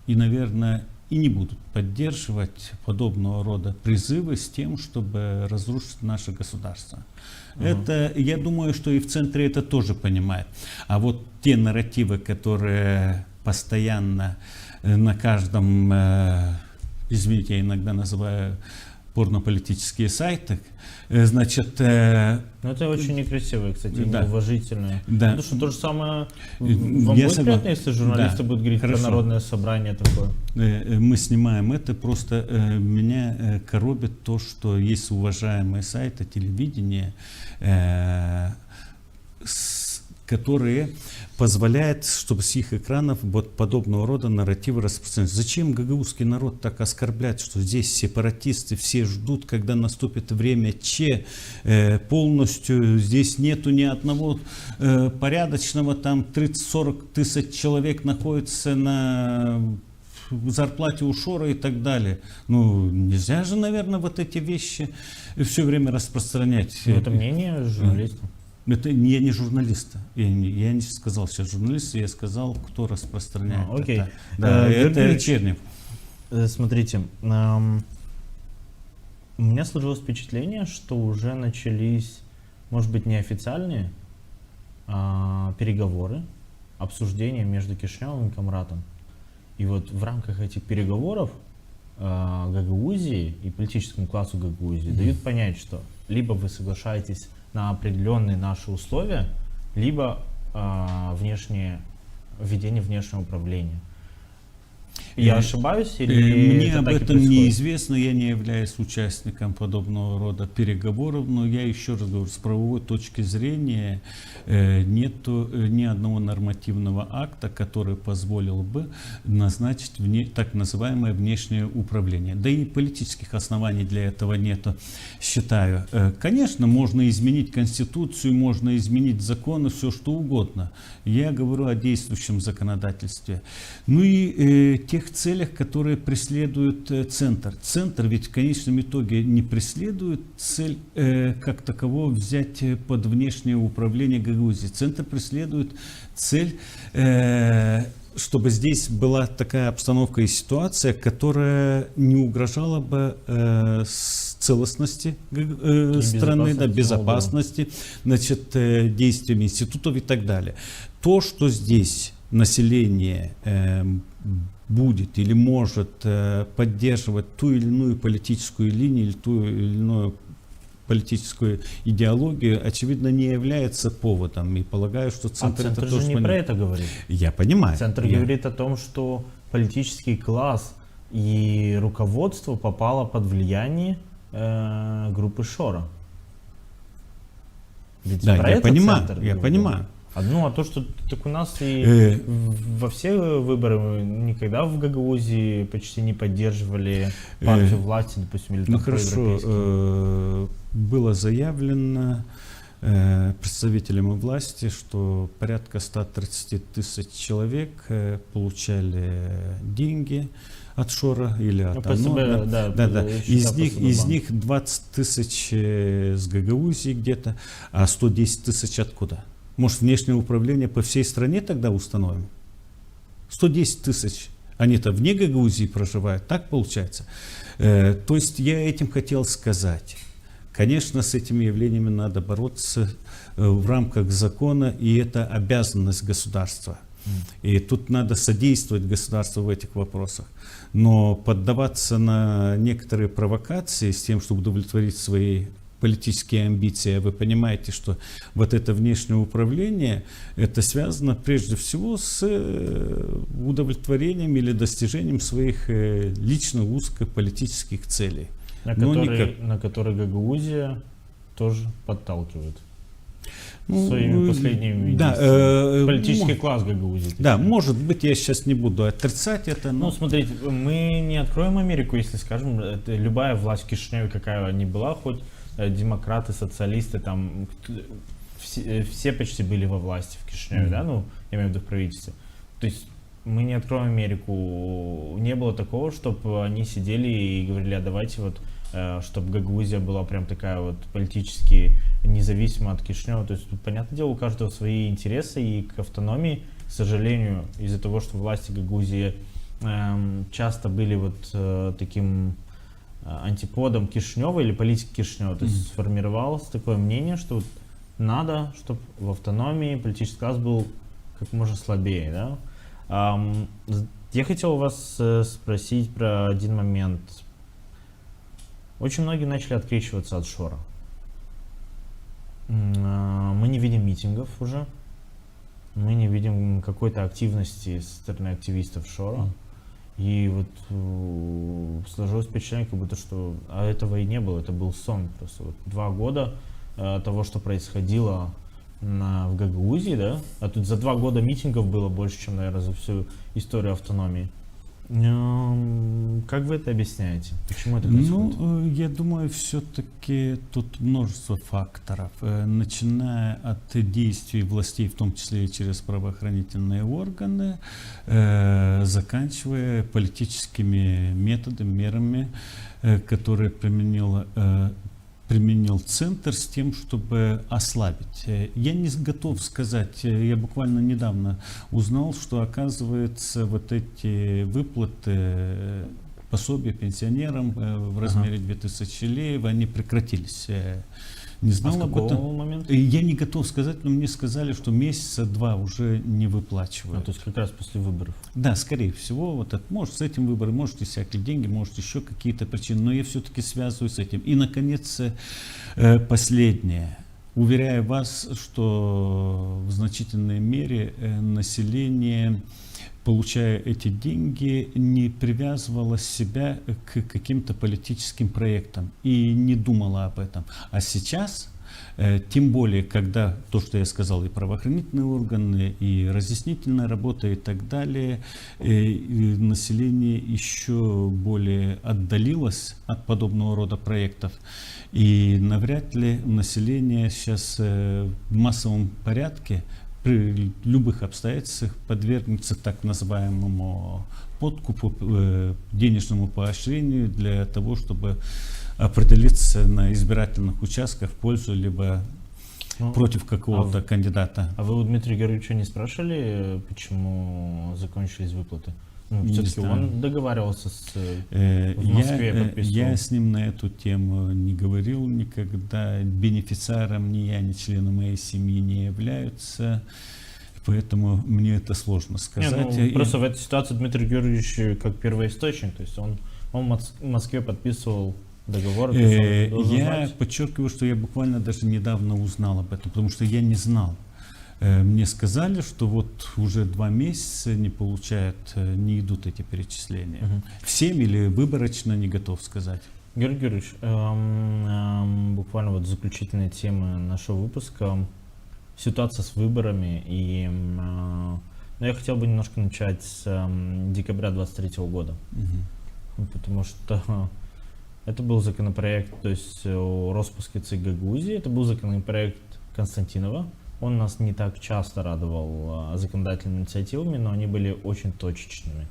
и, наверное, и не будут поддерживать подобного рода призывы с тем, чтобы разрушить наше государство. Это, я думаю, что и в центре это тоже понимают. А вот те нарративы, которые постоянно на каждом, извините, я иногда называю порнополитические сайты, значит... Ну, это очень некрасиво, кстати, да, неуважительно. Да. Потому что то же самое... Вам будет приятно, если журналисты будут говорить про народное собрание такое? Мы снимаем это, просто меня коробит то, что есть уважаемые сайты, телевидение, которые позволяют, чтобы с их экранов вот подобного рода нарративы распространяться. Зачем гагаузский народ так оскорблять, что здесь сепаратисты все ждут, когда наступит время Че, полностью здесь нету ни одного порядочного, там 30-40 тысяч человек находится на зарплате у Шора и так далее. Ну, нельзя же, наверное, вот эти вещи все время распространять. Ну, это мнение журналистов. Это я не журналист. Я не сказал сейчас журналист, я сказал, кто распространяет окей. это. Да, это Чернев. Смотрите, у меня сложилось впечатление, что уже начались, может быть, неофициальные переговоры, обсуждения между Кишиневым и Камратом. И вот в рамках этих переговоров Гагаузии и политическому классу Гагаузии дают понять, что либо вы соглашаетесь на определенные наши условия, либо введение внешнего управления. Я ошибаюсь? Или мне об этом неизвестно, я не являюсь участником подобного рода переговоров, но я еще раз говорю, с правовой точки зрения нету ни одного нормативного акта, который позволил бы назначить так называемое внешнее управление. Да и политических оснований для этого нету, считаю. Конечно, можно изменить Конституцию, можно изменить законы, все что угодно. Я говорю о действующем законодательстве. Ну и тех целях, которые преследует Центр. Центр ведь в конечном итоге не преследует цель как такового взять под внешнее управление Гагаузии. Центр преследует цель, чтобы здесь была такая обстановка и ситуация, которая не угрожала бы целостности страны, безопасности, значит, действиям институтов и так далее. То, что здесь население будет или может поддерживать ту или иную политическую линию или ту или иную политическую идеологию, очевидно, не является поводом. И полагаю, что Центр, Центр это же тоже не про это говорит. Я понимаю. Центр говорит о том, что политический класс и руководство попало под влияние группы Шора. Ведь да, про я это понимаю, Центр я понимаю. Ну, а то, что так у нас и во все выборы никогда в Гагаузии почти не поддерживали партию власти, допустим, или там хорошо, было заявлено представителями власти, что порядка 130 тысяч человек получали деньги от Шора или от ОНО. Да. Из них 20 тысяч с Гагаузии где-то, а 110 тысяч откуда? Может, внешнее управление по всей стране тогда установим? 110 тысяч. Они-то вне Гагаузии проживают. Так получается? То есть я этим хотел сказать. Конечно, с этими явлениями надо бороться в рамках закона, и это обязанность государства. И тут надо содействовать государству в этих вопросах. Но поддаваться на некоторые провокации с тем, чтобы удовлетворить свои политические амбиции, вы понимаете, что вот это внешнее управление, это связано прежде всего с удовлетворением или достижением своих лично узкополитических целей. На которые Гагаузия тоже подталкивает. Своими последними действиями. Политический класс Гагаузии. Да, может быть, я сейчас не буду отрицать это. Но... Ну, смотрите, мы не откроем Америку, если скажем, любая власть в Кишиневе, какая ни была, хоть демократы, социалисты, там все почти были во власти в Кишиневе, да, ну, я имею в виду в правительстве. То есть мы не откроем Америку. Не было такого, чтобы они сидели и говорили, а давайте вот, чтобы Гагаузия была прям такая вот политически независимая от Кишинева. То есть, понятное дело, у каждого свои интересы, и к автономии, к сожалению, из-за того, что власти Гагаузии часто были вот таким антиподом Кишинева или политики Кишинева, то есть сформировалось такое мнение, что вот надо, чтобы в автономии политический класс был как можно слабее, да? Я хотел у вас спросить про один момент. Очень многие начали открещиваться от Шора. Мы не видим митингов уже, мы не видим какой-то активности со стороны активистов Шора. И вот сложилось впечатление, как будто что этого и не было, это был сон. Просто вот 2 года того, что происходило в Гагаузии, да, а тут за 2 года митингов было больше, чем, наверное, за всю историю автономии. Как вы это объясняете? Почему это происходит? Ну, я думаю, все-таки тут множество факторов, начиная от действий властей, в том числе и через правоохранительные органы, заканчивая политическими методами, мерами, которые применил центр с тем, чтобы ослабить. Я не готов сказать, я буквально недавно узнал, что, оказывается, вот эти выплаты пособия пенсионерам в размере 2000 леев, они прекратились. Не знал об этом. Момента? Я не готов сказать, но мне сказали, что месяца 2 уже не выплачивают. То есть как раз после выборов? Да, скорее всего. Вот это, может, с этим выбором, может, иссякли деньги, может, еще какие-то причины. Но я все-таки связываю с этим. И, наконец, последнее. Уверяю вас, что в значительной мере население, получая эти деньги, не привязывала себя к каким-то политическим проектам и не думала об этом. А сейчас, тем более, когда то, что я сказал, и правоохранительные органы, и разъяснительная работа, и так далее, и население еще более отдалилось от подобного рода проектов. И навряд ли население сейчас в массовом порядке при любых обстоятельствах подвергнется так называемому подкупу, денежному поощрению для того, чтобы определиться на избирательных участках в пользу либо против какого-то кандидата. А вы у Дмитрия Георгиевича не спрашивали, почему закончились выплаты? Ну, все-таки он договаривался в Москве, подписывал. Я с ним на эту тему не говорил никогда. Бенефициаром ни я, ни члены моей семьи не являются. Поэтому мне это сложно сказать. Просто в этой ситуации Дмитрий Георгиевич как первоисточник. То есть он в Москве подписывал договор. Я подчеркиваю, что я буквально даже недавно узнал об этом, потому что я не знал. Мне сказали, что вот уже 2 месяца не получают, не идут эти перечисления. Всем или выборочно, не готов сказать. Георгий Георгиевич, буквально вот заключительная тема нашего выпуска. Ситуация с выборами. И я хотел бы немножко начать с декабря 2023 года. Потому что это был законопроект, то есть о распуске ЦИК Гагаузии. Это был законопроект Константинова. Он нас не так часто радовал законодательными инициативами, но они были очень точечными.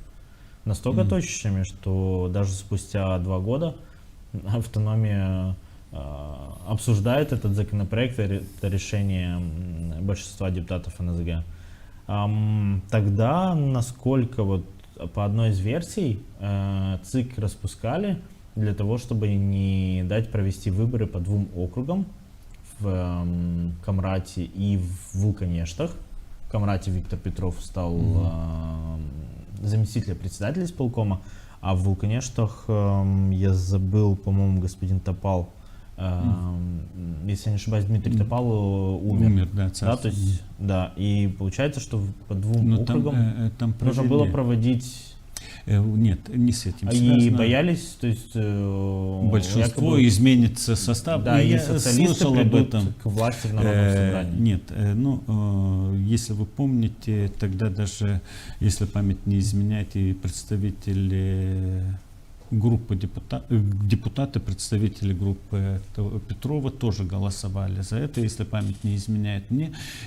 Настолько точечными, что даже спустя 2 года автономия обсуждает этот законопроект, это решение большинства депутатов НСГ. Тогда, насколько вот по одной из версий, ЦИК распускали для того, чтобы не дать провести выборы по 2 округам, в Камрате и в Вулканештах, Камрате Виктор Петров стал заместителем председателя исполкома, а в Вулканештах, я забыл, по-моему, господин Топал, если не ошибаюсь, Дмитрий Топал умер. Да, да, то есть, да, и получается, что по двум округам там нужно было проводить... Нет, не с этим И связано. боялись, то есть... большинство якобы, изменится состав. Да, и я социалисты слышал об придут этом. к власти в народном собрании. Нет, если вы помните, тогда даже, если память не изменяет, и представители группы депутаты, представители группы Петрова тоже голосовали за это, если память не изменяет.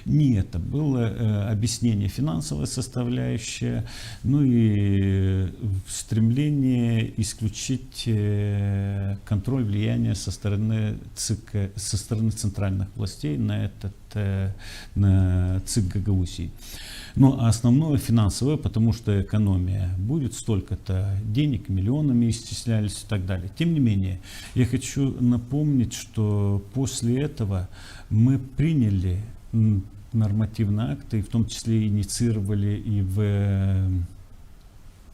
Не это было объяснение финансовая составляющая, ну и стремление исключить контроль влияния со стороны ЦИК, со стороны центральных властей на на ЦИК Гагаузии. Ну, а основное финансовое, потому что экономия будет, столько-то денег, миллионами исчислялись и так далее. Тем не менее, я хочу напомнить, что после этого мы приняли нормативные акты, и в том числе инициировали и в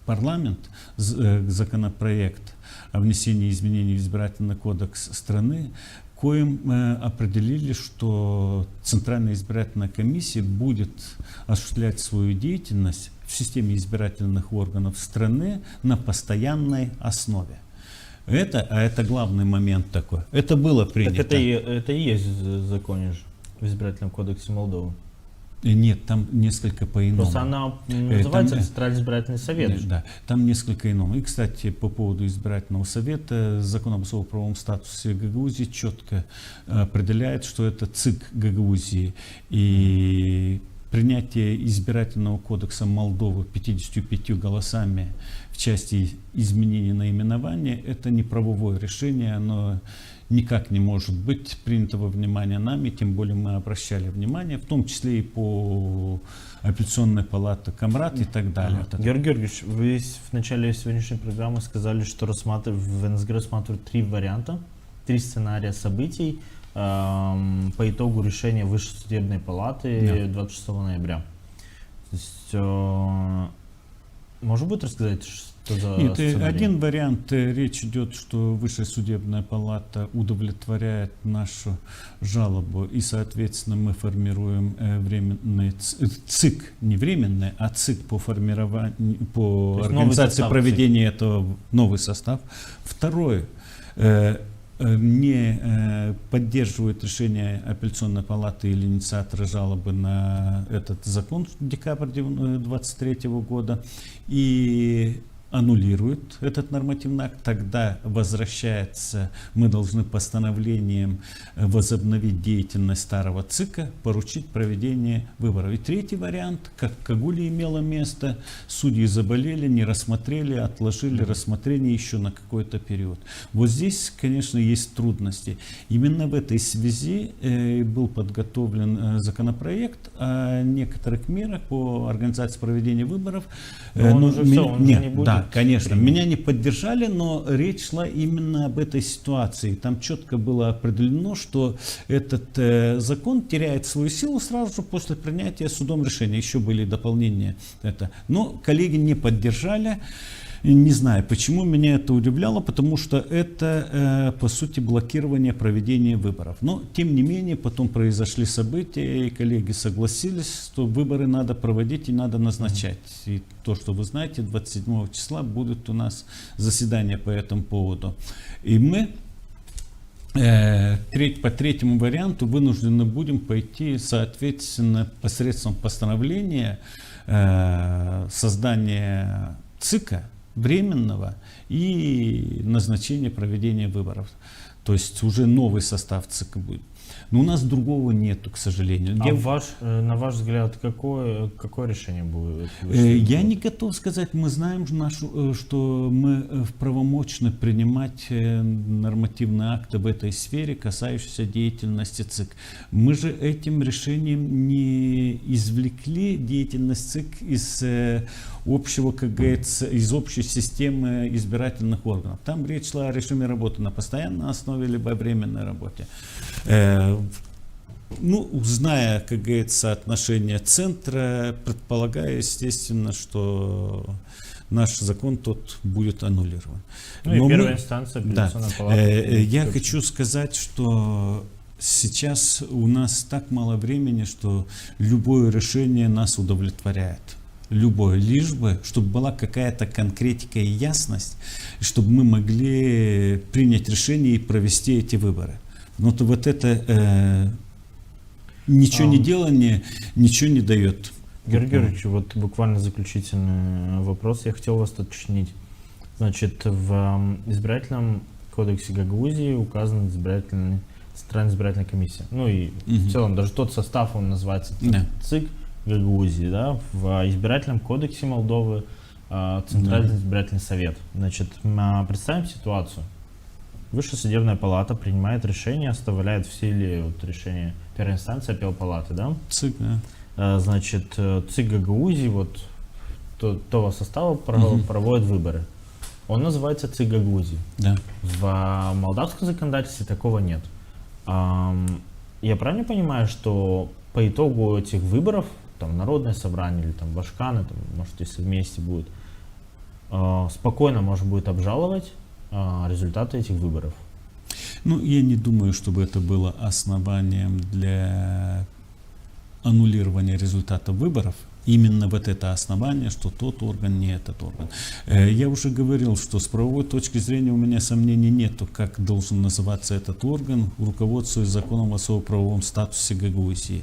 парламент законопроект о внесении изменений в избирательный кодекс страны, коим определили, что Центральная избирательная комиссия будет осуществлять свою деятельность в системе избирательных органов страны на постоянной основе. Это главный момент такой. Это было принято. Так это и есть в законе же, в избирательном кодексе Молдовы. Нет, там несколько по-иному. Просто она называется Центральный избирательный совет. Да, там несколько иному. И, кстати, по поводу избирательного совета, закон об особо-правовом статусе Гагаузии четко определяет, что это ЦИК Гагаузии. И принятие избирательного кодекса Молдовы 55 голосами в части изменения наименования – это не правовое решение, оно никак не может быть принято во внимание нами, тем более мы обращали внимание, в том числе и по апелляционной палате Камрат и так далее. Георгий Георгиевич, вы в начале сегодняшней программы сказали, что в НСГ рассматривают 3 варианта, 3 сценария событий по итогу решения Высшей судебной палаты 26 ноября. То есть, может быть, рассказать, что за Нет, сценарий? один вариант, речь идет, что Высшая судебная палата удовлетворяет нашу жалобу, и, соответственно, мы формируем временный ЦИК, не временный, а ЦИК по формированию, по организации проведения этого, новый состав. Второй, не поддерживают решение апелляционной палаты или инициаторы жалобы на этот закон в декабре 2023 года и аннулирует этот нормативный акт, тогда возвращается, мы должны постановлением возобновить деятельность старого ЦИКа, поручить проведение выборов. И третий вариант, как в Кагуле имело место, судьи заболели, не рассмотрели, отложили рассмотрение еще на какой-то период. Вот здесь, конечно, есть трудности. Именно в этой связи был подготовлен законопроект о некоторых мерах по организации проведения выборов. Он уже все, он уже не будет. Да, конечно, меня не поддержали, но речь шла именно об этой ситуации. Там четко было определено, что этот закон теряет свою силу сразу же после принятия судом решения. Еще были дополнения. Но коллеги не поддержали. Не знаю, почему меня это удивляло, потому что это, по сути, блокирование проведения выборов. Но, тем не менее, потом произошли события, и коллеги согласились, что выборы надо проводить и надо назначать. И то, что вы знаете, 27 числа будет у нас заседание по этому поводу. И мы по третьему варианту вынуждены будем пойти, соответственно, посредством постановления создания ЦИКа временного и назначение проведения выборов. То есть уже новый состав ЦИКа будет. Но у нас другого нету, к сожалению. На ваш взгляд, какое решение будет? Я не готов сказать. Мы знаем, что мы правомочны принимать нормативные акты в этой сфере, касающиеся деятельности ЦИК. Мы же этим решением не извлекли деятельность ЦИК из общего, как говорится, из общей системы избирательных органов. Там речь шла о режиме работы на постоянной основе либо временной работе. Ну, зная, как говорится, отношение центра, предполагаю, естественно, что наш закон тот будет аннулирован. Ну и первая инстанция, апелляционная палата. Я хочу сказать, что сейчас у нас так мало времени, что любое решение нас удовлетворяет. Любое, лишь бы, чтобы была какая-то конкретика и ясность, чтобы мы могли принять решение и провести эти выборы. Но то вот это ничего не делание, ничего не дает. Георгий Георгиевич, вот буквально заключительный вопрос. Я хотел вас уточнить. Значит, в избирательном кодексе Гагаузии указана Центральная избирательная комиссия. Ну и в целом даже тот состав, он называется ЦИК Гагаузии, да? В избирательном кодексе Молдовы Центральный избирательный совет. Значит, представим ситуацию. Высшая судебная палата принимает решение, оставляет в силе вот решение первой инстанции апелпалаты, да? ЦИК, да. Значит, ЦИК Гагаузии, вот того состава проводит выборы. Он называется ЦИК Гагаузии. Да. В молдавском законодательстве такого нет. Я правильно понимаю, что по итогу этих выборов, там, Народное собрание или там Башканы, там, может, если вместе будет, спокойно можно будет обжаловать результаты этих выборов? Ну, я не думаю, чтобы это было основанием для аннулирования результатов выборов. Именно вот это основание, что тот орган, не этот орган. Я уже говорил, что с правовой точки зрения у меня сомнений нету, как должен называться этот орган, руководствуясь законом о особо-правовом статусе Гагаузии.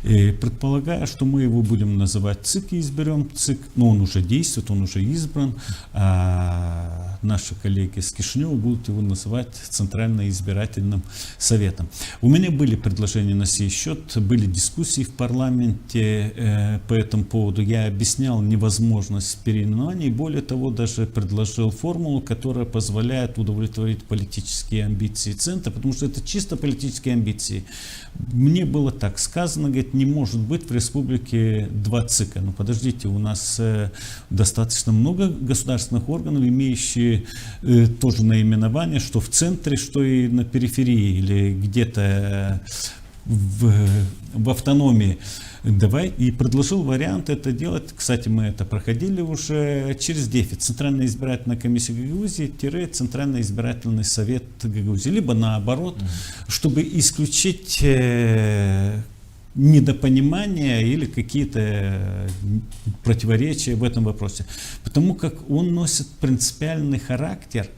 Предполагаю, что мы его будем называть ЦИК и изберем ЦИК, но он уже действует, он уже избран, а наши коллеги с Кишинева будут его называть Центральным избирательным советом. У меня были предложения на сей счет, были дискуссии в парламенте по этому поводу. Я объяснял невозможность переименования и более того даже предложил формулу, которая позволяет удовлетворить политические амбиции центра, потому что это чисто политические амбиции. Мне было так сказано, говорит, не может быть в республике два ЦИКа. Ну подождите, у нас достаточно много государственных органов, имеющие тоже наименование, что в центре, что и на периферии или где-то в автономии. Давай, и предложил вариант это делать. Кстати, мы это проходили уже через ДЕФИ. Центральная избирательная комиссия Гагаузии - Центральный избирательный совет Гагаузии. Либо наоборот, чтобы исключить недопонимания или какие-то противоречия в этом вопросе. Потому как он носит принципиальный характер,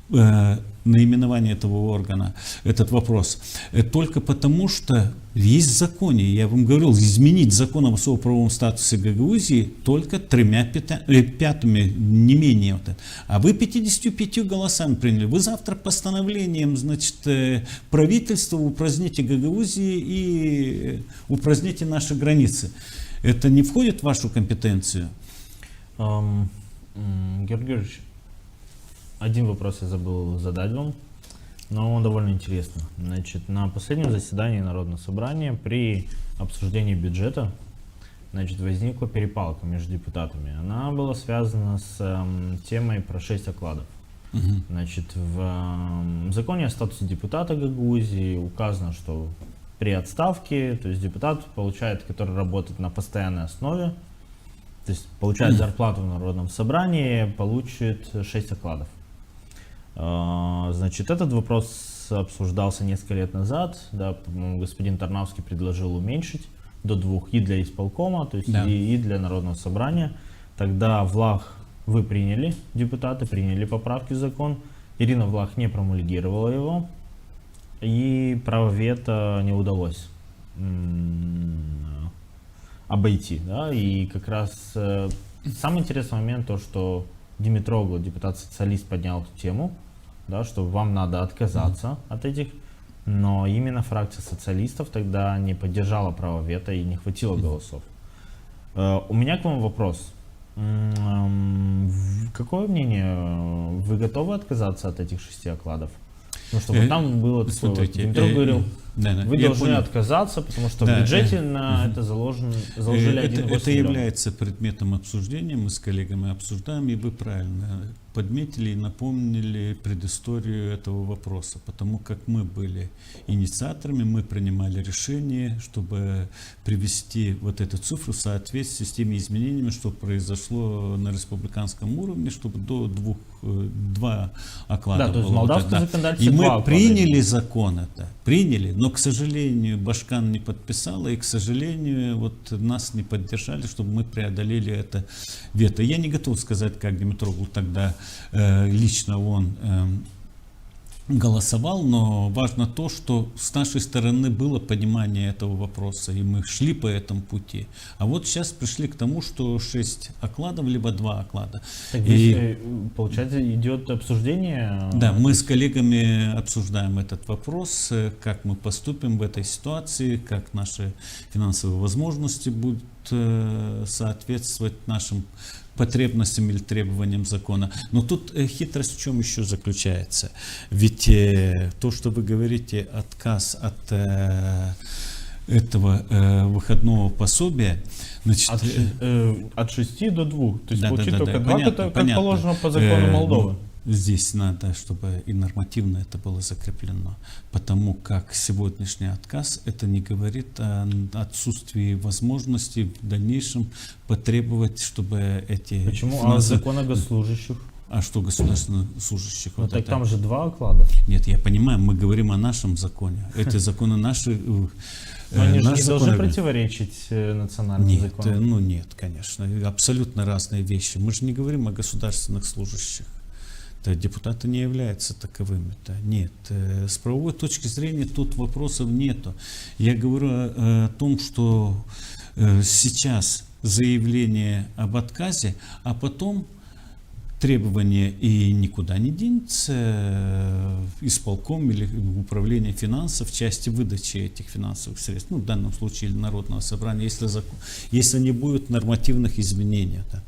наименование этого органа, этот вопрос, только потому, что есть в законе, я вам говорил, изменить закон об особо-правовом статусе Гагаузии только 3/5, не менее. Вот это. А вы 55 голосами приняли. Вы завтра постановлением, значит, правительства упраздните Гагаузии и упраздните наши границы. Это не входит в вашу компетенцию? Георгий Георгиевич, один вопрос я забыл задать вам, но он довольно интересный. Значит, на последнем заседании Народного собрания при обсуждении бюджета, значит, возникла перепалка между депутатами. Она была связана с темой про 6 окладов. Значит, в законе о статусе депутата Гагаузии указано, что при отставке, то есть депутат получает, который работает на постоянной основе, то есть получает зарплату в Народном собрании, получит 6 окладов. Значит, этот вопрос обсуждался несколько лет назад, да, по-моему, господин Тарнавский предложил уменьшить до 2 и для исполкома, то есть и для Народного собрания. Тогда вы приняли, депутаты приняли поправки в закон, Ирина Влах не промульгировала его, и право вето не удалось обойти, да, и как раз самый интересный момент то, что Димитроглу, депутат-социалист, поднял эту тему, да, что вам надо отказаться от этих, но именно фракция социалистов тогда не поддержала право вето и не хватило голосов. У меня к вам вопрос. Какое мнение? Вы готовы отказаться от этих 6 окладов? Потому что вот там было такое, Димитров говорил, вы должны отказаться, потому что в бюджете на это заложили 1,8 Это миллиона. является предметом обсуждения, мы с коллегами обсуждаем, и вы правильно подметили и напомнили предысторию этого вопроса, потому как мы были инициаторами, мы принимали решение, чтобы привести вот эту цифру в соответствии с теми изменениями, что произошло на республиканском уровне, чтобы до два оклада Да, то есть было. молдавское законодательство И мы 2 оклада. приняли закон это, приняли, но, к сожалению, Башкан не подписала, и, к сожалению, вот нас не поддержали, чтобы мы преодолели это вето. Я не готов сказать, как Димитрогл тогда лично он голосовал, но важно то, что с нашей стороны было понимание этого вопроса, и мы шли по этому пути. А вот сейчас пришли к тому, что 6 окладов, либо 2 оклада. Так здесь, получается, идет обсуждение? Да, мы с коллегами обсуждаем этот вопрос, как мы поступим в этой ситуации, как наши финансовые возможности будут соответствовать нашим потребностям или требованиям закона. Но тут хитрость в чем еще заключается? Ведь то, что вы говорите, отказ от этого выходного пособия, значит, от 6 до 2. То есть да, получить да, только да, 2, понятно, как положено по закону Молдовы. Здесь надо, чтобы и нормативно это было закреплено, потому как сегодняшний отказ это не говорит о отсутствии возможности в дальнейшем потребовать, чтобы эти... Почему? А закон о госслужащих? А что государственных служащих? Ну вот так это? там же 2 оклада. Нет, я понимаю, мы говорим о нашем законе. Эти законы наши... Но они же не должны противоречить национальному закону. Нет, конечно. Абсолютно разные вещи. Мы же не говорим о государственных служащих. Депутаты не являются таковыми-то. Нет. С правовой точки зрения тут вопросов нету. Я говорю о том, что сейчас заявление об отказе, а потом требования и никуда не денется исполком или управление финансов в части выдачи этих финансовых средств, ну, в данном случае Народного собрания, если не будет нормативных изменений. Да.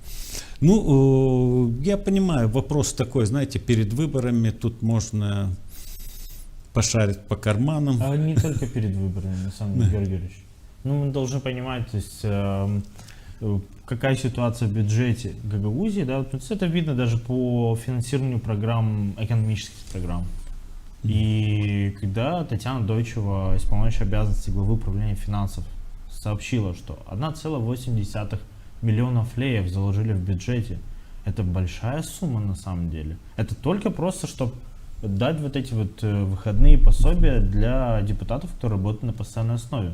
Ну, я понимаю, вопрос такой, знаете, перед выборами тут можно пошарить по карманам. А не только перед выборами, Александр Георгиевич. Ну, мы должны понимать, то есть, какая ситуация в бюджете Гагаузии, да, то есть это видно даже по финансированию программ, экономических программ. И когда Татьяна Дойчева, исполняющая обязанности главы управления финансов, сообщила, что 1,8 миллионов леев заложили в бюджете, это большая сумма на самом деле. Это только просто, чтобы дать вот эти вот выходные пособия для депутатов, которые работают на постоянной основе.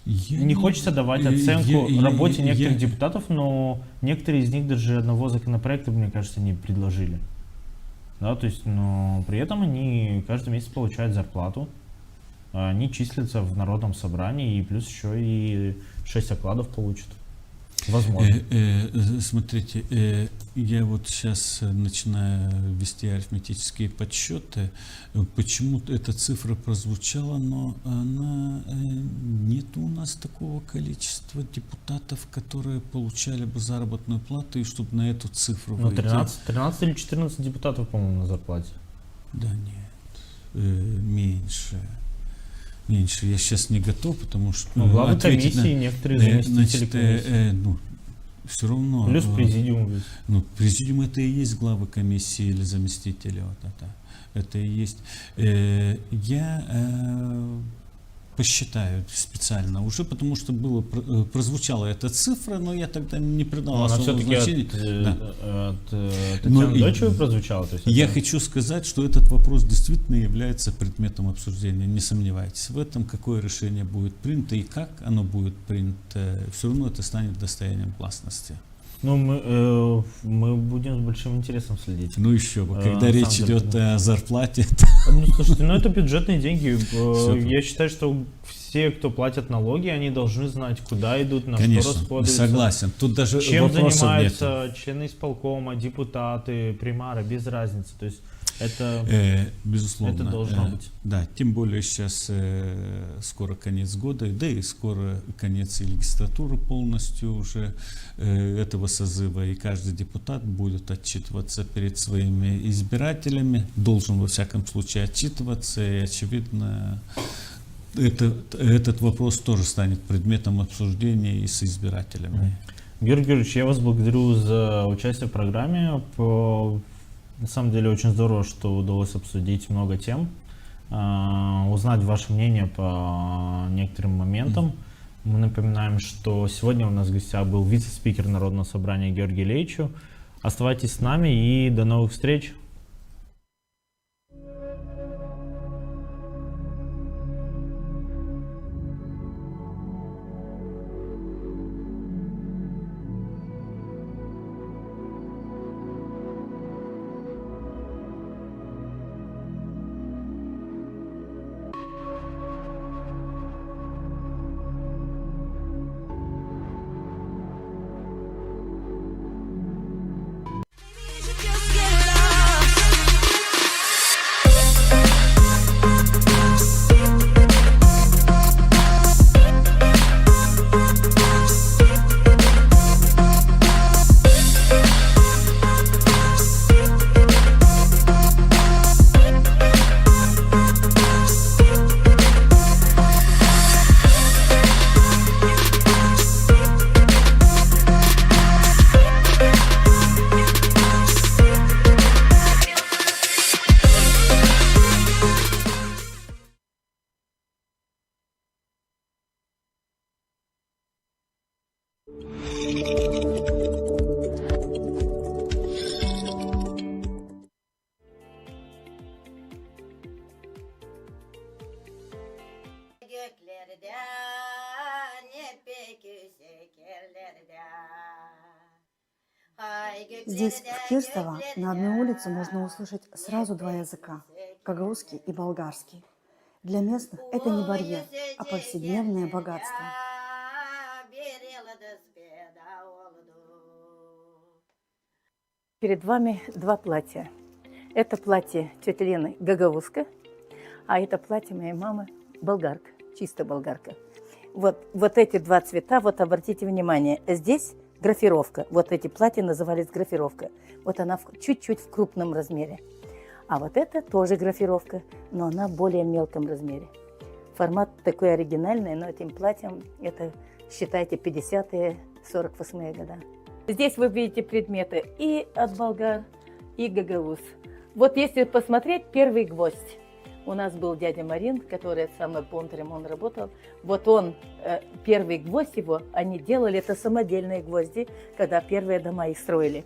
Не хочется давать оценку работе некоторых депутатов, но некоторые из них даже одного законопроекта, мне кажется, не предложили. Да, то есть, но при этом они каждый месяц получают зарплату, они числятся в Народном собрании и плюс еще и 6 окладов получат. Возможно. Смотрите, я вот сейчас начинаю вести арифметические подсчеты. Почему-то эта цифра прозвучала, но она нет у нас такого количества депутатов, которые получали бы заработную плату, и чтобы на эту цифру выйти. 13 или 14 депутатов, по-моему, на зарплате. Да нет, меньше. Меньше. Я сейчас не готов, потому что... Ну, главы комиссии, некоторые заместители комиссии. Все равно... Плюс президиум ведь. Ну, президиум это и есть главы комиссии или заместители. Вот это и есть. Я посчитаю специально уже, потому что прозвучала эта цифра, но я тогда не придал особого значения. От Татьяны Дойчевой прозвучала? То есть я хочу сказать, что этот вопрос действительно является предметом обсуждения. Не сомневайтесь в этом, какое решение будет принято и как оно будет принято. Все равно это станет достоянием гласности. Ну, мы будем с большим интересом следить. Ну еще бы, когда речь идет о зарплате. Ну, слушайте, ну это бюджетные деньги. Я считаю, что все, кто платят налоги, они должны знать, куда идут, на что расходуются. Согласен. Тут даже чем занимаются члены исполкома, депутаты, примары, без разницы. То есть это, безусловно, это должно быть. Да, тем более сейчас скоро конец года, да и скоро конец и легислатуры полностью уже этого созыва, и каждый депутат будет отчитываться перед своими избирателями, должен во всяком случае отчитываться, и очевидно этот вопрос тоже станет предметом обсуждения и с избирателями. Георгий Георгиевич, я вас благодарю за участие в программе. На самом деле очень здорово, что удалось обсудить много тем, узнать ваше мнение по некоторым моментам. Мы напоминаем, что сегодня у нас в гостях был вице-спикер Народного собрания Георгий Лейчу. Оставайтесь с нами и до новых встреч! Здесь, в Кирсово, на одной улице можно услышать сразу два языка – гагаузский и болгарский. Для местных это не барьер, а повседневное богатство. Перед вами два платья. Это платье тети Лены гагаузка, а это платье моей мамы болгарка, чисто болгарка. Вот эти два цвета, вот обратите внимание, здесь графировка. Вот эти платья назывались графировка. Вот она чуть-чуть в крупном размере. А вот это тоже графировка, но она в более мелком размере. Формат такой оригинальный, но этим платьем это, считайте, 50-е, 48-е годы. Здесь вы видите предметы и от болгар, и гагауз. Вот если посмотреть, первый гвоздь. У нас был дядя Марин, который самый бондарем он работал. Вот он, первый гвоздь его, они делали, это самодельные гвозди, когда первые дома их строили.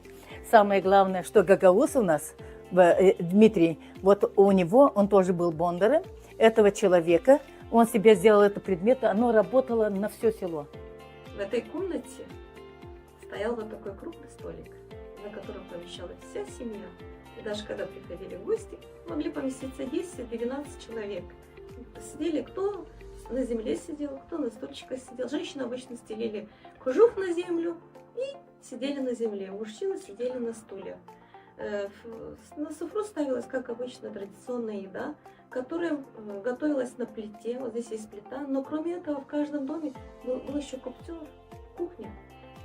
Самое главное, что гагауз у нас, Дмитрий, вот у него, он тоже был бондарем, этого человека, он себе сделал это предмет, оно работало на все село. В этой комнате стоял вот такой круглый столик, на котором помещалась вся семья. И даже когда приходили гости, могли поместиться 10-12 человек. Сидели, кто на земле сидел, кто на стульчиках сидел. Женщины обычно стелили кожух на землю и сидели на земле. Мужчины сидели на стульях. На суфру ставилась, как обычно, традиционная еда, которая готовилась на плите. Вот здесь есть плита. Но кроме этого в каждом доме был еще коптер, кухня.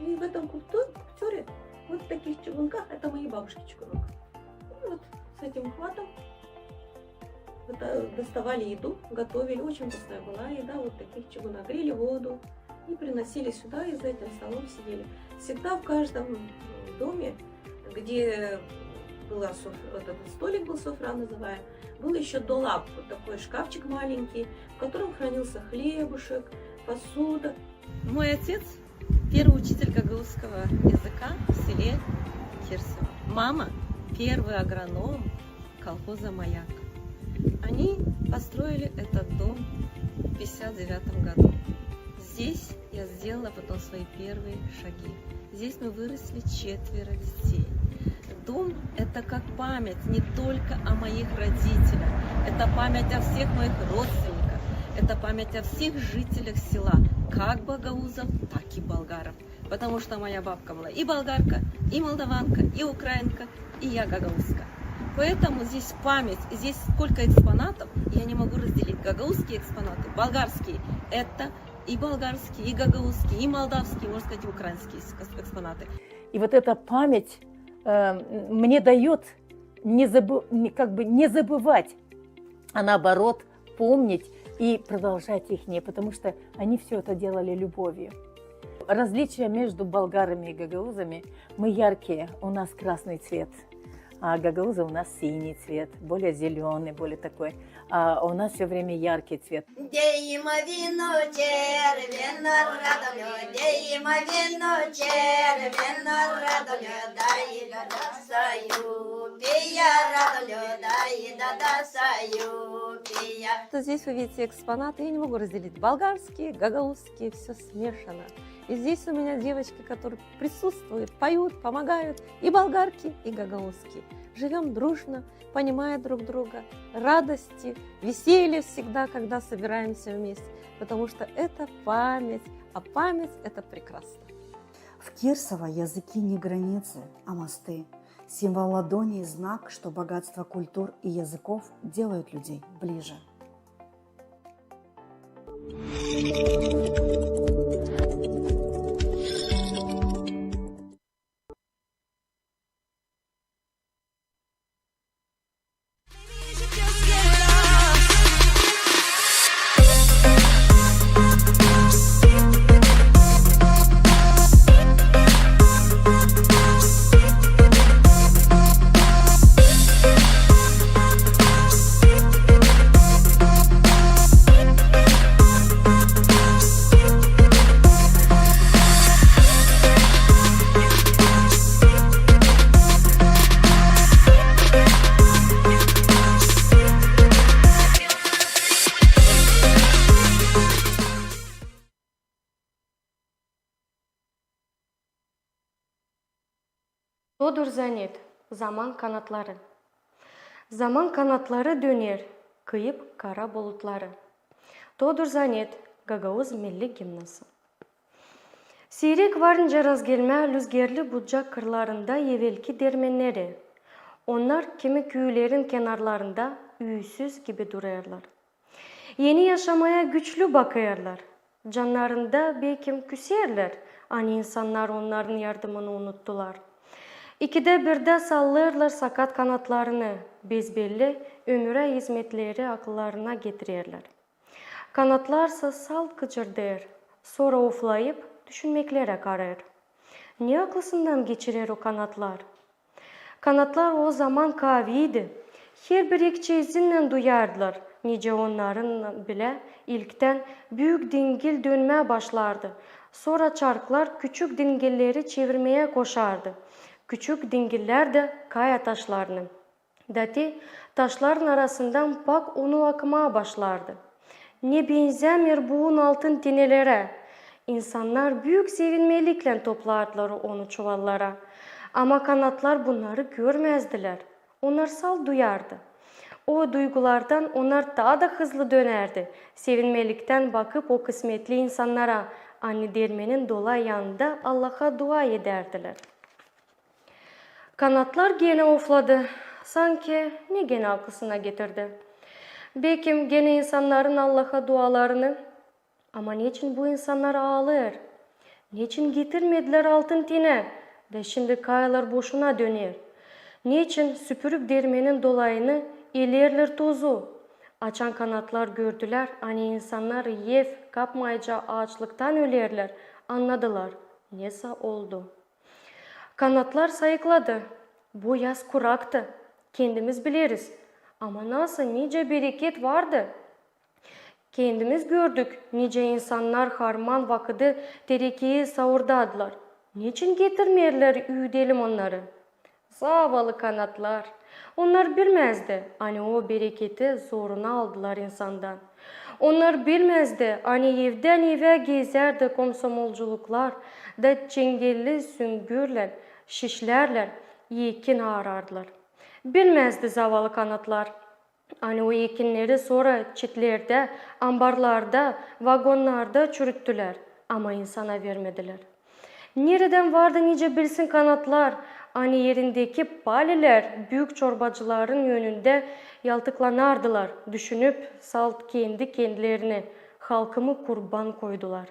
И в этом коптере, вот в таких чугунках, это моей бабушки чугунок. И вот с этим хватом доставали еду, готовили. Очень вкусная была еда, вот в таких чугунах. Грели воду и приносили сюда, и за этим столом сидели. Всегда в каждом доме, где была вот этот столик был, софра называемый, был еще долап, вот такой шкафчик маленький, в котором хранился хлебушек, посуда. Мой отец первый учитель гагаузского языка в селе Кирсово. Мама первый агроном колхоза «Маяк». Они построили этот дом в 1959 году. Здесь я сделала потом свои первые шаги. Здесь мы выросли 4 детей. Дом – это как память не только о моих родителях, это память о всех моих родственниках, это память о всех жителях села, как гагаузов, так и болгаров. Потому что моя бабка была и болгарка, и молдаванка, и украинка, и я гагаузка. Поэтому здесь память, здесь сколько экспонатов, я не могу разделить. Гагаузские экспонаты, болгарские – это и болгарские, и гагаузские, и молдавские, можно сказать, и украинские экспонаты. И вот эта память мне дает не забывать, а наоборот помнить и продолжать их, потому что они все это делали любовью. Различия между болгарами и гагаузами, мы яркие, у нас красный цвет, а гагаузы у нас синий цвет, более зеленый, более такой, а у нас все время яркий цвет. Вот здесь вы видите экспонаты, я не могу разделить болгарские, гагаузские, все смешано. И здесь у меня девочки, которые присутствуют, поют, помогают, и болгарки, и гагаузские. Живем дружно, понимая друг друга, радости, веселье всегда, когда собираемся вместе, потому что это память, а память – это прекрасно. В Кирсово языки не границы, а мосты. Символ ладони и знак, что богатство культур и языков делают людей ближе. Тодур Занет, Zaman kanatları. Zaman kanatları döner, kıyıp kara bulutları. Тодур Занет, Гагаuz milli gimnası. Sirek varınca razgelme rüzgarlı bucak kırlarında evvelki dermenleri. Onlar kimi köylerin kenarlarında üysüz gibi durarlar. Yeni yaşamaya güçlü bakıyorlar. Canlarında belki küserler. Hani insanlar onların yardımını unuttular. İkide birde sallarlar sakat kanatlarını, bezbelli ömüre hizmetleri akıllarına getirirler. Kanatlarsa sal kıcırdır, sonra oflayıp düşünmeklere karar. Ne akılsından geçirir o kanatlar? Kanatlar o zaman kaviydi. Her bir ekçi izinle duyardılar. Nice onların bile ilkten büyük dingil dönmeye başlardı. Sonra çarklar küçük dingilleri çevirmeye koşardı. Küçük dingiller de kaya taşlarını. Dati taşların arasından pak unu akmaya başlardı. Ne benzemir buğun altın tenelere. İnsanlar büyük sevinmelikle toplardılar onu çuvallara. Ama kanatlar bunları görmezdiler. Onlar sal duyardı. O duygulardan onlar daha da hızlı dönerdi. Sevinmelikten bakıp o kısmetli insanlara, anne dermenin dolay yanında Allah'a dua ederdiler. Kanatlar gene ofladı. Sanki ne gene akılsına getirdi. Belki gene insanların Allah'a dualarını. Ama niçin bu insanlar ağlar? Niçin getirmediler altın tine? De şimdi kayalar boşuna döner. Niçin süpürüp dermenin dolayını ilerler tozu? Açan kanatlar gördüler. Hani insanlar yef kapmayınca ağaçlıktan ölerler. Anladılar. Neyse oldu. Kanatlar sayıkladı. Bu yaz kuraktı. Kendimiz biliriz. Ama nasıl nice bereket vardı. Kendimiz gördük. Nice insanlar harman vakıdı terekeyi savurdadılar. Niçin getirmeyerler üyüdelim onları? Zavallı kanatlar. Onlar bilmezdi. Hani o bereketi zoruna aldılar insandan. Onlar bilmezdi. Hani evden eve gezerdi komsomolculuklar. Da çengelli süngürler, şişlerler, yekin arardılar. Bilmezdi zavallı kanatlar. Hani o ekinleri sonra çitlerde, ambarlarda, vagonlarda çürüttüler. Ama insana vermediler. Nereden vardı nice bilsin kanatlar? Hani yerindeki paliler büyük çorbacıların yönünde yaltıklanardılar. Düşünüp salt kendi kendilerini, halkımı kurban koydular.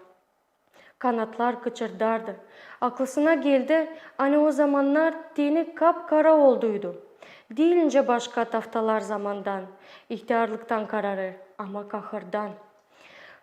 Kanatlar kıçırdardı. Aklısına geldi, hani o zamanlar teni kapkara olduydu. Değilince başka taftalar zamandan, ihtiyarlıktan kararır ama kahırdan.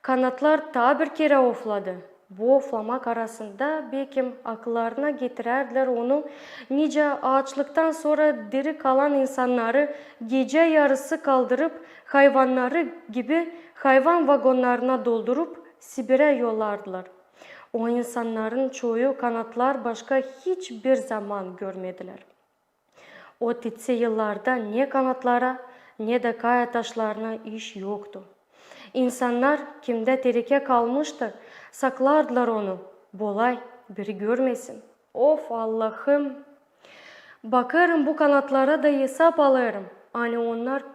Kanatlar ta bir kere ofladı. Bu flamak arasında bekim akıllarına getirerler onu. Nice ağaçlıktan sonra diri kalan insanları gece yarısı kaldırıp hayvanları gibi hayvan vagonlarına doldurup Sibir'e yollardılar. O insanların çoğu kanatlar başka hiçbir zaman görmediler. O titsi yıllarda ne kanatlara ne de kaya taşlarına iş yoktu. İnsanlar kimde terike kalmıştı, saklardılar onu. Bolay biri görmesin. Of Allah'ım! Bakarım bu kanatlara da hesap alırım. Hani onlar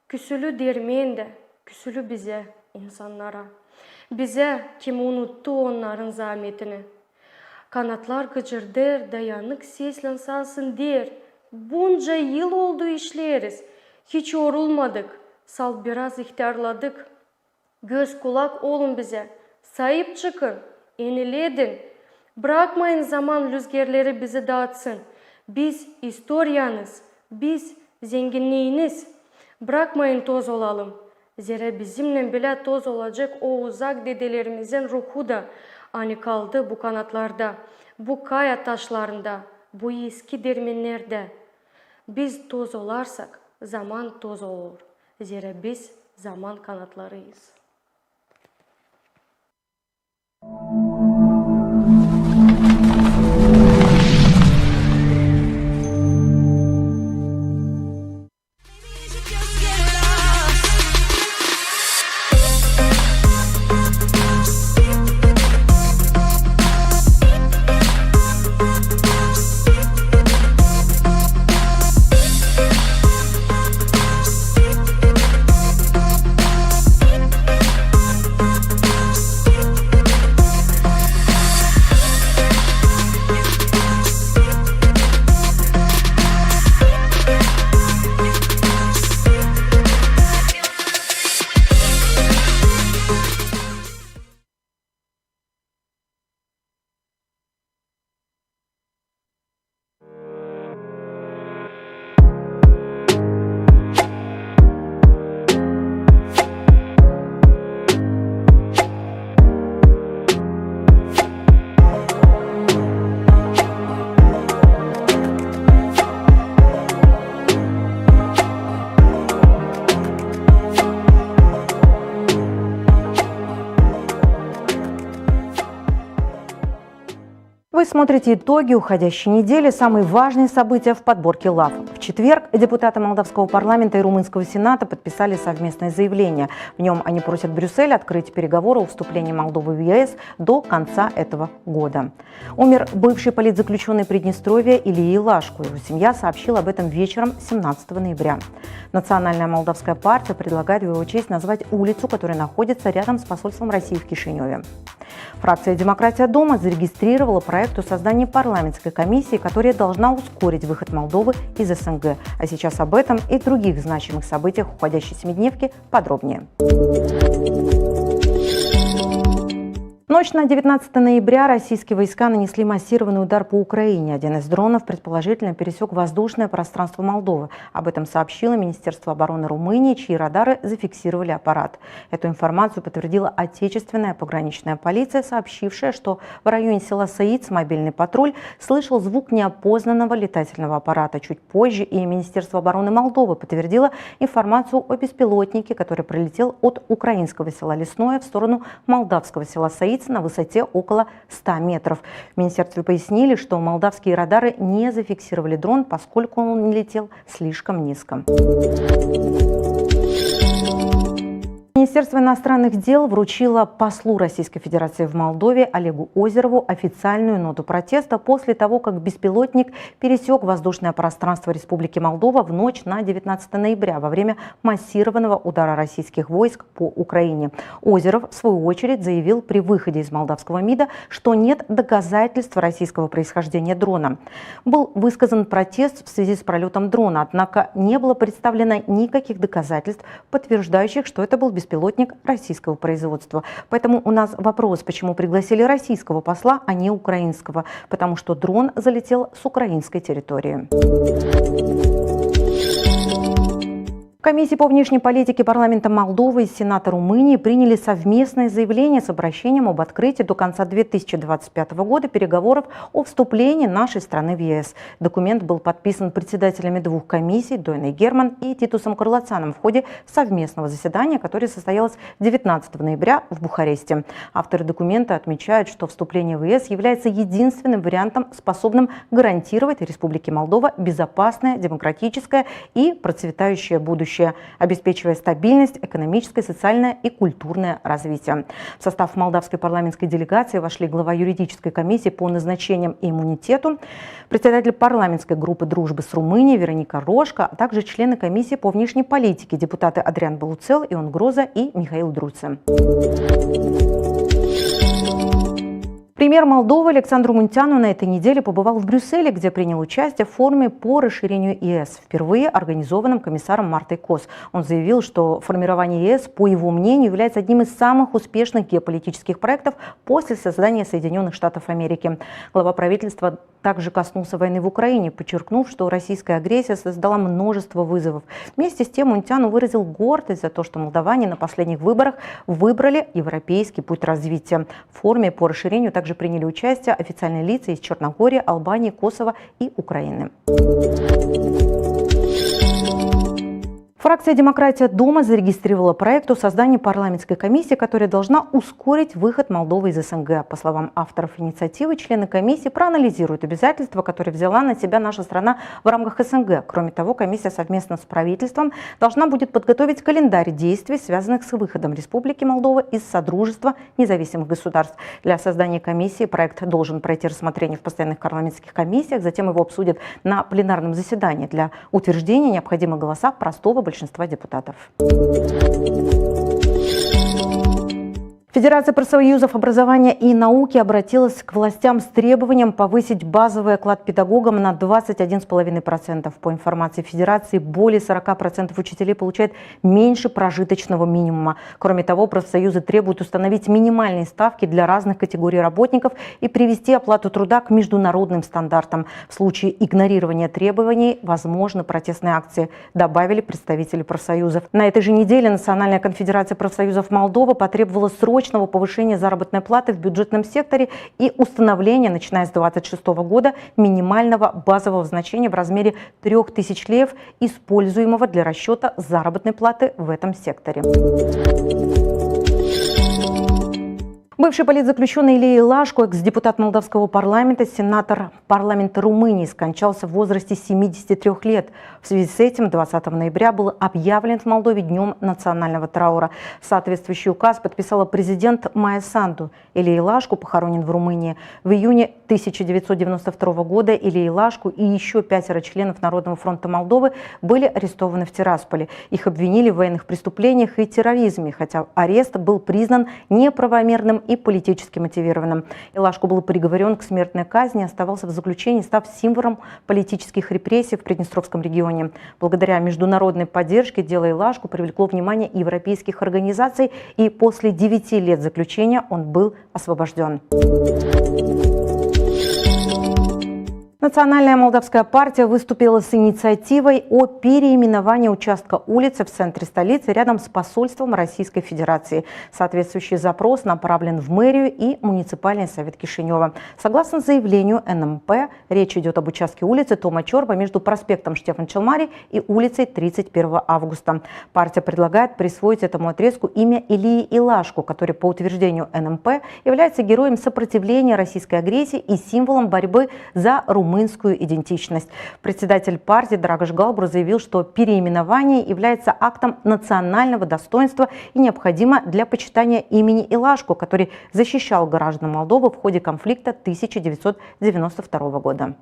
küsülü dermeyin de, küsülü bize, insanlara. Bize kim unuttu onların zahmetini. Kanatlar gıcırdır, dayanık sesle salsın der. Bunca yıl oldu işleriz. Hiç yorulmadık. Sal biraz ihtiyarladık. Göz kulak olun bize. Sahip çıkın. Yeniledin. Bırakmayın zaman rüzgarları bizi dağıtsın. Biz historianız. Biz zenginliğiniz. Bırakmayın toz olalım. Zira bizimle bile toz olacak o uzak dedelerimizin ruhu da hani kaldı bu kanatlarda, bu kaya taşlarında, bu eski dermenlerde. Biz toz olarsak zaman toz olur. Zira biz zaman kanatlarıyız. Вы смотрите итоги уходящей недели, самые важные события в подборке ЛАФ. В четверг депутаты Молдавского парламента и Румынского сената подписали совместное заявление. В нем они просят Брюссель открыть переговоры о вступлении Молдовы в ЕС до конца этого года. Умер бывший политзаключенный Приднестровья Ильи Лашко. Его семья сообщила об этом вечером 17 ноября. Национальная молдавская партия предлагает в его честь назвать улицу, которая находится рядом с посольством России в Кишиневе. Фракция «Демократия дома» зарегистрировала проект о создании парламентской комиссии, которая должна ускорить выход Молдовы из СНГ. А сейчас об этом и других значимых событиях уходящей семидневки подробнее. Ночь на 19 ноября российские войска нанесли массированный удар по Украине. Один из дронов предположительно пересек воздушное пространство Молдовы. Об этом сообщило Министерство обороны Румынии, чьи радары зафиксировали аппарат. Эту информацию подтвердила отечественная пограничная полиция, сообщившая, что в районе села Саиц мобильный патруль слышал звук неопознанного летательного аппарата. Чуть позже и Министерство обороны Молдовы подтвердило информацию о беспилотнике, который прилетел от украинского села Лесное в сторону молдавского села Саиц на высоте около 100 метров. В министерстве пояснили, что молдавские радары не зафиксировали дрон, поскольку он летел слишком низко. Министерство иностранных дел вручило послу Российской Федерации в Молдове Олегу Озерову официальную ноту протеста после того, как беспилотник пересек воздушное пространство Республики Молдова в ночь на 19 ноября во время массированного удара российских войск по Украине. Озеров, в свою очередь, заявил при выходе из молдавского МИДа, что нет доказательств российского происхождения дрона. Был высказан протест в связи с пролетом дрона, однако не было представлено никаких доказательств, подтверждающих, что это был беспилотник российского производства. Поэтому у нас вопрос, почему пригласили российского посла, а не украинского? Потому что дрон залетел с украинской территории. В Комиссии по внешней политике парламента Молдовы и Сената Румынии приняли совместное заявление с обращением об открытии до конца 2025 года переговоров о вступлении нашей страны в ЕС. Документ был подписан председателями двух комиссий Дойной Герман и Титусом Карлацаном в ходе совместного заседания, которое состоялось 19 ноября в Бухаресте. Авторы документа отмечают, что вступление в ЕС является единственным вариантом, способным гарантировать Республике Молдова безопасное, демократическое и процветающее будущее, обеспечивая стабильность, экономическое, социальное и культурное развитие. В состав молдавской парламентской делегации вошли глава юридической комиссии по назначениям и иммунитету, председатель парламентской группы дружбы с Румынией Вероника Рошка, а также члены комиссии по внешней политике, депутаты Адриан Балуцел, Ион Гроза и Михаил Друце. Премьер Молдовы Александру Мунтяну на этой неделе побывал в Брюсселе, где принял участие в форуме по расширению ЕС, впервые организованном комиссаром Мартой Кос. Он заявил, что формирование ЕС, по его мнению, является одним из самых успешных геополитических проектов после создания Соединенных Штатов Америки. Глава правительства также коснулся войны в Украине, подчеркнув, что российская агрессия создала множество вызовов. Вместе с тем Мунтяну выразил гордость за то, что молдаване на последних выборах выбрали европейский путь развития. В форуме по расширению также приняли участие официальные лица из Черногории, Албании, Косово и Украины. Фракция «Демократия Дума» зарегистрировала проект о создании парламентской комиссии, которая должна ускорить выход Молдовы из СНГ. По словам авторов инициативы, члены комиссии проанализируют обязательства, которые взяла на себя наша страна в рамках СНГ. Кроме того, комиссия совместно с правительством должна будет подготовить календарь действий, связанных с выходом Республики Молдова из Содружества независимых государств. Для создания комиссии проект должен пройти рассмотрение в постоянных парламентских комиссиях, затем его обсудят на пленарном заседании. Для утверждения необходимы голоса простого большинства депутатов. Федерация профсоюзов образования и науки обратилась к властям с требованием повысить базовый оклад педагогам на 21,5%. По информации Федерации, более 40% учителей получают меньше прожиточного минимума. Кроме того, профсоюзы требуют установить минимальные ставки для разных категорий работников и привести оплату труда к международным стандартам. В случае игнорирования требований возможны протестные акции, добавили представители профсоюзов. На этой же неделе Национальная конфедерация профсоюзов Молдовы потребовала срочного повышения заработной платы в бюджетном секторе и установления, начиная с 2026 года, минимального базового значения в размере 3000 леев, используемого для расчета заработной платы в этом секторе. Бывший политзаключенный Илия Илашко, экс-депутат молдавского парламента, сенатор парламента Румынии, скончался в возрасте 73 лет. В связи с этим 20 ноября был объявлен в Молдове днем национального траура. Соответствующий указ подписала президент Майя Санду. Илия Илашко похоронен в Румынии. В июне 1992 года Илия Илашко и еще 5 членов Народного фронта Молдовы были арестованы в Тирасполе. Их обвинили в военных преступлениях и терроризме, хотя арест был признан неправомерным и политически мотивированным. Илашко был приговорен к смертной казни, оставался в заключении, став символом политических репрессий в Приднестровском регионе. Благодаря международной поддержке дело Илашко привлекло внимание европейских организаций, и после 9 лет заключения он был освобожден. Национальная молдавская партия выступила с инициативой о переименовании участка улицы в центре столицы рядом с посольством Российской Федерации. Соответствующий запрос направлен в мэрию и муниципальный совет Кишинева. Согласно заявлению НМП, речь идет об участке улицы Тома Чорба между проспектом Штефан Челмари и улицей 31 августа. Партия предлагает присвоить этому отрезку имя Илии Илашко, который, по утверждению НМП, является героем сопротивления российской агрессии и символом борьбы за румынскую идентичность. Председатель партии Драгош Галбур заявил, что переименование является актом национального достоинства и необходимо для почитания имени Илашко, который защищал граждан Молдовы в ходе конфликта 1992 года.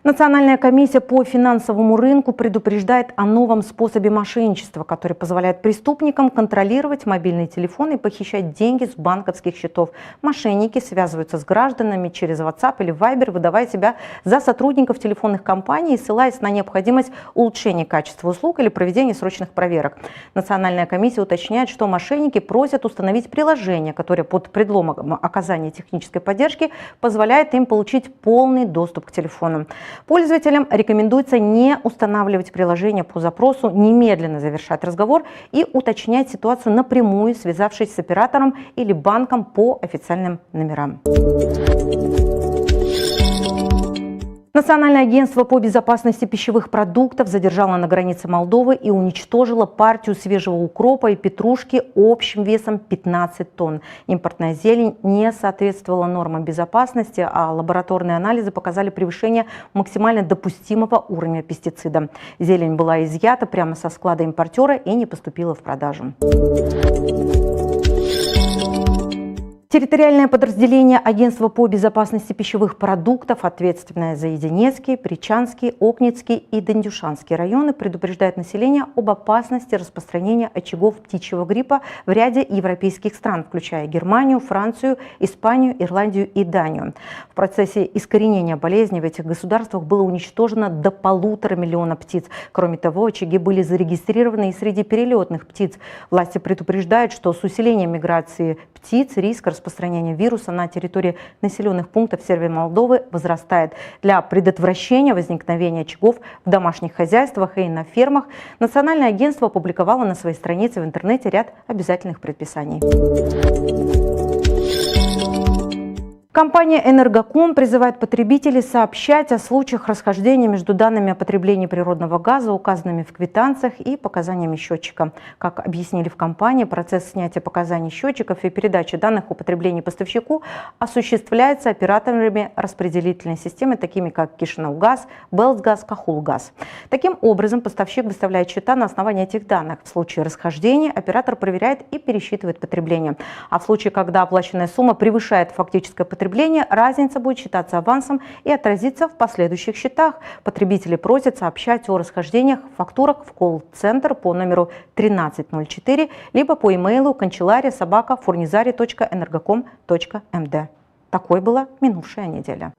Национальная комиссия по финансовому рынку предупреждает о новом способе мошенничества, который позволяет преступникам контролировать мобильные телефоны и похищать деньги с банковских счетов. Мошенники связываются с гражданами через WhatsApp или Viber, выдавая себя за сотрудников телефонных компаний и ссылаясь на необходимость улучшения качества услуг или проведения срочных проверок. Национальная комиссия уточняет, что мошенники просят установить приложение, которое под предлогом оказания технической поддержки позволяет им получить полный доступ к телефону. Пользователям рекомендуется не устанавливать приложение по запросу, немедленно завершать разговор и уточнять ситуацию напрямую, связавшись с оператором или банком по официальным номерам. Национальное агентство по безопасности пищевых продуктов задержало на границе Молдовы и уничтожило партию свежего укропа и петрушки общим весом 15 тонн. Импортная зелень не соответствовала нормам безопасности, а лабораторные анализы показали превышение максимально допустимого уровня пестицида. Зелень была изъята прямо со склада импортера и не поступила в продажу. Территориальное подразделение Агентства по безопасности пищевых продуктов, ответственное за Единецкий, Причанский, Окницкий и Дендюшанский районы, предупреждает население об опасности распространения очагов птичьего гриппа в ряде европейских стран, включая Германию, Францию, Испанию, Ирландию и Данию. В процессе искоренения болезни в этих государствах было уничтожено до 1,5 миллиона птиц. Кроме того, очаги были зарегистрированы и среди перелетных птиц. Власти предупреждают, что с усилением миграции птиц риск распространения вируса на территории населенных пунктов Сербии и Молдовы возрастает. Для предотвращения возникновения очагов в домашних хозяйствах и на фермах Национальное агентство опубликовало на своей странице в интернете ряд обязательных предписаний. Компания «Энергоком» призывает потребителей сообщать о случаях расхождения между данными о потреблении природного газа, указанными в квитанциях, и показаниями счетчика. Как объяснили в компании, процесс снятия показаний счетчиков и передачи данных о потреблении поставщику осуществляется операторами распределительной системы, такими как Кишиневгаз, Белсгаз, Кахулгаз. Таким образом, поставщик выставляет счета на основании этих данных. В случае расхождения оператор проверяет и пересчитывает потребление. А в случае, когда оплаченная сумма превышает фактическое потребление, разница будет считаться авансом и отразиться в последующих счетах. Потребители просят сообщать о расхождениях в фактурах в колл-центр по номеру 1304, либо по имейлу канцелярия@furnizari.energocom.md. Такой была минувшая неделя.